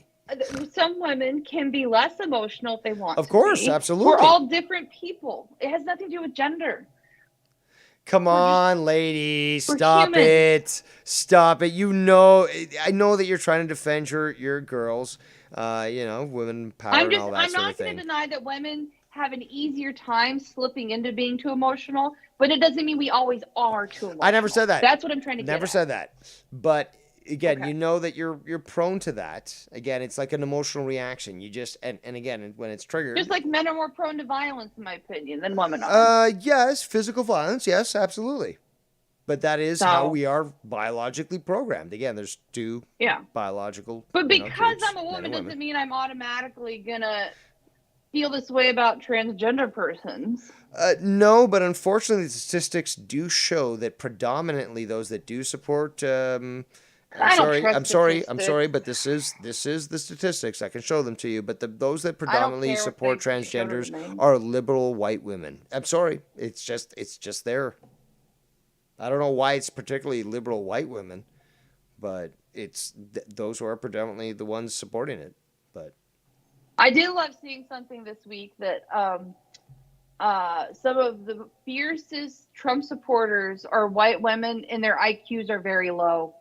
Q: some women can be less emotional if they want
B: Of
Q: to
B: course,
Q: be.
B: absolutely.
Q: We're all different people. It has nothing to do with gender.
B: Come on, ladies,
Q: we're
B: stop
Q: humans.
B: it. Stop it. I know that you're trying to defend your girls, women power
Q: I'm
B: and all that
Q: I'm
B: sort of
Q: not going
B: thing.
Q: to deny that women have an easier time slipping into being too emotional, but it doesn't mean we always are too emotional.
B: I never said that.
Q: That's what I'm trying to get
B: Never
Q: at.
B: said that. But again, you know that you're prone to that. Again, it's like an emotional reaction. You just and again, when it's triggered.
Q: Just like men are more prone to violence, in my opinion, than women are.
B: Yes, physical violence. Yes, absolutely. But that is how
Q: So-
B: we are biologically programmed. Again, there's two biological.
Q: But because
B: groups,
Q: I'm a
B: men
Q: woman
B: and
Q: doesn't mean I'm automatically going to feel this way about transgender persons.
B: No, but unfortunately, the statistics do show that predominantly those that do support. I'm
Q: I don't trust
B: I'm sorry, but this is the statistics. I can show them to you. But those that predominantly
Q: care what
B: support
Q: they show to
B: transgenders
Q: me.
B: are liberal white women. I'm sorry, it's just there. I don't know why it's particularly liberal white women, but it's those who are predominantly the ones supporting it. But
Q: I did love seeing something this week that some of the fiercest Trump supporters are white women and their IQs are very low.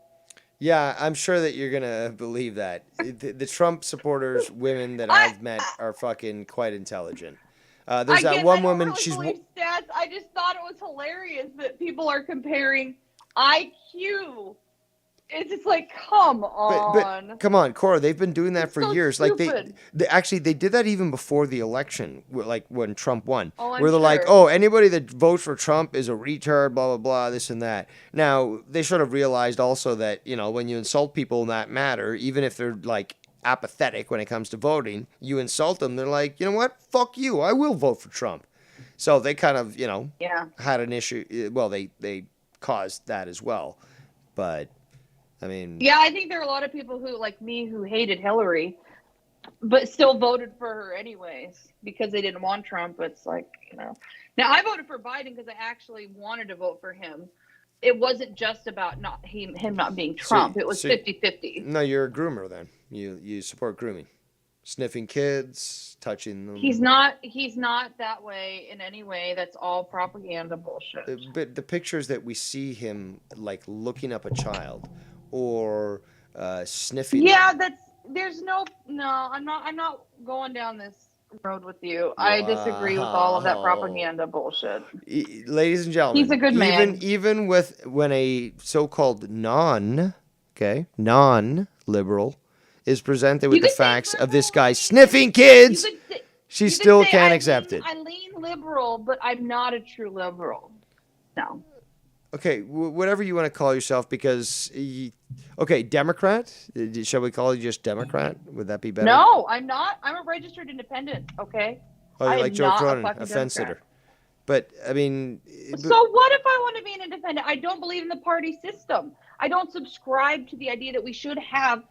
B: yeah, I'm sure that you're gonna believe that the Trump supporters, women that I've met, are fucking quite intelligent. There's that one woman. She's
Q: believe stats. I just thought it was hilarious that people are comparing IQ. It's just like, come on.
B: But come on, Cora. They've been doing that for
Q: so
B: years. Like
Q: stupid.
B: they actually did that even before the election. Like when Trump won,
Q: Oh, I'm
B: where they're like,
Q: sure.
B: "Oh, anybody that votes for Trump is a retard." Blah blah blah. This and that. Now they should have realized also that when you insult people in that matter, even if they're like apathetic when it comes to voting, you insult them. They're like, you know what? Fuck you. I will vote for Trump. So they kind of,
Q: Yeah.
B: had an issue. Well, they caused that as well. But, I mean.
Q: Yeah, I think there are a lot of people who, like me, who hated Hillary, but still voted for her anyways because they didn't want Trump. It's like, Now, I voted for Biden because I actually wanted to vote for him. It wasn't just about him not being Trump. It was 50-50.
B: No, you're a groomer then. You support grooming. Sniffing kids, touching them.
Q: He's not that way in any way. That's all propaganda bullshit.
B: But the pictures that we see him like looking up a child or sniffing.
Q: Yeah, I'm not going down this road with you. I disagree with all of that propaganda bullshit.
B: Ladies and gentlemen,
Q: he's a good man.
B: Even when a so-called non-liberal is presented with the facts of this guy sniffing kids, she still can't accept it.
Q: I lean liberal, but I'm not a true liberal. No.
B: Okay, whatever you want to call yourself, because Democrat. Shall we call you just Democrat? Would that be better?
Q: No, I'm not. I'm a registered independent. Okay.
B: Oh, you
Q: I
B: like
Q: am
B: Joe
Q: not
B: Cronin,
Q: fucking
B: a fence
Q: Democrat.
B: sitter. But I mean,
Q: So what if I want to be an independent? I don't believe in the party system. I don't subscribe to the idea that we should have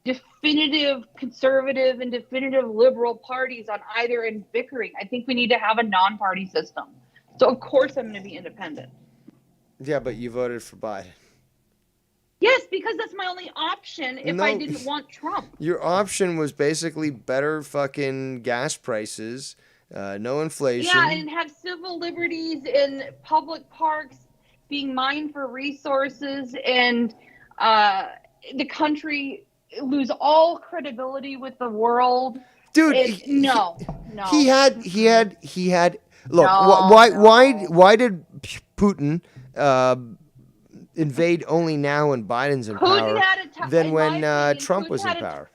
Q: definitive conservative and definitive liberal parties on either end bickering. I think we need to have a non-party system. So of course I'm going to be independent.
B: yeah, but you voted for Biden.
Q: Yes, because that's my only option if I didn't want Trump.
B: Your option was basically better fucking gas prices, no inflation.
Q: Yeah, and have civil liberties in public parks, being mined for resources, and the country lose all credibility with the world.
B: Dude,
Q: no.
B: He had. Look,
Q: No,
B: why did Putin invade only now when Biden's in power than when Trump was in power?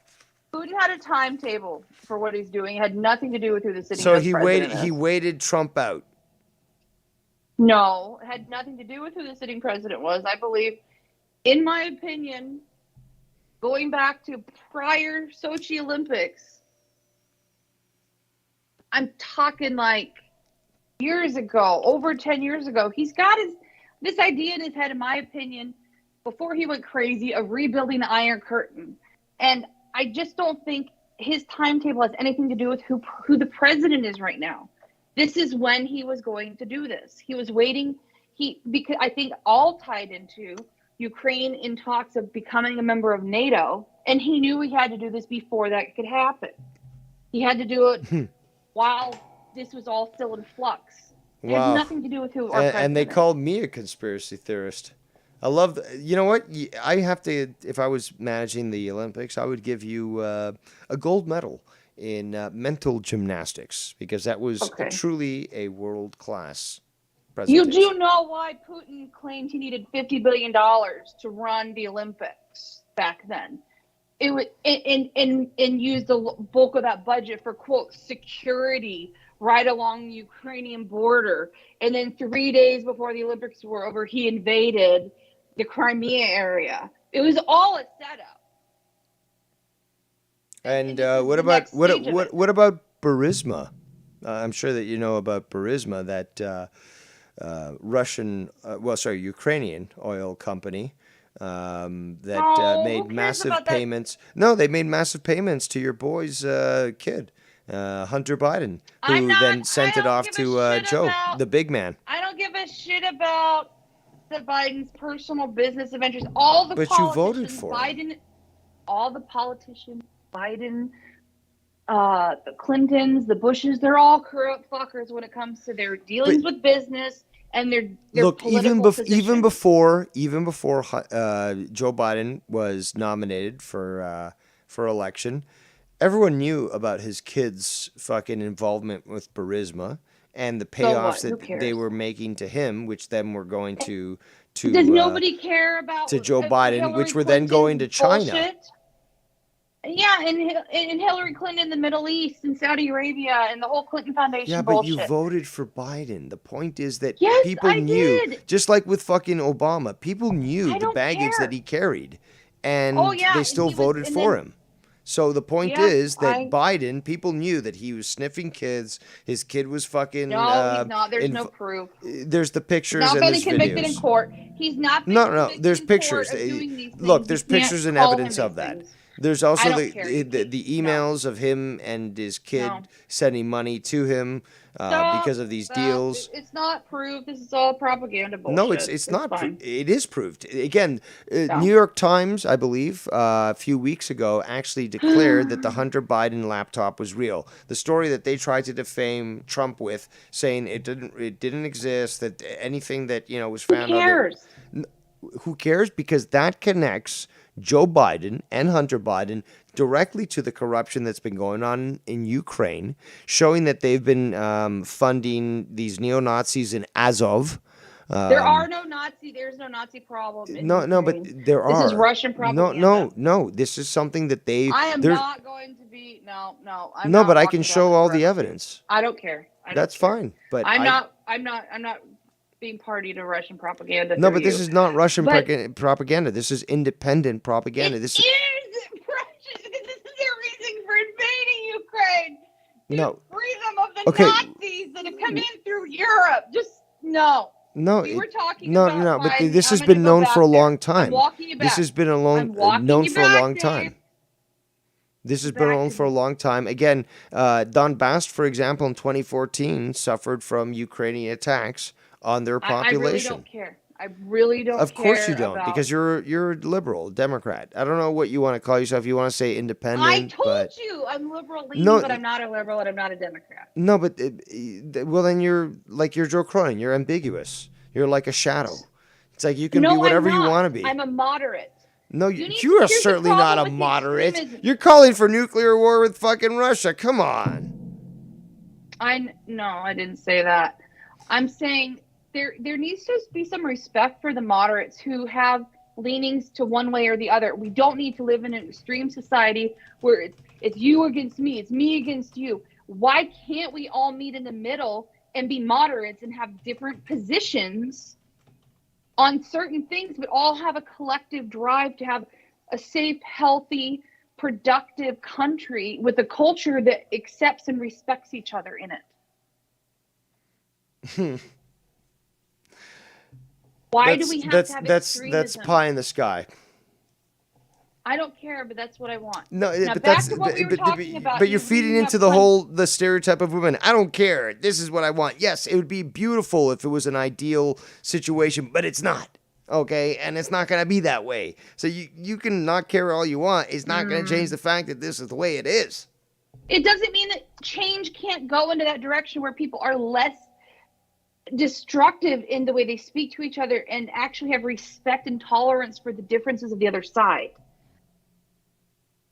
Q: Putin had a timetable for what he's doing. It had nothing to do with who the sitting
B: So
Q: president is.
B: he waited Trump out.
Q: No, it had nothing to do with who the sitting president was. I believe, in my opinion, going back to prior Sochi Olympics, I'm talking like years ago, over 10 years ago, he's got this idea in his head, in my opinion, before he went crazy, of rebuilding the Iron Curtain. And I just don't think his timetable has anything to do with who the president is right now. This is when he was going to do this. He was waiting. Because I think all tied into Ukraine in talks of becoming a member of NATO, and he knew he had to do this before that could happen. He had to do it while this was all still in flux. It has nothing to do with who our president
B: And they
Q: is.
B: called me a conspiracy theorist. I love. You know what? I have to. If I was managing the Olympics, I would give you a gold medal in mental gymnastics, because that was truly a world class
Q: You
B: presentation.
Q: do know why Putin claimed he needed $50 billion to run the Olympics back then. It was and used the bulk of that budget for, quote, security right along the Ukrainian border. And then 3 days before the Olympics were over, he invaded the Crimea area. It was all a setup.
B: And what about Burisma? I'm sure that you know about Burisma, that Ukrainian oil company that made massive payments. No, they made massive payments to your boy's kid, Hunter Biden, who then sent it off to Joe, the big man.
Q: I don't give a shit about the Biden's personal business adventures. All the
B: But
Q: politicians,
B: you voted for
Q: Biden, all the politicians, Biden, the Clintons, the Bushes, they're all corrupt fuckers when it comes to their dealings with business and their
B: Look,
Q: political
B: even before Joe Biden was nominated for election, everyone knew about his kids' fucking involvement with Burisma and the payoffs
Q: Who
B: that
Q: cares?
B: they were making to him, which then were going to
Q: Does nobody care about
B: to Joe Biden,
Q: Hillary
B: which were then going to China.
Q: bullshit? Yeah, and Hillary Clinton in the Middle East and Saudi Arabia and the whole Clinton Foundation
B: Yeah, but
Q: bullshit.
B: you voted for Biden. The point is that
Q: Yes,
B: people
Q: I
B: knew,
Q: did.
B: just like with fucking Obama, people knew
Q: I
B: the
Q: don't
B: baggage
Q: care.
B: that he carried, and
Q: Oh, yeah,
B: they
Q: and
B: still
Q: he was-
B: voted
Q: and
B: for
Q: then-
B: him. So the point
Q: Yeah,
B: is that Biden, people knew that he was sniffing kids. His kid was fucking.
Q: No, he's not. There's no proof.
B: There's the
Q: He's
B: pictures
Q: not
B: and
Q: been
B: there's
Q: convicted in
B: videos.
Q: court. He's not been
B: No,
Q: convicted
B: there's
Q: in
B: pictures.
Q: court of doing these things.
B: Look, there's
Q: You can't
B: pictures and
Q: call him
B: evidence of
Q: these
B: that.
Q: things.
B: There's also
Q: I don't care.
B: the emails of him and his kid sending money to him because of these deals.
Q: It's not proved. This is all propaganda bullshit.
B: No, it's not.
Q: fine.
B: It is proved. Again, New York Times, I believe, a few weeks ago, actually declared that the Hunter Biden laptop was real. The story that they tried to defame Trump with, saying it didn't exist, that anything that was found.
Q: Who cares?
B: Who cares? Because that connects Joe Biden and Hunter Biden directly to the corruption that's been going on in Ukraine, showing that they've been funding these neo-Nazis in Azov.
Q: There are no Nazi. There's no Nazi problem. In
B: No, but
Q: Ukraine.
B: there are.
Q: This is Russian propaganda.
B: No. This is something that they.
Q: I am not going to be. No. I'm
B: no,
Q: not
B: but I
Q: walking
B: can
Q: down
B: show
Q: this
B: all
Q: road.
B: the evidence.
Q: I don't care.
B: That's fine. But
Q: I'm not being party to Russian propaganda.
B: No,
Q: through
B: but this
Q: you.
B: is not Russian
Q: But
B: propaganda. This is independent propaganda. This is
Q: Russian. This is their reason for invading Ukraine.
B: no.
Q: Freedom of the
B: Okay.
Q: Nazis that have come in through Europe. Just no.
B: No,
Q: We were talking
B: no,
Q: about
B: no, but
Q: Biden.
B: this has
Q: I'm gonna
B: been
Q: go
B: known
Q: back
B: for a
Q: there.
B: long time.
Q: I'm walking you
B: This
Q: back.
B: has been
Q: I'm walking
B: known
Q: you
B: for a
Q: back,
B: long
Q: Dave.
B: time. This has been known for a long time. Again, Don Bast, for example, in 2014, suffered from Ukrainian attacks on their
Q: I really
B: population.
Q: don't care. I really don't care.
B: Of course you don't,
Q: about-
B: because you're a liberal, Democrat. I don't know what you want to call yourself. You want to say independent,
Q: I told
B: but
Q: you I'm liberal leaning,
B: No.
Q: but I'm not a liberal and I'm not a Democrat.
B: no, but well, then you're Joe Cronin. You're ambiguous. You're like a shadow. It's like you can
Q: no,
B: be whatever
Q: I'm
B: you
Q: not.
B: want to be.
Q: I'm a moderate.
B: No,
Q: You need
B: you
Q: to-
B: are
Q: here's the
B: certainly not
Q: problem
B: a
Q: with the
B: moderate.
Q: extremism.
B: You're calling for nuclear war with fucking Russia. Come on.
Q: No, I didn't say that. I'm saying there needs to be some respect for the moderates who have leanings to one way or the other. We don't need to live in an extreme society where it's you against me, it's me against you. Why can't we all meet in the middle and be moderates and have different positions on certain things, but all have a collective drive to have a safe, healthy, productive country with a culture that accepts and respects each other in it? Why do we have to have
B: that's
Q: extremism?
B: pie in the sky.
Q: I don't care, but that's what I want.
B: No,
Q: now
B: but
Q: back
B: that's
Q: to what we were talking about.
B: but you're feeding
Q: bringing
B: into
Q: up
B: the
Q: one-
B: whole the stereotype of women. I don't care. This is what I want. Yes, it would be beautiful if it was an ideal situation, but it's not. Okay, and it's not going to be that way. So you can not care all you want. It's not going to change the fact that this is the way it is.
Q: It doesn't mean that change can't go into that direction where people are less destructive in the way they speak to each other and actually have respect and tolerance for the differences of the other side.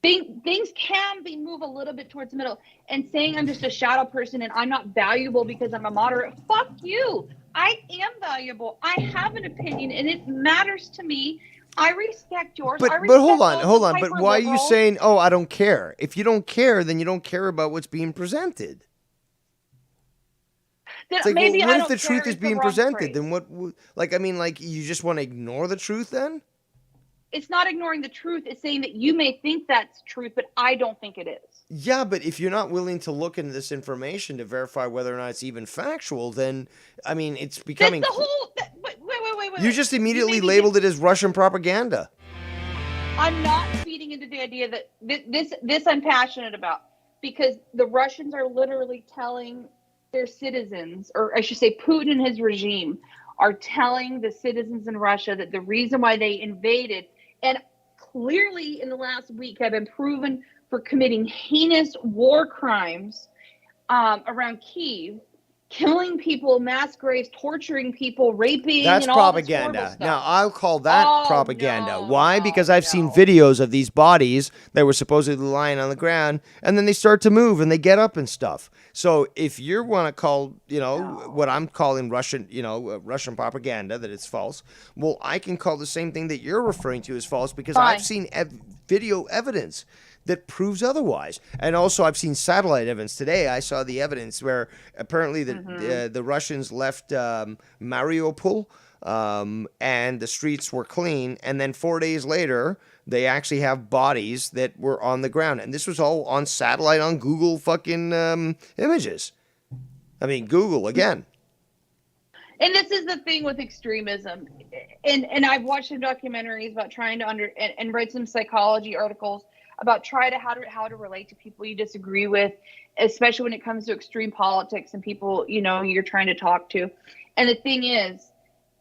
Q: Things can be moved a little bit towards the middle. And saying I'm just a shadow person and I'm not valuable because I'm a moderate, fuck you. I am valuable. I have an opinion and it matters to me. I respect yours.
B: But
Q: I respect
B: hold on.
Q: those
B: But
Q: hyper
B: why are you
Q: liberals.
B: saying, "Oh, I don't care"? If you don't care, then you don't care about what's being presented.
Q: Then
B: It's like,
Q: maybe
B: well,
Q: I
B: what if
Q: don't
B: the truth
Q: care
B: is
Q: the
B: being
Q: wrong
B: presented?
Q: phrase.
B: Then what? Like you just want to ignore the truth then?
Q: It's not ignoring the truth. It's saying that you may think that's truth, but I don't think it is.
B: Yeah, but if you're not willing to look into this information to verify whether or not it's even factual, then I mean, it's becoming.
Q: That's the whole. Wait.
B: You just immediately
Q: You made me
B: labeled it as Russian propaganda.
Q: I'm not feeding into the idea that this I'm passionate about, because the Russians are literally telling their citizens, or I should say Putin and his regime are telling the citizens in Russia that the reason why they invaded, and clearly in the last week have been proven for committing heinous war crimes around Kyiv, killing people, mass graves, torturing people, raping.
B: That's
Q: and all this horrible
B: propaganda.
Q: stuff.
B: Now, I'll call that
Q: Oh,
B: propaganda. Why? Because I've seen videos of these bodies that were supposedly lying on the ground, and then they start to move and they get up and stuff. So if you want to call, what I'm calling Russian, Russian propaganda, that it's false, well, I can call the same thing that you're referring to as false because
Q: Fine.
B: I've seen video evidence that proves otherwise. And also I've seen satellite evidence. Today I saw the evidence where apparently the Russians left Mariupol and the streets were clean. And then 4 days later, they actually have bodies that were on the ground. And this was all on satellite on Google fucking images. I mean, Google again.
Q: And this is the thing with extremism. And I've watched some documentaries about trying to and read some psychology articles about how to relate to people you disagree with, especially when it comes to extreme politics and people, you're trying to talk to. And the thing is,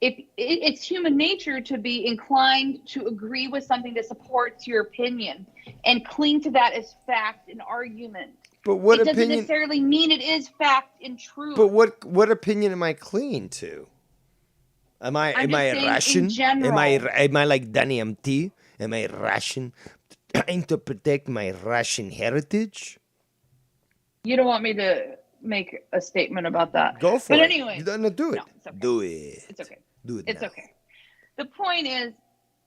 Q: it's human nature to be inclined to agree with something that supports your opinion and cling to that as fact and argument.
B: But what
Q: it doesn't
B: opinion
Q: necessarily mean it is fact and truth.
B: But what opinion am I clinging to? Am I Russian? Am I like Danny MT? Am I Russian? Trying to protect my Russian heritage?
Q: You don't want me to make a statement about that.
B: Go for it.
Q: But anyway,
B: No, do it.
Q: No, it's okay.
B: Do it.
Q: It's okay.
B: Do it.
Q: It's
B: now.
Q: okay. The point is,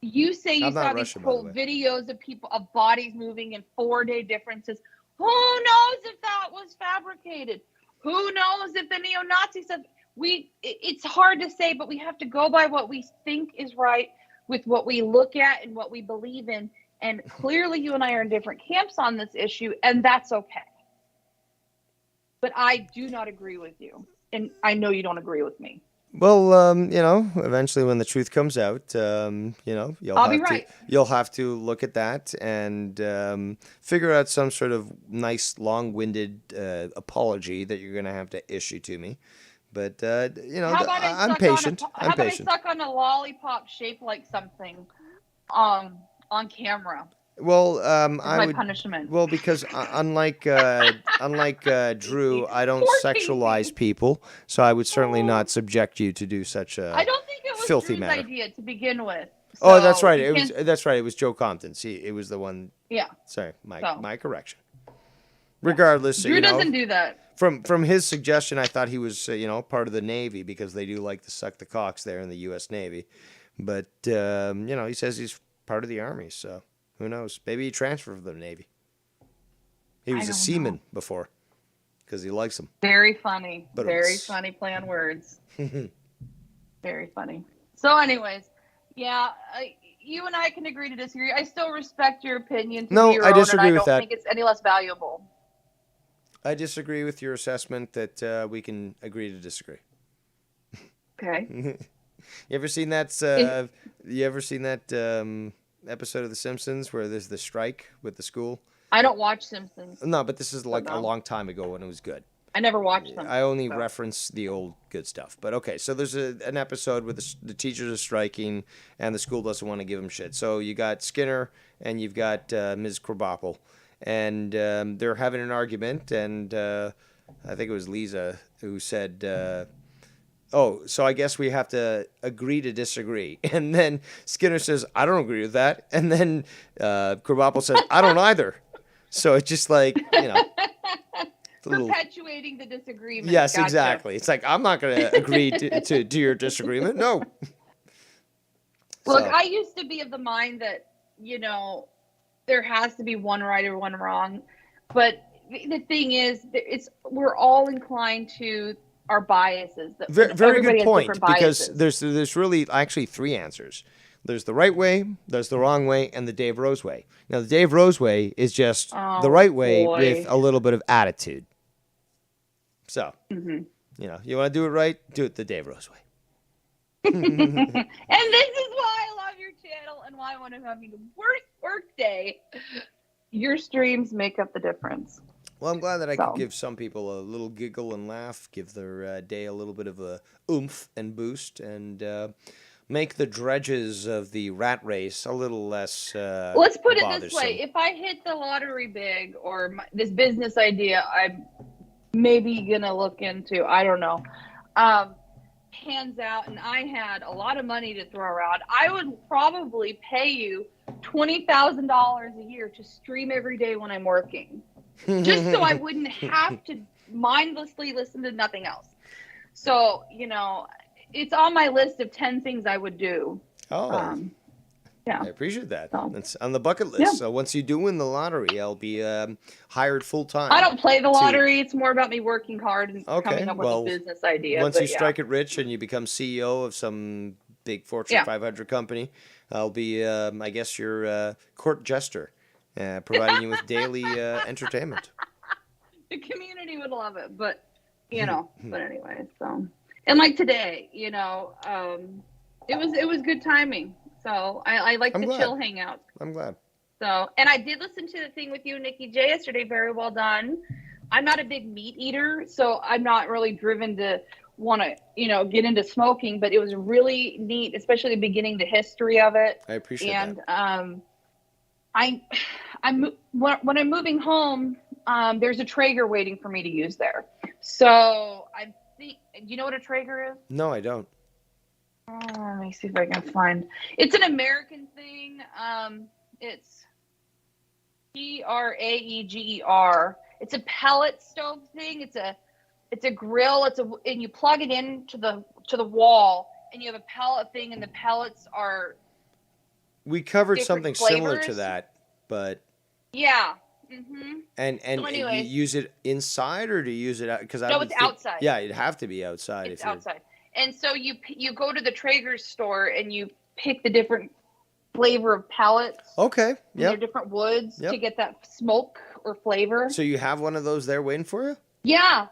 Q: you say you
B: I'm
Q: saw
B: not
Q: these
B: Russian, by the
Q: quote
B: way.
Q: videos of bodies moving in 4-day differences. Who knows if that was fabricated? Who knows if the neo-Nazi stuff? It's hard to say, but we have to go by what we think is right with what we look at and what we believe in. And clearly you and I are in different camps on this issue, and that's okay. But I do not agree with you. And I know you don't agree with me.
B: Well, eventually when the truth comes out, you'll have to look at that and figure out some sort of nice, long-winded apology that you're going to have to issue to me. But
Q: How about
B: I'm patient.
Q: How about I suck on a lollipop shaped like something on camera?
B: Well,
Q: my punishment.
B: Well, because unlike Drew, I don't sexualize people, so I would certainly not subject you to do such a
Q: I don't think it was
B: filthy
Q: Drew's
B: matter.
Q: idea to begin with.
B: Oh, that's right.
Q: you
B: That's right. It was Joe Compton's. It was the one.
Q: Yeah.
B: Sorry, my correction. Regardless,
Q: Drew doesn't do that.
B: From his suggestion, I thought he was part of the Navy because they do like to suck the cocks there in the U.S. Navy, but he says he's part of the Army, so. Who knows? Maybe he transferred from the Navy. He was a seaman before because he likes them.
Q: Very funny.
B: But
Q: Very funny play on words. Very funny. So anyways, yeah, you and I can agree to disagree. I still respect your opinion.
B: No,
Q: your
B: I
Q: own,
B: disagree
Q: and
B: with
Q: I
B: that.
Q: don't think it's any less valuable.
B: I disagree with your assessment that we can agree to disagree.
Q: Okay.
B: You ever seen that? Episode of The Simpsons where there's the strike with the school?
Q: I don't watch Simpsons.
B: No, but this is like a long time ago when it was good.
Q: I never watched them.
B: I only reference the old good stuff. But okay, so there's an episode where the teachers are striking and the school doesn't want to give them shit. So you got Skinner and you've got Ms. Krabappel. And they're having an argument. And I think it was Lisa who said... so I guess we have to agree to disagree. And then Skinner says, I don't agree with that. And then Krabappel says, I don't either. So it's just like,
Q: perpetuating the disagreement.
B: Yes,
Q: Gotcha.
B: exactly. It's like, I'm not going to agree to your disagreement. No.
Q: Look, I used to be of the mind that, there has to be one right or one wrong. But the thing is, we're all inclined to our biases.
B: Very good point, because there's really actually three answers. There's the right way, there's the wrong way, and the Dave Rose way. Now, the Dave Rose way is just the right way with a little bit of attitude. So, you want to do it right, do it the Dave Rose way.
Q: And this is why I love your channel and why I want to have you the worst work day. Your streams make up the difference.
B: Well, I'm glad that I could give some people a little giggle and laugh, give their day a little bit of a oomph and boost, and make the dredges of the rat race a little less
Q: Let's put it
B: bothersome.
Q: this way. If I hit the lottery big or this business idea I'm maybe going to look into, I don't know, hands out, and I had a lot of money to throw around, I would probably pay you $20,000 a year to stream every day when I'm working. Just so I wouldn't have to mindlessly listen to nothing else. So, it's on my list of 10 things I would do.
B: Oh,
Q: yeah.
B: I appreciate that. It's on the bucket list. Yeah. So once you do win the lottery, I'll be hired full time.
Q: I don't play the lottery. It's more about me working hard and coming up with a business idea.
B: Once you strike it rich and you become CEO of some big Fortune 500 company. I'll be, I guess, your court jester, providing you with daily entertainment.
Q: The community would love it, but but anyway, so and like today, it was good timing. So I like
B: I'm
Q: the
B: glad.
Q: chill hangout.
B: I'm glad.
Q: So and I did listen to the thing with you and Nikki J yesterday. Very well done. I'm not a big meat eater, so I'm not really driven to want to get into smoking. But it was really neat, especially the beginning, the history of it.
B: I appreciate
Q: and,
B: that.
Q: When I'm moving home, there's a Traeger waiting for me to use there. So I think, do you know what a Traeger is?
B: No, I don't.
Q: Let me see if I can find. It's an American thing. It's Traeger. It's a pellet stove thing. It's a grill. And you plug it into the wall, and you have a pellet thing, and the pellets are.
B: We covered
Q: different
B: something similar to
Q: flavors.
B: that, but
Q: Yeah. Mm-hmm.
B: and
Q: So
B: you
Q: anyways.
B: use it inside or do you use it out? Because
Q: No, it's outside.
B: Yeah, it'd have to be outside.
Q: It's
B: if you're-
Q: outside. And so you go to the Traeger store and you pick the different flavor of pellets.
B: Okay.
Q: And they're
B: Yep.
Q: different woods
B: Yep.
Q: to get that smoke or flavor.
B: So you have one of those there waiting for you?
Q: Yeah.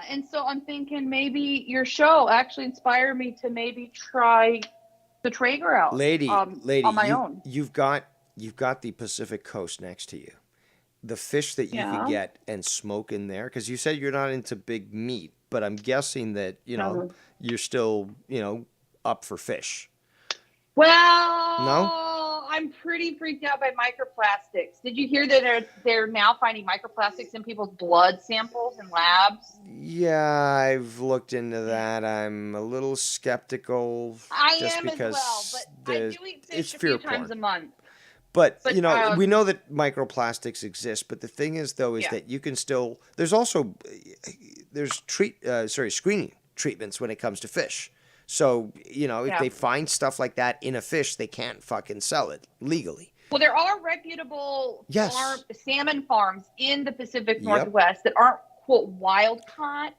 Q: And so I'm thinking maybe your show actually inspired me to maybe try the Traeger out.
B: Lady,
Q: on my own.
B: You've got the Pacific Coast next to you. The fish that you could
Q: Yeah.
B: get and smoke in there, because you said you're not into big meat, but I'm guessing that
Q: No.
B: you're still up for fish.
Q: Well,
B: No?
Q: I'm pretty freaked out by microplastics. Did you hear that they're now finding microplastics in people's blood samples in labs?
B: Yeah, I've looked into that. I'm a little skeptical.
Q: I
B: just
Q: am
B: because
Q: as well, but I do eat
B: it's
Q: fish a
B: fear
Q: few times
B: porn.
Q: a month.
B: But,
Q: But,
B: we know that microplastics exist, but the thing is, though, is
Q: Yeah.
B: that you can still, there's also, screening treatments when it comes to fish. So, if
Q: Yeah.
B: they find stuff like that in a fish, they can't fucking sell it legally.
Q: Well, there are reputable
B: Yes.
Q: salmon farms in the Pacific
B: Yep.
Q: Northwest that aren't, quote, wild caught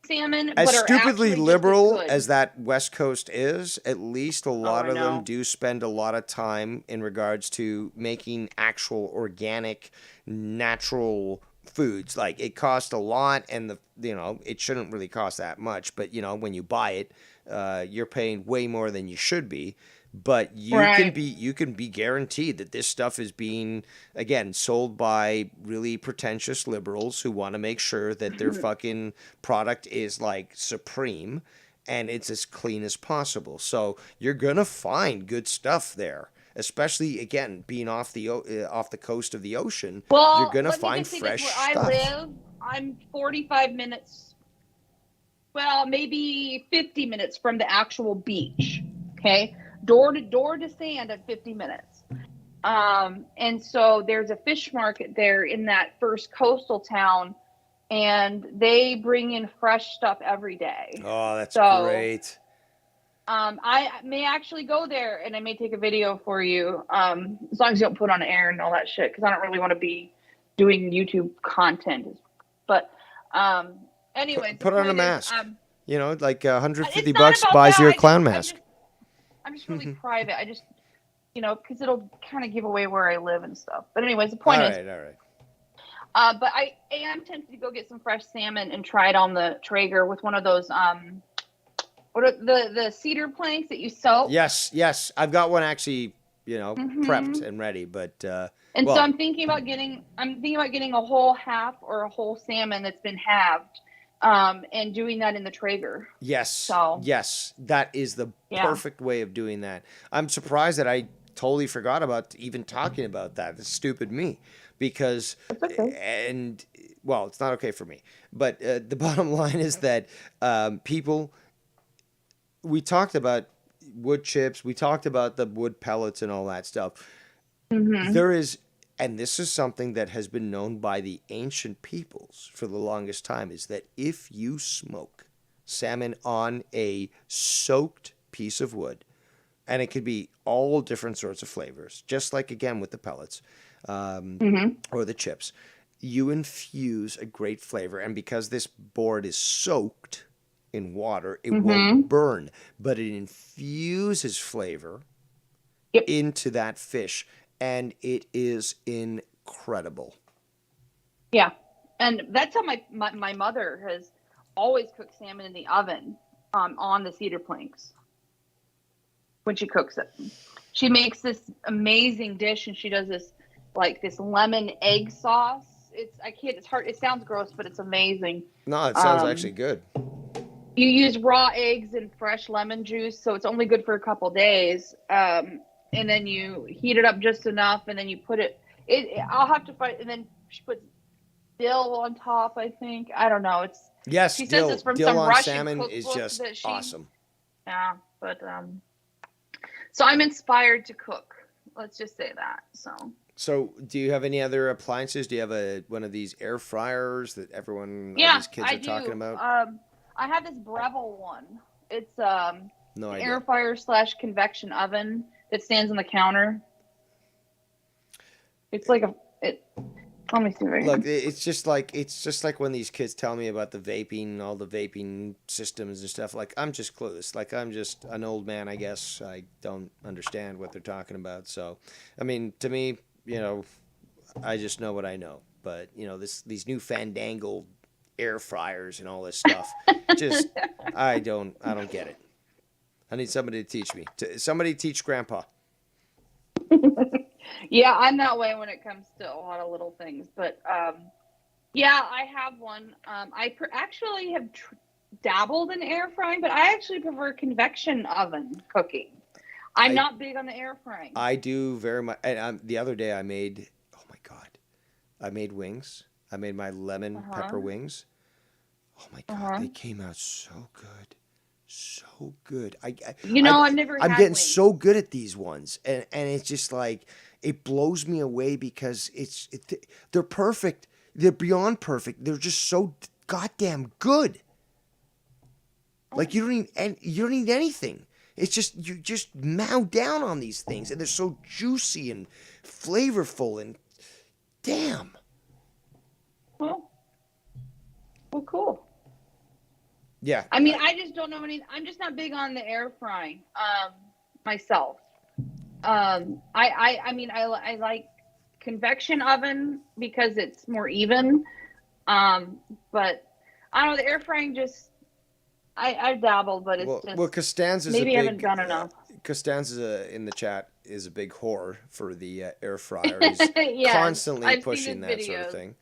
Q: salmon,
B: As
Q: but are
B: stupidly
Q: actually just
B: liberal
Q: good.
B: as that West Coast is, at least a lot
Q: I
B: of
Q: know.
B: them do spend a lot of time in regards to making actual organic, natural foods. Like it costs a lot, and it shouldn't really cost that much. But when you buy it, you're paying way more than you should be. But you can be guaranteed that this stuff is being, again, sold by really pretentious liberals who want to make sure that their fucking product is like supreme and it's as clean as possible. So you're gonna find good stuff there, especially again being off the coast of the ocean.
Q: Well,
B: you're gonna
Q: let me
B: find
Q: just say
B: fresh
Q: this,
B: stuff.
Q: where I live, I'm 45 minutes, well, maybe 50 minutes from the actual beach. Okay, door to sand at 50 minutes. And so there's a fish market there in that first coastal town, and they bring in fresh stuff every day.
B: Oh, that's
Q: So,
B: great.
Q: I may actually go there, and I may take a video for you, as long as you don't put on air and all that shit, because I don't really want to be doing YouTube content. But anyways,
B: Put
Q: the
B: on a
Q: point is,
B: mask. Like $150
Q: it's not about
B: buys
Q: that.
B: you a clown mask.
Q: I'm just really private. I just, because it'll kind of give away where I live and stuff. But anyways, the point is,
B: all right.
Q: but I am tempted to go get some fresh salmon and try it on the Traeger with one of those, what are the cedar planks that you soak?
B: Yes. I've got one actually,
Q: Mhm.
B: prepped and ready, but
Q: And
B: well,
Q: so I'm thinking about getting a whole half or a whole salmon that's been halved, and doing that in the Traeger.
B: yes, that is the
Q: Yeah.
B: perfect way of doing that. I'm surprised that I totally forgot about even talking about that. It's stupid me, because and well, it's not okay for me. But the bottom line is that people. We talked about wood chips. We talked about the wood pellets and all that stuff.
Q: Mhm.
B: There is, and this is something that has been known by the ancient peoples for the longest time, is that if you smoke salmon on a soaked piece of wood, and it could be all different sorts of flavors, just like again with the pellets or the chips, you infuse a great flavor. And because this board is soaked, in water, it
Q: Mm-hmm.
B: won't burn, but it infuses flavor into that fish, and it is incredible.
Q: Yeah, and that's how my mother has always cooked salmon in the oven, on the cedar planks when she cooks it. She makes this amazing dish, and she does this lemon egg sauce. It's hard. It sounds gross, but it's amazing.
B: No, it sounds actually good.
Q: You use raw eggs and fresh lemon juice, so it's only good for a couple days. And then you heat it up just enough, and then you put it. I'll have to find. And then she puts dill on top. I think, I don't know.
B: Yes,
Q: she
B: dill.
Q: says it's from
B: Dill
Q: some
B: on
Q: Russian
B: salmon
Q: cookbook
B: is just
Q: that she,
B: awesome.
Q: Yeah, but so I'm inspired to cook. Let's just say that.
B: So, do you have any other appliances? Do you have one of these air fryers that all
Q: Yeah,
B: these kids
Q: I
B: are
Q: do.
B: talking about?
Q: I have this Breville one. It's
B: No
Q: an
B: idea.
Q: air fryer / convection oven that stands on the counter. It's like let me see right
B: Look,
Q: here.
B: it's just like when these kids tell me about the vaping, all the vaping systems and stuff. Like, I'm just clueless. Like, I'm just an old man, I guess. I don't understand what they're talking about. So, I mean, to me, I just know what I know. But these new fandangled air fryers and all this stuff, just I don't get it. I need somebody to teach me. Somebody teach Grandpa.
Q: Yeah, I'm that way when it comes to a lot of little things. But yeah, I have one. I actually have dabbled in air frying, but I actually prefer convection oven cooking. I'm not big on the air frying.
B: I do very much. And the other day I made, oh my God, I made wings. I made my lemon pepper wings. Oh my God, they came out so good. So good.
Q: I've never
B: I'm
Q: had
B: getting
Q: wings.
B: so good at these ones. And it's just like, it blows me away because they're perfect. They're beyond perfect. They're just so goddamn good. Like, you don't need anything. It's just, you just mow down on these things, and they're so juicy and flavorful, and damn.
Q: Well, cool.
B: Yeah.
Q: I mean, I just don't know any. I'm just not big on the air frying myself. I mean, I like convection oven because it's more even. But I don't know, the air frying just. I've dabbled, but it's just.
B: Well, Costanza is
Q: maybe
B: a
Q: I
B: big.
Q: haven't done enough.
B: Costanza in the chat is a big whore for the air fryer. He's
Q: Yes,
B: constantly
Q: I've seen
B: pushing
Q: his
B: that sort of
Q: videos.
B: thing.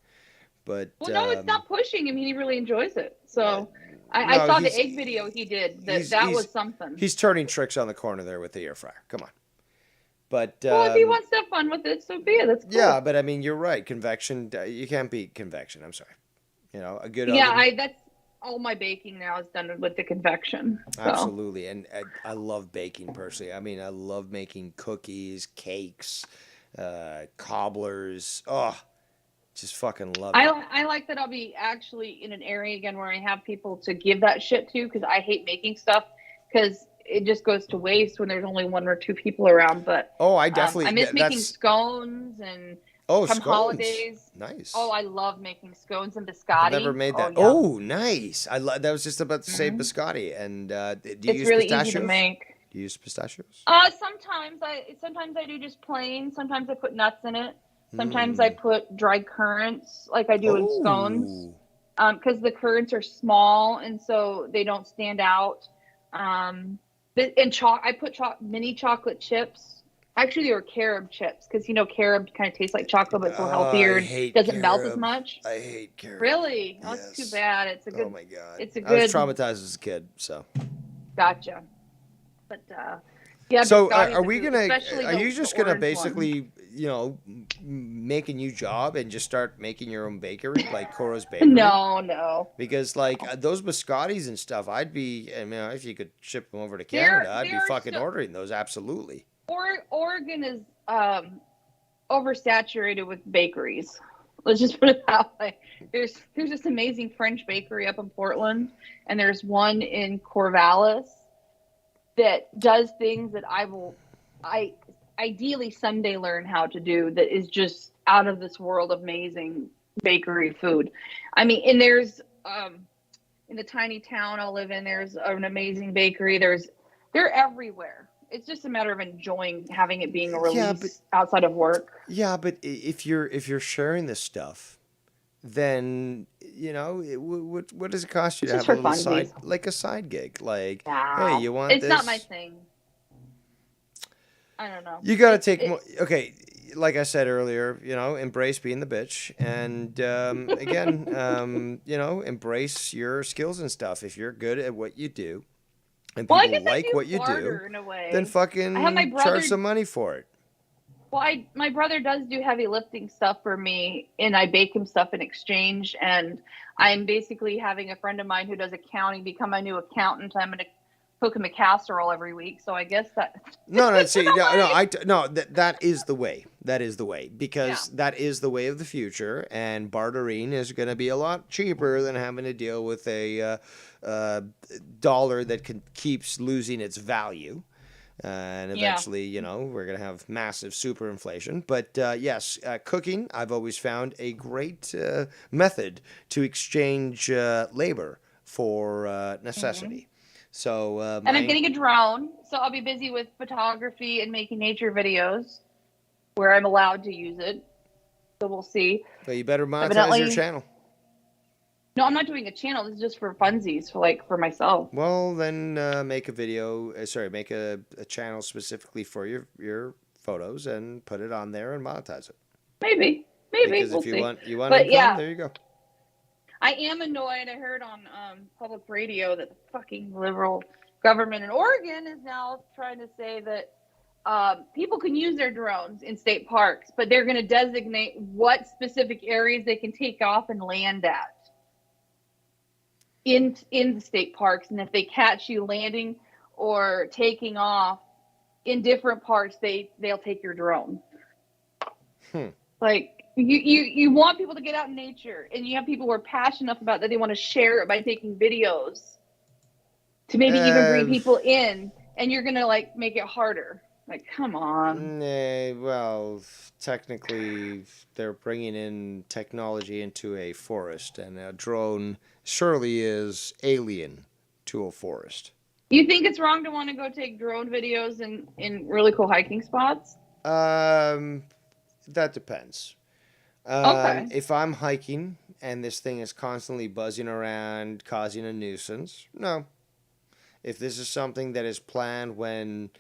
B: But
Q: Well, no, it's not pushing. I mean, he really enjoys it. So I
B: No,
Q: saw the
B: he's-
Q: egg video he did. That
B: he's-
Q: was something.
B: He's turning tricks on the corner there with the air fryer. Come on. But
Q: Well, if he wants to have fun with it, so be it. That's cool.
B: yeah, but I mean, you're right. Convection, you can't beat convection. I'm sorry. A good
Q: Yeah,
B: oven.
Q: that's all my baking now is done with the convection. So.
B: Absolutely. And I love baking personally. I mean, I love making cookies, cakes, cobblers. Oh, just fucking love it.
Q: I like that I'll be actually in an area again where I have people to give that shit to, because I hate making stuff because it just goes to waste when there's only 1 or 2 people around. But
B: Oh, I definitely.
Q: I miss making
B: that's
Q: scones and
B: oh,
Q: come
B: scones.
Q: holidays.
B: Nice.
Q: Oh, I love making scones and biscotti.
B: I've never made that.
Q: yeah.
B: Oh, nice. That was just about to say biscotti. And do you
Q: It's
B: use
Q: really
B: pistachios?
Q: easy to make.
B: Do you use pistachios?
Q: Sometimes I do just plain. Sometimes I put nuts in it. Sometimes I put dried currants, like I do in scones, because the currants are small and so they don't stand out. I put mini chocolate chips. Actually, they were carob chips because carob kind of tastes like chocolate, but it's a little healthier and doesn't melt as much.
B: I hate carob.
Q: Really? Oh, it's too bad. It's a good.
B: Oh my God.
Q: It's a
B: I was
Q: good.
B: traumatized as a kid, so.
Q: Gotcha. But yeah.
B: So
Q: biscottis
B: are we
Q: good,
B: gonna?
Q: especially
B: Are
Q: the-
B: you
Q: the
B: just gonna
Q: orange
B: basically, make a new job and just start making your own bakery like Coro's Bakery?
Q: No.
B: Because those biscottis and stuff, I'd be. I mean, if you could ship them over to
Q: They're-
B: Canada, I'd be
Q: they're
B: fucking
Q: so-
B: ordering those. Absolutely.
Q: Oregon is oversaturated with bakeries. Let's just put it that way. There's this amazing French bakery up in Portland, and there's one in Corvallis that does things that I ideally someday learn how to do. That is just out of this world amazing bakery food. I mean, and there's in the tiny town I live in, there's an amazing bakery. They're everywhere. It's just a matter of enjoying having it being a release outside of work.
B: Yeah, but if you're sharing this stuff, then what does it cost you
Q: It's
B: to
Q: just
B: have a
Q: for
B: little side,
Q: funsies.
B: like a side gig? Like, hey,
Q: No,
B: you want
Q: it's
B: this?
Q: not my thing. I don't know.
B: You got to take more. Okay, like I said earlier, embrace being the bitch, and again, embrace your skills and stuff. If you're good at what you do, and
Q: Well, I
B: people
Q: guess I
B: like
Q: do
B: what you do,
Q: barter in a way.
B: then
Q: I have my
B: fucking
Q: brother.
B: charge some money for it.
Q: Well, my brother does do heavy lifting stuff for me, and I bake him stuff in exchange. And I'm basically having a friend of mine who does accounting become my new accountant. I'm going to cook him a casserole every week. So I guess that.
B: No, see, that is the way. That is the way, because that is the way of the future, and bartering is going to be a lot cheaper than having to deal with a dollar that keeps losing its value. And eventually, we're going to have massive superinflation. But yes, cooking, I've always found a great method to exchange labor for necessity. So,
Q: And I'm getting a drone, so I'll be busy with photography and making nature videos where I'm allowed to use it. So we'll see.
B: Well, you better monetize your channel.
Q: No, I'm not doing a channel. This is just for funsies, for myself.
B: Well, then make a video. Make a channel specifically for your photos and put it on there and monetize it.
Q: Maybe.
B: Because
Q: we'll
B: if you
Q: see.
B: want
Q: But
B: income, there you go.
Q: I am annoyed. I heard on public radio that the fucking liberal government in Oregon is now trying to say that people can use their drones in state parks, but they're going to designate what specific areas they can take off and land at in the state parks. And if they catch you landing or taking off in different parks, they'll take your drone. Like, you want people to get out in nature, and you have people who are passionate enough about that they want to share it by taking videos to maybe even bring people in, and you're gonna make it harder. Like, come on.
B: Well, technically, they're bringing in technology into a forest, and a drone surely is alien to a forest.
Q: You think it's wrong to want to go take drone videos in really cool hiking spots?
B: That depends.
Q: Okay.
B: If I'm hiking and this thing is constantly buzzing around, causing a nuisance, no. If this is something that is planned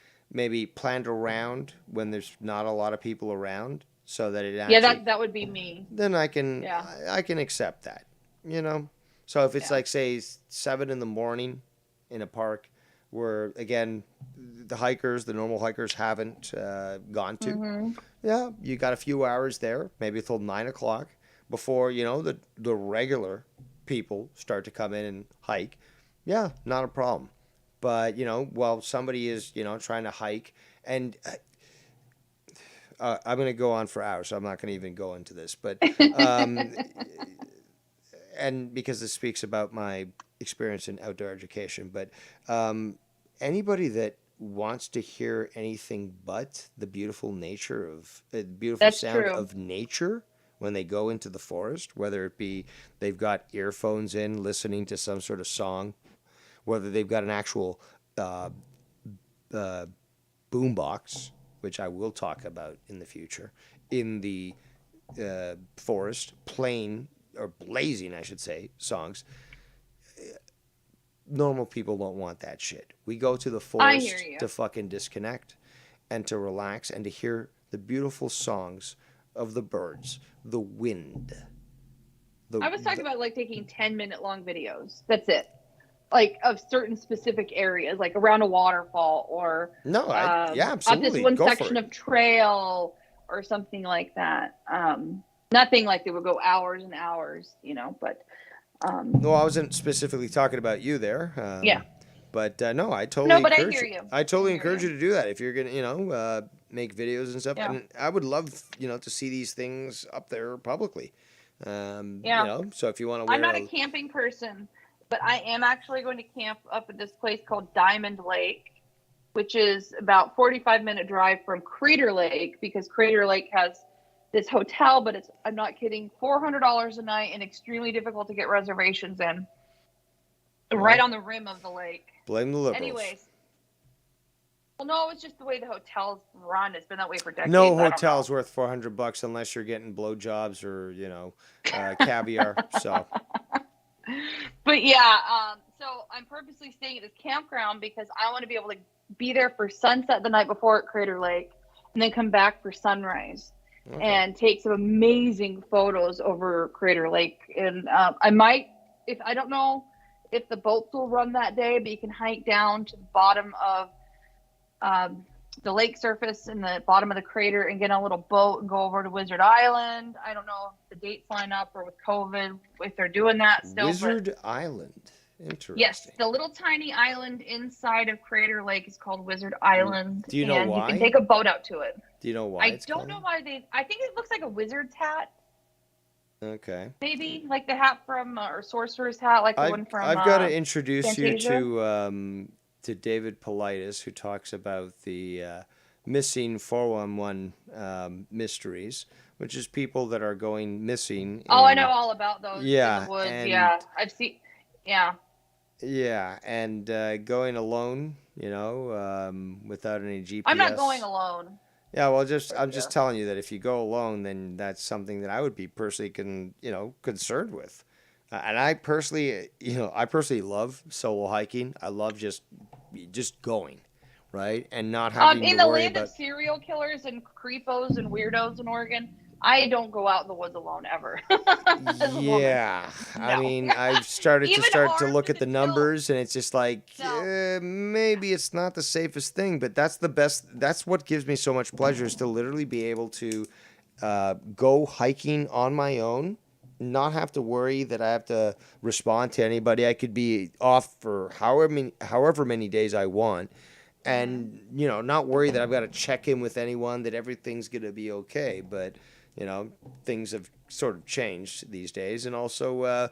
B: around when there's not a lot of people around, so that it actually,
Q: that would be me.
B: then I can accept that, So if it's like, say, 7 a.m. in a park where, again, the normal hikers haven't gone to.
Q: Mm-hmm.
B: Yeah, you got a few hours there, maybe till 9 o'clock, before, the regular people start to come in and hike. Yeah, not a problem. But, while somebody is, trying to hike, and I'm going to go on for hours, so I'm not going to even go into this. But, and because this speaks about my experience in outdoor education, but anybody that wants to hear anything but the beautiful nature of sound of nature when they go into the forest, whether it be they've got earphones in listening to some sort of song, whether they've got an actual boombox, which I will talk about in the future, in the forest, playing or blazing, I should say, songs. Normal people don't want that shit. We go to the forest to fucking disconnect and to relax and to hear the beautiful songs of the birds, the wind.
Q: I was talking about taking 10-minute long videos. That's it. Of certain specific areas, like around a waterfall or
B: absolutely.
Q: up this one section of trail or something like that. Nothing like they would go hours and hours, but.
B: No, I wasn't specifically talking about you there. But no, I totally
Q: but
B: encourage
Q: I hear you.
B: I totally encourage you to do that if you're gonna, make videos and stuff.
Q: Yeah.
B: And I would love, to see these things up there publicly. So if you want to,
Q: I'm not a camping person, but I am actually going to camp up at this place called Diamond Lake, which is about 45-minute drive from Crater Lake, because Crater Lake has this hotel, but I'm not kidding, $400 a night and extremely difficult to get reservations in. Right
B: Well,
Q: on the rim of the lake.
B: blame the liberals.
Q: Anyways. Well, no, it's just the way the hotels run. It's been that way for decades.
B: No
Q: I don't know.
B: hotel's worth $400 unless you're getting blowjobs or caviar. So
Q: But yeah, so I'm purposely staying at this campground because I want to be able to be there for sunset the night before at Crater Lake, and then come back for sunrise, and take some amazing photos over Crater Lake. And I might, if I don't know if the boats will run that day, but you can hike down to the bottom of the lake surface in the bottom of the crater and get on a little boat and go over to Wizard Island. I don't know if the dates line up or with COVID if they're doing that still.
B: Wizard Island. Interesting.
Q: Yes, the little tiny island inside of Crater Lake is called Wizard Island.
B: Do you know
Q: and
B: why?
Q: You can take a boat out to it.
B: Do you know why?
Q: I don't know why they. I think it looks like a wizard's hat.
B: Okay.
Q: Maybe like the hat from or sorcerer's hat, like the one from.
B: I've got to introduce
Q: Fantasia.
B: you to David Politis, who talks about the missing 411 mysteries, which is people that are going missing.
Q: Oh, I know all about those.
B: Yeah,
Q: in the woods.
B: and-
Q: Yeah, I've seen. Yeah.
B: Yeah, and going alone, without any GPS.
Q: I'm not going alone.
B: Yeah, well, I'm just telling you that if you go alone, then that's something that I would be personally concerned with. And I personally love solo hiking. I love just going, right, and not having
Q: In
B: to
Q: the
B: worry
Q: land
B: about.
Q: of serial killers and creepos and weirdos in Oregon, I don't go out in the woods alone ever. As a woman.
B: Yeah, I
Q: No.
B: mean, I've started
Q: Even
B: to look at the numbers, and it's just like maybe it's not the safest thing, but that's the best. That's what gives me so much pleasure is to literally be able to go hiking on my own, not have to worry that I have to respond to anybody. I could be off for however many days I want, and not worry that I've got to check in with anyone, that everything's gonna be okay. But things have sort of changed these days, and also, I've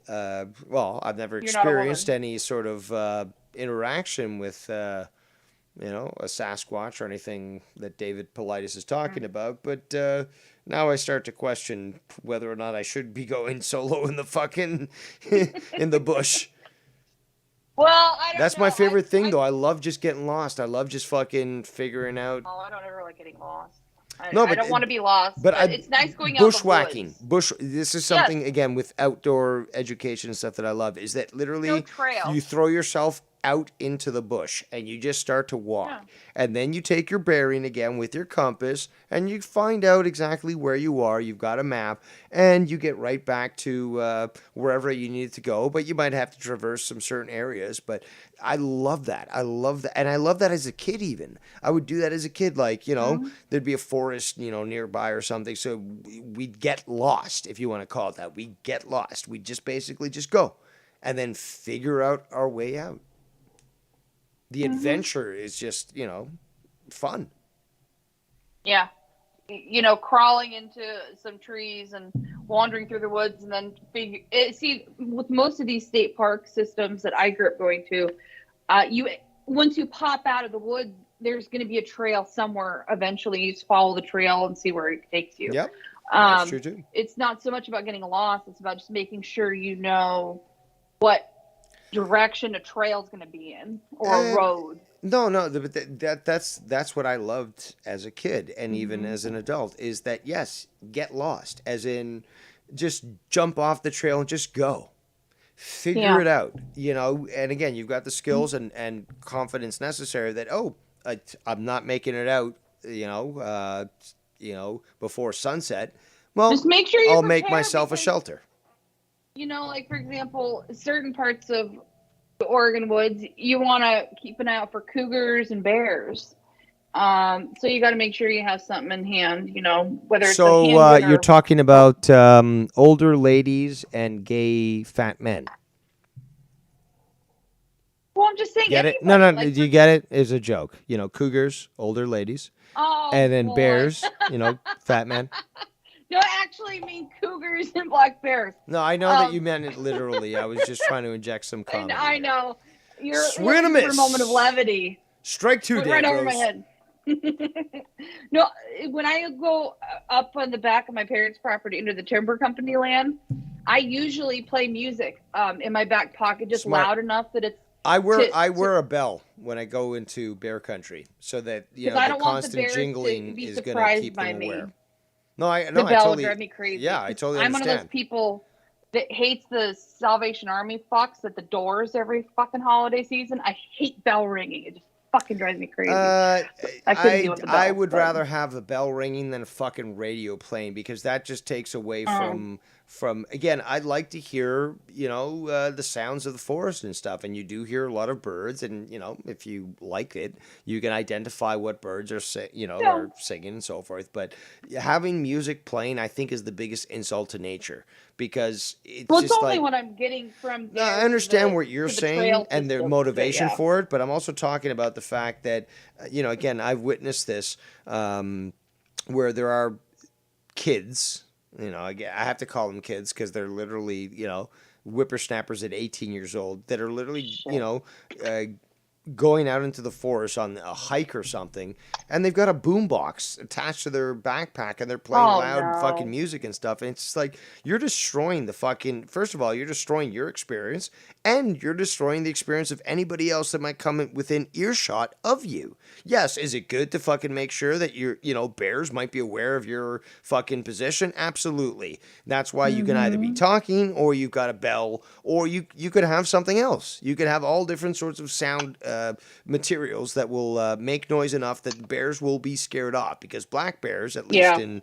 B: never
Q: You're not a woman.
B: experienced any sort of interaction with, a Sasquatch or anything that David Politis is talking about. But now I start to question whether or not I should be going solo in the fucking in the bush.
Q: Well, I don't
B: That's
Q: know.
B: my favorite thing, though. I love just getting lost. I love just fucking figuring out.
Q: Oh, I don't ever like getting lost. I
B: No, but
Q: don't want to be lost.
B: but
Q: It's nice going out in the
B: bushwhacking.
Q: woods.
B: This is something again with outdoor education and stuff that I love. Is that literally
Q: No trail.
B: you throw yourself out into the bush and you just start to walk,
Q: Yeah.
B: and then you take your bearing again with your compass and you find out exactly where you are. You've got a map and you get right back to wherever you need to go. But you might have to traverse some certain areas. But I love that. I love that, and I love that as a kid. Even I would do that as a kid. Like there'd be a forest nearby or something, so we'd get lost, if you want to call it that. We get lost. We just basically just go, and then figure out our way out. The adventure is just fun.
Q: Yeah. Crawling into some trees and wandering through the woods, and then see, with most of these state park systems that I grew up going to, once you pop out of the woods, there's going to be a trail somewhere. Eventually, you just follow the trail and see where it takes you.
B: Yep, that's true too.
Q: It's not so much about getting lost; it's about just making sure you know what direction a trail's going to be in, or a road.
B: No, but that's what I loved as a kid, and even as an adult, is that yes, get lost, as in just jump off the trail and just go, figure it out, and again, you've got the skills and confidence necessary that I'm not making it out, before sunset. Well,
Q: Just make sure you
B: I'll make
Q: prepare,
B: myself a
Q: because
B: shelter.
Q: Like for example, certain parts of the Oregon woods, you want to keep an eye out for cougars and bears. So you got to make sure you have something in hand, whether it's
B: So
Q: a handgun or...
B: you're talking about older ladies and gay fat men.
Q: Well, I'm just saying.
B: Get it?
Q: anybody,
B: No.
Q: like,
B: Do you get it? It's a joke. Cougars, older ladies,
Q: Oh,
B: and then
Q: boy.
B: bears. Fat men.
Q: No, I actually mean cougars and black bears.
B: No, I know that you meant it literally. I was just trying to inject some comedy.
Q: I know. You're
B: Swing
Q: looking
B: a
Q: for a
B: miss.
Q: moment of levity.
B: Strike two,
Q: Went
B: Dave
Q: right over my
B: Rose.
Q: head. No, when I go up on the back of my parents' property into the timber company land, I usually play music in my back pocket, just
B: Smart.
Q: loud enough that it's.
B: I wear a bell when I go into bear country, so that
Q: Because
B: the
Q: I don't want the
B: constant
Q: bears
B: jingling
Q: to be
B: is going to
Q: surprised
B: keep
Q: by
B: them
Q: me.
B: aware. No, I
Q: The bell
B: totally
Q: would drive me crazy.
B: Yeah, I totally
Q: I'm one
B: understand.
Q: of those people that hates the Salvation Army fucks at the doors every fucking holiday season. I hate bell ringing. It just fucking drives me crazy. I couldn't deal with the bell.
B: I would rather have a bell ringing than a fucking radio playing, because that just takes away from again, I'd like to hear, the sounds of the forest and stuff, and you do hear a lot of birds, and if you like it, you can identify what birds are are singing and so forth. But having music playing, I think, is the biggest insult to nature, because it's
Q: Well,
B: just
Q: it's only
B: like,
Q: what I'm getting from.
B: no, I understand what you're
Q: to the trail
B: saying and their
Q: system,
B: motivation
Q: but yeah.
B: for it, but I'm also talking about the fact that, again, I've witnessed this where there are kids, I have to call them kids because they're literally, whippersnappers at 18 years old that are literally, going out into the forest on a hike or something, and they've got a boombox attached to their backpack, and they're playing loud fucking music and stuff. And it's just like, you're destroying the fucking. First of all, you're destroying your experience, and you're destroying the experience of anybody else that might come within earshot of you. Yes, is it good to fucking make sure that bears might be aware of your fucking position? Absolutely. That's why you can either be talking, or you've got a bell, or you could have something else. You could have all different sorts of sound materials that will make noise enough that bears will be scared off, because black bears, at least in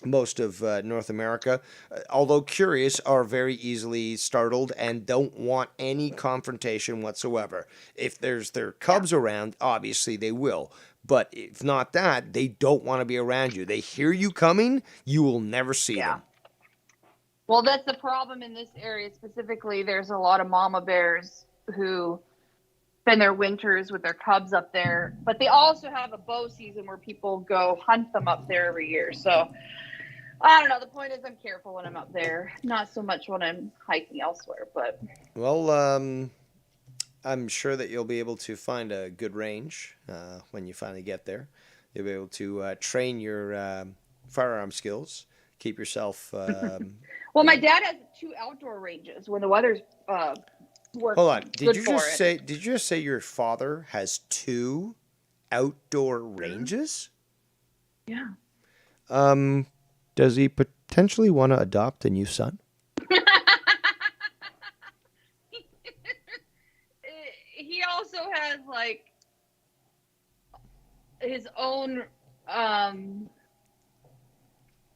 B: most of North America, although curious, are very easily startled and don't want any confrontation whatsoever. If there's their cubs around, obviously they will. But if not that, they don't want to be around you. They hear you coming, you will never see them.
Q: Well, that's the problem in this area specifically. There's a lot of mama bears who spend their winters with their cubs up there, but they also have a bow season where people go hunt them up there every year. So I don't know. The point is, I'm careful when I'm up there, not so much when I'm hiking elsewhere. But
B: well, I'm sure that you'll be able to find a good range when you finally get there. You'll be able to train your firearm skills, keep yourself.
Q: Well, my dad has 2 outdoor ranges when the weather's
B: Hold on. Did you just say your father has 2 outdoor ranges?
Q: Yeah.
B: Does he potentially want to adopt a new son?
Q: He also has like his own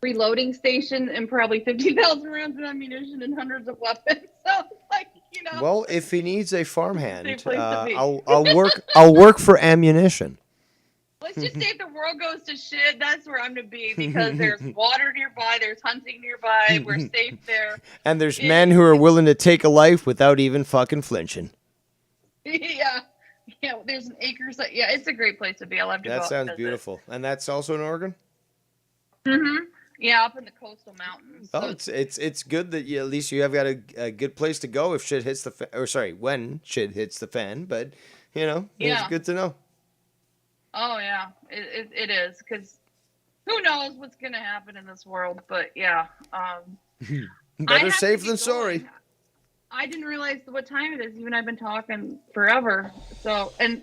Q: reloading station and probably 50,000 rounds of ammunition and hundreds of weapons. So like,
B: Well, if he needs a farmhand,
Q: Safe place to be.
B: I'll work for ammunition.
Q: Let's just say if the world goes to shit, that's where I'm going to be, because there's water nearby, there's hunting nearby, we're safe there.
B: And there's men who are willing to take a life without even fucking flinching.
Q: Yeah, there's an acre. Yeah, it's a great place to be. I'll have to go.
B: That sounds
Q: visit.
B: beautiful. And that's also in Oregon?
Q: Mm-hmm. Yeah, up in the coastal mountains.
B: Oh, it's good that at least you have got a good place to go if shit hits the when shit hits the fan. But it's good to know.
Q: Oh yeah, it is, because who knows what's gonna happen in this world? But yeah,
B: better safe than sorry.
Q: I didn't realize what time it is. Even I've been talking forever. So, and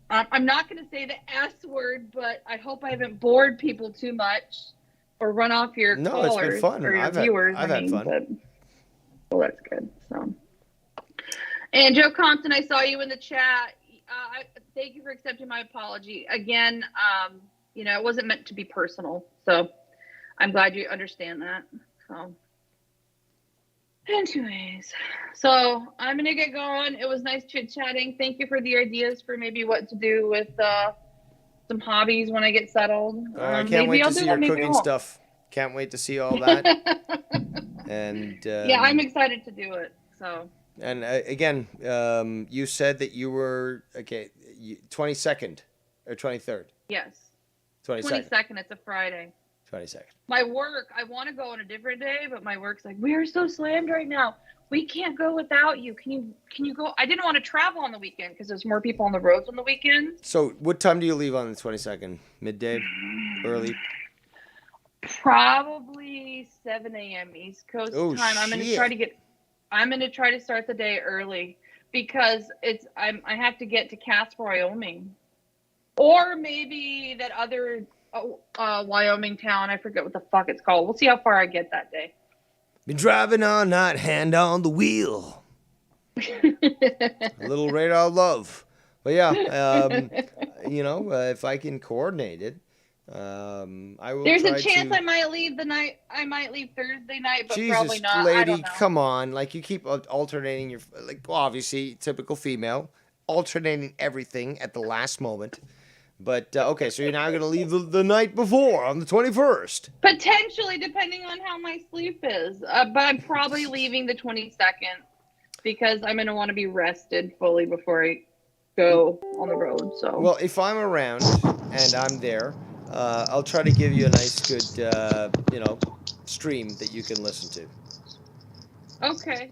Q: I'm not gonna say the S word, but I hope I haven't bored people too much or run off your callers
B: it's been fun.
Q: or your viewers.
B: I've had fun.
Q: But, well, that's good. So, and Joe Compton, I saw you in the chat. Thank you for accepting my apology. Again, it wasn't meant to be personal. So I'm glad you understand that. So anyways, so I'm going to get going. It was nice chit-chatting. Thank you for the ideas for maybe what to do with some hobbies when I get settled.
B: I can't wait to see your cooking stuff. Can't wait to see all that. And
Q: yeah, I'm excited to do it. So.
B: And again, you said that you were 22nd or 23rd.
Q: Yes.
B: 22nd.
Q: 22nd. It's a Friday.
B: 22nd.
Q: My work, I want to go on a different day, but my work's like, we are so slammed right now. We can't go without you. Can you go? I didn't want to travel on the weekend because there's more people on the roads on the weekend.
B: So what time do you leave on the 22nd? Midday? Early?
Q: Probably actually 7 a.m. East Coast
B: Oh,
Q: time. I'm gonna
B: shit.
Q: try to get. I'm gonna try to start the day early because I have to get to Casper, Wyoming, or maybe that other Wyoming town. I forget what the fuck it's called. We'll see how far I get that day.
B: Been driving all night, hand on the wheel. A little radar love. But yeah, if I can coordinate it, I will.
Q: There's
B: try
Q: a chance
B: to...
Q: I might leave Thursday night, but
B: Jesus,
Q: probably not. I
B: lady,
Q: don't know.
B: come on! Like you keep alternating your obviously typical female, alternating everything at the last moment. But okay, so you're now gonna leave the night before on the 21st.
Q: Potentially, depending on how my sleep is, but I'm probably leaving the 22nd because I'm gonna want to be rested fully before I go on the road. So
B: Well, if I'm around and I'm there, I'll try to give you a nice, good, stream that you can listen to.
Q: okay.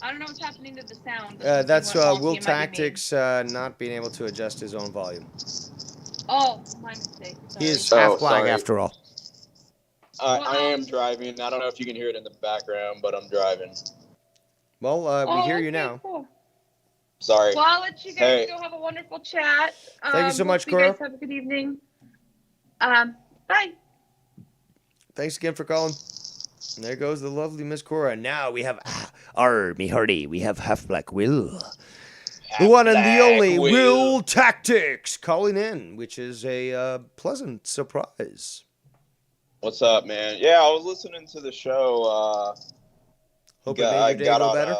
Q: I don't know what's happening to the sound.
B: That's
Q: Something went wonky.
B: Will
Q: It might be me.
B: Tactics not being able to adjust his own volume.
Q: Oh, my mistake.
B: He is
Q: Sorry.
B: half black after all.
R: I am driving. I don't know if you can hear it in the background, but I'm driving.
B: Well, we hear you
Q: okay,
B: now.
Q: Cool.
R: Sorry.
Q: Well, I'll let you guys go have a wonderful chat.
B: Thank you so much,
Q: hope you
B: Cora.
Q: guys have a good evening. Bye.
B: Thanks again for calling. And there goes the lovely Miss Cora. Now we have me hearty. We have Half Black Will. The one and the only Will Tactics calling in, which is a pleasant surprise.
R: What's up, man? Yeah, I was listening to the show.
B: Hope it made your day go better.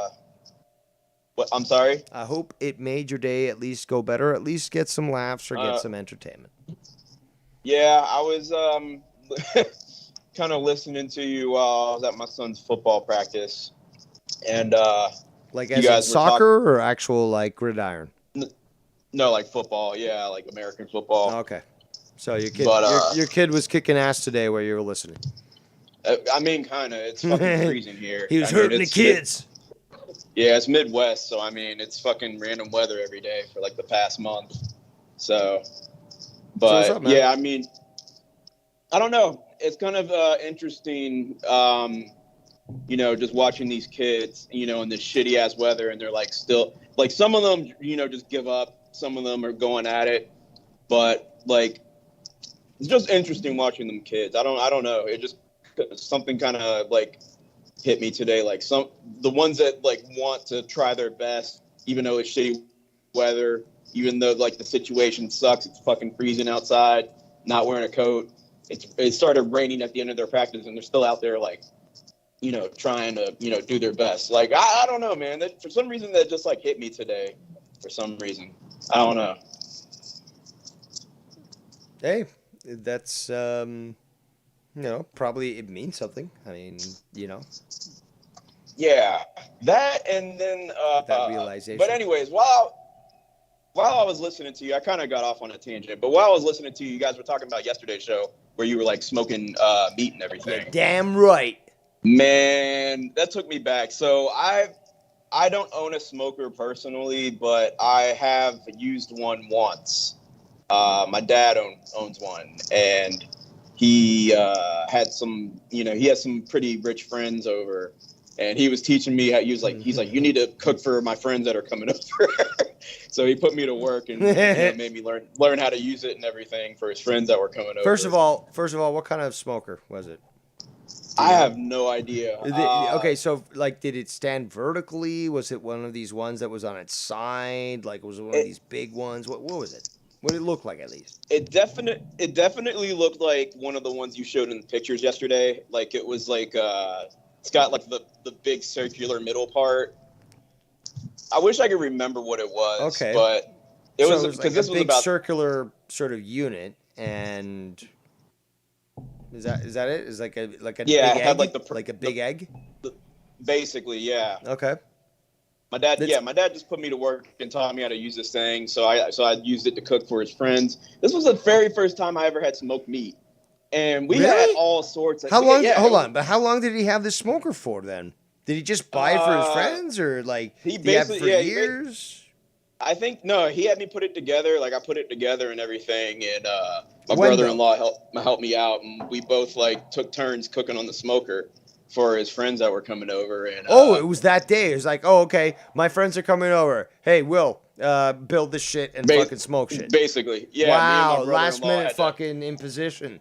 R: What? I'm sorry?
B: I hope it made your day at least go better. At least get some laughs or get some entertainment.
R: Yeah, I was kind of listening to you while I was at my son's football practice. And
B: like
R: you
B: as
R: guys
B: in
R: were
B: soccer or actual like gridiron?
R: No, like football. Yeah, like American football.
B: Okay. So your kid,
R: But,
B: your kid was kicking ass today while you were listening.
R: I mean, kind of. It's fucking freezing here.
B: He was
R: I mean,
B: hurting the kids.
R: Yeah, it's Midwest, so I mean, it's fucking random weather every day for like the past month. So, but
B: what's up, man?
R: yeah, I mean, I don't know. It's kind of interesting, just watching these kids, in this shitty ass weather, and they're like still like some of them, just give up. Some of them are going at it, but like it's just interesting watching them kids. I don't know. It just something kind of like hit me today. Like the ones that like want to try their best, even though it's shitty weather, even though like the situation sucks, it's fucking freezing outside, not wearing a coat. It started raining at the end of their practice, and they're still out there like, trying to, do their best. Like, I don't know, man. That, for some reason, that just like hit me today. For some reason, I don't know.
B: Hey, that's probably it means something. I mean,
R: Yeah, that and then
B: that realization.
R: But anyways, while I was listening to you, I kind of got off on a tangent. But while I was listening to you, you guys were talking about yesterday's show where you were like smoking meat and everything.
B: Yeah, damn right.
R: Man, that took me back. So I don't own a smoker personally, but I have used one once. My dad owns one, and he had some, he has some pretty rich friends over, and he was teaching me how he's like, you need to cook for my friends that are coming over. So he put me to work and made me learn how to use it and everything for his friends that were coming over.
B: First of all, what kind of smoker was it?
R: I have no idea.
B: Okay, so like, did it stand vertically? Was it one of these ones that was on its side? Like, was it one of these big ones? What was it? What did it look like, at least?
R: It definitely looked like one of the ones you showed in the pictures yesterday. Like, it was like it's got like the big circular middle part. I wish I could remember what it was.
B: Okay,
R: but it was
B: like
R: because
B: a
R: this was
B: big
R: about
B: circular sort of unit, and is that it? Is like a big
R: it
B: egg?
R: had like
B: a big egg.
R: Basically, yeah.
B: Okay.
R: My dad just put me to work and taught me how to use this thing. So I used it to cook for his friends. This was the very first time I ever had smoked meat, and we had all sorts of.
B: How long? Hold on, but how long did he have this smoker for then? Did he just buy it for his friends, or like he basically
R: have it for
B: years?
R: I think no, he had me put it together. Like I put it together and everything, and my
B: When,
R: brother-in-law helped me out, and we both like took turns cooking on the smoker for his friends that were coming over. And
B: Oh, it was that day. It was like, oh, okay, my friends are coming over. Hey, Will, build this shit and fucking smoke shit.
R: Basically, yeah.
B: Wow,
R: me and my brother-in-law
B: last minute
R: had to-
B: fucking imposition.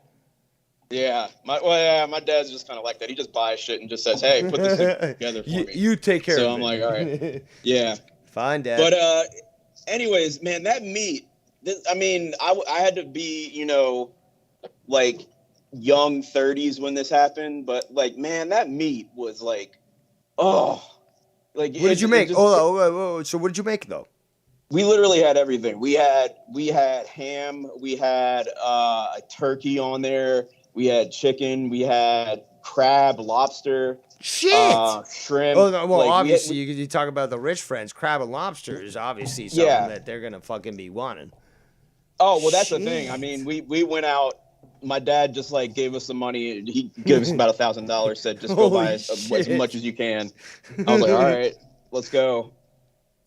R: Yeah, my dad's just kind of like that. He just buys shit and just says, "Hey, put this together for me."
B: You take care
R: so
B: of
R: I'm
B: it.
R: like, all right, yeah.
B: Fine, Dad.
R: But anyways, man, that meat. I mean, I had to be, like young 30s when this happened. But like, man, that meat was like, oh, like.
B: What did you make? So what did you make though?
R: We literally had everything. We had ham. We had a turkey on there. We had chicken. We had crab, lobster.
B: Shit.
R: Shrimp.
B: Oh, no, well,
R: Like,
B: obviously, you talk about the rich friends. Crab and lobster is obviously something that they're gonna fucking be wanting.
R: Oh well, that's the thing. I mean, we went out. My dad just like gave us some money. He gave us about $1,000. Said just go buy as much as you can. I was like, all right, let's go.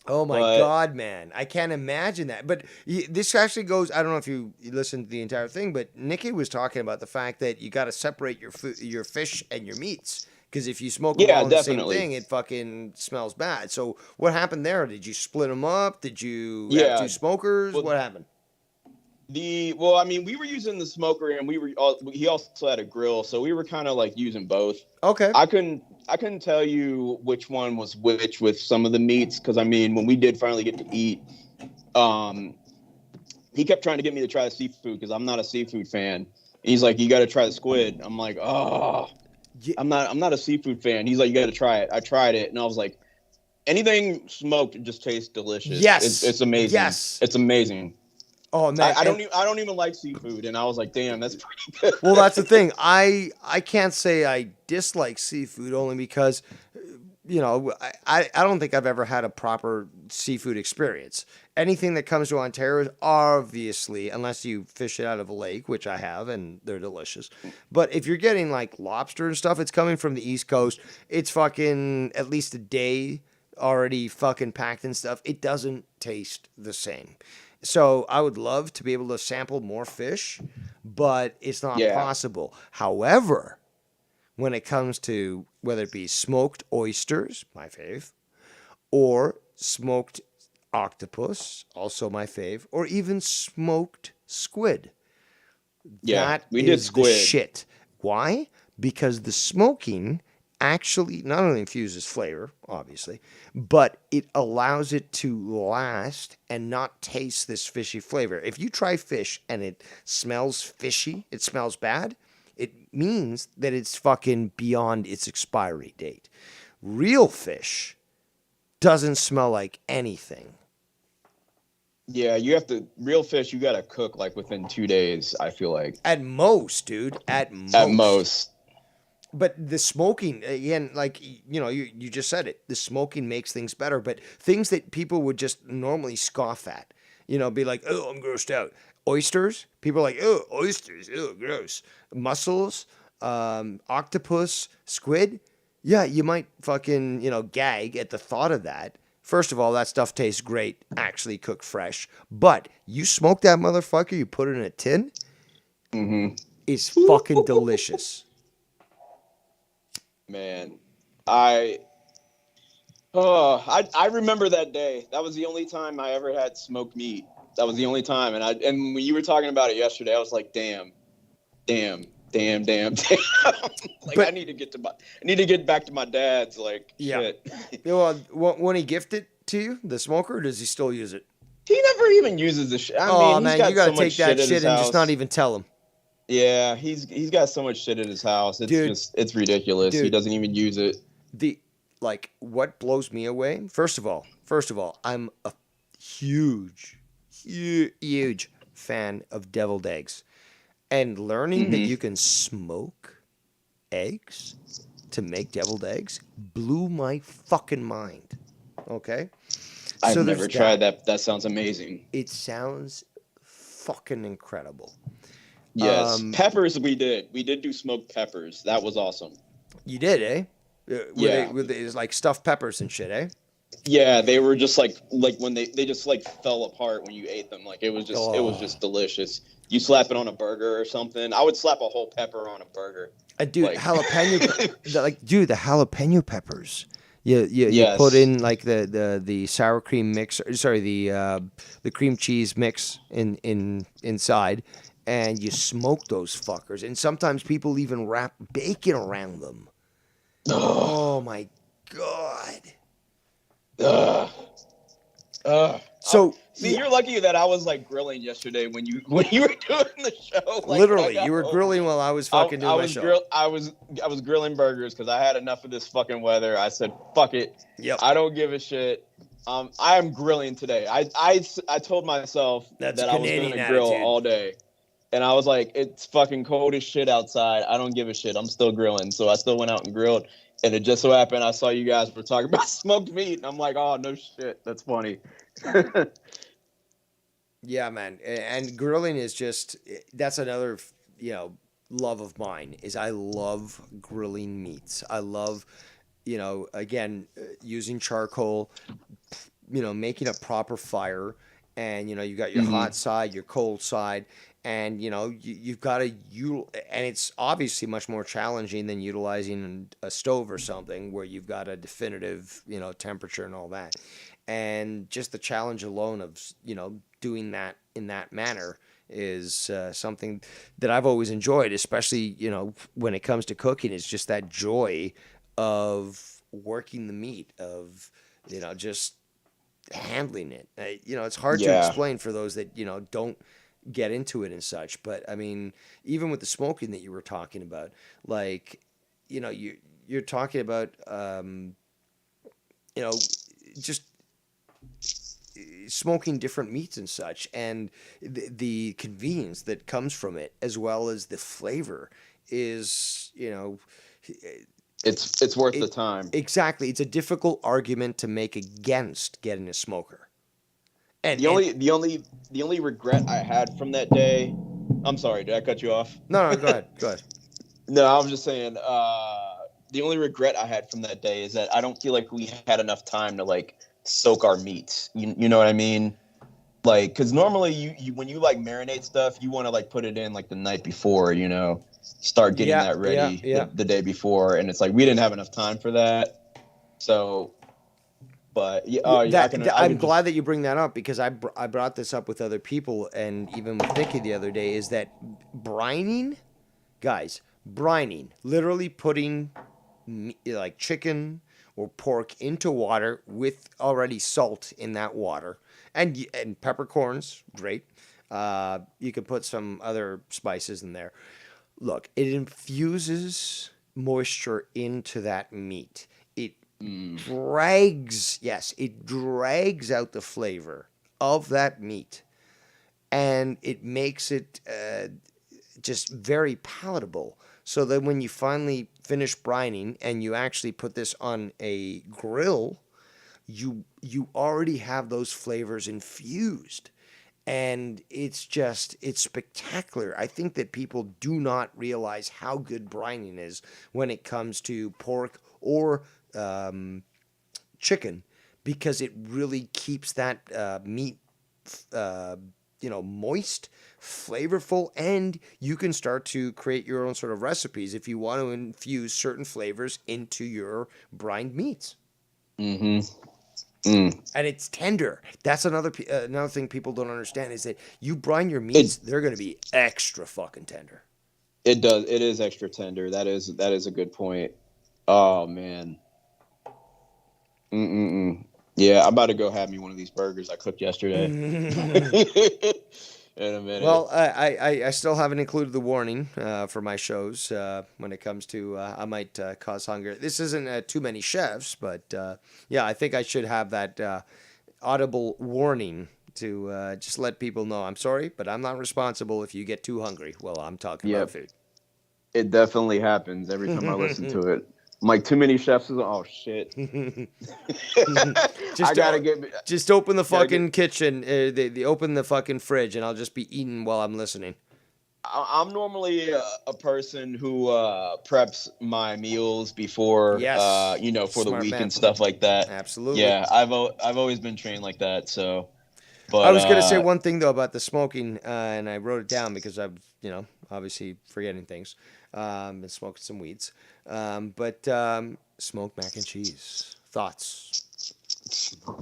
B: Oh my God, man! I can't imagine that. But this actually goes. I don't know if you listened to the entire thing, but Nikki was talking about the fact that you got to separate your fish and your meats, because if you smoke them all in the same thing, it fucking smells bad. So what happened there? Did you split them up? Did you have two smokers? What happened?
R: Well, I mean, we were using the smoker, and he also had a grill, so we were kind of like using both.
B: Okay.
R: I couldn't tell you which one was which with some of the meats, because I mean, when we did finally get to eat, he kept trying to get me to try the seafood because I'm not a seafood fan. And he's like, "You got to try the squid." I'm like, "Oh, I'm not a seafood fan." He's like, "You got to try it." I tried it, and I was like, anything smoked just tastes delicious.
B: Yes,
R: it's amazing.
B: Yes,
R: it's amazing.
B: Oh man,
R: I don't even like seafood, and I was like, damn, that's pretty good.
B: Well, that's the thing. I can't say I dislike seafood only because, I don't think I've ever had a proper seafood experience. Anything that comes to Ontario is obviously, unless you fish it out of a lake, which I have, and they're delicious. But if you're getting like lobster and stuff, it's coming from the East Coast. It's fucking at least a day already fucking packed and stuff. It doesn't taste the same. So I would love to be able to sample more fish, but it's not possible. However, when it comes to whether it be smoked oysters, my fave, or smoked octopus, also my fave, or even smoked squid,
R: we did squid.
B: The shit. Why? Because the smoking actually not only infuses flavor, obviously, but it allows it to last and not taste this fishy flavor. If you try fish and it smells fishy, it smells bad, it means that it's fucking beyond its expiry date. Real fish doesn't smell like anything.
R: Yeah, real fish, you got to cook like within 2 days, I feel like.
B: At most, dude. At most. But the smoking, again, like, you just said it. The smoking makes things better. But things that people would just normally scoff at, be like, oh, I'm grossed out. Oysters, people are like, oh, oysters, oh, gross. Mussels, octopus, squid. Yeah, you might fucking, gag at the thought of that. First of all, that stuff tastes great, actually cooked fresh. But you smoke that motherfucker, you put it in a tin, it's fucking delicious.
R: Man, I remember that day. That was the only time I ever had smoked meat. That was the only time. And when you were talking about it yesterday, I was like, damn. Like, I need to get back to my dad's. Like, shit.
B: Well, when he gifted to you the smoker, or does he still use it?
R: He never even uses the shit.
B: I mean, man, you gotta take that shit and just not even tell him.
R: Yeah, he's got so much shit in his house. It's ridiculous. He doesn't even use it.
B: What blows me away? First of all, I'm a huge fan of deviled eggs, and learning that you can smoke eggs to make deviled eggs blew my fucking mind. Okay,
R: I've never tried that. That sounds amazing.
B: It sounds fucking incredible.
R: Yes, peppers we did do smoked peppers. That was awesome.
B: You did, eh?
R: Yeah.
B: It's like stuffed peppers and shit, eh?
R: Yeah, they were just like when they just like fell apart when you ate them. Like it was just delicious. You slap it on a burger or something. I would slap a whole pepper on a burger.
B: Dude,
R: Like-
B: jalapeno, the jalapeno peppers. You
R: Yes.
B: put in like the sour cream mix. Sorry, the cream cheese mix inside, and you smoke those fuckers. And sometimes people even wrap bacon around them. Oh my god. So
R: see, you're lucky that I was like grilling yesterday when you were doing the show. Like,
B: literally,
R: I
B: you were
R: got
B: grilling while I was fucking doing my show.
R: I was grilling burgers because I had enough of this fucking weather. I said, "Fuck it,
B: Yep.
R: I don't give a shit." I am grilling today. I told myself
B: That's
R: that I was
B: Canadian
R: going to grill
B: attitude.
R: all day, and I was like, "It's fucking cold as shit outside. I don't give a shit. I'm still grilling." So I still went out and grilled, and it just so happened I saw you guys were talking about smoked meat, and I'm like, "Oh no shit, that's funny."
B: Yeah, man. And grilling is just that's another, love of mine is I love grilling meats. I love, again, using charcoal, making a proper fire, and you got your hot side, your cold side, and you've got to and it's obviously much more challenging than utilizing a stove or something where you've got a definitive, temperature and all that. And just the challenge alone of doing that in that manner is something that I've always enjoyed, especially when it comes to cooking. It's just that joy of working the meat, of just handling it. It's hard to
R: Yeah.
B: explain for those that don't get into it and such. But I mean, even with the smoking that you were talking about, like you're talking about just smoking different meats and such, and the convenience that comes from it, as well as the flavor, is
R: It's worth the time.
B: Exactly, it's a difficult argument to make against getting a smoker. And
R: the only regret I had from that day. I'm sorry, did I cut you off?
B: No, go ahead. Go ahead.
R: No, I was just saying. The only regret I had from that day is that I don't feel like we had enough time to like soak our meats. You know what I mean? Like, because normally you when you like marinate stuff, you want to like put it in like the night before. Start getting that ready the day before, and it's like we didn't have enough time for that. So, but yeah,
B: I'm glad that you bring that up, because I brought this up with other people, and even with Nikki the other day, is that brining, guys, literally putting like chicken or pork into water with already salt in that water, and peppercorns, great. You can put some other spices in there. Look, it infuses moisture into that meat. It drags out the flavor of that meat, and it makes it just very palatable. So that when you finally finish brining and you actually put this on a grill, you already have those flavors infused. And it's spectacular. I think that people do not realize how good brining is when it comes to pork or chicken, because it really keeps that meat moist, flavorful, and you can start to create your own sort of recipes if you want to infuse certain flavors into your brined meats. And it's tender. That's another thing people don't understand, is that you brine your meats, they're going to be extra fucking tender.
R: It does. It is extra tender. That is a good point. Oh man. Yeah, I'm about to go have me one of these burgers I cooked yesterday. In a minute.
B: Well, I still haven't included the warning for my shows when it comes to I might cause hunger. This isn't too many chefs, but yeah, I think I should have that audible warning to just let people know, I'm sorry, but I'm not responsible if you get too hungry. Well, I'm talking about food.
R: It definitely happens every time I listen to it. I'm like, too many chefs is oh shit.
B: Just open the fucking kitchen. They open the fucking fridge, and I'll just be eating while I'm listening.
R: I'm normally a person who preps my meals before,
B: Yes.
R: for the
B: Smart
R: week
B: man.
R: and stuff like that.
B: Absolutely.
R: Yeah, I've always been trained like that. So, but
B: I was gonna say one thing though about the smoking, and I wrote it down because I've, obviously forgetting things. Been smoking some weeds, but smoked mac and cheese. Thoughts?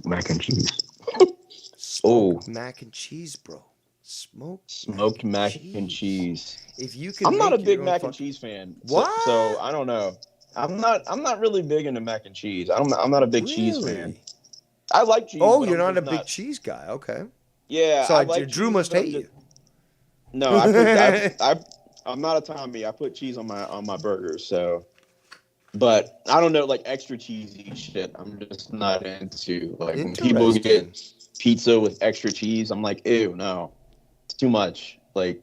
R: mac and cheese.
B: Smoked mac and cheese, bro.
R: Smoked mac and cheese.
B: If you can
R: I'm not a
B: make your
R: big
B: own
R: mac and
B: fuck-
R: cheese fan.
B: What?
R: So I don't know. I'm not really big into mac and cheese. I'm not a big cheese fan.
B: Really?
R: I like cheese.
B: Oh,
R: but
B: you're
R: I'm
B: not a
R: just
B: big cheese guy. Okay.
R: Yeah,
B: So
R: I like
B: Drew
R: cheese,
B: must
R: but I'm
B: hate
R: just-
B: you.
R: No, I'm not a Tommy. I put cheese on my burgers. So, but I don't know, like extra cheesy shit. I'm just not into. Like when people
B: Interesting.
R: get pizza with extra cheese, I'm like, ew, no, it's too much. Like,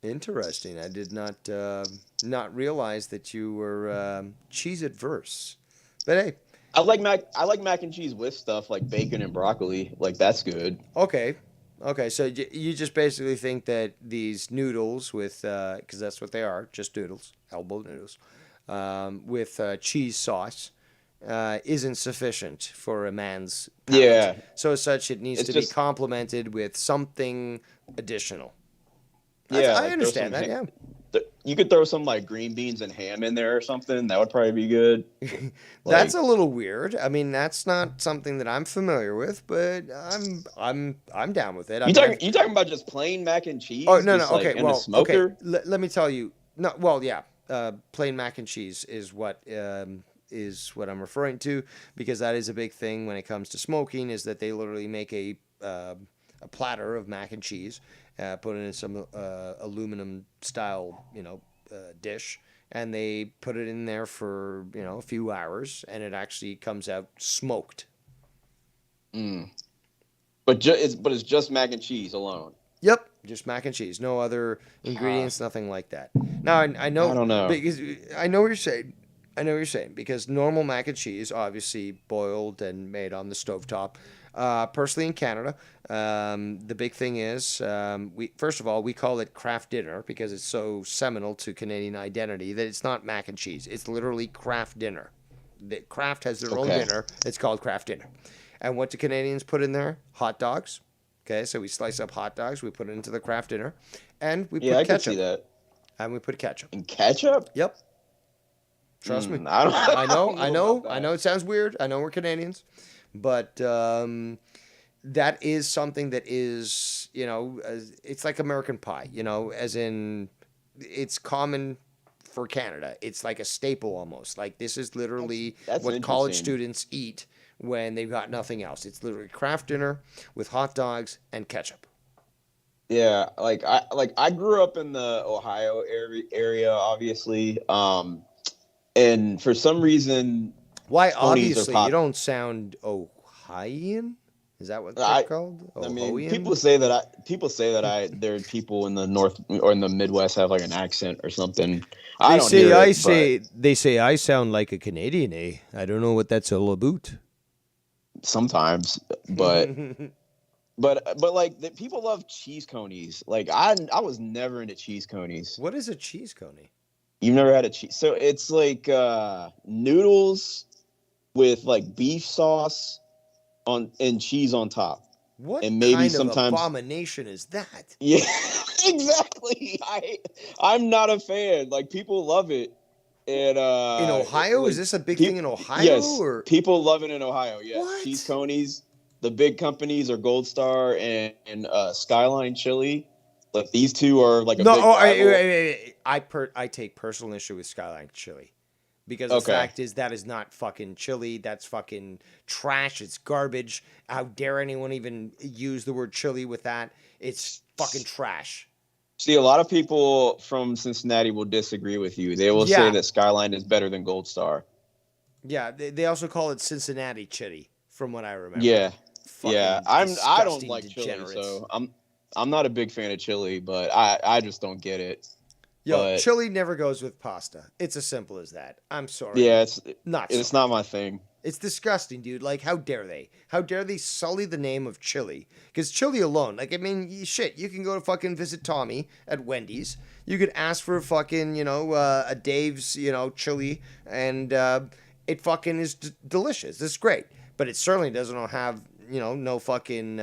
B: Interesting. I did not realize that you were cheese adverse. But hey,
R: I like mac and cheese with stuff like bacon and broccoli. Like that's good.
B: okay. So you just basically think that these noodles with, because that's what they are, just noodles, elbow noodles, with cheese sauce, isn't sufficient for a man's palate.
R: Yeah.
B: So as such, it needs
R: It's
B: to
R: just-
B: be complemented with something additional.
R: Yeah,
B: I
R: like, throw
B: understand
R: some
B: that. Yeah.
R: You could throw some like green beans and ham in there or something. That would probably be good.
B: That's a little weird. I mean, that's not something that I'm familiar with, but I'm down with it. I
R: You
B: mean,
R: talking about just plain mac and cheese?
B: Oh no,
R: just,
B: no,
R: like,
B: okay.
R: in a
B: Well,
R: smoker?
B: okay. Let me tell you. No, well, yeah. Plain mac and cheese is what I'm referring to, because that is a big thing when it comes to smoking. Is that they literally make a platter of mac and cheese, put it in some aluminum style, dish, and they put it in there for a few hours, and it actually comes out smoked.
R: But it's just mac and cheese alone.
B: Yep, just mac and cheese, no other ingredients, nothing like that. Now I know.
R: I don't know.
B: Because I know what you're saying. Because normal mac and cheese, obviously boiled and made on the stovetop. Personally, in Canada, the big thing is first of all we call it craft dinner because it's so seminal to Canadian identity that it's not mac and cheese. It's literally craft dinner. The Kraft has their own dinner. It's called craft dinner. And what do Canadians put in there? Hot dogs. Okay, so we slice up hot dogs, we put it into the craft dinner, and we put
R: I
B: ketchup.
R: can see that.
B: And we put ketchup.
R: And ketchup?
B: Yep. Trust me.
R: I don't.
B: I know.
R: I don't know about
B: I know. It sounds weird. I know we're Canadians, but that is something that is, it's like American pie. As in, it's common for Canada. It's like a staple almost. Like this is literally
R: That's
B: what college
R: interesting.
B: students eat when they've got nothing else. It's literally craft dinner with hot dogs and ketchup.
R: Yeah, I grew up in the Ohio area, obviously, and for some reason,
B: Why?
R: ponies are
B: Obviously,
R: pop-
B: you don't sound Ohioan. Is that what they're called?
R: I mean,
B: Ohioan?
R: people say that there are people in the North or in the Midwest have like an accent or something. I don't hear it,
B: They say I sound like a Canadian. I don't know what that's all about.
R: sometimes, but like people love cheese conies. Like I was never into cheese conies.
B: What is a cheese coney?
R: You've never had a cheese? So it's like noodles with like beef sauce and cheese on top.
B: What
R: and maybe
B: kind
R: sometimes
B: of abomination is that?
R: Yeah, exactly. I'm not a fan. Like people love it. And
B: In Ohio, is this a big thing in Ohio?
R: Yes,
B: or
R: people love it in Ohio. Yeah, cheese conies. The big companies are Gold Star and Skyline Chili. Like these two are like a
B: no?
R: big
B: Oh,
R: rival.
B: I take personal issue with Skyline Chili. Because the fact is that is not fucking chili. That's fucking trash. It's garbage. How dare anyone even use the word chili with that? It's fucking trash.
R: See, a lot of people from Cincinnati will disagree with you. They will say that Skyline is better than Gold Star.
B: Yeah, they also call it Cincinnati chili, from what I remember.
R: Yeah,
B: Fucking
R: I don't
B: disgusting
R: like chili,
B: degenerates.
R: so I'm not a big fan of chili, but I just don't get it.
B: Yo,
R: But-
B: chili never goes with pasta. It's as simple as that. I'm sorry.
R: Yeah,
B: not.
R: it's not my thing.
B: It's disgusting, dude. Like, how dare they? How dare they sully the name of chili? Because chili alone, like, I mean, shit, you can go to fucking visit Tommy at Wendy's. You could ask for a fucking, a Dave's, chili, and it fucking is delicious. It's great. But it certainly doesn't have, no fucking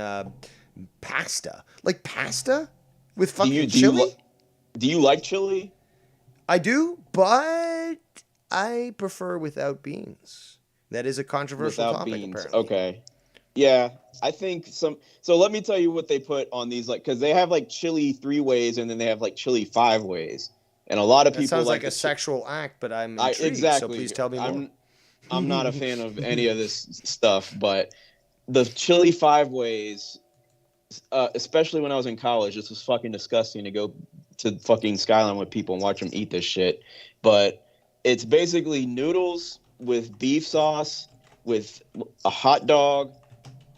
B: pasta. Like, pasta with fucking chili?
R: Do you like chili?
B: I do, but I prefer without beans. That is a controversial
R: Without
B: topic,
R: beans.
B: apparently.
R: Okay. Yeah, I think some. So let me tell you what they put on these, like, because they have like chili 3 ways and then they have like chili 5 ways, and a lot of
B: That
R: people
B: sounds like a
R: the
B: sexual act, but I'm intrigued. So please tell me more.
R: I'm not a fan of any of this stuff, but the chili 5 ways, especially when I was in college, this was fucking disgusting to go to fucking Skyline with people and watch them eat this shit. But it's basically noodles with beef sauce, with a hot dog,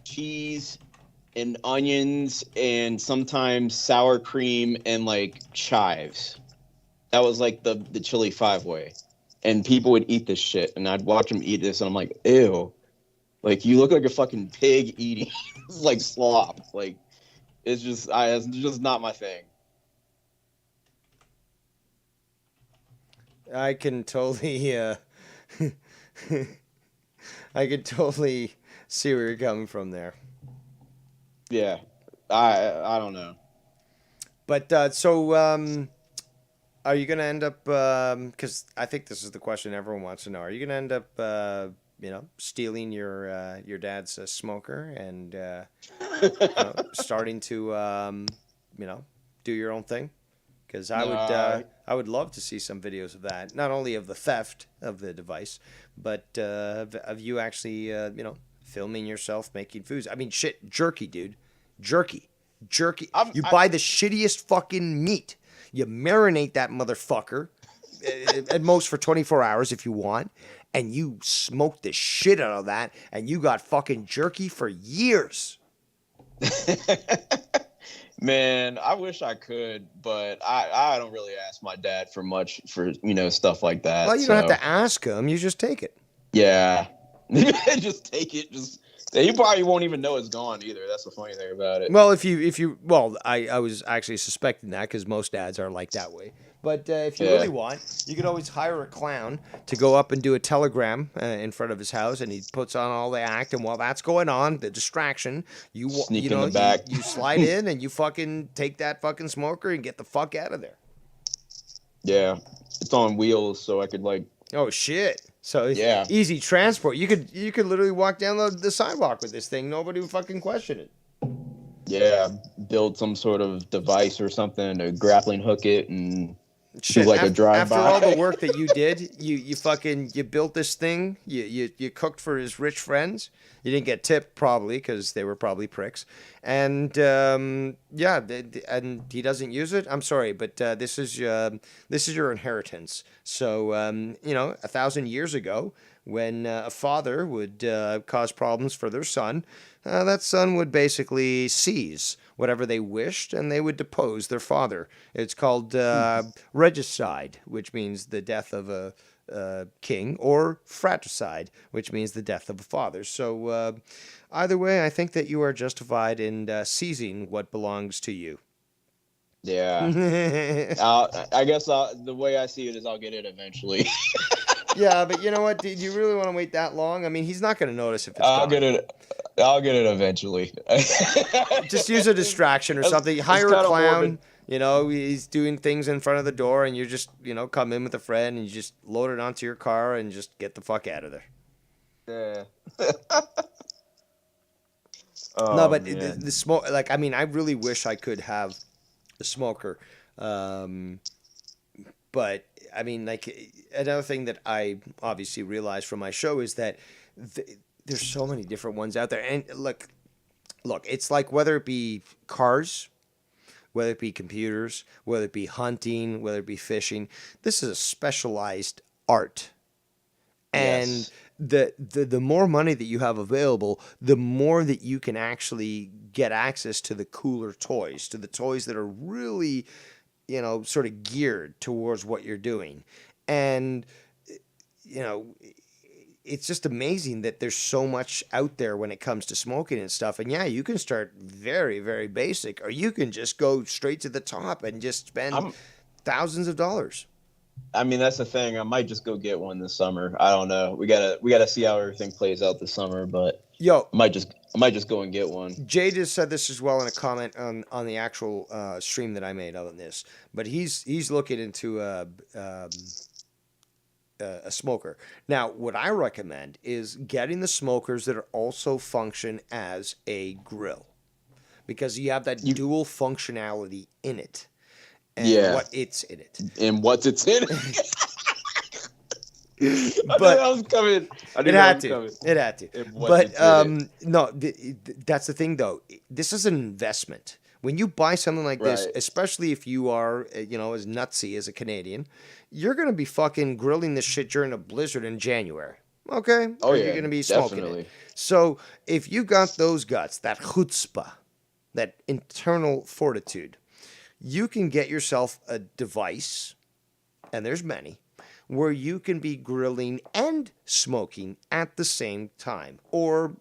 R: cheese, and onions, and sometimes sour cream and like chives. That was like the chili 5 way. And people would eat this shit, and I'd watch them eat this, and I'm like, ew. Like, you look like a fucking pig eating like slop. Like, it's just not my thing.
B: I can totally, I can totally see where you're coming from there.
R: Yeah, I don't know.
B: But are you gonna end up? Because I think this is the question everyone wants to know. Are you gonna end up, stealing your dad's smoker and starting to, do your own thing? Because I would love to see some videos of that. Not only of the theft of the device, but of you actually, filming yourself making foods. I mean, shit, jerky, dude, jerky. You buy the shittiest fucking meat. You marinate that motherfucker, at most for 24 hours if you want, and you smoke the shit out of that, and you got fucking jerky for years.
R: Man, I wish I could, but I don't really ask my dad for much for, stuff like that.
B: Well, you don't have to ask him. You just take it.
R: Yeah. Just take it. He probably won't even know it's gone either. That's the funny thing about it.
B: Well, I was actually suspecting that because most dads are like that way. But if you really want, you could always hire a clown to go up and do a telegram in front of his house, and he puts on all the act. And while that's going on, the distraction, you
R: Sneak in the back.
B: You slide in and you fucking take that fucking smoker and get the fuck out of there.
R: Yeah, it's on wheels, so I could like.
B: Oh shit! So it's
R: Yeah.
B: easy transport. You could literally walk down the sidewalk with this thing. Nobody would fucking question it.
R: Yeah, build some sort of device or something to grappling hook it and
B: Shit,
R: do like a drive-by.
B: after all the work that you did, you built this thing. You cooked for his rich friends. You didn't get tipped probably because they were probably pricks. And and he doesn't use it. I'm sorry, but this is your inheritance. So 1,000 years ago, when a father would cause problems for their son, that son would basically seize whatever they wished, and they would depose their father. It's called regicide, which means the death of a king, or fratricide, which means the death of a father. So either way, I think that you are justified in seizing what belongs to you.
R: Yeah. I guess the way I see it is I'll get it eventually.
B: Yeah, but you know what? Do you really want to wait that long? I mean, he's not going to notice if it's
R: I'll
B: gone.
R: I'll get it eventually.
B: Just use a distraction or something. Hire a clown. He's doing things in front of the door, and you just, come in with a friend, and you just load it onto your car and just get the fuck out of there.
R: Yeah.
B: No, but the smoke, I really wish I could have a smoker. But, another thing that I obviously realized from my show is that there's so many different ones out there. And look, it's like whether it be cars, whether it be computers, whether it be hunting, whether it be fishing, this is a specialized art. And the more money that you have available, the more that you can actually get access to the cooler toys, to the toys that are really, sort of geared towards what you're doing. And, it's just amazing that there's so much out there when it comes to smoking and stuff. And yeah, you can start very, very basic, or you can just go straight to the top and just spend thousands of dollars.
R: I mean, that's the thing. I might just go get one this summer. I don't know. We gotta see how everything plays out this summer. But I might just go and get one.
B: Jay just said this as well in a comment on the actual stream that I made on this. But he's looking into a smoker. Now, what I recommend is getting the smokers that are also function as a grill, because you have that dual functionality in it. And what it's in it.
R: And what's it's in it.
B: But
R: I was coming.
B: It had to. But no, that's the thing though. This is an investment. When you buy something like this, especially if you are, as nutsy as a Canadian, you're going to be fucking grilling this shit during a blizzard in January. Okay?
R: Oh, yeah.
B: You're going to be smoking
R: Definitely.
B: it. So if you got those guts, that chutzpah, that internal fortitude, you can get yourself a device, and there's many, where you can be grilling and smoking at the same time, or,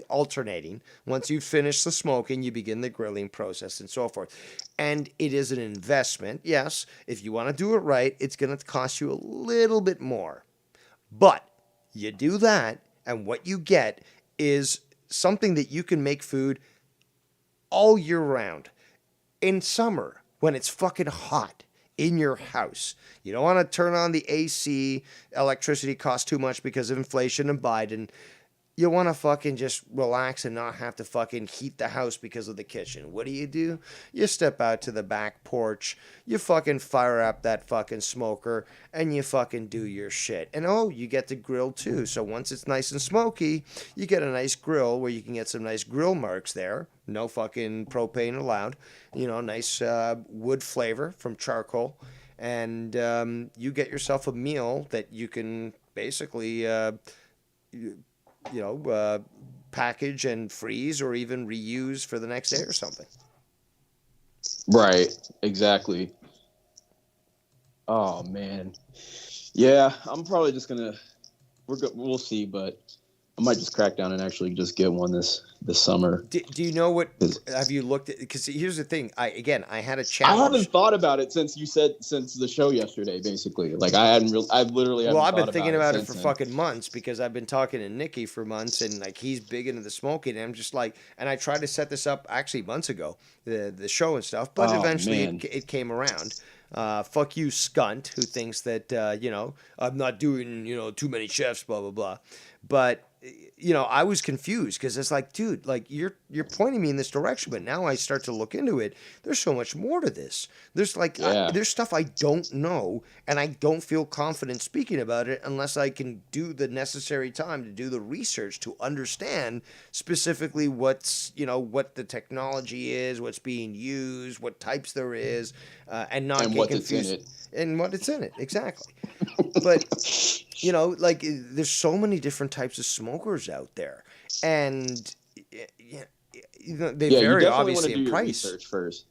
B: alternating. Once you've finished the smoking, you begin the grilling process and so forth. And it is an investment. Yes, if you want to do it right, it's going to cost you a little bit more. But you do that, and what you get is something that you can make food all year round. In summer, when it's fucking hot in your house, you don't want to turn on the AC. Electricity costs too much because of inflation and Biden. You want to fucking just relax and not have to fucking heat the house because of the kitchen. What do? You step out to the back porch, you fucking fire up that fucking smoker, and you fucking do your shit. And you get to grill too. So once it's nice and smoky, you get a nice grill where you can get some nice grill marks there. No fucking propane allowed. Nice wood flavor from charcoal. And you get yourself a meal that you can basically... package and freeze or even reuse for the next day or something.
R: Right. Exactly. Oh man. Yeah, I'm probably just gonna. We'll see, but I might just crack down and actually just get one this summer.
B: Do you know what? Have you looked at? Because here's the thing. I had a challenge.
R: I haven't thought about it since the show yesterday. Basically, like I've literally.
B: Well, I've been thinking about it for fucking months because I've been talking to Nicky for months, and like he's big into the smoking. And I'm just like, and I tried to set this up actually months ago, the show and stuff, but eventually it came around. Fuck you, Skunt, who thinks that I'm not doing too many chefs, blah blah blah. But I was confused because it's like, dude, like you're pointing me in this direction, but now I start to look into it. There's so much more to this. There's like there's stuff I don't know, and I don't feel confident speaking about it unless I can do the necessary time to do the research to understand specifically what's what the technology is, what's being used, what types there is, and not get confused. And what it's in it, exactly. But like there's so many different types of smokers out there, and they vary obviously in price.
R: Research first.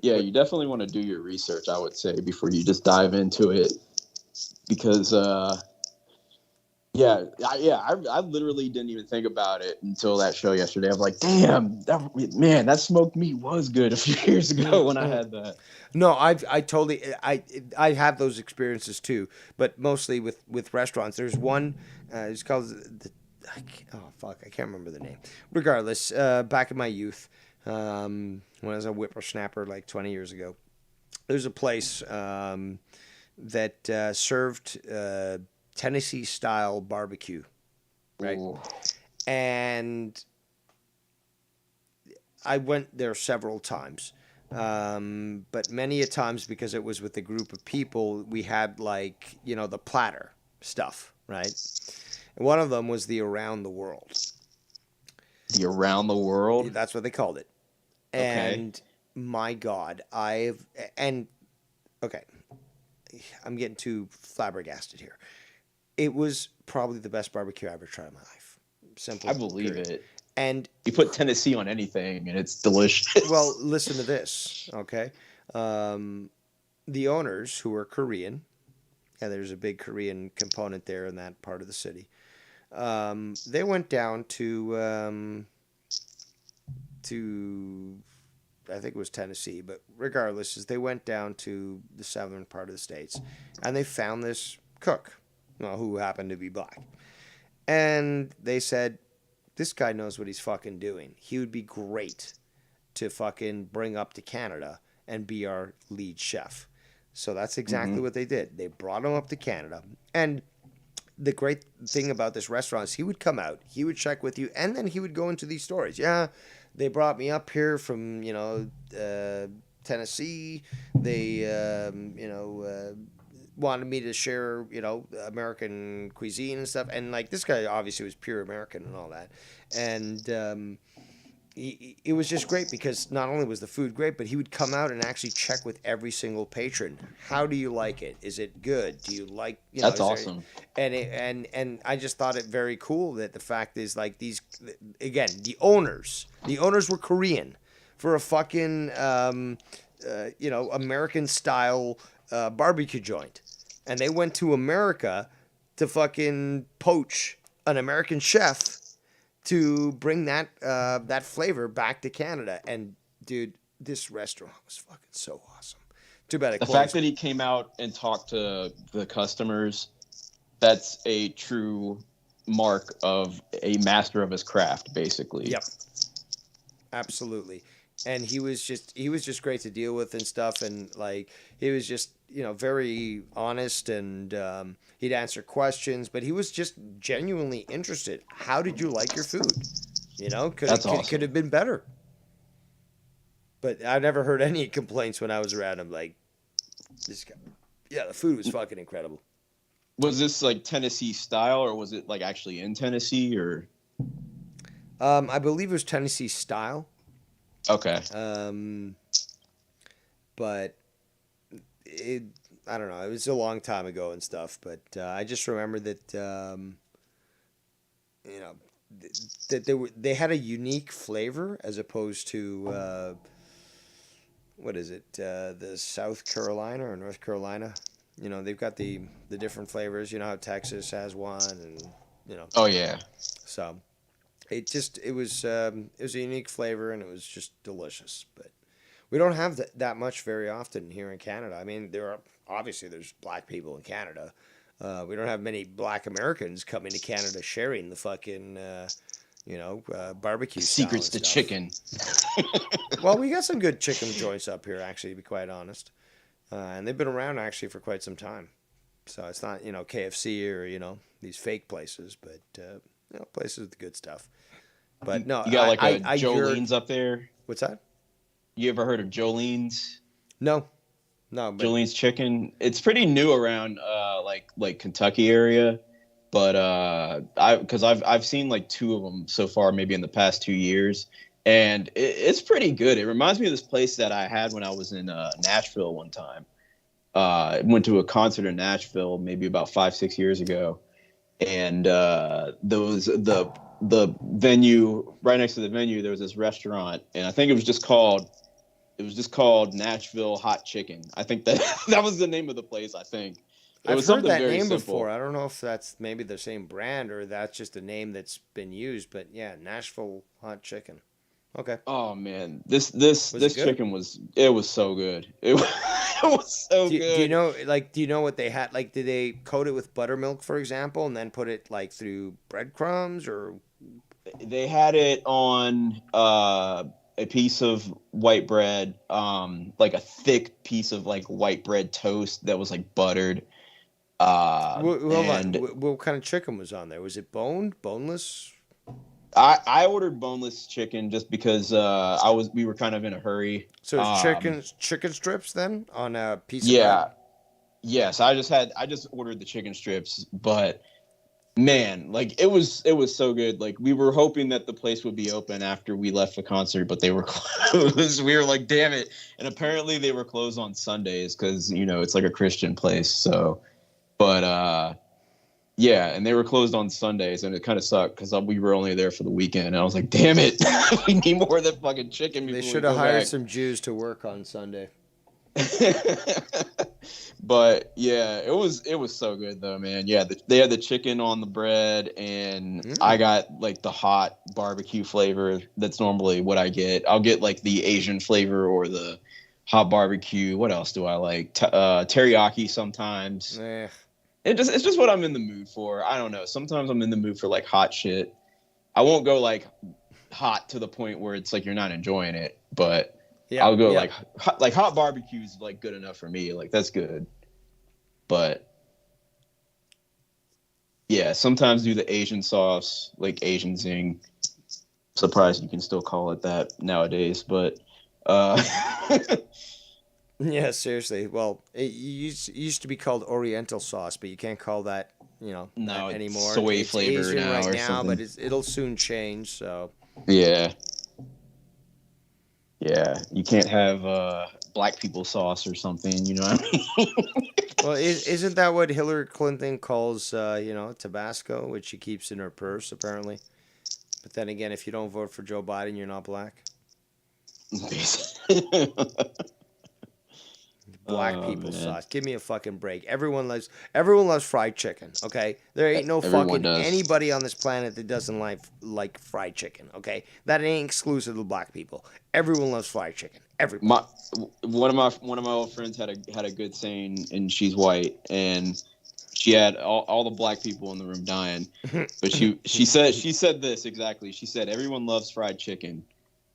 R: Yeah, you definitely want to do your research, I would say, before you just dive into it, because I literally didn't even think about it until that show yesterday. I was like, damn, that smoked meat was good a few years ago when I had that.
B: No, I totally I have those experiences too, but mostly with restaurants. There's one, it's called I can't remember the name. Regardless, back in my youth, when I was a whippersnapper like 20 years ago, there's a place that served Tennessee style barbecue, right? Ooh. And I went there several times. But many a times, because it was with a group of people, we had like, the platter stuff, right? And one of them was the Around the World.
R: The Around the World?
B: That's what they called it.
R: Okay.
B: And my God, I'm getting too flabbergasted here. It was probably the best barbecue I ever tried in my life. Simple.
R: I believe it.
B: And
R: you put Tennessee on anything, and it's delicious.
B: Well, listen to this, okay? The owners, who were Korean, Yeah, there's a big Korean component there in that part of the city. They went down to I think it was Tennessee, but regardless, is they went down to the southern part of the states, and they found this cook, who happened to be black, and they said, "This guy knows what he's fucking doing. He would be great to fucking bring up to Canada and be our lead chef." So that's exactly what they did. They brought him up to Canada, and the great thing about this restaurant is he would come out, he would check with you, and then he would go into these stories. Yeah, they brought me up here from, Tennessee. They, wanted me to share, American cuisine and stuff. And, like, this guy obviously was pure American and all that. And it was just great because not only was the food great, but he would come out and actually check with every single patron. How do you like it? Is it good? Do you like?
R: That's awesome.
B: And I just thought it very cool that the fact is, like, these, again, the owners were Korean for a fucking American style barbecue joint, and they went to America to fucking poach an American chef to bring that that flavor back to Canada. And dude, this restaurant was fucking so awesome. Too bad it
R: The
B: closed.
R: fact that he came out and talked to the customers, that's a true mark of a master of his craft, basically.
B: Yep. Absolutely. And he was just great to deal with and stuff, and like he was just very honest, and he'd answer questions, but he was just genuinely interested. How did you like your food? Could have been better. But I never heard any complaints when I was around him. Like, this guy, yeah, the food was fucking incredible.
R: Was this like Tennessee style, or was it like actually in Tennessee, or?
B: I believe it was Tennessee style.
R: Okay.
B: But I don't know. It was a long time ago and stuff. But I just remember that that they had a unique flavor as opposed to what is it? The South Carolina or North Carolina. They've got the different flavors. You know how Texas has one, and
R: Oh yeah.
B: So it was a unique flavor, and it was just delicious. But we don't have that much very often here in Canada. I mean, there's black people in Canada. We don't have many black Americans coming to Canada sharing the fucking barbecue
R: Secrets to chicken.
B: Well, we got some good chicken joints up here, actually, to be quite honest. And they've been around actually for quite some time. So it's not KFC or these fake places, but places with the good stuff. But no,
R: you got like Jolene's up there.
B: What's that?
R: You ever heard of Jolene's?
B: No.
R: But Jolene's chicken. It's pretty new around like Kentucky area, but I've seen like 2 of them so far, maybe in the past 2 years, and it's pretty good. It reminds me of this place that I had when I was in Nashville one time. I went to a concert in Nashville maybe about 5-6 years ago, and the venue right next to the venue, there was this restaurant, and I think it was just called Nashville Hot Chicken. I think that was the name of the place. I think
B: I've heard that name before. I don't know if that's maybe the same brand or that's just a name that's been used. But yeah, Nashville Hot Chicken. Okay.
R: Oh man, this chicken was so good. It was so good.
B: Do you know what they had? Like, did they coat it with buttermilk, for example, and then put it like through breadcrumbs, or?
R: They had it on a piece of white bread, like a thick piece of like white bread toast that was like buttered.
B: What kind of chicken was on there? Was it boneless?
R: I ordered boneless chicken just because we were kind of in a hurry.
B: So it's chicken strips then on a piece of bread?
R: Yeah. Yes, I just ordered the chicken strips, but man, like it was so good. Like we were hoping that the place would be open after we left the concert, but they were closed. We were like, damn it. And apparently they were closed on Sundays because, it's like a Christian place. So, but yeah, and they were closed on Sundays, and it kind of sucked because we were only there for the weekend. And I was like, damn it, we need more of that fucking chicken.
B: They should have hired some Jews to work on Sunday.
R: But yeah, it was so good though, man. Yeah, they had the chicken on the bread, and I got like the hot barbecue flavor. That's normally what I get. I'll get like the Asian flavor or the hot barbecue. What else do I like? Teriyaki sometimes. It's just what I'm in the mood for. I don't know. Sometimes I'm in the mood for like hot shit. I won't go like hot to the point where it's like you're not enjoying it, but I'll go like hot barbecue is like good enough for me. Like that's good. But yeah, sometimes do the Asian sauce, like Asian zing. Surprised you can still call it that nowadays, but
B: Yeah, seriously. Well, it used to be called Oriental sauce, but you can't call that,
R: no,
B: that anymore.
R: Soy
B: It's
R: flavor
B: Asian
R: now
B: right
R: or
B: now,
R: something.
B: but it'll soon change. So
R: Yeah, you can't have black people sauce or something. You know what I mean?
B: well, isn't that what Hillary Clinton calls, Tabasco, which she keeps in her purse, apparently? But then again, if you don't vote for Joe Biden, you're not black. Black people sauce. Give me a fucking break. Everyone loves fried chicken. Okay, there ain't no
R: Everyone
B: fucking
R: does.
B: anybody on this planet that doesn't like fried chicken. Okay, that ain't exclusive to black people. Everyone loves fried chicken. Everybody.
R: One of my old friends had a good saying, and she's white, and she had all the black people in the room dying, but she said this exactly. She said everyone loves fried chicken.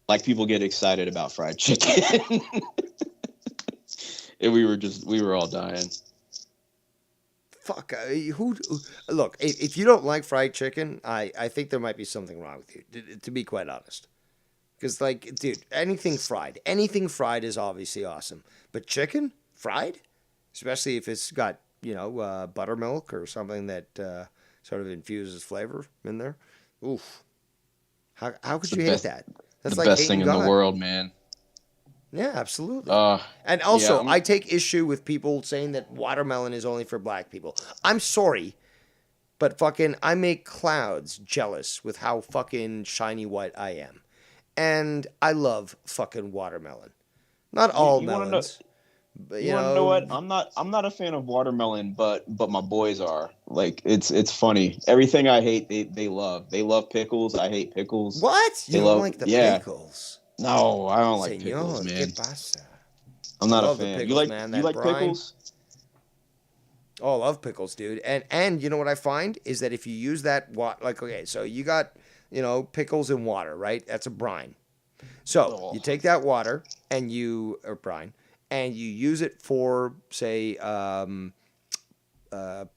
R: Black people get excited about fried chicken. And we were all dying.
B: Fuck. Look, if you don't like fried chicken, I think there might be something wrong with you. To be quite honest. Because, like, dude, anything fried is obviously awesome. But chicken fried, especially if it's got, buttermilk or something that sort of infuses flavor in there. Oof. How could you hate that? That's
R: the
B: like
R: best thing
B: hating
R: in
B: God.
R: the world, man.
B: Yeah, absolutely. And also, I take issue with people saying that watermelon is only for black people. I'm sorry, but fucking, I make clouds jealous with how fucking shiny white I am. And I love fucking watermelon. Not all
R: You wanna
B: melons. But,
R: You want to know what? I'm not a fan of watermelon, but my boys are. Like it's funny. Everything I hate, they love. They love pickles. I hate pickles.
B: What? You
R: They
B: don't
R: love
B: like the pickles?
R: No, I don't like
B: Señor,
R: pickles, man.
B: ¿qué pasa?
R: I'm not
B: I
R: a
B: love
R: fan.
B: the
R: You
B: pickles,
R: like
B: man.
R: you
B: That
R: like
B: brine.
R: pickles?
B: Oh, I love pickles, dude. And you know what I find is that if you use that okay, so you got, pickles in water, right? That's a brine. So you take that water or brine, and you use it for, say,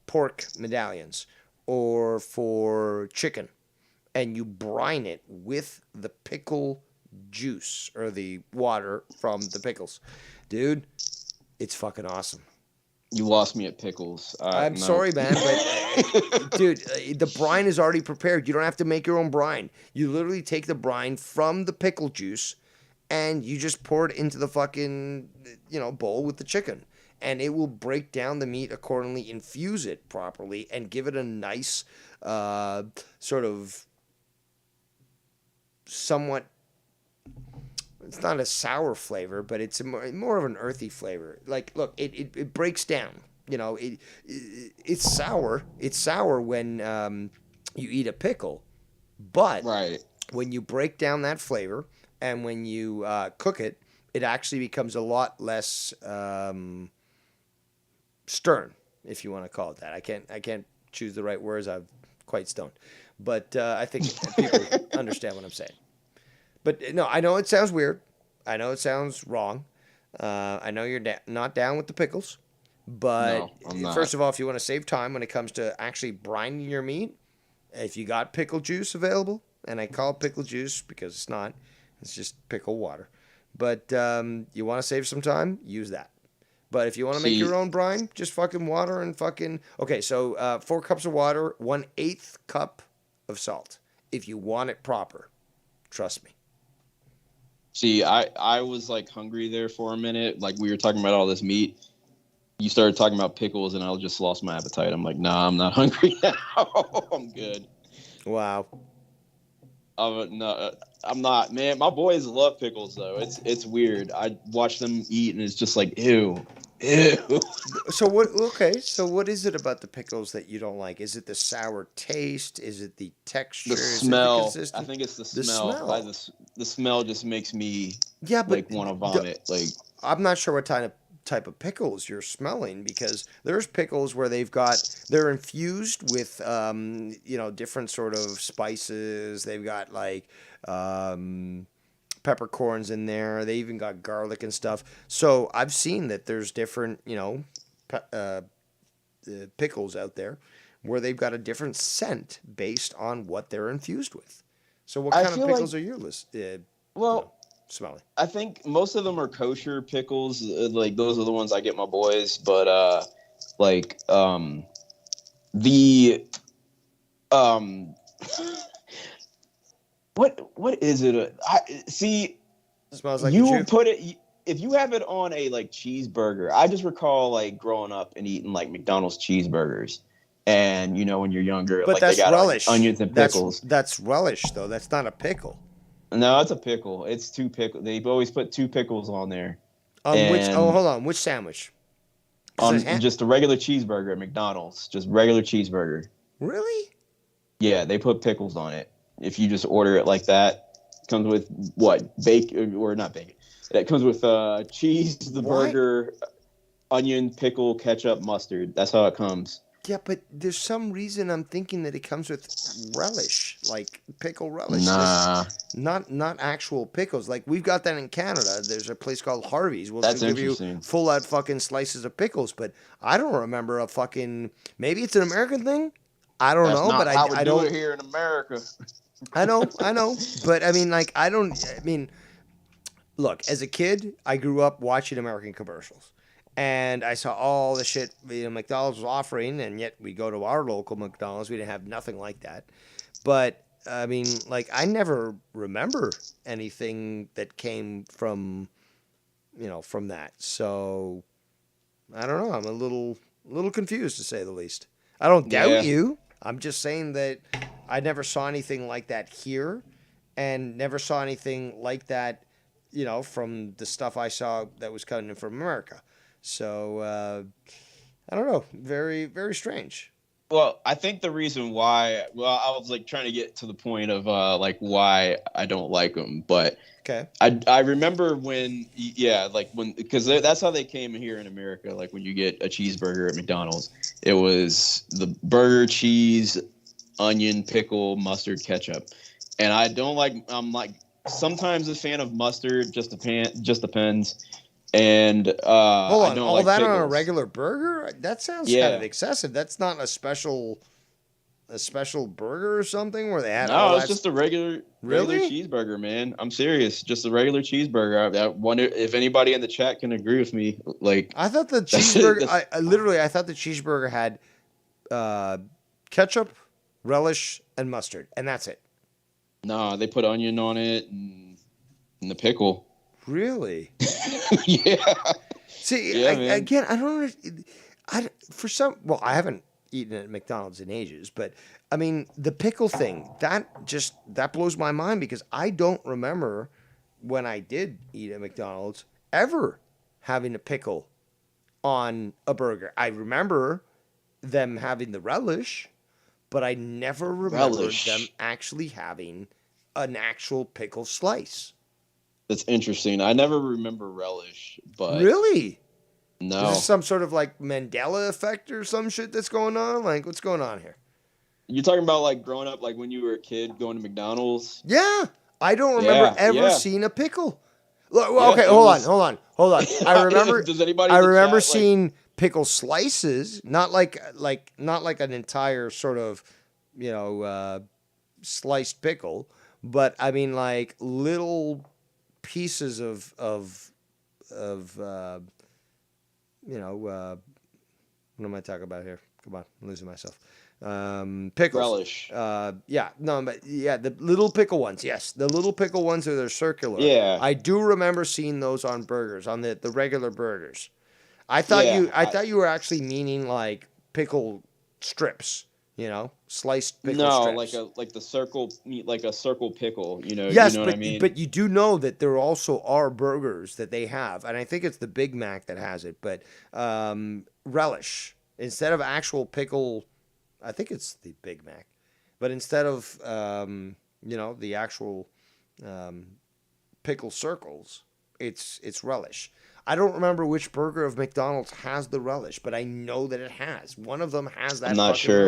B: pork medallions or for chicken, and you brine it with the pickle juice or the water from the pickles. Dude, it's fucking awesome.
R: You lost me at pickles.
B: I'm
R: no.
B: sorry, man, but dude, the brine is already prepared. You don't have to make your own brine. You literally take the brine from the pickle juice and you just pour it into the fucking, bowl with the chicken. And it will break down the meat accordingly, infuse it properly, and give it a nice sort of somewhat, it's not a sour flavor, but it's more of an earthy flavor. Like, look, it breaks down. It's sour. It's sour when you eat a pickle, but when you break down that flavor and when you cook it, it actually becomes a lot less stern, if you want to call it that. I can't choose the right words. I'm quite stoned, but I think people understand what I'm saying. But no, I know it sounds weird. I know it sounds wrong. I know you're not down with the pickles. But
R: No, I'm not.
B: first of all, if you want to save time when it comes to actually brining your meat, if you got pickle juice available, and I call it pickle juice because it's not, it's just pickle water. But you want to save some time, use that. But if you want to make your own brine, just fucking water and fucking... Okay, so 4 cups of water, 1/8 cup of salt. If you want it proper. Trust me.
R: See, I was like hungry there for a minute. Like we were talking about all this meat. You started talking about pickles, and I just lost my appetite. I'm like, nah, I'm not hungry now. I'm good.
B: Wow.
R: No, I'm not, man. My boys love pickles, though. It's weird. I watch them eat, and it's just like, ew. Ew.
B: So what? Okay, so what is it about the pickles that you don't like? Is it the sour taste? Is it the texture?
R: The
B: Is it the
R: smell. I
B: consistency?
R: think it's the
B: The
R: smell.
B: smell.
R: The smell just makes me
B: Yeah, but
R: want to vomit. Like
B: I'm not sure what type of pickles you're smelling because there's pickles where they're infused with different sort of spices. They've got like peppercorns in there. They even got garlic and stuff. So I've seen that there's different pickles out there where they've got a different scent based on what they're infused with. So what
R: I
B: kind of
R: feel
B: pickles
R: like,
B: are you
R: well,
B: smelling?
R: I think most of them are kosher pickles. Like those are the ones I get my boys. But like the um, what is it? I see.
B: Smells like a
R: You
B: Jew.
R: put it if you have it on a like cheeseburger. I just recall like growing up and eating like McDonald's cheeseburgers, and when you're younger,
B: But
R: like they
B: that's
R: got
B: relish.
R: onions and pickles.
B: That's relish though. That's not a pickle.
R: No, it's a pickle. It's two pickles. They've always put two pickles on there.
B: On which? Oh, hold on. Which sandwich? 'Cause
R: On
B: there's
R: just a regular cheeseburger at McDonald's, just regular cheeseburger.
B: Really?
R: Yeah, they put pickles on it. If you just order it like that, it comes with what? Bacon or not bacon. It comes with cheese, the
B: Why?
R: burger, onion, pickle, ketchup, mustard. That's how it comes.
B: Yeah, but there's some reason I'm thinking that it comes with relish, like pickle relish.
R: Nah.
B: Not actual pickles. Like we've got that in Canada. There's a place called Harvey's. We'll
R: That's
B: give you
R: interesting.
B: full out fucking slices of pickles. But I don't remember a fucking. Maybe it's an American thing. I don't
R: That's
B: know,
R: not
B: but
R: how we
B: I
R: do
B: don't.
R: it here in America.
B: I know, but I mean, like, I mean, look, as a kid, I grew up watching American commercials. And I saw all the shit McDonald's was offering, and yet we go to our local McDonald's. We didn't have nothing like that. But, I mean, like, I never remember anything that came from, from that. So, I don't know. I'm a little confused, to say the least. I don't doubt
R: Yeah.
B: you. I'm just saying that I never saw anything like that here and never saw anything like that, from the stuff I saw that was coming in from America. So, I don't know. Very, very strange.
R: Well, I think the reason why, I was like trying to get to the point of like why I don't like them, but
B: Okay.
R: I remember when, because that's how they came here in America. Like when you get a cheeseburger at McDonald's, it was the burger, cheese, onion, pickle, mustard, ketchup, and I'm like sometimes a fan of mustard, just depends. And
B: Hold
R: I
B: on.
R: don't
B: All
R: like
B: that
R: pickles.
B: on a regular burger? That sounds kind of excessive. That's not a special burger or something where they had all
R: No,
B: that.
R: it's just a regular
B: Really?
R: cheeseburger, man. I'm serious. Just a regular cheeseburger. I wonder if anybody in the chat can agree with me. Like,
B: I thought the
R: that's-
B: cheeseburger.
R: that's-
B: I thought the cheeseburger had ketchup, relish, and mustard, and that's it.
R: Nah, they put onion on it and the pickle.
B: Really?
R: Yeah.
B: See,
R: Yeah, man.
B: again, I don't. I haven't eaten at McDonald's in ages, but I mean, the pickle thing that blows my mind because I don't remember when I did eat at McDonald's ever having a pickle on a burger. I remember them having the relish, but I never remembered
R: Relish.
B: them actually having an actual pickle slice.
R: That's interesting. I never remember relish, but
B: Really?
R: no.
B: Is this some sort of like Mandela effect or some shit that's going on? Like, what's going on here?
R: You're talking about like growing up, like when you were a kid going to McDonald's.
B: Yeah, I don't remember ever
R: yeah.
B: seeing a pickle. Look, well,
R: Yeah,
B: okay,
R: it
B: hold
R: was-
B: on. I remember.
R: Does anybody
B: I
R: in the
B: remember
R: chat, like-
B: seeing pickle slices, not like an entire sort of, sliced pickle, but I mean like little pieces of what am I talking about here? Come on, I'm losing myself. Pickles.
R: Relish.
B: The little pickle ones. Yes, the little pickle ones that are circular.
R: Yeah.
B: I do remember seeing those on burgers, on the regular burgers. I thought
R: Yeah,
B: you were actually meaning like pickle strips, You know, sliced pickle
R: No,
B: strips.
R: like a circle pickle.
B: Yes,
R: You know what I mean.
B: but you do know that there also are burgers that they have, and I think it's the Big Mac that has it. But relish instead of actual pickle, I think it's the Big Mac, but instead of the actual pickle circles, it's relish. I don't remember which burger of McDonald's has the relish, but I know that it has. One of them has that
R: I'm not
B: fucking
R: sure.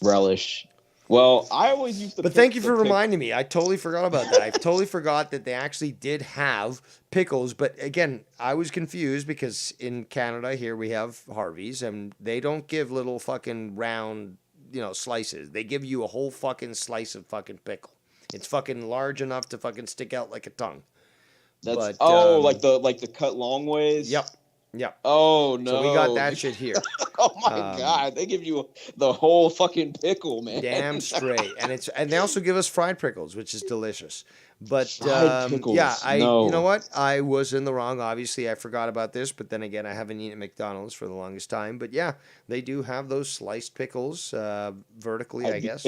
R: Relish. Well, I always used to.
B: But thank you for reminding me. I totally forgot about that. I totally forgot that they actually did have pickles. But again, I was confused because in Canada here we have Harvey's and they don't give little fucking round, slices. They give you a whole fucking slice of fucking pickle. It's fucking large enough to fucking stick out like a tongue.
R: That's
B: But,
R: like the cut long ways.
B: Yep. Yep.
R: Oh no.
B: So we got that shit here.
R: Oh my god, they give you the whole fucking pickle, man.
B: Damn straight, and they also give us fried pickles, which is delicious. But
R: Fried pickles,
B: yeah,
R: no.
B: you know what? I was in the wrong. Obviously, I forgot about this, but then again, I haven't eaten at McDonald's for the longest time. But yeah, they do have those sliced pickles vertically, I guess.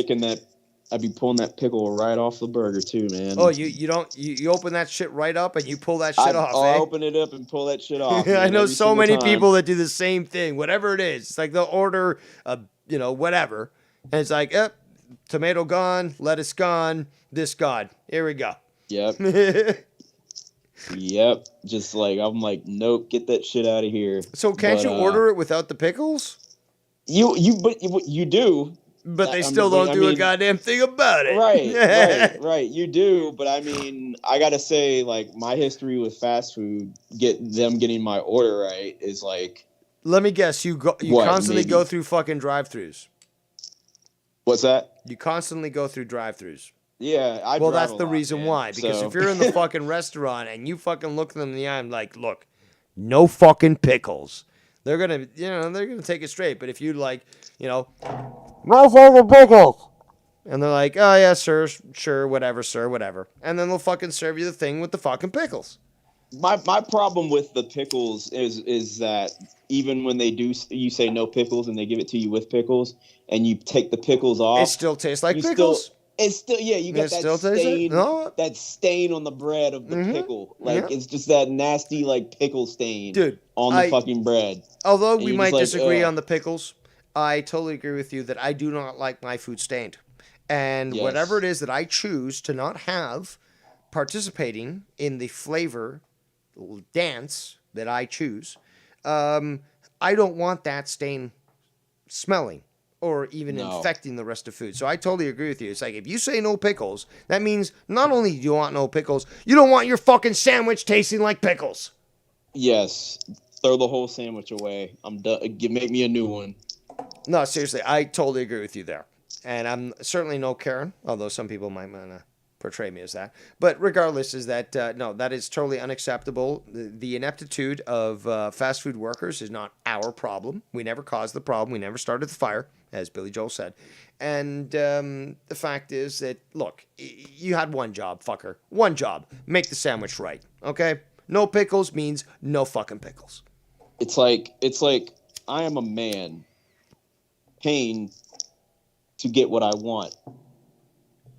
R: I'd be pulling that pickle right off the burger too, man.
B: Oh, you open that shit right up and you pull that shit off.
R: I
B: eh?
R: open it up and pull that shit off.
B: I
R: man,
B: know
R: every
B: so
R: single
B: many
R: time.
B: people that do the same thing. Whatever it is, it's like they'll order whatever, and it's like, tomato gone, lettuce gone, this gone. Here we go.
R: Yep. Yep. Just like I'm like, nope, get that shit out of here.
B: So can't you order it without the pickles?
R: You do.
B: But they still don't do a goddamn thing about it.
R: Right. You do, but I mean, I gotta say, like, my history with fast food, getting my order right is like.
B: Let me guess, you constantly go through fucking drive-throughs.
R: What's that?
B: You constantly go through drive-throughs.
R: Yeah,
B: well, that's the reason why. Because if you're in the fucking restaurant and you fucking look them in the eye and like, look, no fucking pickles. They're gonna take it straight. But if you like, no fucking pickles, and they're like, oh yeah, sir, sure, whatever, sir, whatever, and then they'll fucking serve you the thing with the fucking pickles.
R: My problem with the pickles is that even when they do, you say no pickles and they give it to you with pickles, and you take the pickles off,
B: It still tastes like pickles.
R: It's still you got that stain, that stain on the bread of the pickle. Like it's just that nasty like pickle stain,
B: Dude,
R: on the fucking bread.
B: Although
R: And
B: we
R: you're
B: might
R: just like,
B: disagree
R: ugh.
B: on the pickles, I totally agree with you that I do not like my food stained. And
R: Yes.
B: whatever it is that I choose to not have participating in the flavor dance that I choose, I don't want that stain smelling or even
R: No.
B: infecting the rest of food. So I totally agree with you. It's like if you say no pickles, that means not only do you want no pickles, you don't want your fucking sandwich tasting like pickles.
R: Yes, throw the whole sandwich away. I'm done. Make me a new one.
B: No, seriously, I totally agree with you there. And I'm certainly no Karen, although some people might want to portray me as that. But regardless, is that, no, that is totally unacceptable. The ineptitude of fast food workers is not our problem. We never caused the problem. We never started the fire, as Billy Joel said. And the fact is that, look, you had one job, fucker. One job. Make the sandwich right, okay? No pickles means no fucking pickles.
R: It's like I am a man paying to get what I want.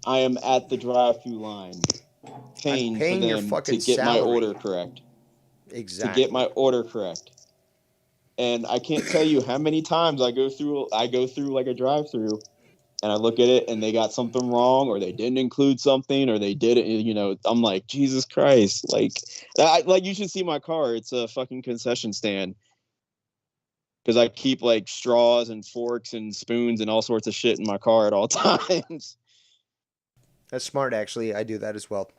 R: I am at the drive-through line paying
B: paying
R: for
B: your
R: them to
B: fucking
R: get my
B: salary.
R: order correct.
B: Exactly.
R: To get my order correct. And I can't tell you how many times I go through like a drive-through and I look at it and they got something wrong or they didn't include something or they did it, I'm like, Jesus Christ. Like you should see my car. It's a fucking concession stand. Because I keep like straws and forks and spoons and all sorts of shit in my car at all times.
B: That's smart, actually. I do that as well.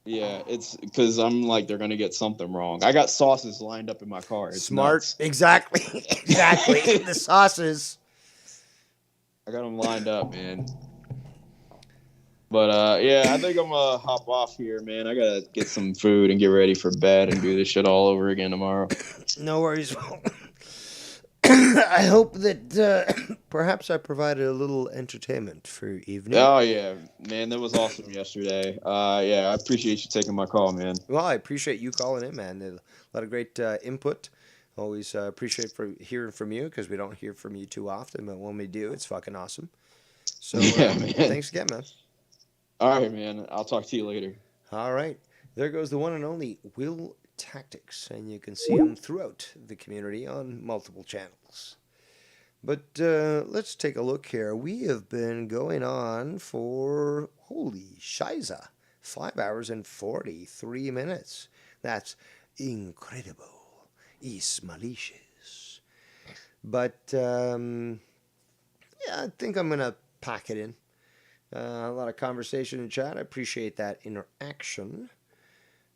R: Yeah, it's because I'm like, they're going to get something wrong. I got sauces lined up in my car. It's
B: Smart.
R: nuts.
B: Exactly. Exactly. The sauces.
R: I got them lined up, man. But yeah, I think I'm going to hop off here, man. I got to get some food and get ready for bed and do this shit all over again tomorrow.
B: No worries. I hope that perhaps I provided a little entertainment for your evening.
R: Oh, yeah, man. That was awesome yesterday. Yeah, I appreciate you taking my call, man.
B: Well, I appreciate you calling in, man. A lot of great input. Always appreciate hearing from you because we don't hear from you too often, but when we do, it's fucking awesome. So
R: Yeah, man.
B: thanks again, man.
R: All right, man. I'll talk to you later.
B: All right. There goes the one and only Will Tactics, and you can see him throughout the community on multiple channels. But let's take a look here. We have been going on for, holy shiza, 5 hours and 43 minutes. That's incredible. It's malicious. But, yeah, I think I'm going to pack it in. A lot of conversation in chat. I appreciate that interaction.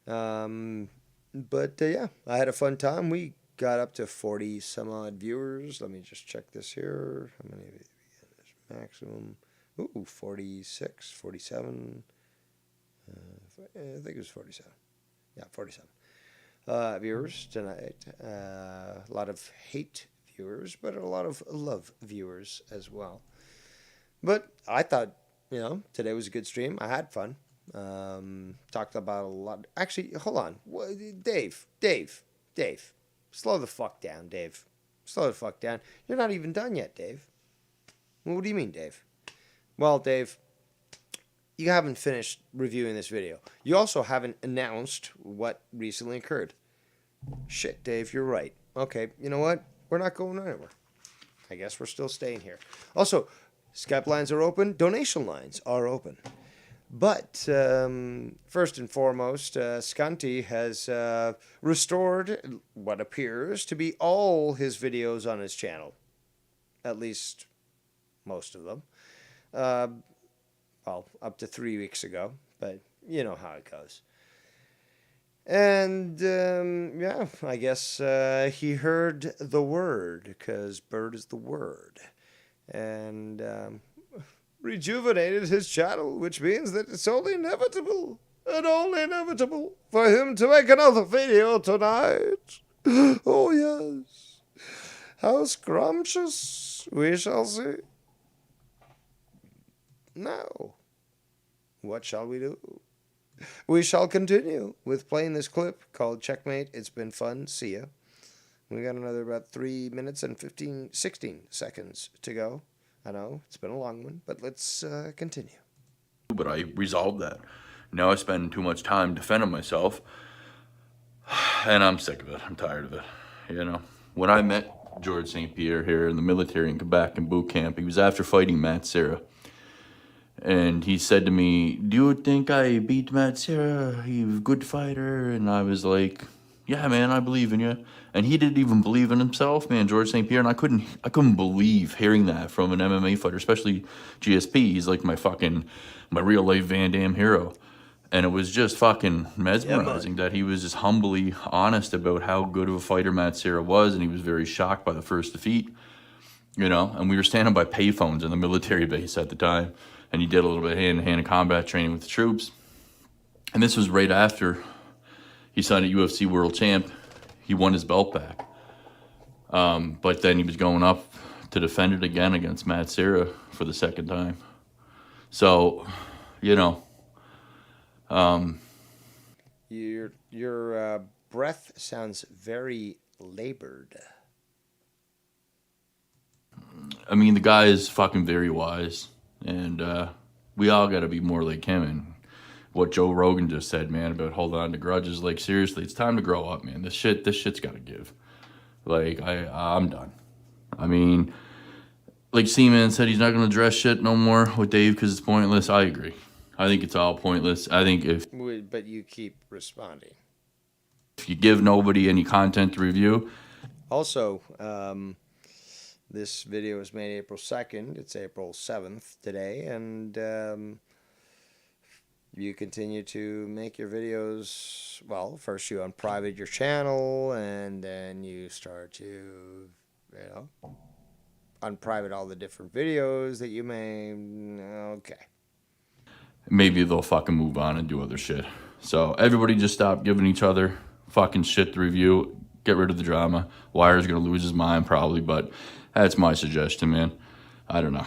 B: But yeah, I had a fun time. We got up to 40 some odd viewers. Let me just check this here. How many did we get this maximum? Ooh, 46, 47. I think it was 47. Yeah, 47. Viewers tonight. A lot of hate viewers, but a lot of love viewers as well. But I thought, today was a good stream. I had fun. Talked about a lot. Actually, hold on. Dave. Slow the fuck down, Dave. Slow the fuck down. You're not even done yet, Dave. What do you mean, Dave? Well, Dave, you haven't finished reviewing this video. You also haven't announced what recently occurred. Shit, Dave, you're right. Okay, you know what? We're not going anywhere. I guess we're still staying here. Also, Skype lines are open. Donation lines are open. But first and foremost, Scanti has restored what appears to be all his videos on his channel. At least most of them. Well, up to 3 weeks ago. But you know how it goes. And, yeah, I guess he heard the word, because bird is the word. And rejuvenated his channel, which means that it's only inevitable for him to make another video tonight. Oh, yes. How scrumptious. We shall see. Now, what shall we do? We shall continue with playing this clip called Checkmate. It's been fun. See ya. We got another about 3 minutes and 16 seconds to go. I know, it's been a long one, but let's continue.
K: But I resolved that. Now I spend too much time defending myself, and I'm sick of it. I'm tired of it. When I met George St. Pierre here in the military in Quebec in boot camp, he was after fighting Matt Serra. And he said to me, "Do you think I beat Matt Serra? He's a good fighter." And I was like, "Yeah, man, I believe in you." And he didn't even believe in himself, man, George St. Pierre. And I couldn't believe hearing that from an MMA fighter, especially GSP. He's like my real life Van Damme hero. And it was just fucking mesmerizing that he was just humbly honest about how good of a fighter Matt Serra was. And he was very shocked by the first defeat, And we were standing by payphones in the military base at the time. And he did a little bit of hand-to-hand combat training with the troops. And this was right after he signed a UFC world champ. He won his belt back. But then he was going up to defend it again against Matt Serra for the second time. So,
B: Your breath sounds very labored.
K: I mean, the guy is fucking very wise. And we all got to be more like him. And what Joe Rogan just said, man, about holding on to grudges. Like, seriously, it's time to grow up, man. This shit's got to give. Like, I'm done. I mean, like C-Man said, he's not going to address shit no more with Dave because it's pointless. I agree. I think it's all pointless. I think
B: But you keep responding.
K: If you give nobody any content to review.
B: Also, this video was made April 2nd. It's April 7th today. And you continue to make your videos. Well, first you unprivate your channel. And then you start to, unprivate all the different videos that you made. Okay.
K: Maybe they'll fucking move on and do other shit. So everybody just stop giving each other fucking shit to review. Get rid of the drama. Wire's gonna lose his mind probably, but that's my suggestion, man. I don't know.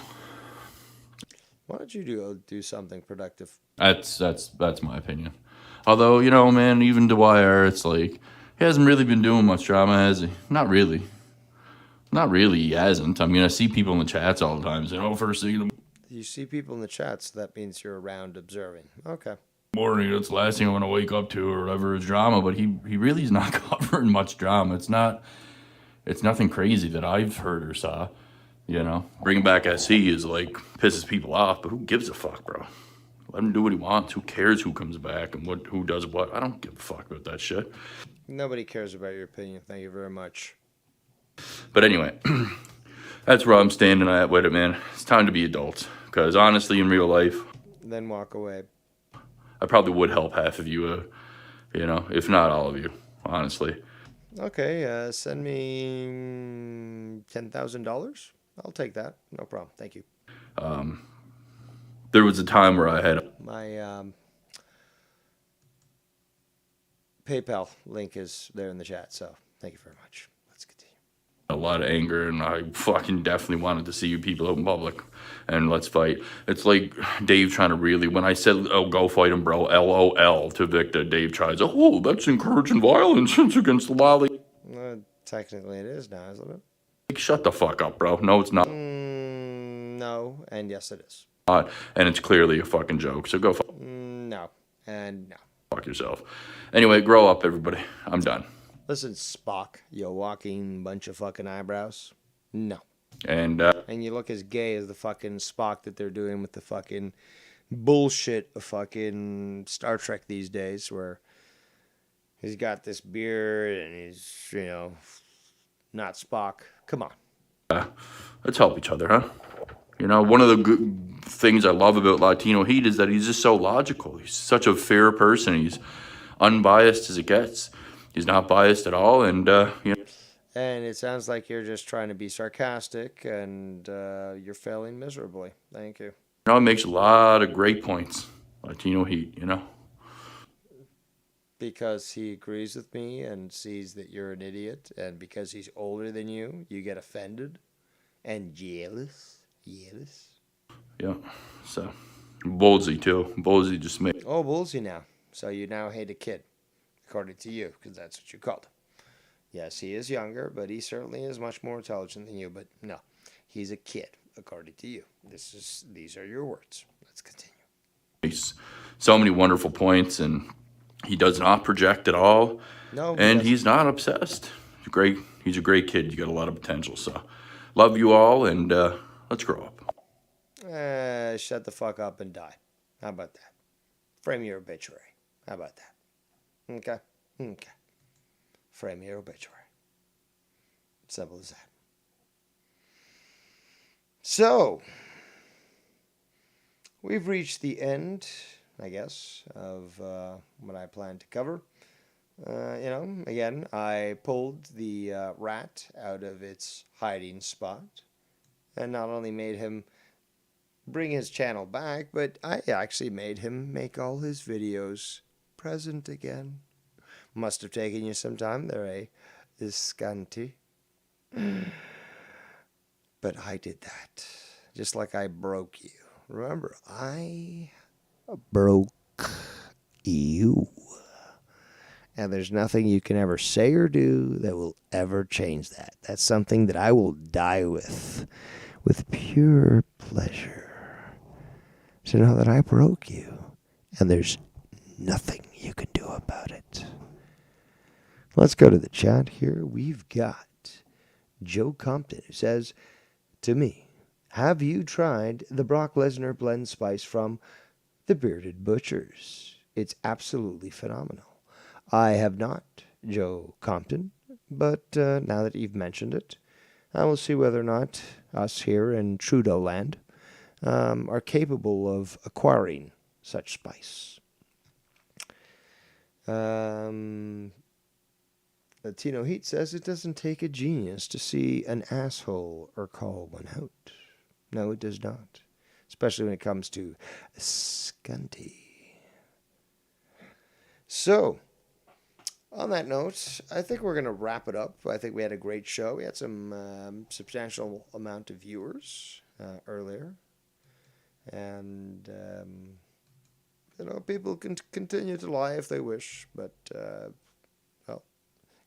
B: Why don't you do something productive?
K: That's my opinion. Although, man, even Dwyer, it's like, He hasn't really been doing much drama, has he? Not really. Not really, he hasn't. I mean, I see people in the chats all the time saying, oh, first thing in the
B: You see people in the chats, that means you're around observing. Okay.
K: morning, that's the last thing I want to wake up to or whatever is drama, but he really is not covering much drama. It's nothing crazy that I've heard or saw, you know. Bringing back SC is like, pisses people off, but who gives a fuck, bro? Let him do what he wants. Who cares who comes back and who does what? I don't give a fuck about that shit.
B: Nobody cares about your opinion. Thank you very much.
K: But anyway, that's where I'm standing at with it, man. It's time to be adults. Because honestly, in real life,
B: Then walk away.
K: I probably would help half of you, you know, if not all of you, honestly.
B: Okay, send me $10,000. I'll take that. No problem. Thank you.
K: There was a time where I had
B: My PayPal link is there in the chat, so thank you very much. Let's continue.
K: a lot of anger, and I fucking definitely wanted to see you people out in public and let's fight. It's like Dave trying to really, when I said, oh, go fight him, bro, LOL to Victor, Dave tries, oh, that's encouraging violence. It's against the law. Like,
B: Technically it is now, isn't it?
K: shut the fuck up, bro. No, it's not.
B: No, and yes it is.
K: And it's clearly a fucking joke, so go
B: No, and no.
K: fuck yourself. Anyway, grow up, everybody. I'm done.
B: Listen, Spock, you walking bunch of fucking eyebrows. No.
K: And
B: you look as gay as the fucking Spock that they're doing with the fucking bullshit of fucking Star Trek these days, where he's got this beard and he's, you know, not Spock. Come on.
K: let's help each other, huh? You know, one of the good things I love about Latino Heat is that he's just so logical. He's such a fair person. He's unbiased as it gets. He's not biased at all, and you know.
B: And it sounds like you're just trying to be sarcastic, and you're failing miserably. Thank you.
K: You know, it makes a lot of great points. Latino Heat, you know.
B: Because he agrees with me and sees that you're an idiot, and because he's older than you, you get offended and jealous. Jealous.
K: Yeah. So, Bolsey too. Bolsey just made.
B: Oh, Woolsey now. So you now hate a kid, according to you, because that's what you called him. Yes, he is younger, but he certainly is much more intelligent than you. But no, he's a kid, according to you. These are your words. Let's continue.
K: So many wonderful points, and he does not project at all.
B: No,
K: and he's not obsessed. He's a great kid. You got a lot of potential. So, love you all, and let's grow up.
B: Shut the fuck up and die. How about that? Frame your obituary. How about that? Okay? Okay. Frame your obituary. Simple as that. So, we've reached the end, I guess, of what I planned to cover. You know, again, I pulled the rat out of its hiding spot and not only made him bring his channel back, but I actually made him make all his videos present again. Must have taken you some time there, eh? Scanty. But I did that. Just like I broke you. Remember, I broke you. And there's nothing you can ever say or do that will ever change that. That's something that I will die with pure pleasure. To know that I broke you, and there's nothing you can do about it. Let's go to the chat here. We've got Joe Compton, who says to me, have you tried the Brock Lesnar blend spice from the Bearded Butchers? It's absolutely phenomenal. I have not, Joe Compton, but now that you've mentioned it, I will see whether or not us here in Trudeau land are capable of acquiring such spice. Latino Heat says it doesn't take a genius to see an asshole or call one out. No, it does not. Especially when it comes to Scanty. So, on that note, I think we're going to wrap it up. I think we had a great show. We had some substantial amount of viewers earlier. And, you know, people can continue to lie if they wish. But, well,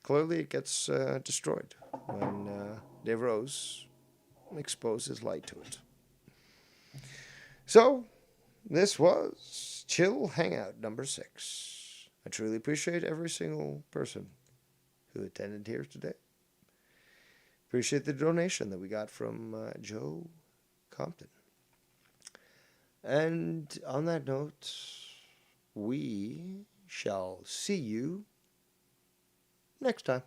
B: clearly it gets destroyed when Dave Rose exposes light to it. So, this was Chill Hangout number 6. I truly appreciate every single person who attended here today. Appreciate the donation that we got from Joe Compton. And on that note, we shall see you next time.